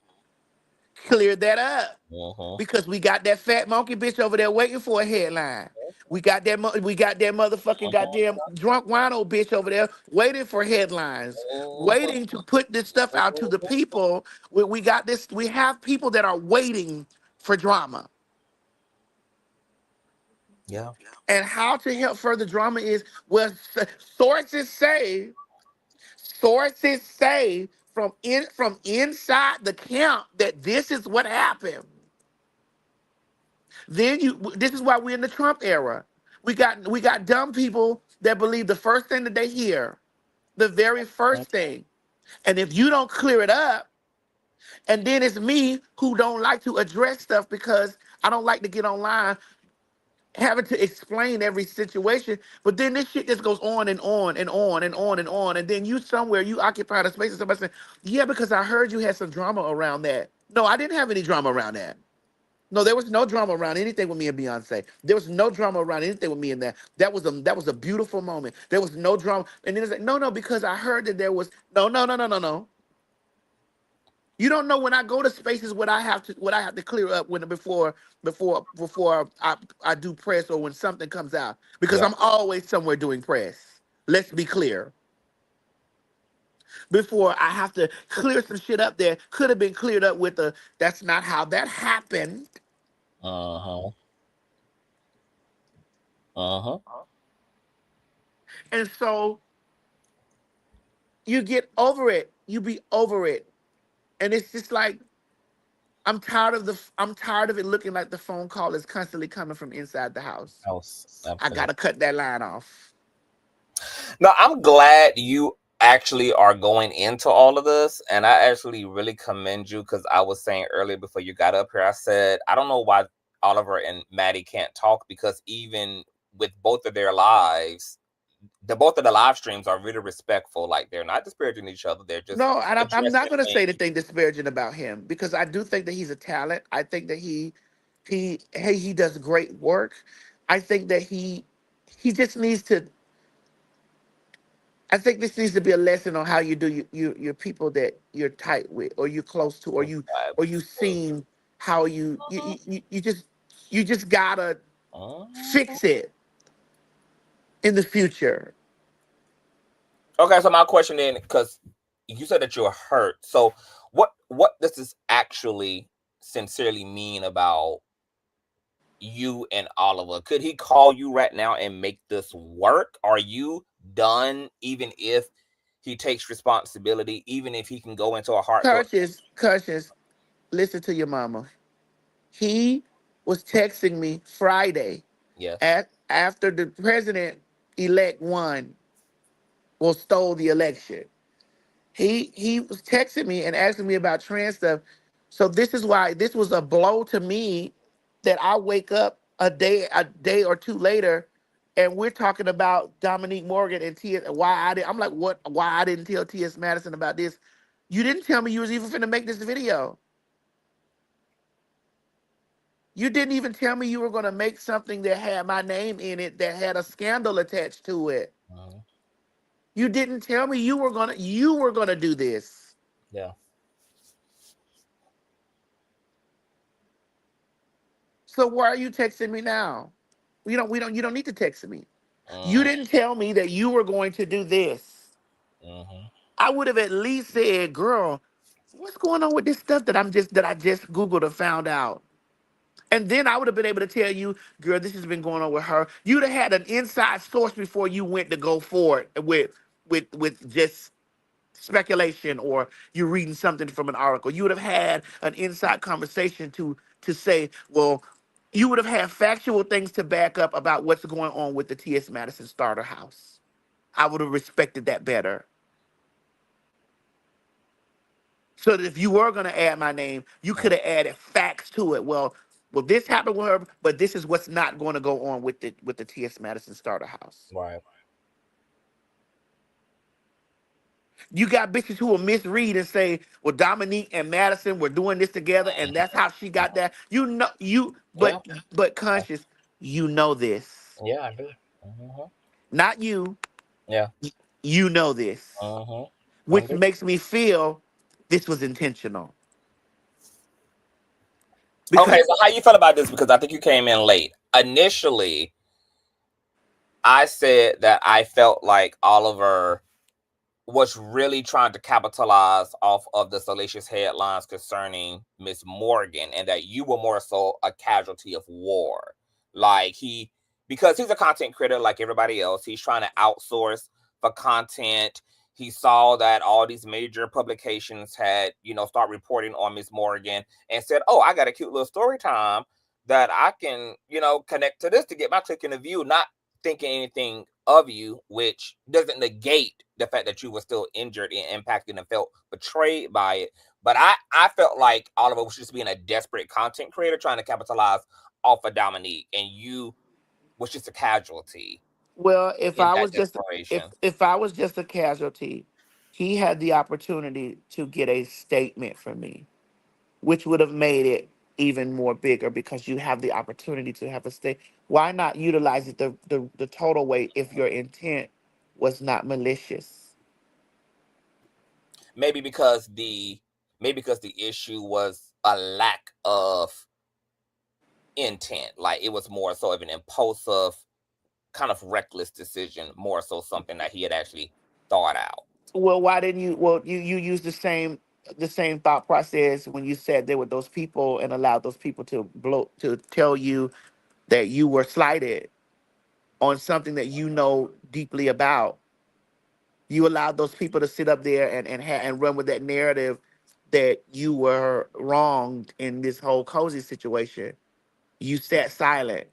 Clear that up. Uh-huh. Because we got that fat monkey bitch over there waiting for a headline. We got that motherfucking goddamn drunk wino bitch over there waiting for headlines, waiting to put this stuff out to the people. We got this. We have people that are waiting for drama. Yeah. And how to help further drama is, well, sources say from inside the camp that this is what happened. This is why we're in the Trump era. We got dumb people that believe the first thing that they hear, the very first thing. And if you don't clear it up, and then it's me who don't like to address stuff because I don't like to get online having to explain every situation, but then this shit just goes on and on and on and on and on, and then you occupy the space and somebody saying, yeah, because I heard you had some drama around that. No, I didn't have any drama around that. No, there was no drama around anything with me and Beyonce. There was no drama around anything with me and that. That was a beautiful moment. There was no drama. And then it's like, no, because I heard that there was no. You don't know when I go to spaces what I have to clear up before I do press or when something comes out. Because I'm always somewhere doing press. Let's be clear. Before I have to clear some shit up there, could have been cleared up with that's not how that happened. Uh-huh. Uh-huh. And so you get over it. You be over it. And it's just like, I'm tired of it looking like the phone call is constantly coming from inside the house. I gotta cut that line off. No, I'm glad you actually are going into all of this, and I actually really commend you, because I was saying earlier before you got up here, I said I don't know why Oliver and Maddie can't talk, because even with both of their lives, both of the live streams are really respectful. Like, they're not disparaging each other. They're just I'm not going to say anything disparaging about him, because I do think that he's a talent. I think that he does great work. I think that he just needs to. I think this needs to be a lesson on how you do your people that you're tight with, or you're close to, or you seem how you just gotta fix it in the future. Okay, so my question then, because you said that you're hurt. So what does this actually sincerely mean about you and Oliver? Could he call you right now and make this work? Are you done, even if he takes responsibility, even if he can go into a heart? Conscious, listen to your mama. He was texting me Friday. Yes. After the president-elect won, or stole the election. He was texting me and asking me about trans stuff. So this is why this was a blow to me, that I wake up a day or two later and we're talking about Dominique Morgan and T.S. I'm like, what? Why I didn't tell T.S. Madison about this? You didn't tell me you was even finna make this video. You didn't even tell me you were gonna make something that had my name in it, that had a scandal attached to it. You didn't tell me you were gonna do this. Yeah. So why are you texting me now? You don't need to text me. You didn't tell me that you were going to do this. I would have at least said, girl, what's going on with this stuff that I just Googled and found out? And then I would have been able to tell you, girl, this has been going on with her. You'd have had an inside source before you went to go for it with just speculation, or you're reading something from an article. You would have had an inside conversation to say, well, you would have had factual things to back up about what's going on with the T.S. Madison starter house. I would have respected that better. So that if you were going to add my name, you could have added facts to it. Well, this happened with her, but this is what's not going to go on with the T.S. Madison starter house. Right. You got bitches who will misread and say, well, Dominique and Madison were doing this together, and that's how she got that. You know, Yeah. but Conscious, you know this. Yeah, I do. Mm-hmm. Not you. Yeah. You know this. Mm-hmm. Which makes me feel this was intentional. Okay, so how you feel about this? Because I think you came in late. Initially, I said that I felt like Oliver was really trying to capitalize off of the salacious headlines concerning Miss Morgan, and that you were more so a casualty of war. Like because he's a content creator like everybody else, he's trying to outsource for content. He saw that all these major publications had, start reporting on Miss Morgan, and said, oh, I got a cute little story time that I can, connect to this to get my click in the view, not thinking anything of you, which doesn't negate the fact that you were still injured and impacted and felt betrayed by it. But I felt like Oliver was just being a desperate content creator trying to capitalize off of Dominique, and you was just a casualty. Well, if I was just desperation. if I was just a casualty, he had the opportunity to get a statement from me, which would have made it even more bigger, because you have the opportunity to have a state. Why not utilize it the total way if your intent was not malicious? Maybe because the issue was a lack of intent. Like, it was more so of an impulsive, kind of reckless decision, more so something that he had actually thought out. Well, why didn't you? Well, you used the same thought process when you said there were those people and allowed those people to tell you that you were slighted on something that you know deeply about. You allowed those people to sit up there and run with that narrative that you were wronged in this whole cozy situation. You sat silent.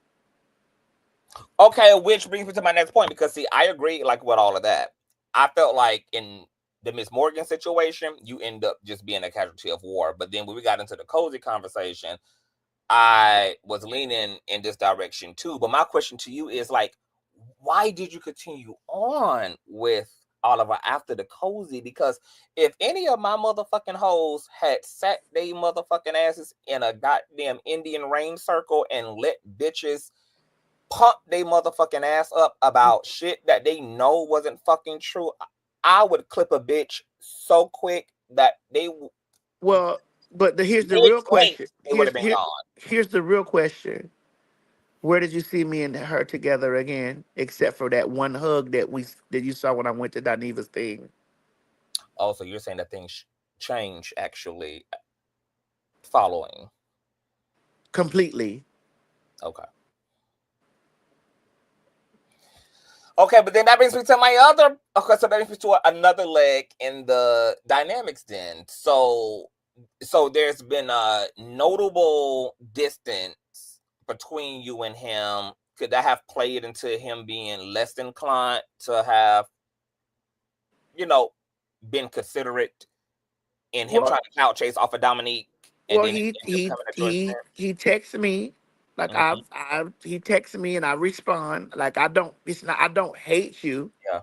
Okay, which brings me to my next point, because see, I agree like with all of that. I felt like in the Miss Morgan situation, you end up just being a casualty of war. But then when we got into the cozy conversation, I was leaning in this direction too. But my question to you is, like, why did you continue on with Oliver after the cozy? Because if any of my motherfucking hoes had sat they motherfucking asses in a goddamn Indian rain circle and let bitches pump they motherfucking ass up about shit that they know wasn't fucking true, I would clip a bitch so quick that they Well, but here's the real question. they would have been gone. Here's the real question. Where did you see me and her together again, except for that one hug that you saw when I went to Daniva's thing? Oh, so you're saying that things change actually following? Completely. Okay. Okay, but then that brings me to my other. Okay, so that brings me to another leg in the dynamics. Then, so there's been a notable distance between you and him. Could that have played into him being less inclined to have, been considerate in him trying to couch chase off of Dominique? And Well, then he texts me. Like he texts me and I respond. Like I don't hate you. Yeah.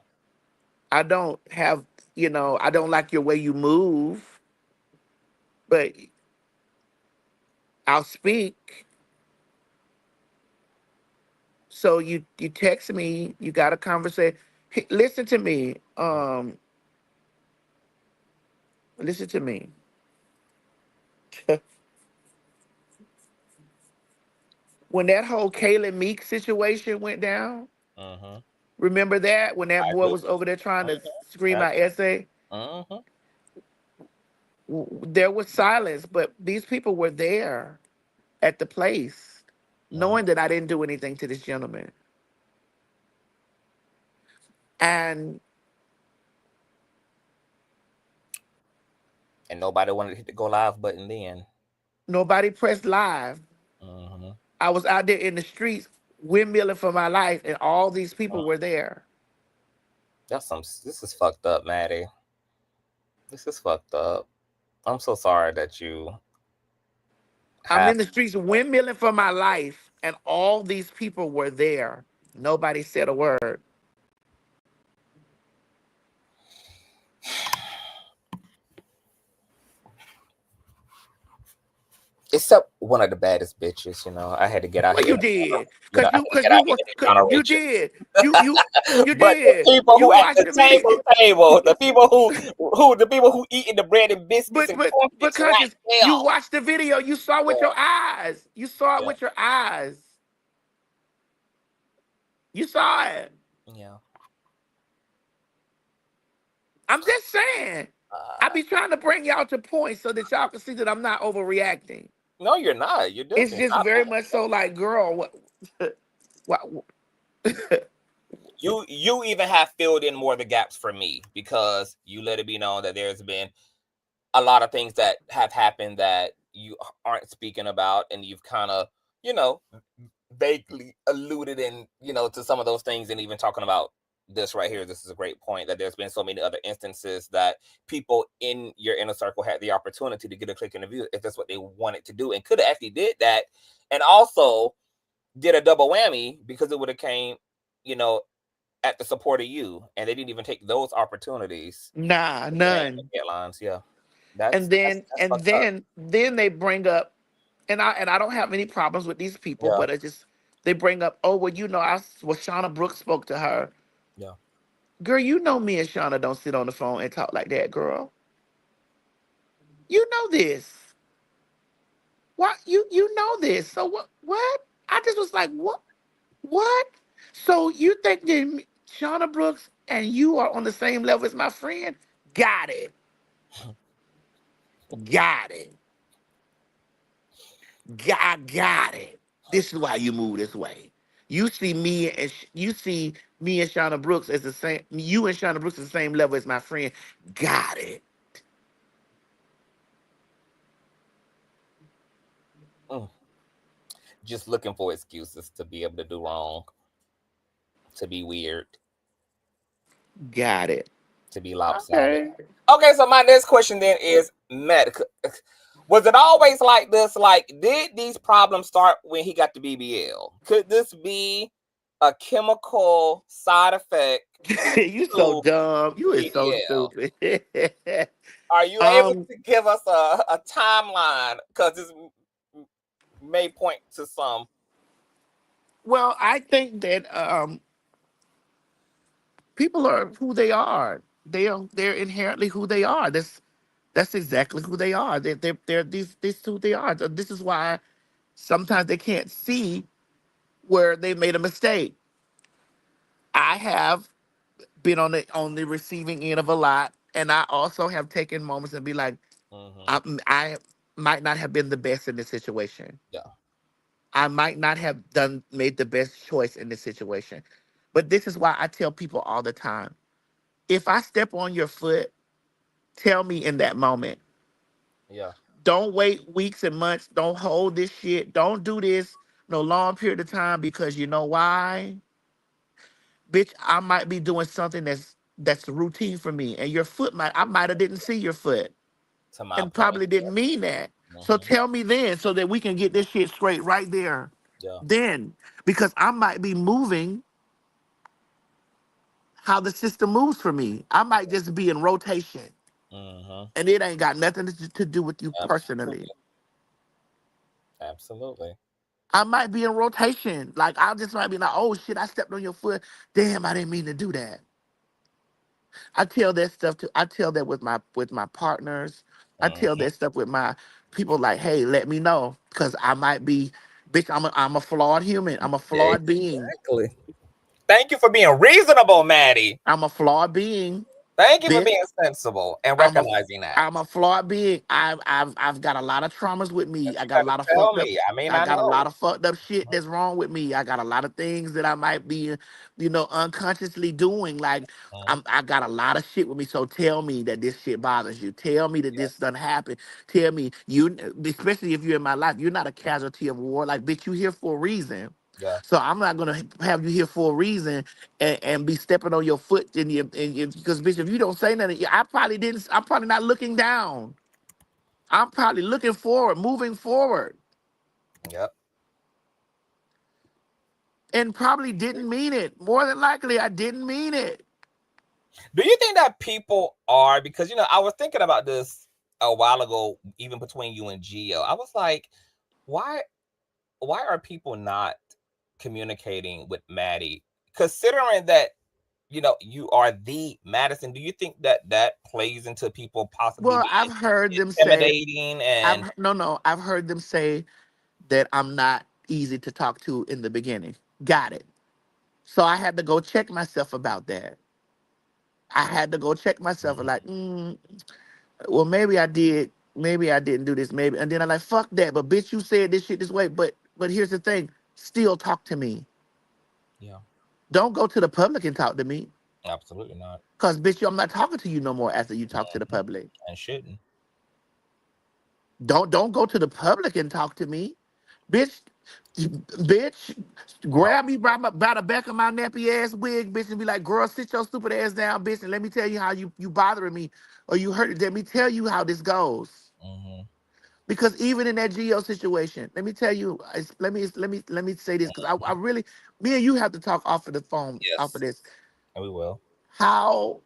I don't have, I don't like your way you move, but I'll speak. So you text me, you got a conversation. Listen to me. Listen to me. When that whole Kayla Meek situation went down, remember that when that boy was over there trying to scream out essay? There was silence, but these people were there at the place, knowing that I didn't do anything to this gentleman. And nobody wanted to hit the go live button then. nobody pressed live. I was out there in the streets windmilling for my life, and all these people were there. This is fucked up, Maddie. This is fucked up. I'm so sorry that you. I'm in the streets windmilling for my life, and all these people were there. Nobody said a word. Except one of the baddest bitches, you know. I had to get out Well, here. you did, You cause you did. You but did. the people You who at watched the the video. table, the people who eating the bread and biscuits and But cornflakes right Conscious, there. you watched the video. You saw with Yeah. your eyes. You saw it with your eyes. You saw it. Yeah. I'm just saying. I be trying to bring y'all to points so that y'all can see that I'm not overreacting. No, you're not. You're It's definitely just not. very much so like, girl, what You even have filled in more of the gaps for me because you let it be known that there's been a lot of things that have happened that you aren't speaking about, and you've kind of, you know, vaguely alluded in, you know, to some of those things, and even talking about this right here. This is a great point, that there's been so many other instances that people in your inner circle had the opportunity to get a click in the view if that's what they wanted to do, and could have actually did that, and also did a double whammy because it would have came, you know, at the support of you, and they didn't even take those opportunities. Nah, none. Headlines, yeah. And then they bring up, and I don't have any problems with these people, but it just, they bring up, oh, well, you know, Shauna Brooks spoke to her. Yeah. Girl, you know me and Shauna don't sit on the phone and talk like that, girl. You know this. What? You know this. So what? I just was like, what? So you think that Shauna Brooks and you are on the same level as my friend? Got it. Got it. Got it. This is why you move this way. You see me and Shauna Brooks as the same. You and Shauna Brooks is the same level as my friend. Got it. Just looking for excuses to be able to do wrong, to be weird. Got it. To be lopsided. Okay, so my next question then is, Matt, was it always like this? Like, did these problems start when he got the BBL? Could this be a chemical side effect? You so dumb. You is so stupid. Are you able to give us a timeline? Because this may point to some. Well, I think that people are who they are. They're inherently who they are. That's exactly who they are. They're these who they are. So this is why sometimes they can't see where they made a mistake. I have been on the receiving end of a lot, and I also have taken moments and be like, I might not have been the best in this situation. Yeah. I might not have made the best choice in this situation. But this is why I tell people all the time, if I step on your foot, tell me in that moment. Yeah. Don't wait weeks and months. Don't hold this shit. Don't do this no long period of time, because you know why? Bitch, I might be doing something that's routine for me, and your foot I might have didn't see your foot. And probably didn't mean that. So tell me then, so that we can get this shit straight right there. Yeah. Then, because I might be moving how the system moves for me. I might just be in rotation. And it ain't got nothing to do with you personally. Absolutely. I might be in rotation. Like, I just might be like, oh shit, I stepped on your foot. Damn, I didn't mean to do that. I tell that stuff I tell that with my partners. I tell that stuff with my people, like, hey, let me know. Cause I might be, bitch, I'm a flawed human. I'm a flawed being. Exactly. Thank you for being reasonable, Maddie. I'm a flawed being. Thank you for Bitch, being sensible and I'm a recognizing that. I'm a flawed being. I've got a lot of traumas with me. But I you got a got to lot of tell fucked up. me. I mean, I I got a know. lot of fucked up shit that's wrong with me. I got a lot of things that I might be, unconsciously doing. Like Mhm. I got a lot of shit with me. So tell me that this shit bothers you. Tell me that Yeah, this done happen. Tell me you, especially if you're in my life, you're not a casualty of war. Like bitch, you here for a reason. yeah, So I'm not gonna have you here for a reason and be stepping on your foot because bitch, if you don't say nothing, I probably didn't. I'm probably not looking down. I'm probably looking forward, moving forward, yep. and probably didn't mean it. More than likely, I didn't mean it. Do you think that people are, because I was thinking about this a while ago, even between you and Gio. I was like, why are people not communicating with Maddie? Considering that you are the Madison, do you think that plays into people possibly Well, being I've heard them say, intimidating and I've heard them say that I'm not easy to talk to in the beginning. Got it. So I had to go check myself about that. I had to go check myself and like, well, maybe I did, maybe I didn't do this, maybe. And then I'm like, fuck that. But bitch, you said this shit this way. But here's the thing, still talk to me. yeah, Don't go to the public and talk to me. absolutely not. Cause bitch, I'm not talking to you no more after you talk to the public. And shouldn't. Don't go to the public and talk to me. Bitch, bitch, No. grab me by the back of my nappy ass wig, bitch, and be like, girl, sit your stupid ass down, bitch, and let me tell you how you bothering me or you hurt. Let me tell you how this goes. Mm-hmm. Because even in that Geo situation, let me tell you, let me say this, because I really, me and you have to talk off of the phone, off of Yes, this. and we will. How,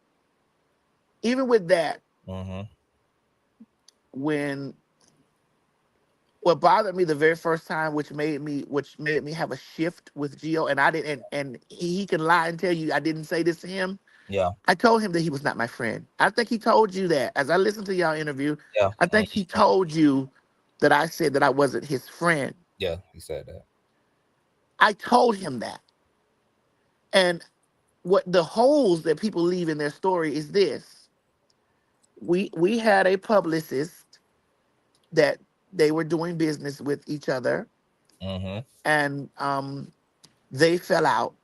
even with that, Mm-hmm. when what bothered me the very first time, which made me have a shift with Geo, and I didn't, and he can lie and tell you I didn't say this to him. Yeah, I told him that he was not my friend. I think he told you that. As I listened to y'all interview, yeah, I think he told you that I said that I wasn't his friend. yeah. You said that. I told him that. And what the holes that people leave in their story is this. We had a publicist that they were doing business with each other, Mm-hmm. and they fell out.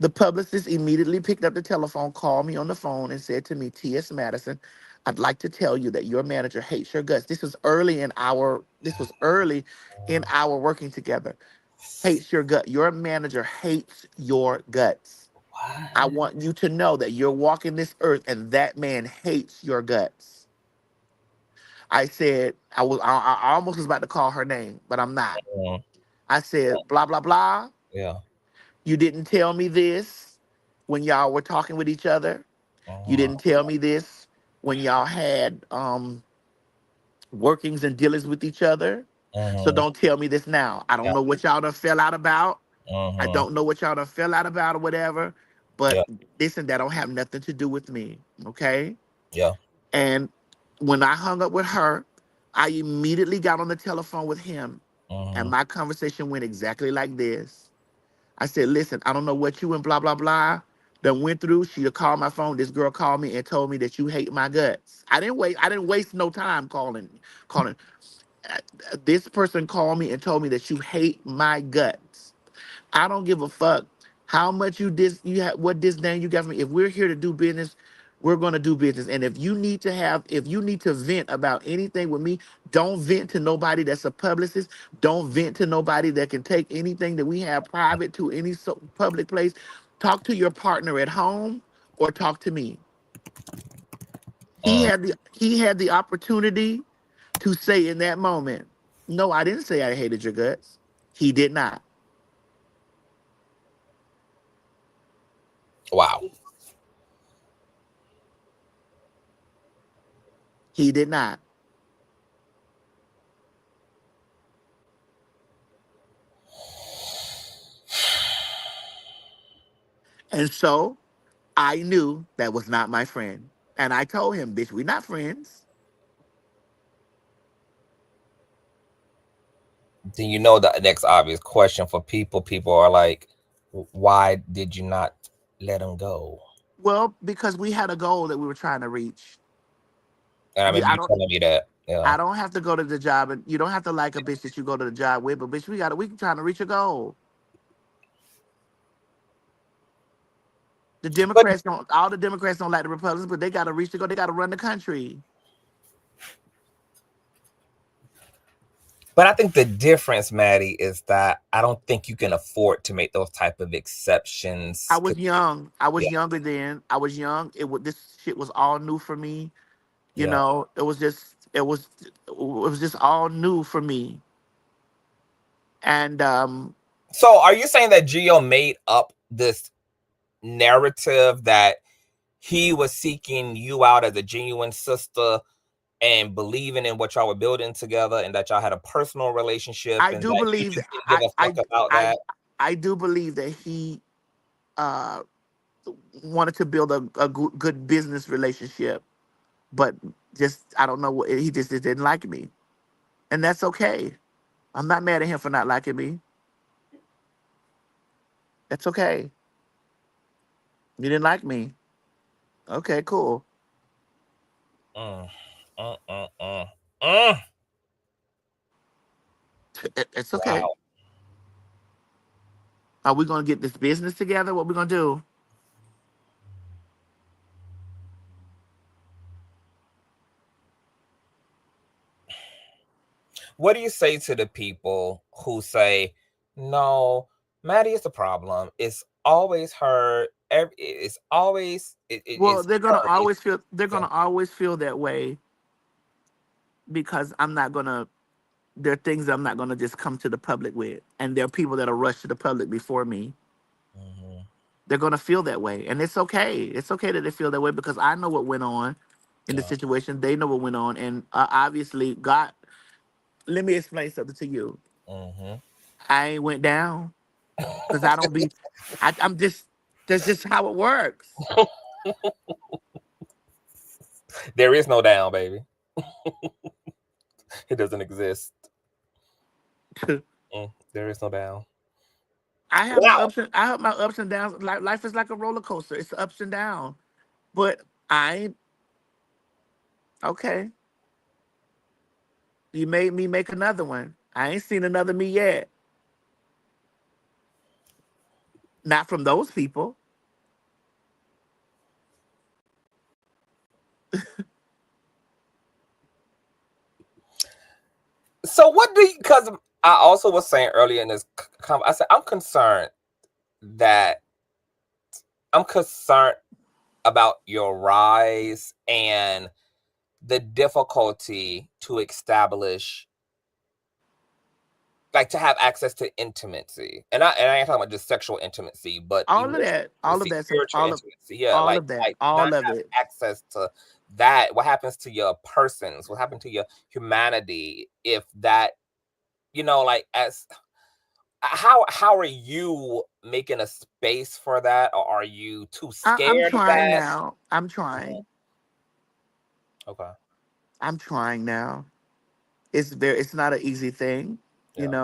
The publicist immediately picked up the telephone, called me on the phone, and said to me, T.S. Madison, I'd like to tell you that your manager hates your guts. This was early in our working together. Hates your gut. Your manager hates your guts. I What? want you to know that you're walking this earth and that man hates your guts. I said, I almost was about to call her name, but I'm not. Mm, I said, blah, blah, blah. yeah. You didn't tell me this when y'all were talking with each other. You Uh-huh. didn't tell me this when y'all had workings and dealings with each other. So Mm-hmm. don't tell me this now. I don't Yeah. know what y'all done fell out about. I Mm-hmm. don't know what y'all done fell out about or whatever. But Yeah. this and that don't have nothing to do with me. Okay? Yeah. And when I hung up with her, I immediately got on the telephone with him. And Mm-hmm. my conversation went exactly like this. I said, listen, I don't know what you and blah, blah, blah that went through. She'd called my phone. This girl called me and told me that you hate my guts. I didn't waste no time calling. This person called me and told me that you hate my guts. I don't give a fuck how much what disdain you got from me. If we're here to do business, we're gonna do business. And if you need to vent about anything with me, don't vent to nobody that's a publicist. Don't vent to nobody that can take anything that we have private to any public place. Talk to your partner at home or talk to me. He Mm. had the opportunity to say in that moment, no, I didn't say I hated your guts. He did not. Wow. He did not. And so I knew that was not my friend. And I told him, bitch, we're not friends. Then the next obvious question for people. People are like, why did you not let him go? Well, because we had a goal that we were trying to reach. And I remember I you don't. telling me that. Yeah. I don't have to go to the job, and you don't have to like a bitch that you go to the job with. But bitch, we trying to reach a goal. The But Democrats don't. All the Democrats don't like the Republicans, but they got to reach the goal. They got to run the country. but I think the difference, Maddie, is that I don't think you can afford to make those type of exceptions. I was young. I was Yeah. younger then. I was young. This shit was all new for me. You Yeah. know, it was just all new for me. And So are you saying that Gio made up this narrative that he was seeking you out as a genuine sister and believing in what y'all were building together, and that y'all had a personal relationship, I and do that you believe just that didn't give a fuck about I that? I do believe that he uh wanted to build a good business relationship, but just I don't know what he just didn't like me, and that's okay. I'm not mad at him for not liking me. That's okay. You didn't like me. Okay, cool. Mm, mm, mm, mm, mm. It's okay. Wow. Are we gonna get this business together? What we gonna do? What do you say to the people who say, no, Maddie is the problem? It's always her. It's always Well, it's they're gonna her. always feel Yeah. that way because I'm not gonna. There are things that I'm not gonna just come to the public with, and there are people that'll rush to the public before me. Mhm. They're gonna feel that way, and it's okay. It's okay that they feel that way because I know what went on in the Yeah. situation. They know what went on, and obviously, God. Let me explain something to you. Mhm. I ain't went down because I don't be. I'm just. That's just how it works. There is no down, baby. It doesn't exist. There is no down. Wow. I have my ups and downs. Life is like a roller coaster. It's ups and downs. But I ain't okay. You made me make another one. I ain't seen another me yet. Not from those people. So what do you? Because I also was saying earlier in this, I said that I'm concerned about your rise and the difficulty to establish, like, to have access to intimacy, and I ain't talking about just sexual intimacy, but All of emotional that. All of intimacy, that. spiritual intimacy. Yeah, All of that. like All not of have it. access to that. What happens to your persons? What happened to your humanity if that, like, as how are you making a space for that, or are you too I'm scared of trying that? now. I'm Mhm. trying. Okay. I'm trying now. It's not an easy thing, Yeah.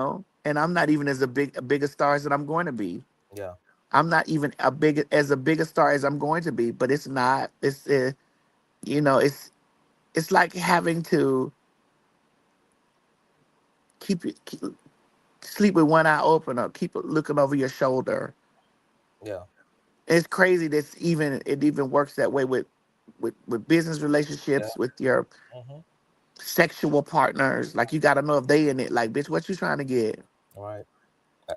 and I'm not even as a big a star as that I'm going to be. Yeah. I'm not even a big a star as I'm going to be, but it's not. You know, it's like having to keep sleep with one eye open or keep looking over your shoulder. Yeah. It's crazy that it even works that way with business Yeah. relationships with your Hmm. sexual partners. Like you got to know if they in it. Like, bitch, what you trying to get? All right. I,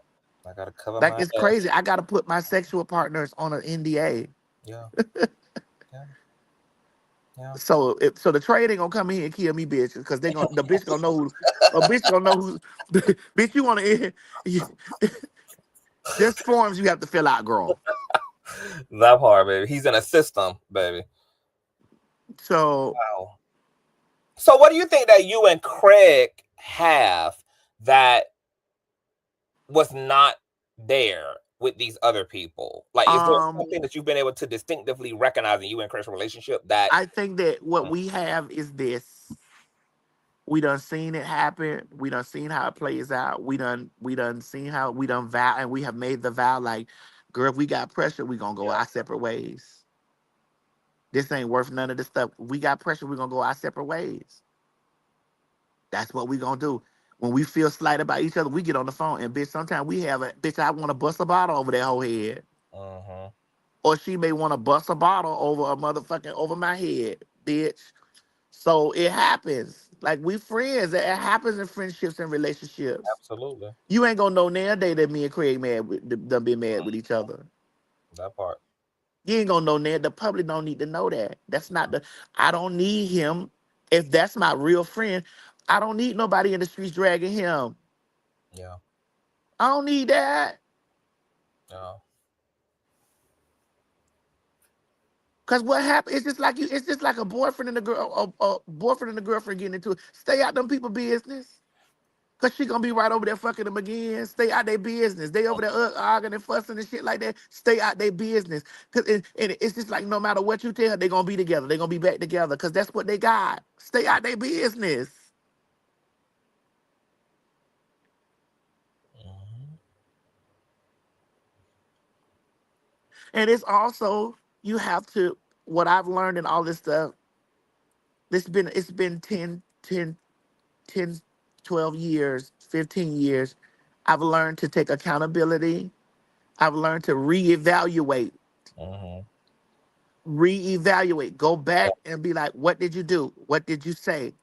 I gotta cover Like my it's ass. crazy. I got to put my sexual partners on an NDA. Yeah. Yeah. Yeah. So the trade ain't gonna come in here and kill me, bitch, because the bitch gonna know who a bitch gonna know who bitch you wanna there's forms you have to fill out, girl. That part, baby. He's in a system, baby. So Wow. So what do you think that you and Craig have that was not there with these other people? Like, is there something that you've been able to distinctively recognize in you and Craig's relationship that I think that what we have is this. We done seen it happen. We done seen how it plays out. We done seen how we done vow and we have made the vow like, girl, if we got pressure, we gonna go yeah, our separate ways. This ain't worth none of this stuff. We got pressure. We're gonna go our separate ways. That's what we gonna do. When we feel slight about each other, we get on the phone and bitch. Sometimes we have a bitch. I want to bust a bottle over that whole head, or she may want to bust a bottle over a motherfucking over my head, bitch. So it happens. Like we friends. It happens in friendships and relationships. Absolutely. You ain't gonna know now day that me and Craig mad with done been mad with each other. That part. You ain't gonna know now. The public don't need to know that. That's not the. I don't need him. If that's my real friend, I don't need nobody in the streets dragging him. Yeah. I don't need that. Yeah. Cause what happened? It's just like you. It's just like a boyfriend and a girl, a boyfriend and a girlfriend getting into it. Stay out them people business. Cause she gonna be right over there fucking them again. Stay out their business. They over there arguing and fussing and shit like that. Stay out their business. Cause and it's just like no matter what you tell her, they gonna be together. They gonna be back together. Cause that's what they got. Stay out their business. And it's also you have to. What I've learned in all this stuff. It's been 10, 12 years, 15 years. I've learned to take accountability. I've learned to reevaluate. Reevaluate. Go back and be like, what did you do? What did you say?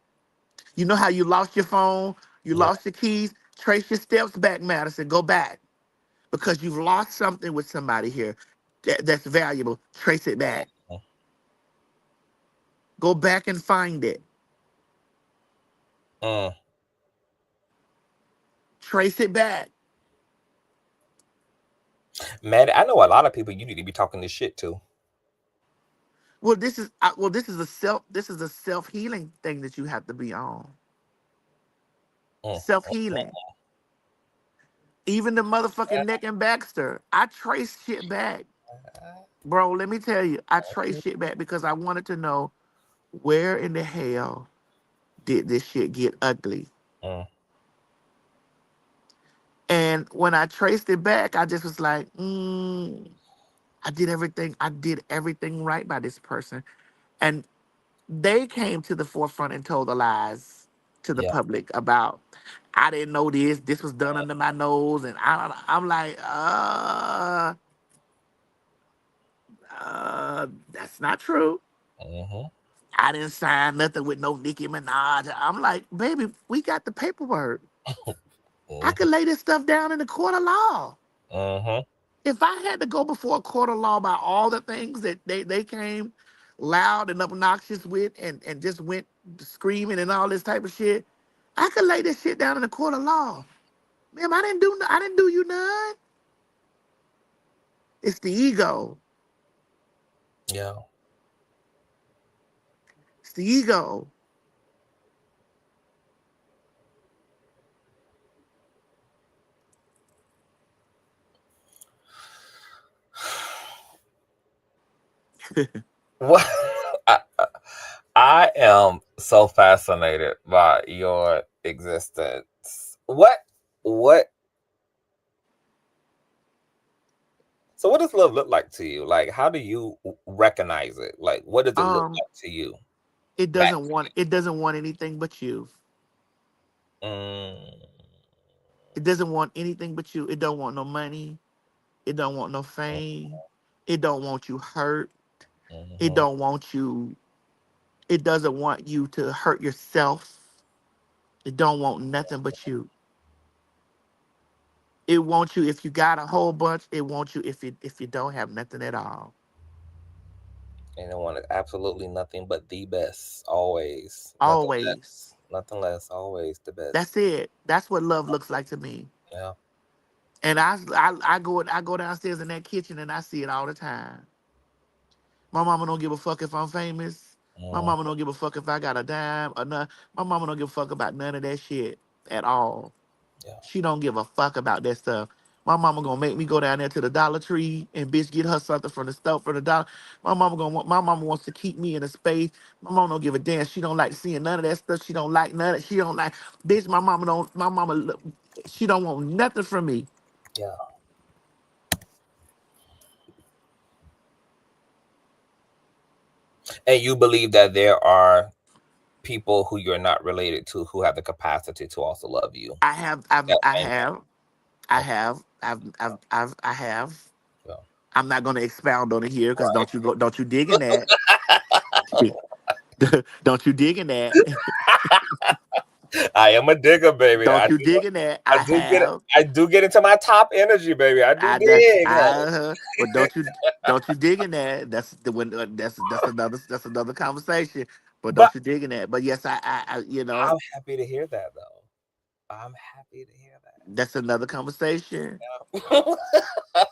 You know how you lost your phone? You Yeah. lost your keys? Trace your steps back, Madison. Go back. Because you've lost something with somebody here that's valuable. Trace it back. Go back and find it. Trace it back. Maddie, I know a lot of people you need to be talking this shit to. Well, this is a self healing thing that you have to be on. Self healing. Even the motherfucking Neck and Baxter, I trace shit back, bro. Let me tell you, I trace shit back because I wanted to know where in the hell did this shit get ugly. And when I traced it back, I just was like, I did everything right by this person. And they came to the forefront and told the lies to the Yeah. public about, I didn't know this was done under my nose. And I'm like, that's not true. I didn't sign nothing with no Nicki Minaj. I'm like, baby, we got the paperwork. I could lay this stuff down in the court of law. If I had to go before a court of law about all the things that they came loud and obnoxious with and just went screaming and all this type of shit, I could lay this shit down in the court of law. Ma'am, I didn't do you none. It's the ego. Yeah. It's the ego. What? I am so fascinated by your existence. What? So what does love look like to you? Like, how do you recognize it? Like, what does it look like to you? It doesn't want anything but you. Mm. It doesn't want anything but you. It don't want no money. It don't want no fame. It don't want you hurt. It don't want you. It doesn't want you to hurt yourself. It don't want nothing but you. It wants you if you got a whole bunch. It wants you if you don't have nothing at all. And I want absolutely nothing but the best, always. Always. Nothing less, always the best. That's it. That's what love looks like to me. Yeah. And I go downstairs in that kitchen and I see it all the time. My mama don't give a fuck if I'm famous. My mama don't give a fuck if I got a dime or none. My mama don't give a fuck about none of that shit at all. Yeah. She don't give a fuck about that stuff. My mama gonna make me go down there to the Dollar Tree and bitch get her something from the store for the dollar. My mama wants to keep me in a space. My mama don't give a damn. She don't like seeing none of that stuff. She don't like none of it. She don't like, bitch, she don't want nothing from me. Yeah. And you believe that there are people who you're not related to who have the capacity to also love you. I have. Yeah, I and have. I have. I have. yeah. I'm not going to expound on it here because don't you dig in that. Don't you dig in that. I am a digger, baby. Don't you dig in that. I have. I do get into my top energy, baby. I do dig. But don't you dig in that. That's the when that's another conversation. But But don't you dig in that. But yes, I you know, I'm happy to hear that, though. I'm happy to hear that's another conversation. that. It's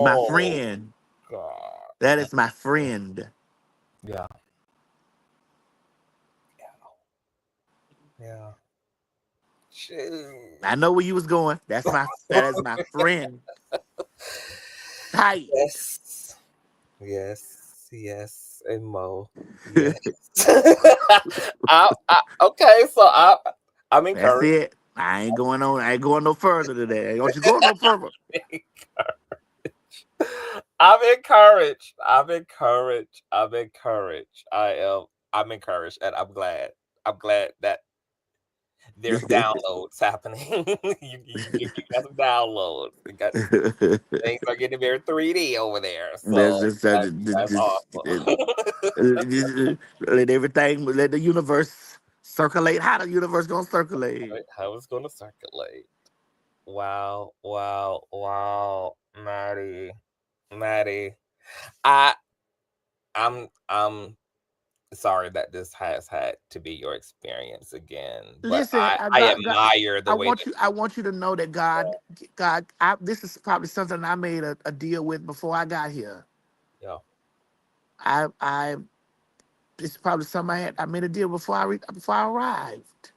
my Oh friend. God. That is my friend. Yeah. Yeah. Shoot. I know where you was going. That is my friend. Tight. Yes. Yes. Yes. And Mo. Yes. Okay, so I'm That's encouraged. it. I ain't going no further today. Don't you go no further. I'm encouraged. I'm encouraged. I'm encouraged. I'm encouraged, and I'm glad. I'm glad that there's downloads happening. you got some downloads. You got things are getting very 3D over there. That's So just, that's awesome. let the universe circulate. How the universe gonna circulate? How it's gonna circulate. Wow, wow, wow, Maddie. I'm sorry that this has had to be your experience again, but Listen, I admire the way that I want you to know that this is probably something I made a deal with before I got here. yeah. I it's probably something I made a deal before I arrived.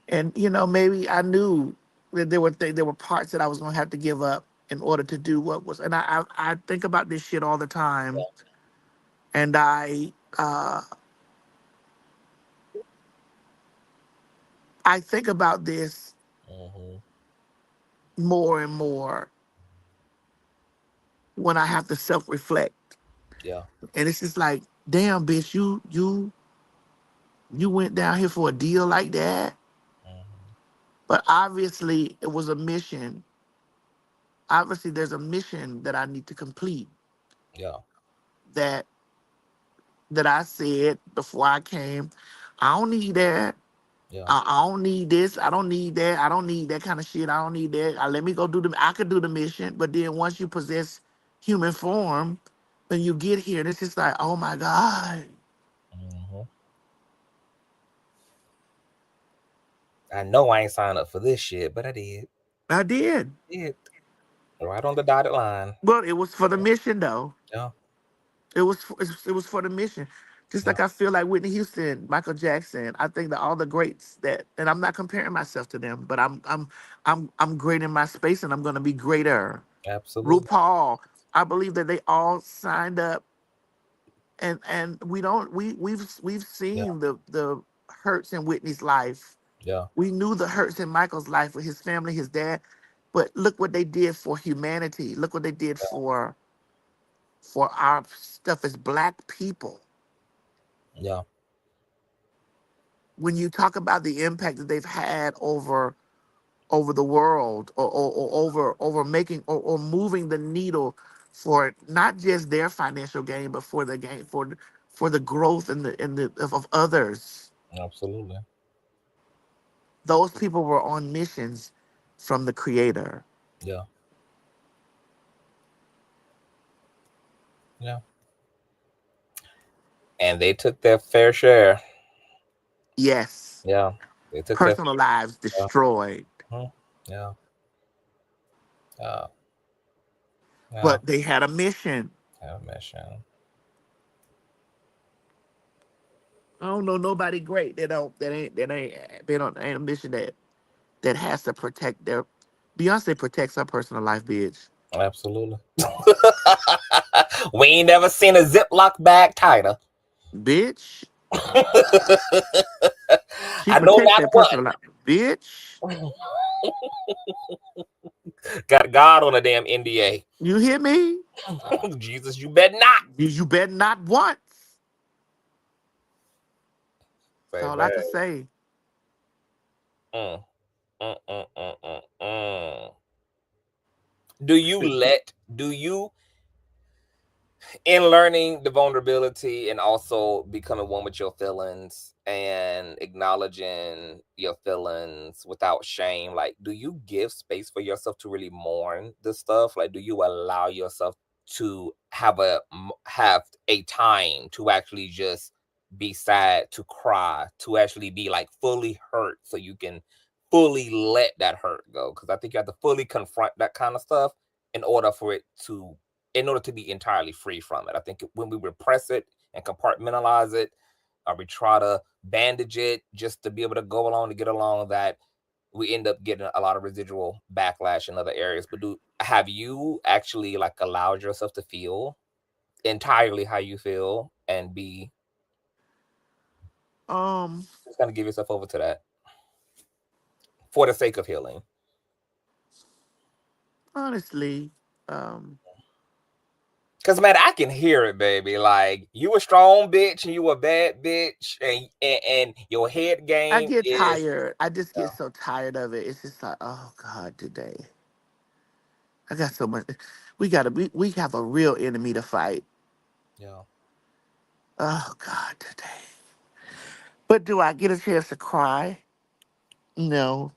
And maybe I knew that there were parts that I was gonna have to give up in order to do what was. And I think about this shit all the time, and I think about this more and more when I have to self-reflect. Yeah. And it's just like, damn, bitch, you went down here for a deal like that. But obviously, it was a mission. Obviously, there's a mission that I need to complete. Yeah. That I said before I came, I don't need that. Yeah. I don't need this. I don't need that. I don't need that kind of shit. I don't need that. Let me go I could do the mission. But then once you possess human form, when you get here, and it's just like, oh my God. I know I ain't signed up for this shit, but I did. I did. Right on the dotted line. Well, it was for the mission, though. Yeah. It was for the mission. Just like I feel like Whitney Houston, Michael Jackson. I think that all the greats and I'm not comparing myself to them, but I'm great in my space, and I'm gonna be greater. Absolutely. RuPaul, I believe that they all signed up, and we've seen the hurts in Whitney's life. Yeah. We knew the hurts in Michael's life with his family, his dad, but look what they did for humanity. Look what they did for our stuff as Black people. Yeah. When you talk about the impact that they've had over the world, or over making or moving the needle for not just their financial gain, but for the gain for the growth of others. Absolutely. Those people were on missions from the Creator. Yeah. Yeah. And they took their fair share. Yes. Yeah. They took personal lives destroyed. Yeah. But they had a mission. Have a mission. I don't know nobody great that ain't been on a mission that has to protect their. Beyonce protects her personal life, bitch. Absolutely. We ain't never seen a Ziploc bag tighter. Bitch. She I know protects not her what. personal life. Bitch. Got God on a damn NDA. You hear me? Jesus, you bet not. You bet not once. That's all I Baby. can say. Mm, mm. Do you in learning the vulnerability and also becoming one with your feelings and acknowledging your feelings without shame, like, do you give space for yourself to really mourn this stuff? Like, do you allow yourself to have a time to actually just be sad, to cry, to actually be like fully hurt so you can fully let that hurt go? Because I think you have to fully confront that kind of stuff in order for it to in order to be entirely free from it. I think when we repress it and compartmentalize it, or we try to bandage it just to be able to go along to get along, that we end up getting a lot of residual backlash in other areas. But have you actually like allowed yourself to feel entirely how you feel and be just kind of give yourself over to that for the sake of healing? Honestly, Cause man, I can hear it, baby. Like, you a strong bitch and you a bad bitch, and your head I game get is tired. I just get so tired of it. It's just like, oh God, today. I got so much. We have a real enemy to fight. yeah. Oh God, today. But do I get a chance to cry? No.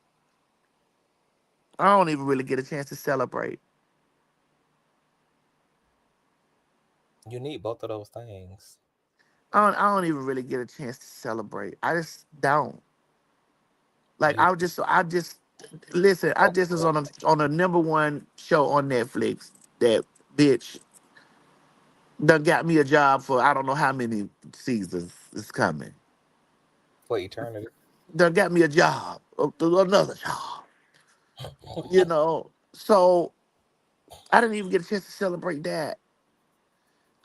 I don't even really get a chance to celebrate. You need both of those things. I don't even really get a chance to celebrate. I just don't. Like You I just listen, I just was on a number one show on Netflix. That bitch done got me a job for I don't know how many seasons is coming. for eternity. Done got me a job, another job. So I didn't even get a chance to celebrate that.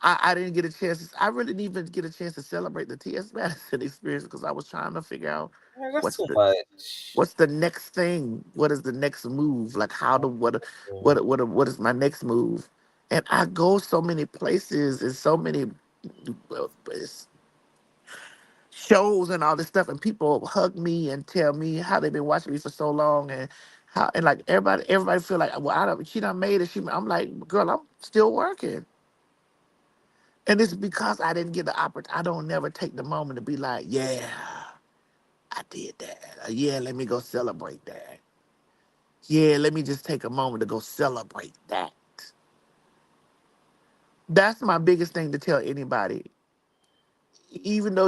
I didn't get a chance. I really didn't even get a chance to celebrate the T.S. Madison experience because I was trying to figure out Man, that's what's too the much. what's the next thing. What is the next move? Like how to Mm. what is my next move? And I go so many places and so many uh, shows and all this stuff, and people hug me and tell me how they've been watching me for so long and how and like everybody feel like well she done made it. I'm like girl, I'm still working. And it's because I didn't get the opportunity. I don't never take the moment to be like, yeah, I did that. Yeah, let me go celebrate that. Yeah, let me just take a moment to go celebrate that. That's my biggest thing to tell anybody. Even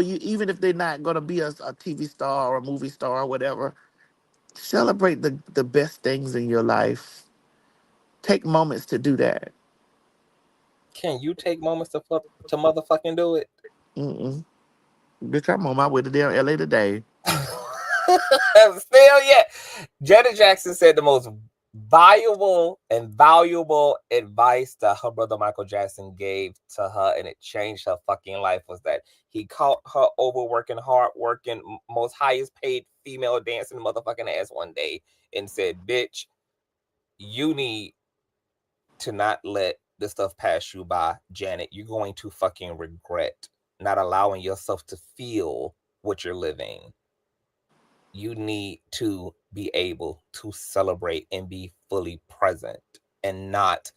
if they're not gonna be a TV star or a movie star or whatever, celebrate the best things in your life. Take moments to do that. Can you take moments to motherfucking do it? Mm-mm. Bitch, I'm on my way to down LA today. Still yet. Janet Jackson said the most valuable advice that her brother Michael Jackson gave to her, and it changed her fucking life, was that he caught her overworking, hardworking, most highest paid female dancing motherfucking ass one day and said, bitch, you need to not let this stuff pass you by, Janet. You're going to fucking regret not allowing yourself to feel what you're living. You need to be able to celebrate and be fully present and not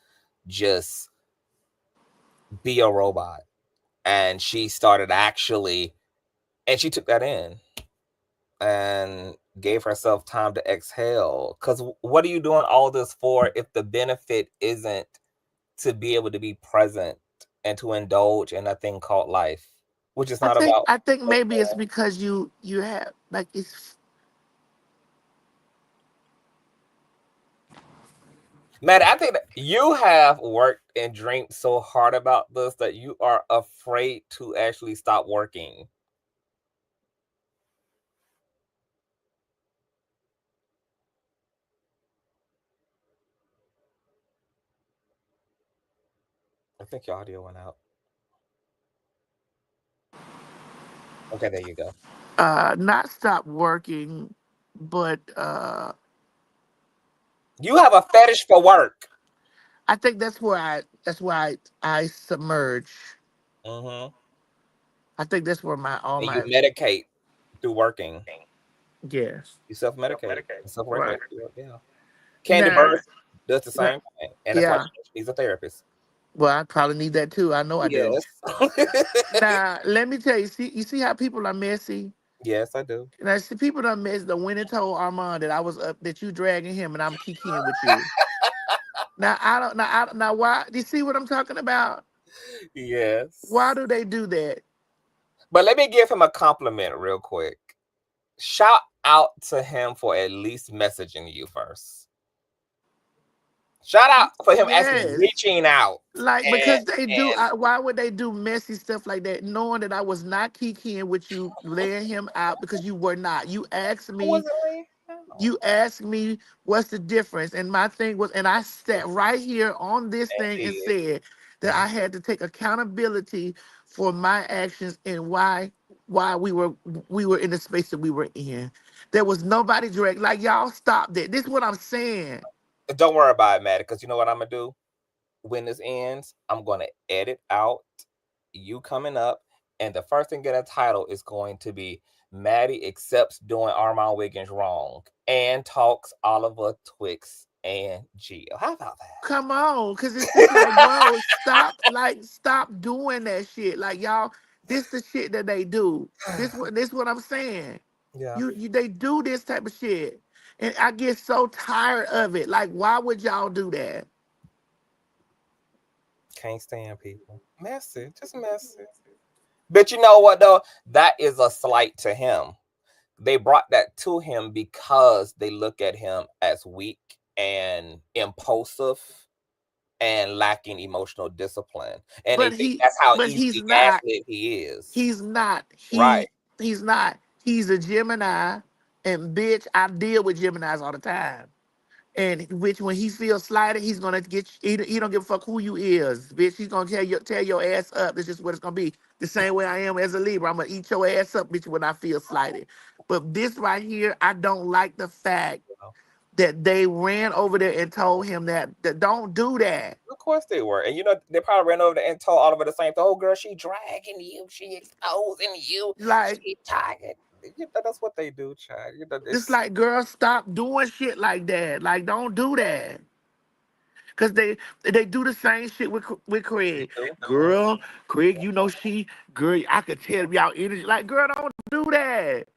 just be a robot. And she started and she took that in and gave herself time to exhale. Because what are you doing all this for if the benefit isn't to be able to be present and to indulge in a thing called life, which is I not think about. I think maybe it's because you have like it's Man, I think that you have worked and dreamed so hard about this that you are afraid to actually stop working. I think your audio went out. Okay, there you go. not stop working, but You have a fetish for work. I think that's where I submerge. Mm-hmm. I think that's where all And you my medicate through working. yes. You self-medicate and self-regulate. Right. Yeah. Candy Nah, Bird does the nah, same thing. And that's why yeah. she's a therapist. Well, I probably need that too. I know I do. Yes. Now, let me tell you. You see how people are messy. Yes, I do. Now, see, people done messed the went and told Armon that I was up, that you dragging him, and I'm kikiing with you. Now I don't. Now why? Do you see what I'm talking about? Why Yes. do they do that? But let me give him a compliment real quick. Shout out to him for at least messaging you first. Shout out for him actually Yes. reaching out. Like, And, because they do. Why would they do messy stuff like that, knowing that I was not kikiing with you, laying him out, because you were not. You asked I me. wasn't laying him out. You asked me what's the difference, and my thing was, and I sat right here on this thing and said that I had to take accountability for my actions and why we were in the space that we were in. There was nobody direct. Like, y'all stop that. This is what I'm saying. Don't worry about it, Maddie, because you know what I'm gonna do? When this ends, I'm gonna edit out you coming up, and the first thing get a title is going to be Maddie accepts doing Armon Wiggins wrong and talks Oliver, Twixt, and Gio. How about that? Come on, because it's just like, bro, stop doing that shit. Like, y'all, this the shit that they do. This what I'm saying. Yeah. They do this type of shit. And I get so tired of it. Like, why would y'all do that? Can't stand people. Messy. Just messy. But you know what, though? That is a slight to him. They brought that to him because they look at him as weak and impulsive and lacking emotional discipline. And they think that's how he's easily not. gaslit he is. He's not. Right. He's not. He's a Gemini. And bitch, I deal with Geminis all the time. And which when he feels slighted, he's gonna get you. He don't give a fuck who you is, bitch. He's gonna tear your ass up. That's just what it's gonna be. The same way I am as a Libra. I'm gonna eat your ass up, bitch, when I feel slighted. But this right here, I don't like the fact that they ran over there and told him that don't do that. Of course they were. And you know, they probably ran over there and told Oliver the same thing. Oh, girl, she dragging you. She exposing you. Like, she tired. You know, that's what they do, child. You know, it's like, girl, stop doing shit like that. Like, don't do that. Cause they do the same shit with Craig. Girl, Craig, you know girl, I could tell y'all energy. Like, girl, don't do that.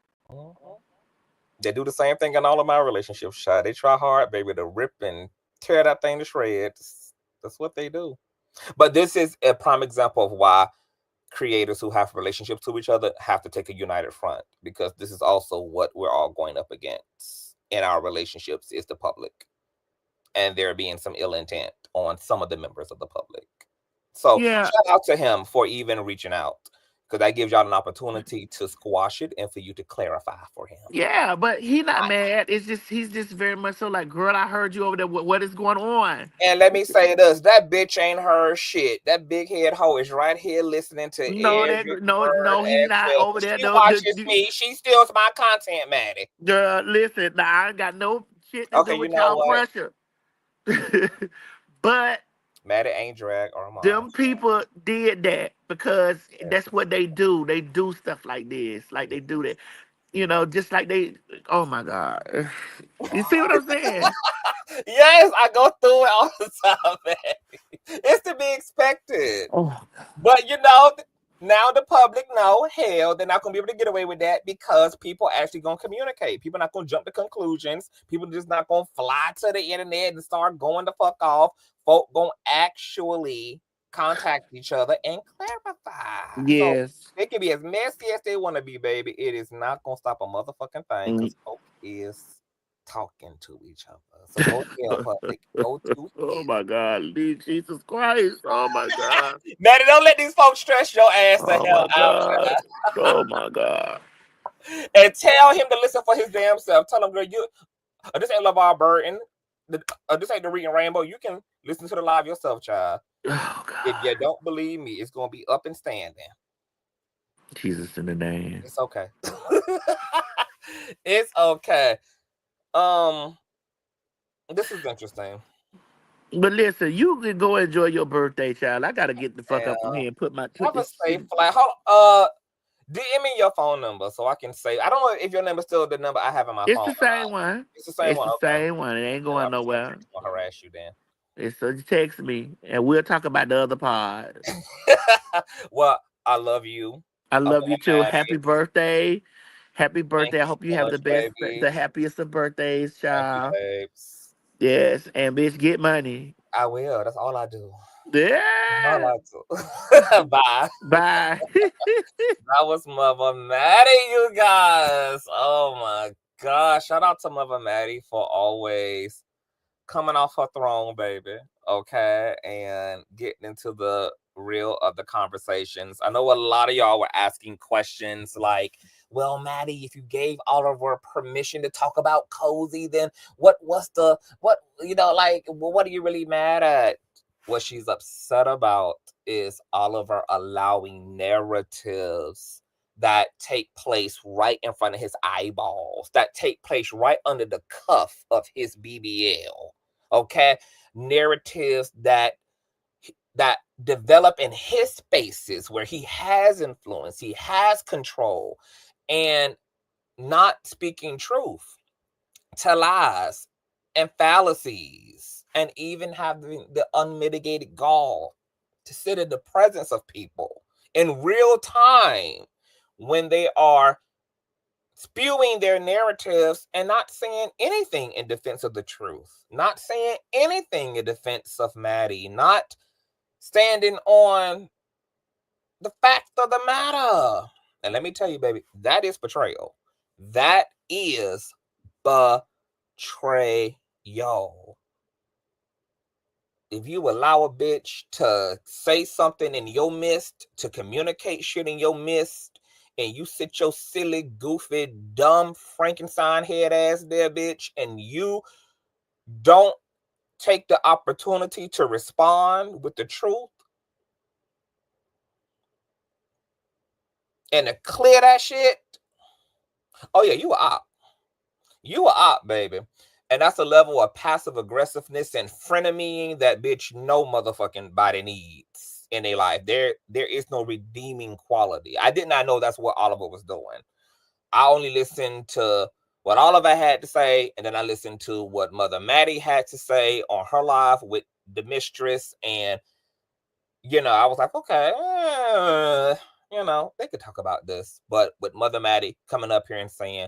They do the same thing in all of my relationships, child. They try hard, baby, to rip and tear that thing to shreds. That's what they do. But this is a prime example of why creators who have relationships to each other have to take a united front, because this is also what we're all going up against in our relationships is the public, and there being some ill intent on some of the members of the public. So Yeah. shout out to him for even reaching out, because that gives y'all an opportunity to squash it and for you to clarify for him. Yeah, but he not mad. It's just he's just very much so like, girl, I heard you over there. What is going on? And let me say this: that bitch ain't heard shit. That big head hoe is right here listening to No, every no, word he as not well. over there. She No, watches me. She steals my content, Maddie. girl, listen, now I ain't got no shit to Okay, do you with know y'all what? pressure. But Maddie ain't drag Armon. them people did that because that's what they do. They do stuff like this. Like, they do that. You know, just like they, oh my God. You see what I'm saying? Yes, I go through it all the time, man. It's to be expected. Oh. But you know, now the public know, hell, they're not gonna be able to get away with that because people actually gonna communicate. People not gonna jump to conclusions. People just not gonna fly to the internet and start going the fuck off. Folk gonna actually contact each other and clarify. Yes. So they can be as messy as they want to be, baby. It is not gonna stop a motherfucking thing because folk is talking to each other. So go tell public. Go to Oh my God, Jesus Christ. Oh my God. Maddie, don't let these folks stress your ass the Oh hell my out. God. Oh my God. And tell him to listen for his damn self. Tell him, girl, this ain't LeVar Burton. This ain't the Reading Rainbow. You can listen to the live yourself, child. Oh God. If you don't believe me, it's gonna be up and standing. Jesus in the name. It's okay. It's okay. This is interesting. But listen, you can go enjoy your birthday, child. I gotta get the fuck up from Yeah. here and put Have a this safe shit. flight. DM me your phone number so I can say. I don't know if your number is still the number I have in my It's phone the or not. same one. It's the same It's one. the Okay. same one. It ain't Yeah, going I'm just nowhere. gonna harass you then. It's so you text me and we'll talk about the other pod. Well, I love you. I I'm love you too. Happy Maddie. birthday. Happy Thank birthday. I you hope you so have much, the best, baby. the happiest of birthdays, Thank you, child. babes. Yes. And bitch, get money. I will. That's all I do. All Yeah. I do. Bye. Bye. That was Mother Maddie, you guys. Oh my gosh. Shout out to Mother Maddie for always coming off her throne, baby. Okay. And getting into the real of the conversations. I know a lot of y'all were asking questions like, well, Maddie, if you gave Oliver permission to talk about Cozy, then what are you really mad at? What she's upset about is Oliver allowing narratives that take place right in front of his eyeballs, that take place right under the cuff of his BBL. Okay, narratives that develop in his spaces where he has influence, he has control, and not speaking truth to lies and fallacies, and even having the unmitigated gall to sit in the presence of people in real time when they are spewing their narratives and not saying anything in defense of the truth, not saying anything in defense of Maddie, not standing on the fact of the matter. And let me tell you, baby, that is betrayal. That is betrayal. If you allow a bitch to say something in your midst, to communicate shit in your midst, and you sit your silly, goofy, dumb Frankenstein head ass there, bitch, and you don't take the opportunity to respond with the truth and to clear that shit, oh yeah, you a op. You a op, baby. And that's a level of passive aggressiveness and frenemies that bitch no motherfucking body needs in their life. There is no redeeming quality. I did not know that's what Oliver was doing. I only listened to what Oliver had to say, and then I listened to what Mother Maddie had to say on her live with the Mistress. And, I was like, okay, they could talk about this. But with Mother Maddie coming up here and saying,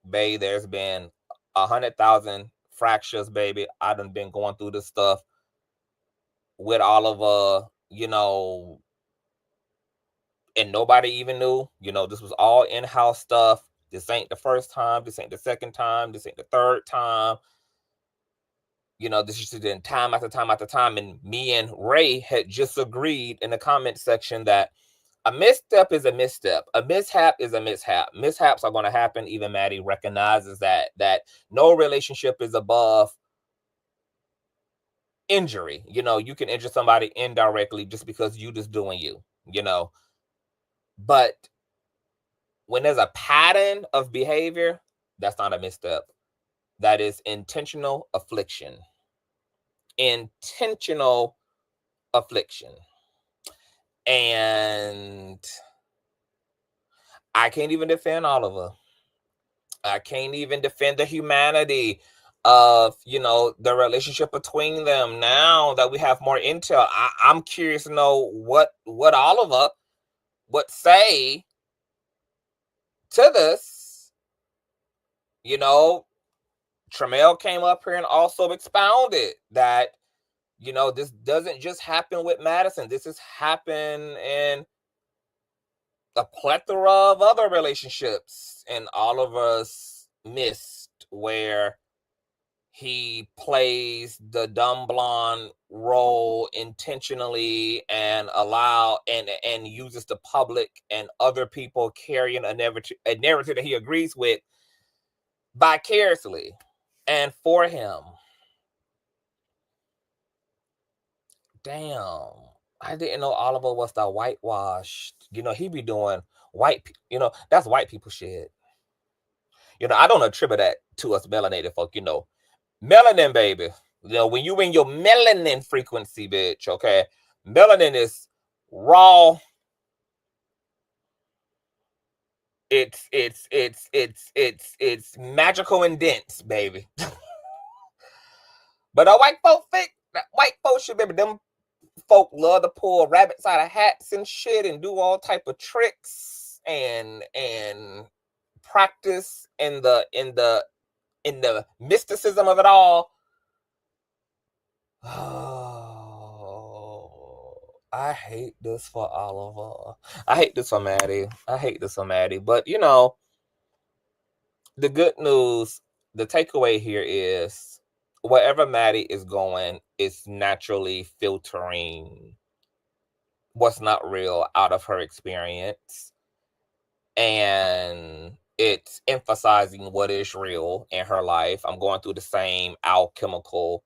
babe, there's been 100,000 fractures, baby. I done been going through this stuff with Oliver, and nobody even knew. This was all in-house stuff. This ain't the first time. This ain't the second time. This ain't the third time. This is just time after time after time. And me and Ray had just agreed in the comment section that a misstep is a misstep. A mishap is a mishap. Mishaps are going to happen. Even Maddie recognizes that no relationship is above injury. You can injure somebody indirectly just because you just doing you, But when there's a pattern of behavior, that's not a misstep. That is intentional affliction. Intentional affliction. And I can't even defend Oliver. I can't even defend the humanity of, the relationship between them. Now that we have more intel, I'm curious to know what Oliver would say to this. Tramiel came up here and also expounded that, this doesn't just happen with Madison. This has happened in a plethora of other relationships, and Oliver's missed where he plays the dumb blonde role intentionally and uses the public and other people carrying a narrative that he agrees with vicariously and for him. Damn, I didn't know Oliver was the whitewashed. He be doing that's white people shit. I don't attribute that to us melanated folk. Melanin, baby. You know, when you in your melanin frequency, bitch, okay? Melanin is raw. It's magical and dense, baby. But white folks should, baby, them folk love to pull rabbits out of hats and shit and do all type of tricks and practice in the mysticism of it all. Oh, I hate this for Oliver. I hate this for Maddie. But you know, the good news, the takeaway here is wherever Maddie is going, it's naturally filtering what's not real out of her experience. And it's emphasizing what is real in her life. I'm going through the same alchemical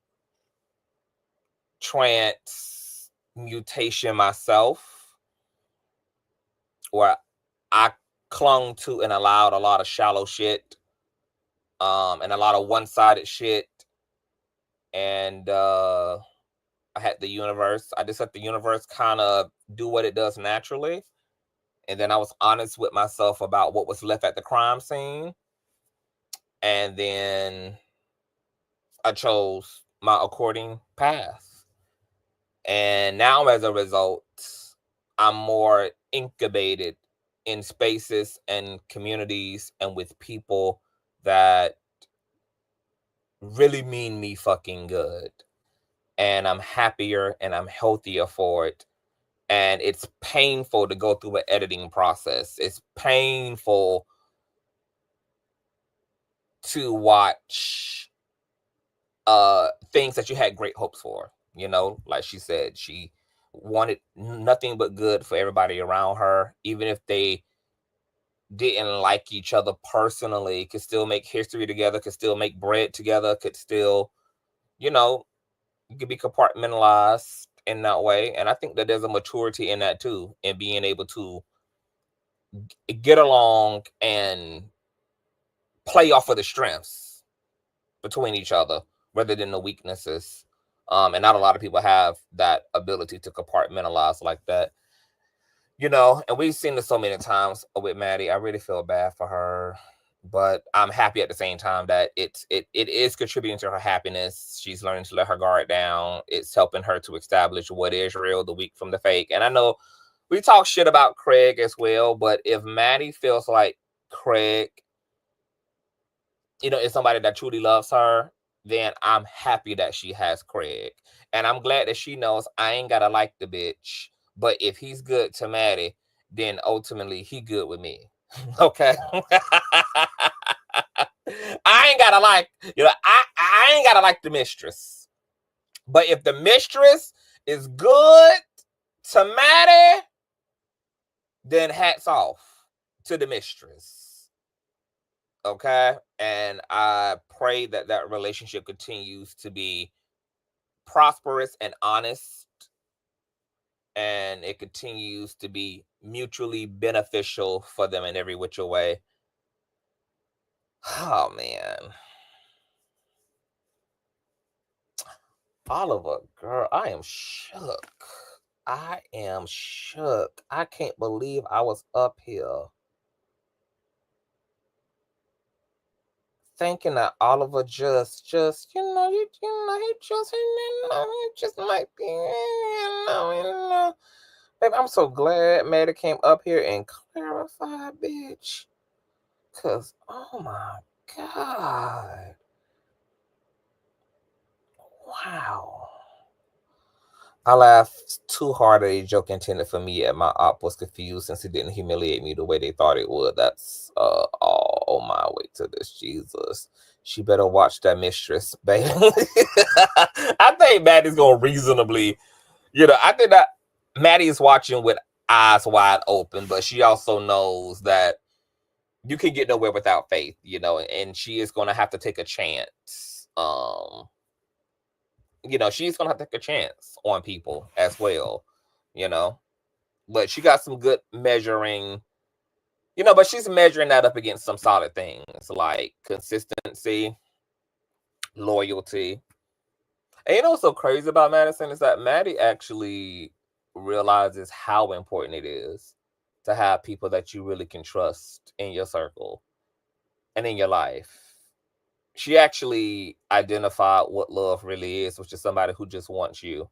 transmutation myself, where I clung to and allowed a lot of shallow shit, and a lot of one-sided shit. And I had the universe. I just let the universe kind of do what it does naturally. And then I was honest with myself about what was left at the crime scene. And then I chose my according path. And now as a result, I'm more incubated in spaces and communities and with people that really mean me fucking good. And I'm happier and I'm healthier for it. And it's painful to go through an editing process. It's painful to watch things that you had great hopes for. You know, like she said, she wanted nothing but good for everybody around her, even if they didn't like each other personally, could still make history together, could still make bread together, could still, you know, you could be compartmentalized in that way. And I think that there's a maturity in that too, in being able to get along and play off of the strengths between each other rather than the weaknesses. And not a lot of people have that ability to compartmentalize like that, you know. And we've seen this so many times with Maddie. I really feel bad for her, but I'm happy at the same time that it is contributing to her happiness. She's learning to let her guard down. It's helping her to establish what is real, the weak from the fake. And I know we talk shit about Craig as well, but if Maddie feels like Craig, you know, is somebody that truly loves her, then I'm happy that she has Craig. And I'm glad that she knows I ain't gotta like the bitch, but if he's good to Maddie, then ultimately he good with me. Okay. I ain't gotta like, you know, I ain't gotta like the mistress. But if the mistress is good to Maddie, then hats off to the mistress. Okay. And I pray that that relationship continues to be prosperous and honest, and it continues to be mutually beneficial for them in every which way. Oh man, Oliver, girl, I am shook. I can't believe I was up here thinking that Oliver just you know, he just might be, you know. Baby, I'm so glad Maddie came up here and clarified, bitch. Cause oh my God. Wow. I laughed too hard at a joke intended for me, and my op was confused since it didn't humiliate me the way they thought it would. That's all on my way to this. Jesus. She better watch that mistress, baby. I think Maddie's gonna reasonably, you know, I think that Maddie is watching with eyes wide open, but she also knows that you can get nowhere without faith, you know, and she is gonna have to take a chance. You know, she's gonna have to take a chance on people as well, you know. But she got some good measuring, you know, but she's measuring that up against some solid things like consistency, loyalty. And you know what's so crazy about Madison is that Maddie actually realizes how important it is to have people that you really can trust in your circle and in your life. She actually identified what love really is, which is somebody who just wants you.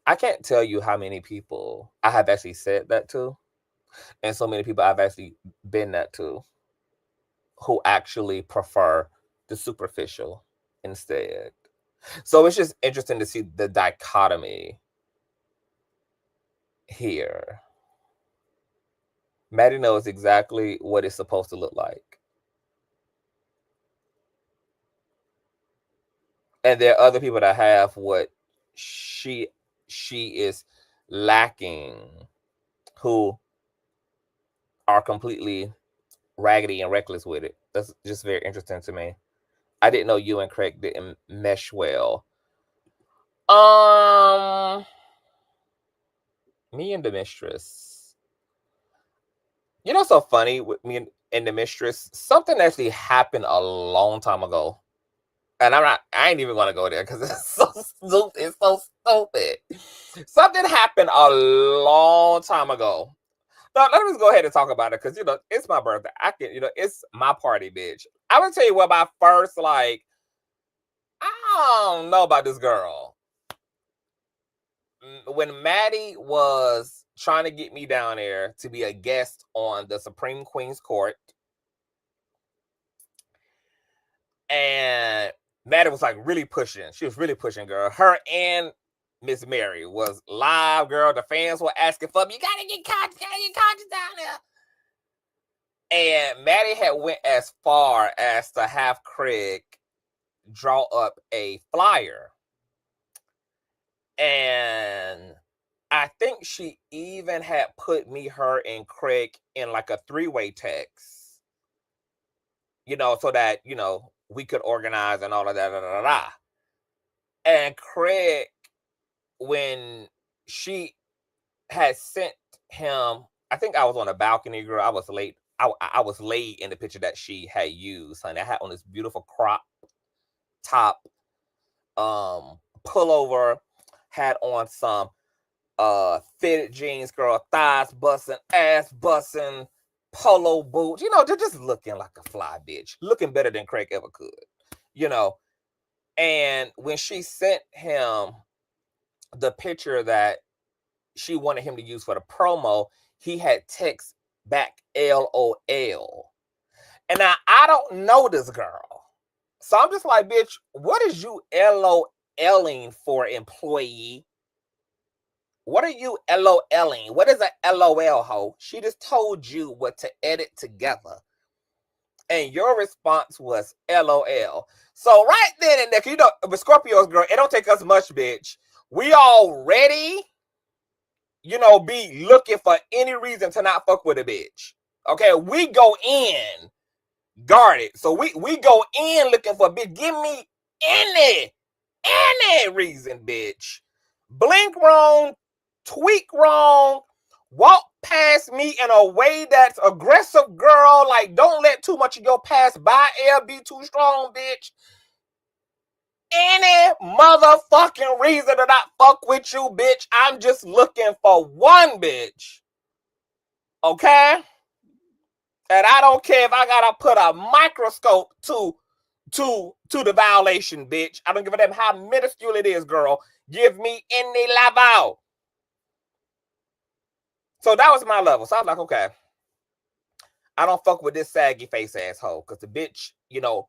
I can't tell you how many people I have actually said that to, and so many people I've actually been that to, who actually prefer the superficial instead. So it's just interesting to see the dichotomy here. Maddie knows exactly what it's supposed to look like. And there are other people that have what she is lacking, who are completely raggedy and reckless with it. That's just very interesting to me. I didn't know you and Craig didn't mesh well. Me and the Mistress. You know, so funny with me and the Mistress. Something actually happened a long time ago, and I ain't even gonna go there because it's so stupid. It's so stupid. Something happened a long time ago. No, let me just go ahead and talk about it because, you know, it's my birthday. I can, you know, it's my party, bitch. I'm gonna tell you what my first, like, I don't know about this girl. When Maddie was trying to get me down there to be a guest on the Supreme Queen's Court, and Maddie was like really pushing. She was really pushing, girl. Her and Miss Mary was live, girl. The fans were asking for me. You gotta get Conscious down there. And Maddie had went as far as to have Craig draw up a flyer. And I think she even had put me, her, and Craig in like a 3-way text, you know, so that, you know, we could organize and all of that. And Craig, when she had sent him, I think I was on a balcony, girl. I was late. I was late in the picture that she had used, honey. I had on this beautiful crop top pullover, had on some fitted jeans, girl, thighs busting, ass busting, polo boots, you know, they're just looking like a fly bitch, looking better than Craig ever could, you know. And when she sent him the picture that she wanted him to use for the promo, he had text back LOL. And now I don't know this girl, so I'm just like, bitch, what is you LOLing for, employee? What are you LOLing? What is a LOL, ho? She just told you what to edit together. And your response was LOL. So right then and there, you know, with Scorpios, girl, it don't take us much, bitch. We already, you know, be looking for any reason to not fuck with a bitch. Okay, we go in guarded. So we go in looking for a bitch. Give me any reason, bitch. Blink wrong, tweak wrong, walk past me in a way that's aggressive, girl. Like, don't let too much of your past by air be too strong, bitch. Any motherfucking reason to not fuck with you, bitch. I'm just looking for one bitch. Okay? And I don't care if I gotta put a microscope to the violation, bitch. I don't give a damn how minuscule it is, girl. Give me any level. So that was my level. So I was like, okay, I don't fuck with this saggy face asshole, because the bitch, you know,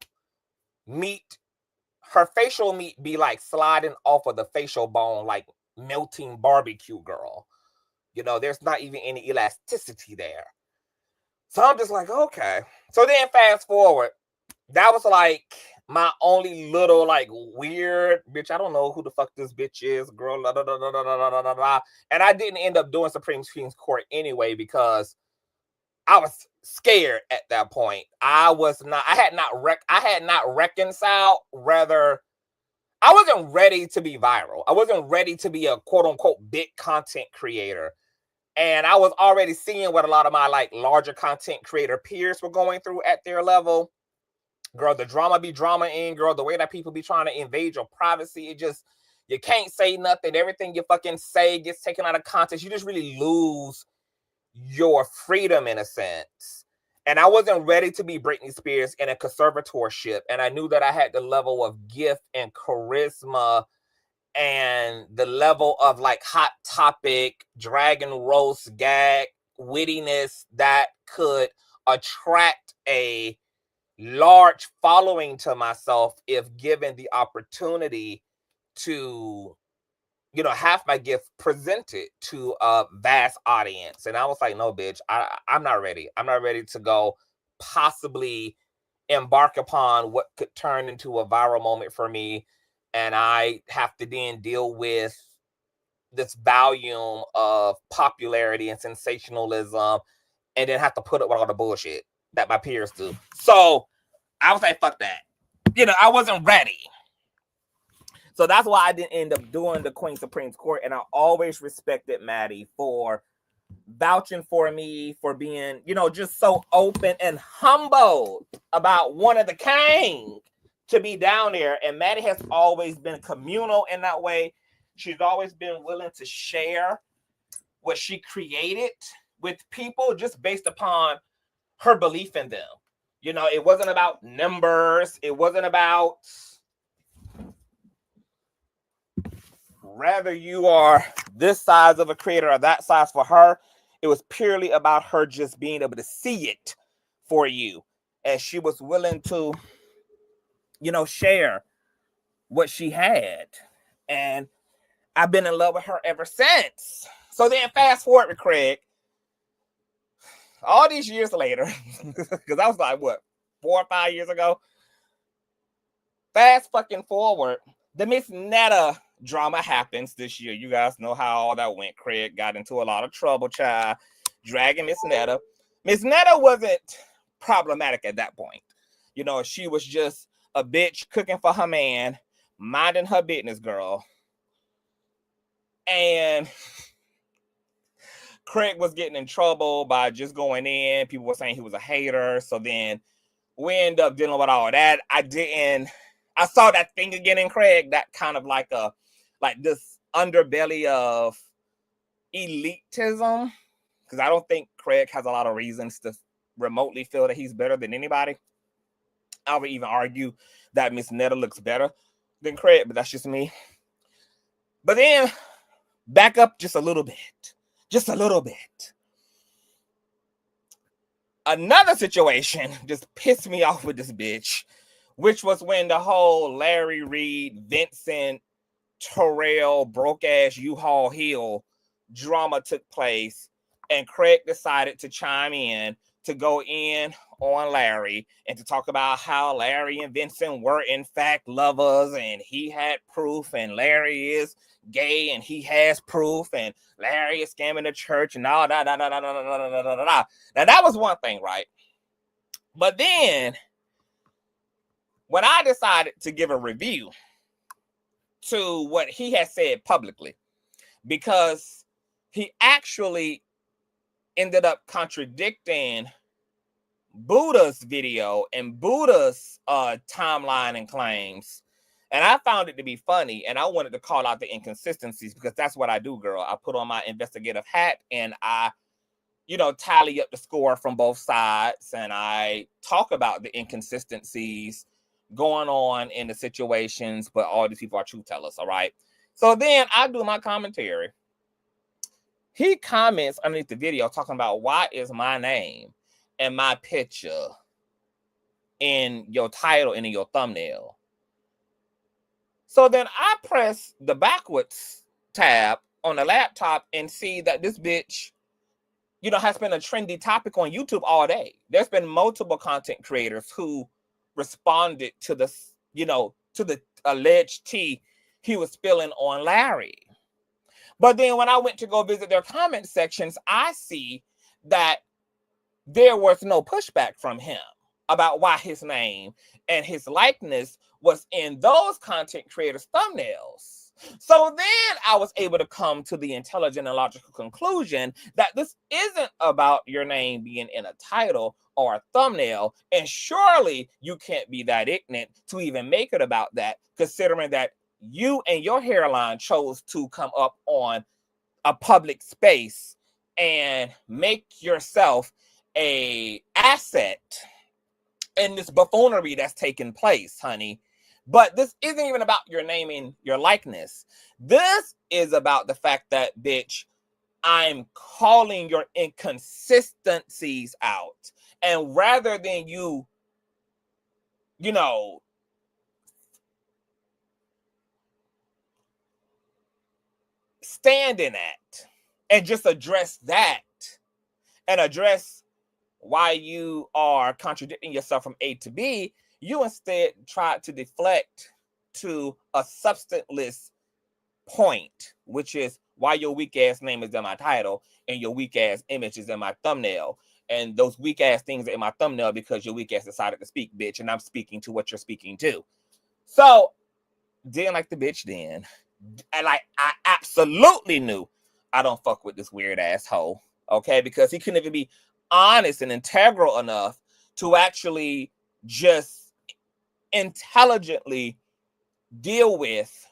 her facial meat be like sliding off of the facial bone, like melting barbecue, girl. You know, there's not even any elasticity there. So I'm just like, okay. So then fast forward, that was like my only little like weird bitch. I don't know who the fuck this bitch is, girl. Blah, blah, blah, blah, blah, blah, blah. And I didn't end up doing Supreme Queen's Court anyway because I was scared at that point. I had not reconciled. Rather, I wasn't ready to be viral. I wasn't ready to be a quote unquote big content creator. And I was already seeing what a lot of my like larger content creator peers were going through at their level, Girl, the drama be drama-ing, girl. The way that people be trying to invade your privacy, it just, you can't say nothing. Everything you fucking say gets taken out of context. You just really lose your freedom in a sense. And I wasn't ready to be Britney Spears in a conservatorship. And I knew that I had the level of gift and charisma and the level of like hot topic, dragon roast gag, wittiness that could attract a large following to myself if given the opportunity to, you know, have my gift presented to a vast audience. And I was like, no, bitch, I'm not ready. I'm not ready to go possibly embark upon what could turn into a viral moment for me. And I have to then deal with this volume of popularity and sensationalism and then have to put up with all the bullshit that my peers do. So I was like, fuck that. You know, I wasn't ready. So that's why I didn't end up doing the Queen Supreme's Court. And I always respected Maddie for vouching for me, for being, you know, just so open and humble about one of the king to be down there. And Maddie has always been communal in that way. She's always been willing to share what she created with people just based upon her belief in them. You know, it wasn't about numbers. It wasn't about whether you are this size of a creator or that size. For her, it was purely about her just being able to see it for you. And she was willing to, you know, share what she had. And I've been in love with her ever since. So then fast forward with Craig. All these years later, because I was like, what, 4 or 5 years ago? Fast fucking forward, the Miss Netta drama happens this year. You guys know how all that went. Craig got into a lot of trouble, child, dragging Miss Netta. Miss Netta wasn't problematic at that point. You know, she was just a bitch cooking for her man, minding her business, girl. And Craig was getting in trouble by just going in. People were saying he was a hater. So then we end up dealing with all that. I saw that thing again in Craig, that kind of like this underbelly of elitism. Because I don't think Craig has a lot of reasons to remotely feel that he's better than anybody. I would even argue that Miss Netta looks better than Craig, but that's just me. But then back up just a little bit. Just a little bit. Another situation just pissed me off with this bitch, which was when the whole Larry Reid, Vincent, Terrell, broke-ass U-Haul Hill drama took place, and Craig decided to chime in to go in on Larry and to talk about how Larry and Vincent were in fact lovers, and he had proof, and Larry is gay and he has proof, and Larry is scamming the church and all that. Now that was one thing, right? But then when I decided to give a review to what he had said publicly, because he actually ended up contradicting Buddha's video and Buddha's timeline and claims. And I found it to be funny, and I wanted to call out the inconsistencies, because that's what I do, girl. I put on my investigative hat and I, you know, tally up the score from both sides, and I talk about the inconsistencies going on in the situations, but all these people are truth tellers, all right? So then I do my commentary. He comments underneath the video talking about, why is my name and my picture in your title and in your thumbnail? So then I press the backwards tab on the laptop and see that this bitch, you know, has been a trendy topic on YouTube all day. There's been multiple content creators who responded to the, you know, to the alleged tea he was spilling on Larry. But then when I went to go visit their comment sections, I see that there was no pushback from him about why his name and his likeness was in those content creators' thumbnails. So then I was able to come to the intelligent and logical conclusion that this isn't about your name being in a title or a thumbnail. And surely you can't be that ignorant to even make it about that, considering that you and your hairline chose to come up on a public space and make yourself a asset in this buffoonery that's taking place, honey. But this isn't even about your naming your likeness. This is about the fact that, bitch, I'm calling your inconsistencies out. And rather than you know, stand in that and just address that and address why you are contradicting yourself from A to B, you instead tried to deflect to a substanceless point, which is why your weak ass name is in my title and your weak ass image is in my thumbnail. And those weak ass things are in my thumbnail because your weak ass decided to speak, bitch, and I'm speaking to what you're speaking to. So, didn't like the bitch then. And like, I absolutely knew I don't fuck with this weird asshole, okay? Because he couldn't even be honest and integral enough to actually just intelligently deal with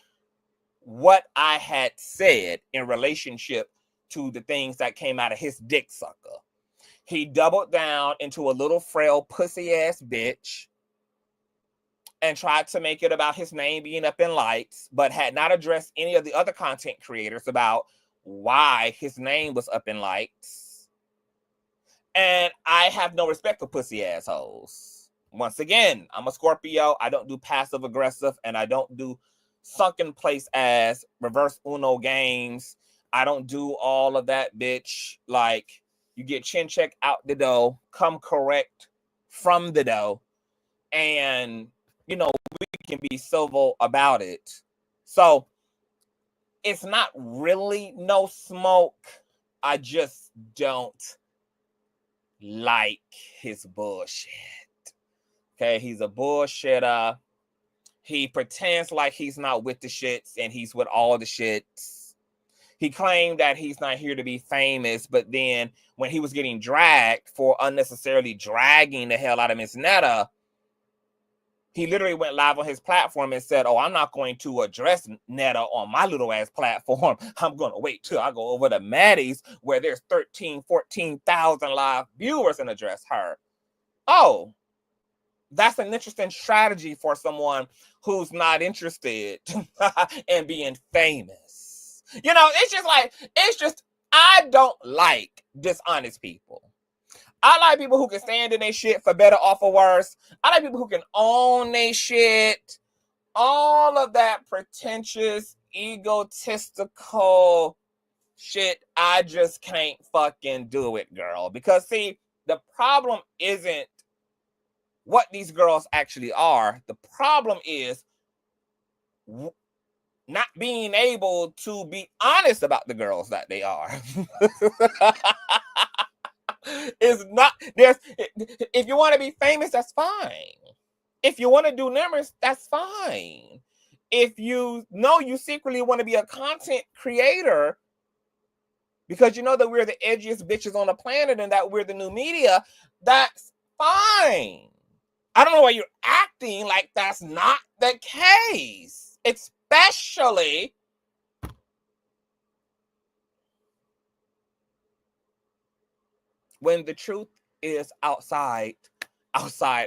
what I had said in relationship to the things that came out of his dick sucker. He doubled down into a little frail pussy ass bitch and tried to make it about his name being up in lights, but had not addressed any of the other content creators about why his name was up in lights. And I have no respect for pussy assholes. Once again, I'm a Scorpio. I don't do passive aggressive, and I don't do sunken place ass reverse Uno games. I don't do all of that, bitch. Like, you get chin check out the door, come correct from the door, and you know, we can be civil about it. So it's not really no smoke. I just don't like his bullshit. Okay, he's a bullshitter. He pretends like he's not with the shits and he's with all the shits. He claimed that he's not here to be famous, but then when he was getting dragged for unnecessarily dragging the hell out of Miss Netta, he literally went live on his platform and said, oh, I'm not going to address Netta on my little ass platform. I'm going to wait till I go over to Maddie's where there's 13, 14,000 live viewers and address her. Oh, that's an interesting strategy for someone who's not interested in being famous. You know, I don't like dishonest people. I like people who can stand in their shit for better or for worse. I like people who can own their shit. All of that pretentious, egotistical shit, I just can't fucking do it, girl. Because, see, the problem isn't what these girls actually are. The problem is not being able to be honest about the girls that they are. Is not there's if you want to be famous, that's fine. If you want to do numbers, that's fine. If you know you secretly want to be a content creator because you know that we're the edgiest bitches on the planet and that we're the new media, that's fine. I don't know why you're acting like that's not the case, especially when the truth is outside,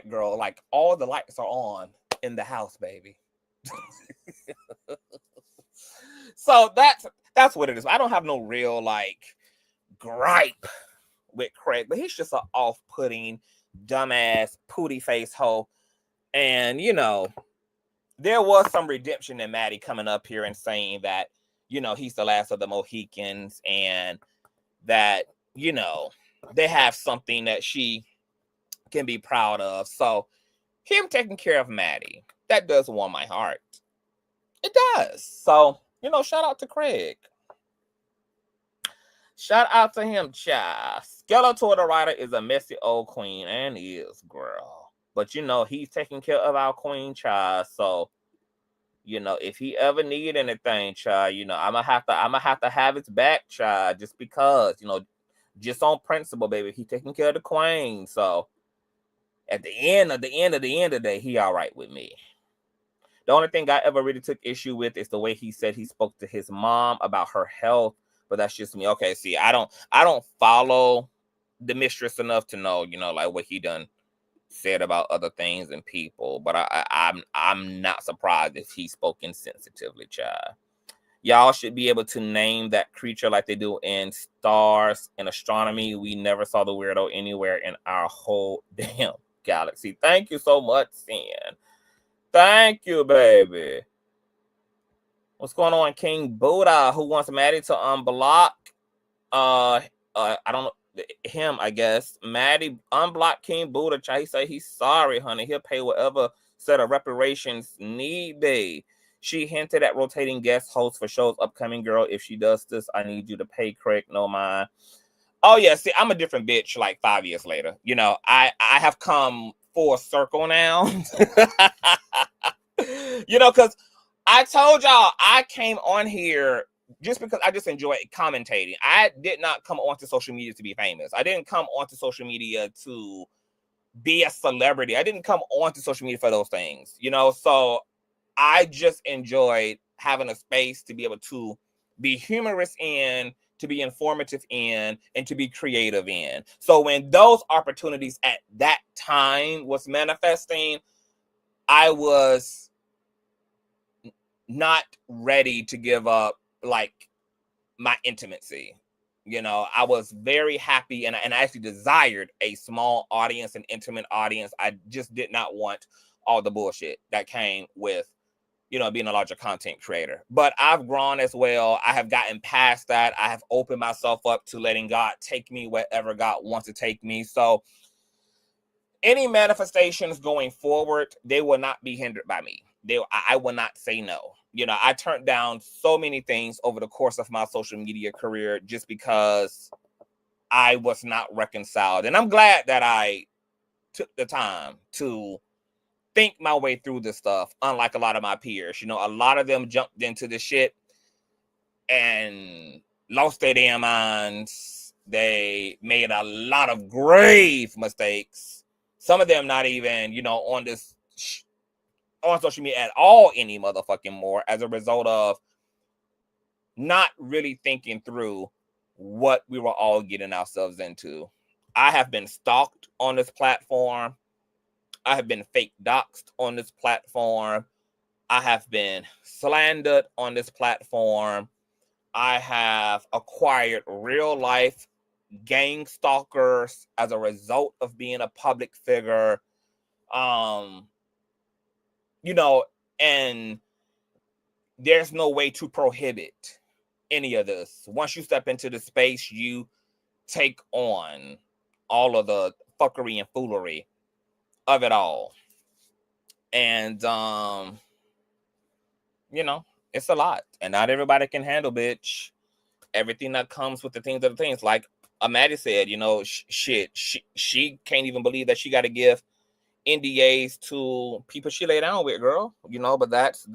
girl. Like, all the lights are on in the house, baby. So that's what it is. I don't have no real, like, gripe with Craig, but he's just an off-putting, dumbass, pooty face hoe. And, you know, there was some redemption in Maddie coming up here and saying that, you know, he's the last of the Mohicans and that, you know, they have something that she can be proud of. So him taking care of Maddie, that does warm my heart. It does. So, you know, shout out to Craig. Shout out to him, child. Skeletor the writer is a messy old queen and is, girl. But, you know, he's taking care of our queen, child. So, You know, if he ever need anything, child, you know, I'm gonna have to have his back, child, just because, you know, just on principle, baby. He taking care of the queen. So at the end of the day, he all right with me. The only thing I ever really took issue with is the way he said he spoke to his mom about her health. But that's just me. Okay, see, I don't follow the Mistress enough to know, you know, like what he done said about other things and people. But I'm not surprised if he spoke insensitively, child. Y'all should be able to name that creature like they do in stars and astronomy. We never saw the weirdo anywhere in our whole damn galaxy. Thank you so much, Sin. Thank you, baby. What's going on, King Buddha? Who wants Maddie to unblock? I don't know him. I guess Maddie unblock King Buddha. He say he's sorry, honey. He'll pay whatever set of reparations need be. She hinted at rotating guest hosts for shows upcoming. Girl, if she does this, I need you to pay Craig no mind. Oh yeah, see, I'm a different bitch. Like 5 years later, you know, I have come full circle now. You know, because I told y'all I came on here just because I just enjoy commentating. I did not come onto social media to be famous. I didn't come onto social media to be a celebrity. I didn't come onto social media for those things, you know. So I just enjoyed having a space to be able to be humorous in, to be informative in, and to be creative in. So when those opportunities at that time was manifesting, I was not ready to give up like my intimacy. You know, I was very happy and I actually desired a small audience, an intimate audience. I just did not want all the bullshit that came with, you know, being a larger content creator. But I've grown as well. I have gotten past that. I have opened myself up to letting God take me wherever God wants to take me. So any manifestations going forward, they will not be hindered by me. I will not say no. You know, I turned down so many things over the course of my social media career just because I was not reconciled. And I'm glad that I took the time to think my way through this stuff, unlike a lot of my peers. You know, a lot of them jumped into the shit and lost their damn minds. They made a lot of grave mistakes. Some of them not even, you know, on social media at all any motherfucking more as a result of not really thinking through what we were all getting ourselves into. I have been stalked on this platform. I have been fake doxxed on this platform. I have been slandered on this platform. I have acquired real life gang stalkers as a result of being a public figure. You know, and there's no way to prohibit any of this. Once you step into the space, you take on all of the fuckery and foolery of it all. And, you know, it's a lot. And not everybody can handle, bitch, everything that comes with the things. Like Maddie said, you know, she can't even believe that she got to give NDAs to people she lay down with, girl. You know, but that's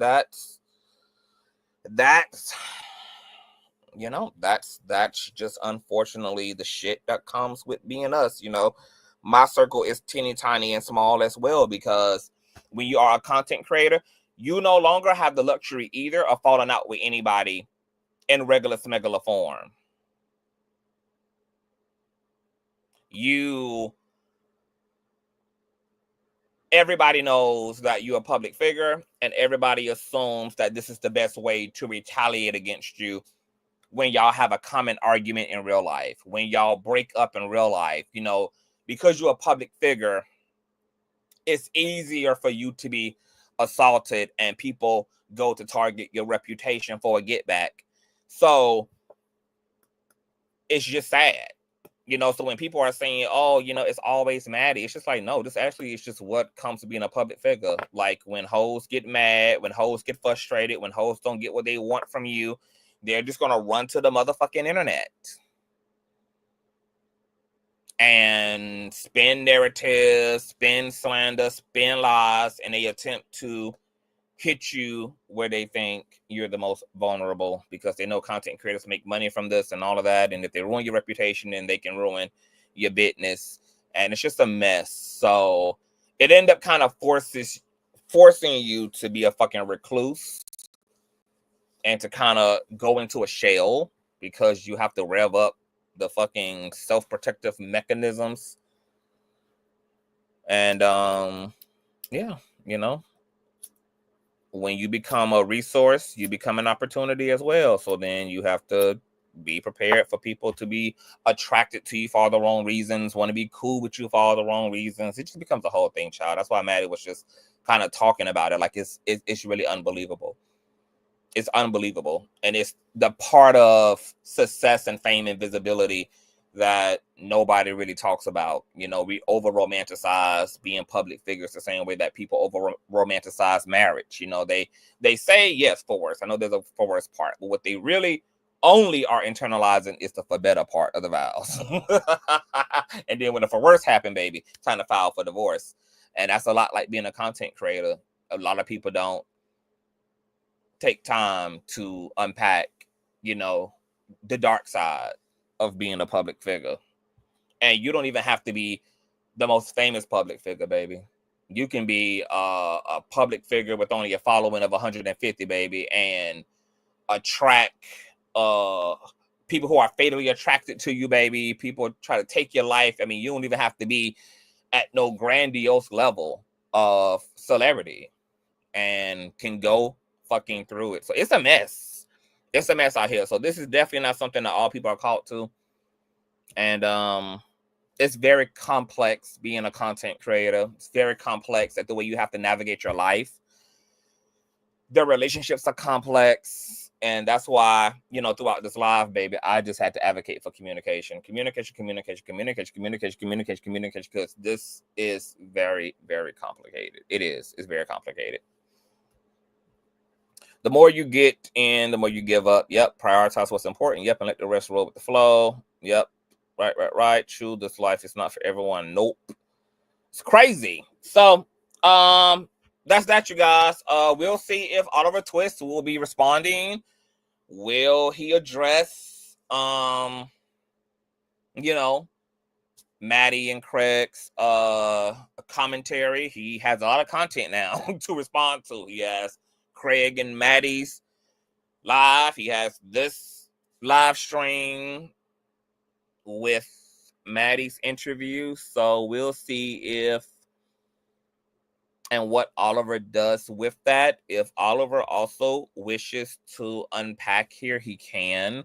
you know, that's just unfortunately the shit that comes with being us. You know, my circle is teeny tiny and small as well, because when you are a content creator, you no longer have the luxury either of falling out with anybody in regular smuggler form. Everybody knows that you're a public figure, and everybody assumes that this is the best way to retaliate against you when y'all have a common argument in real life, when y'all break up in real life. You know, because you're a public figure, it's easier for you to be assaulted, and people go to target your reputation for a get back. So it's just sad. You know, so when people are saying, oh, you know, it's always Maddie, it's just like, no, this actually is just what comes to being a public figure. Like when hoes get mad, when hoes get frustrated, when hoes don't get what they want from you, they're just going to run to the motherfucking internet and spin narratives, spin slander, spin lies, and they attempt to hit you where they think you're the most vulnerable, because they know content creators make money from this and all of that. And if they ruin your reputation, then they can ruin your business. And it's just a mess. So it ended up kind of forcing you to be a fucking recluse and to kind of go into a shell, because you have to rev up the fucking self-protective mechanisms. And yeah, you know, when you become a resource, you become an opportunity as well. So then you have to be prepared for people to be attracted to you for all the wrong reasons, want to be cool with you for all the wrong reasons. It just becomes a whole thing, child. That's why Maddie was just kind of talking about it. Like it's really unbelievable. It's unbelievable. And it's the part of success and fame and visibility that nobody really talks about. You know, we over romanticize being public figures the same way that people over romanticize marriage. You know, they say yes, forwards. I know there's a forwards part, but what they really only are internalizing is the for better part of the vows. And then when the for worse happen, baby, time to file for divorce. And that's a lot like being a content creator. A lot of people don't take time to unpack, you know, the dark side of being a public figure. And you don't even have to be the most famous public figure, baby. You can be a public figure with only a following of 150, baby, and attract people who are fatally attracted to you, baby. People try to take your life. I mean, you don't even have to be at no grandiose level of celebrity and can go fucking through it. So it's a mess. It's a mess out here. So this is definitely not something that all people are caught to. And it's very complex being a content creator. It's very complex at the way you have to navigate your life. The relationships are complex. And that's why, you know, throughout this live, baby, I just had to advocate for communication. Communication, because this is very, very complicated. It is. It's very complicated. The more you get in, the more you give up. Yep. Prioritize what's important. Yep. And let the rest roll with the flow. Yep. Right. True. This life is not for everyone. Nope. It's crazy. So, that's that, you guys. We'll see if Oliver Twist will be responding. Will he address, you know, Maddie and Craig's commentary? He has a lot of content now to respond to. He has Craig and Maddie's live. He has this live stream with Maddie's interview. So we'll see if and what Oliver does with that. If Oliver also wishes to unpack here, he can.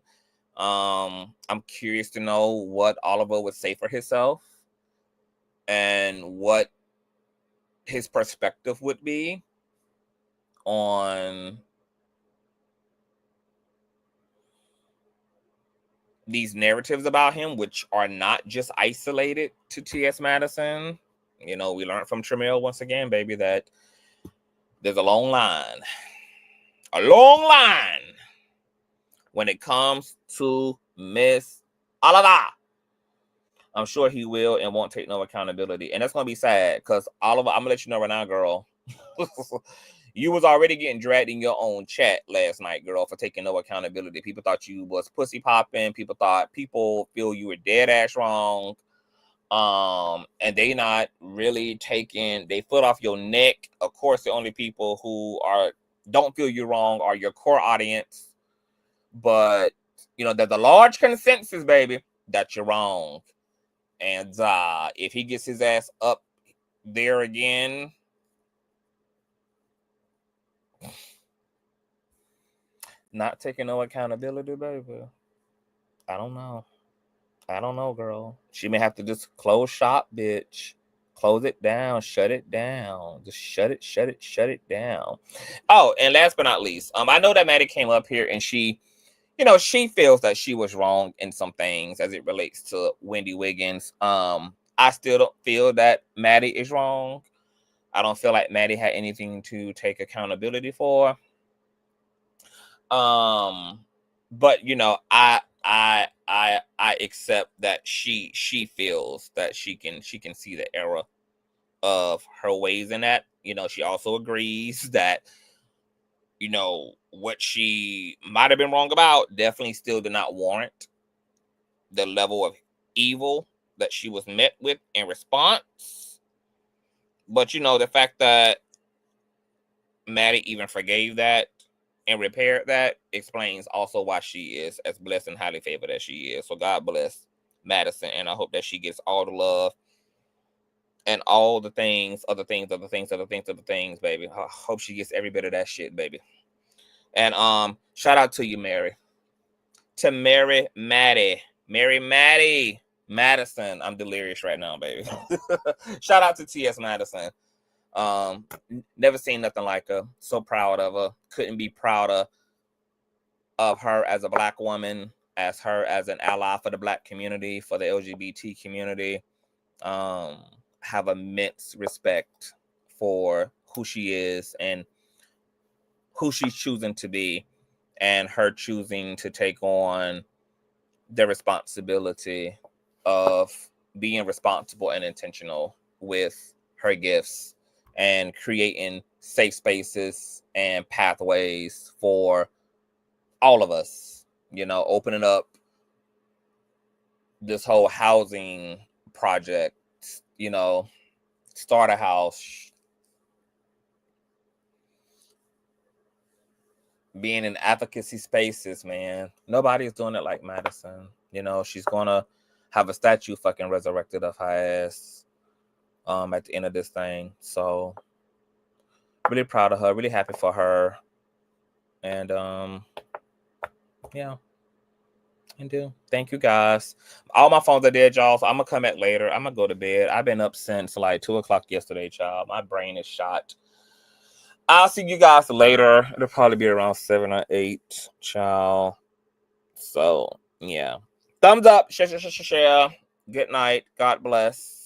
I'm curious to know what Oliver would say for himself and what his perspective would be on these narratives about him, which are not just isolated to T.S. Madison. You know, we learned from Tramiel once again, baby, that there's a long line when it comes to Miss Oliver. I'm sure he will and won't take no accountability. And that's going to be sad, because Oliver, I'm going to let you know right now, girl. You was already getting dragged in your own chat last night, girl, for taking no accountability. People thought you was pussy popping. People feel you were dead ass wrong. And they not really taking their foot off your neck. Of course, the only people who don't feel you wrong are your core audience. But, you know, there's a large consensus, baby, that you're wrong. And if he gets his ass up there again, not taking no accountability, baby, I don't know. I don't know, girl. She may have to just close shop, bitch. Close it down. Shut it down. Just shut it down. Oh, and last but not least, I know that Maddie came up here and she, you know, she feels that she was wrong in some things as it relates to Wendy Wiggins. I still don't feel that Maddie is wrong. I don't feel like Maddie had anything to take accountability for. But you know, I accept that she feels that she can see the error of her ways in that. You know, she also agrees that you know, what she might have been wrong about definitely still did not warrant the level of evil that she was met with in response. But, you know, the fact that Maddie even forgave that and repaired that explains also why she is as blessed and highly favored as she is. So God bless Madison, and I hope that she gets all the love and all the things, other things, baby. I hope she gets every bit of that shit, baby. And shout out to you, Mary. To Mary Maddie. Madison. I'm delirious right now, baby. Shout out to T.S. Madison. Never seen nothing like her. So proud of her. Couldn't be prouder of her as a Black woman, as her as an ally for the Black community, for the LGBT community. Have immense respect for who she is and who she's choosing to be, and her choosing to take on the responsibility of being responsible and intentional with her gifts and creating safe spaces and pathways for all of us, you know, opening up this whole housing project, you know, start a house, being in advocacy spaces, man. Nobody's doing it like Madison. You know, she's gonna have a statue fucking resurrected of her ass at the end of this thing. So really proud of her, really happy for her. And yeah. And do. Thank you guys. All my phones are dead, y'all. So I'm gonna come back later. I'm gonna go to bed. I've been up since like 2:00 yesterday, child. My brain is shot. I'll see you guys later. It'll probably be around 7 or 8, child. So yeah. Thumbs up, share. Good night. God bless.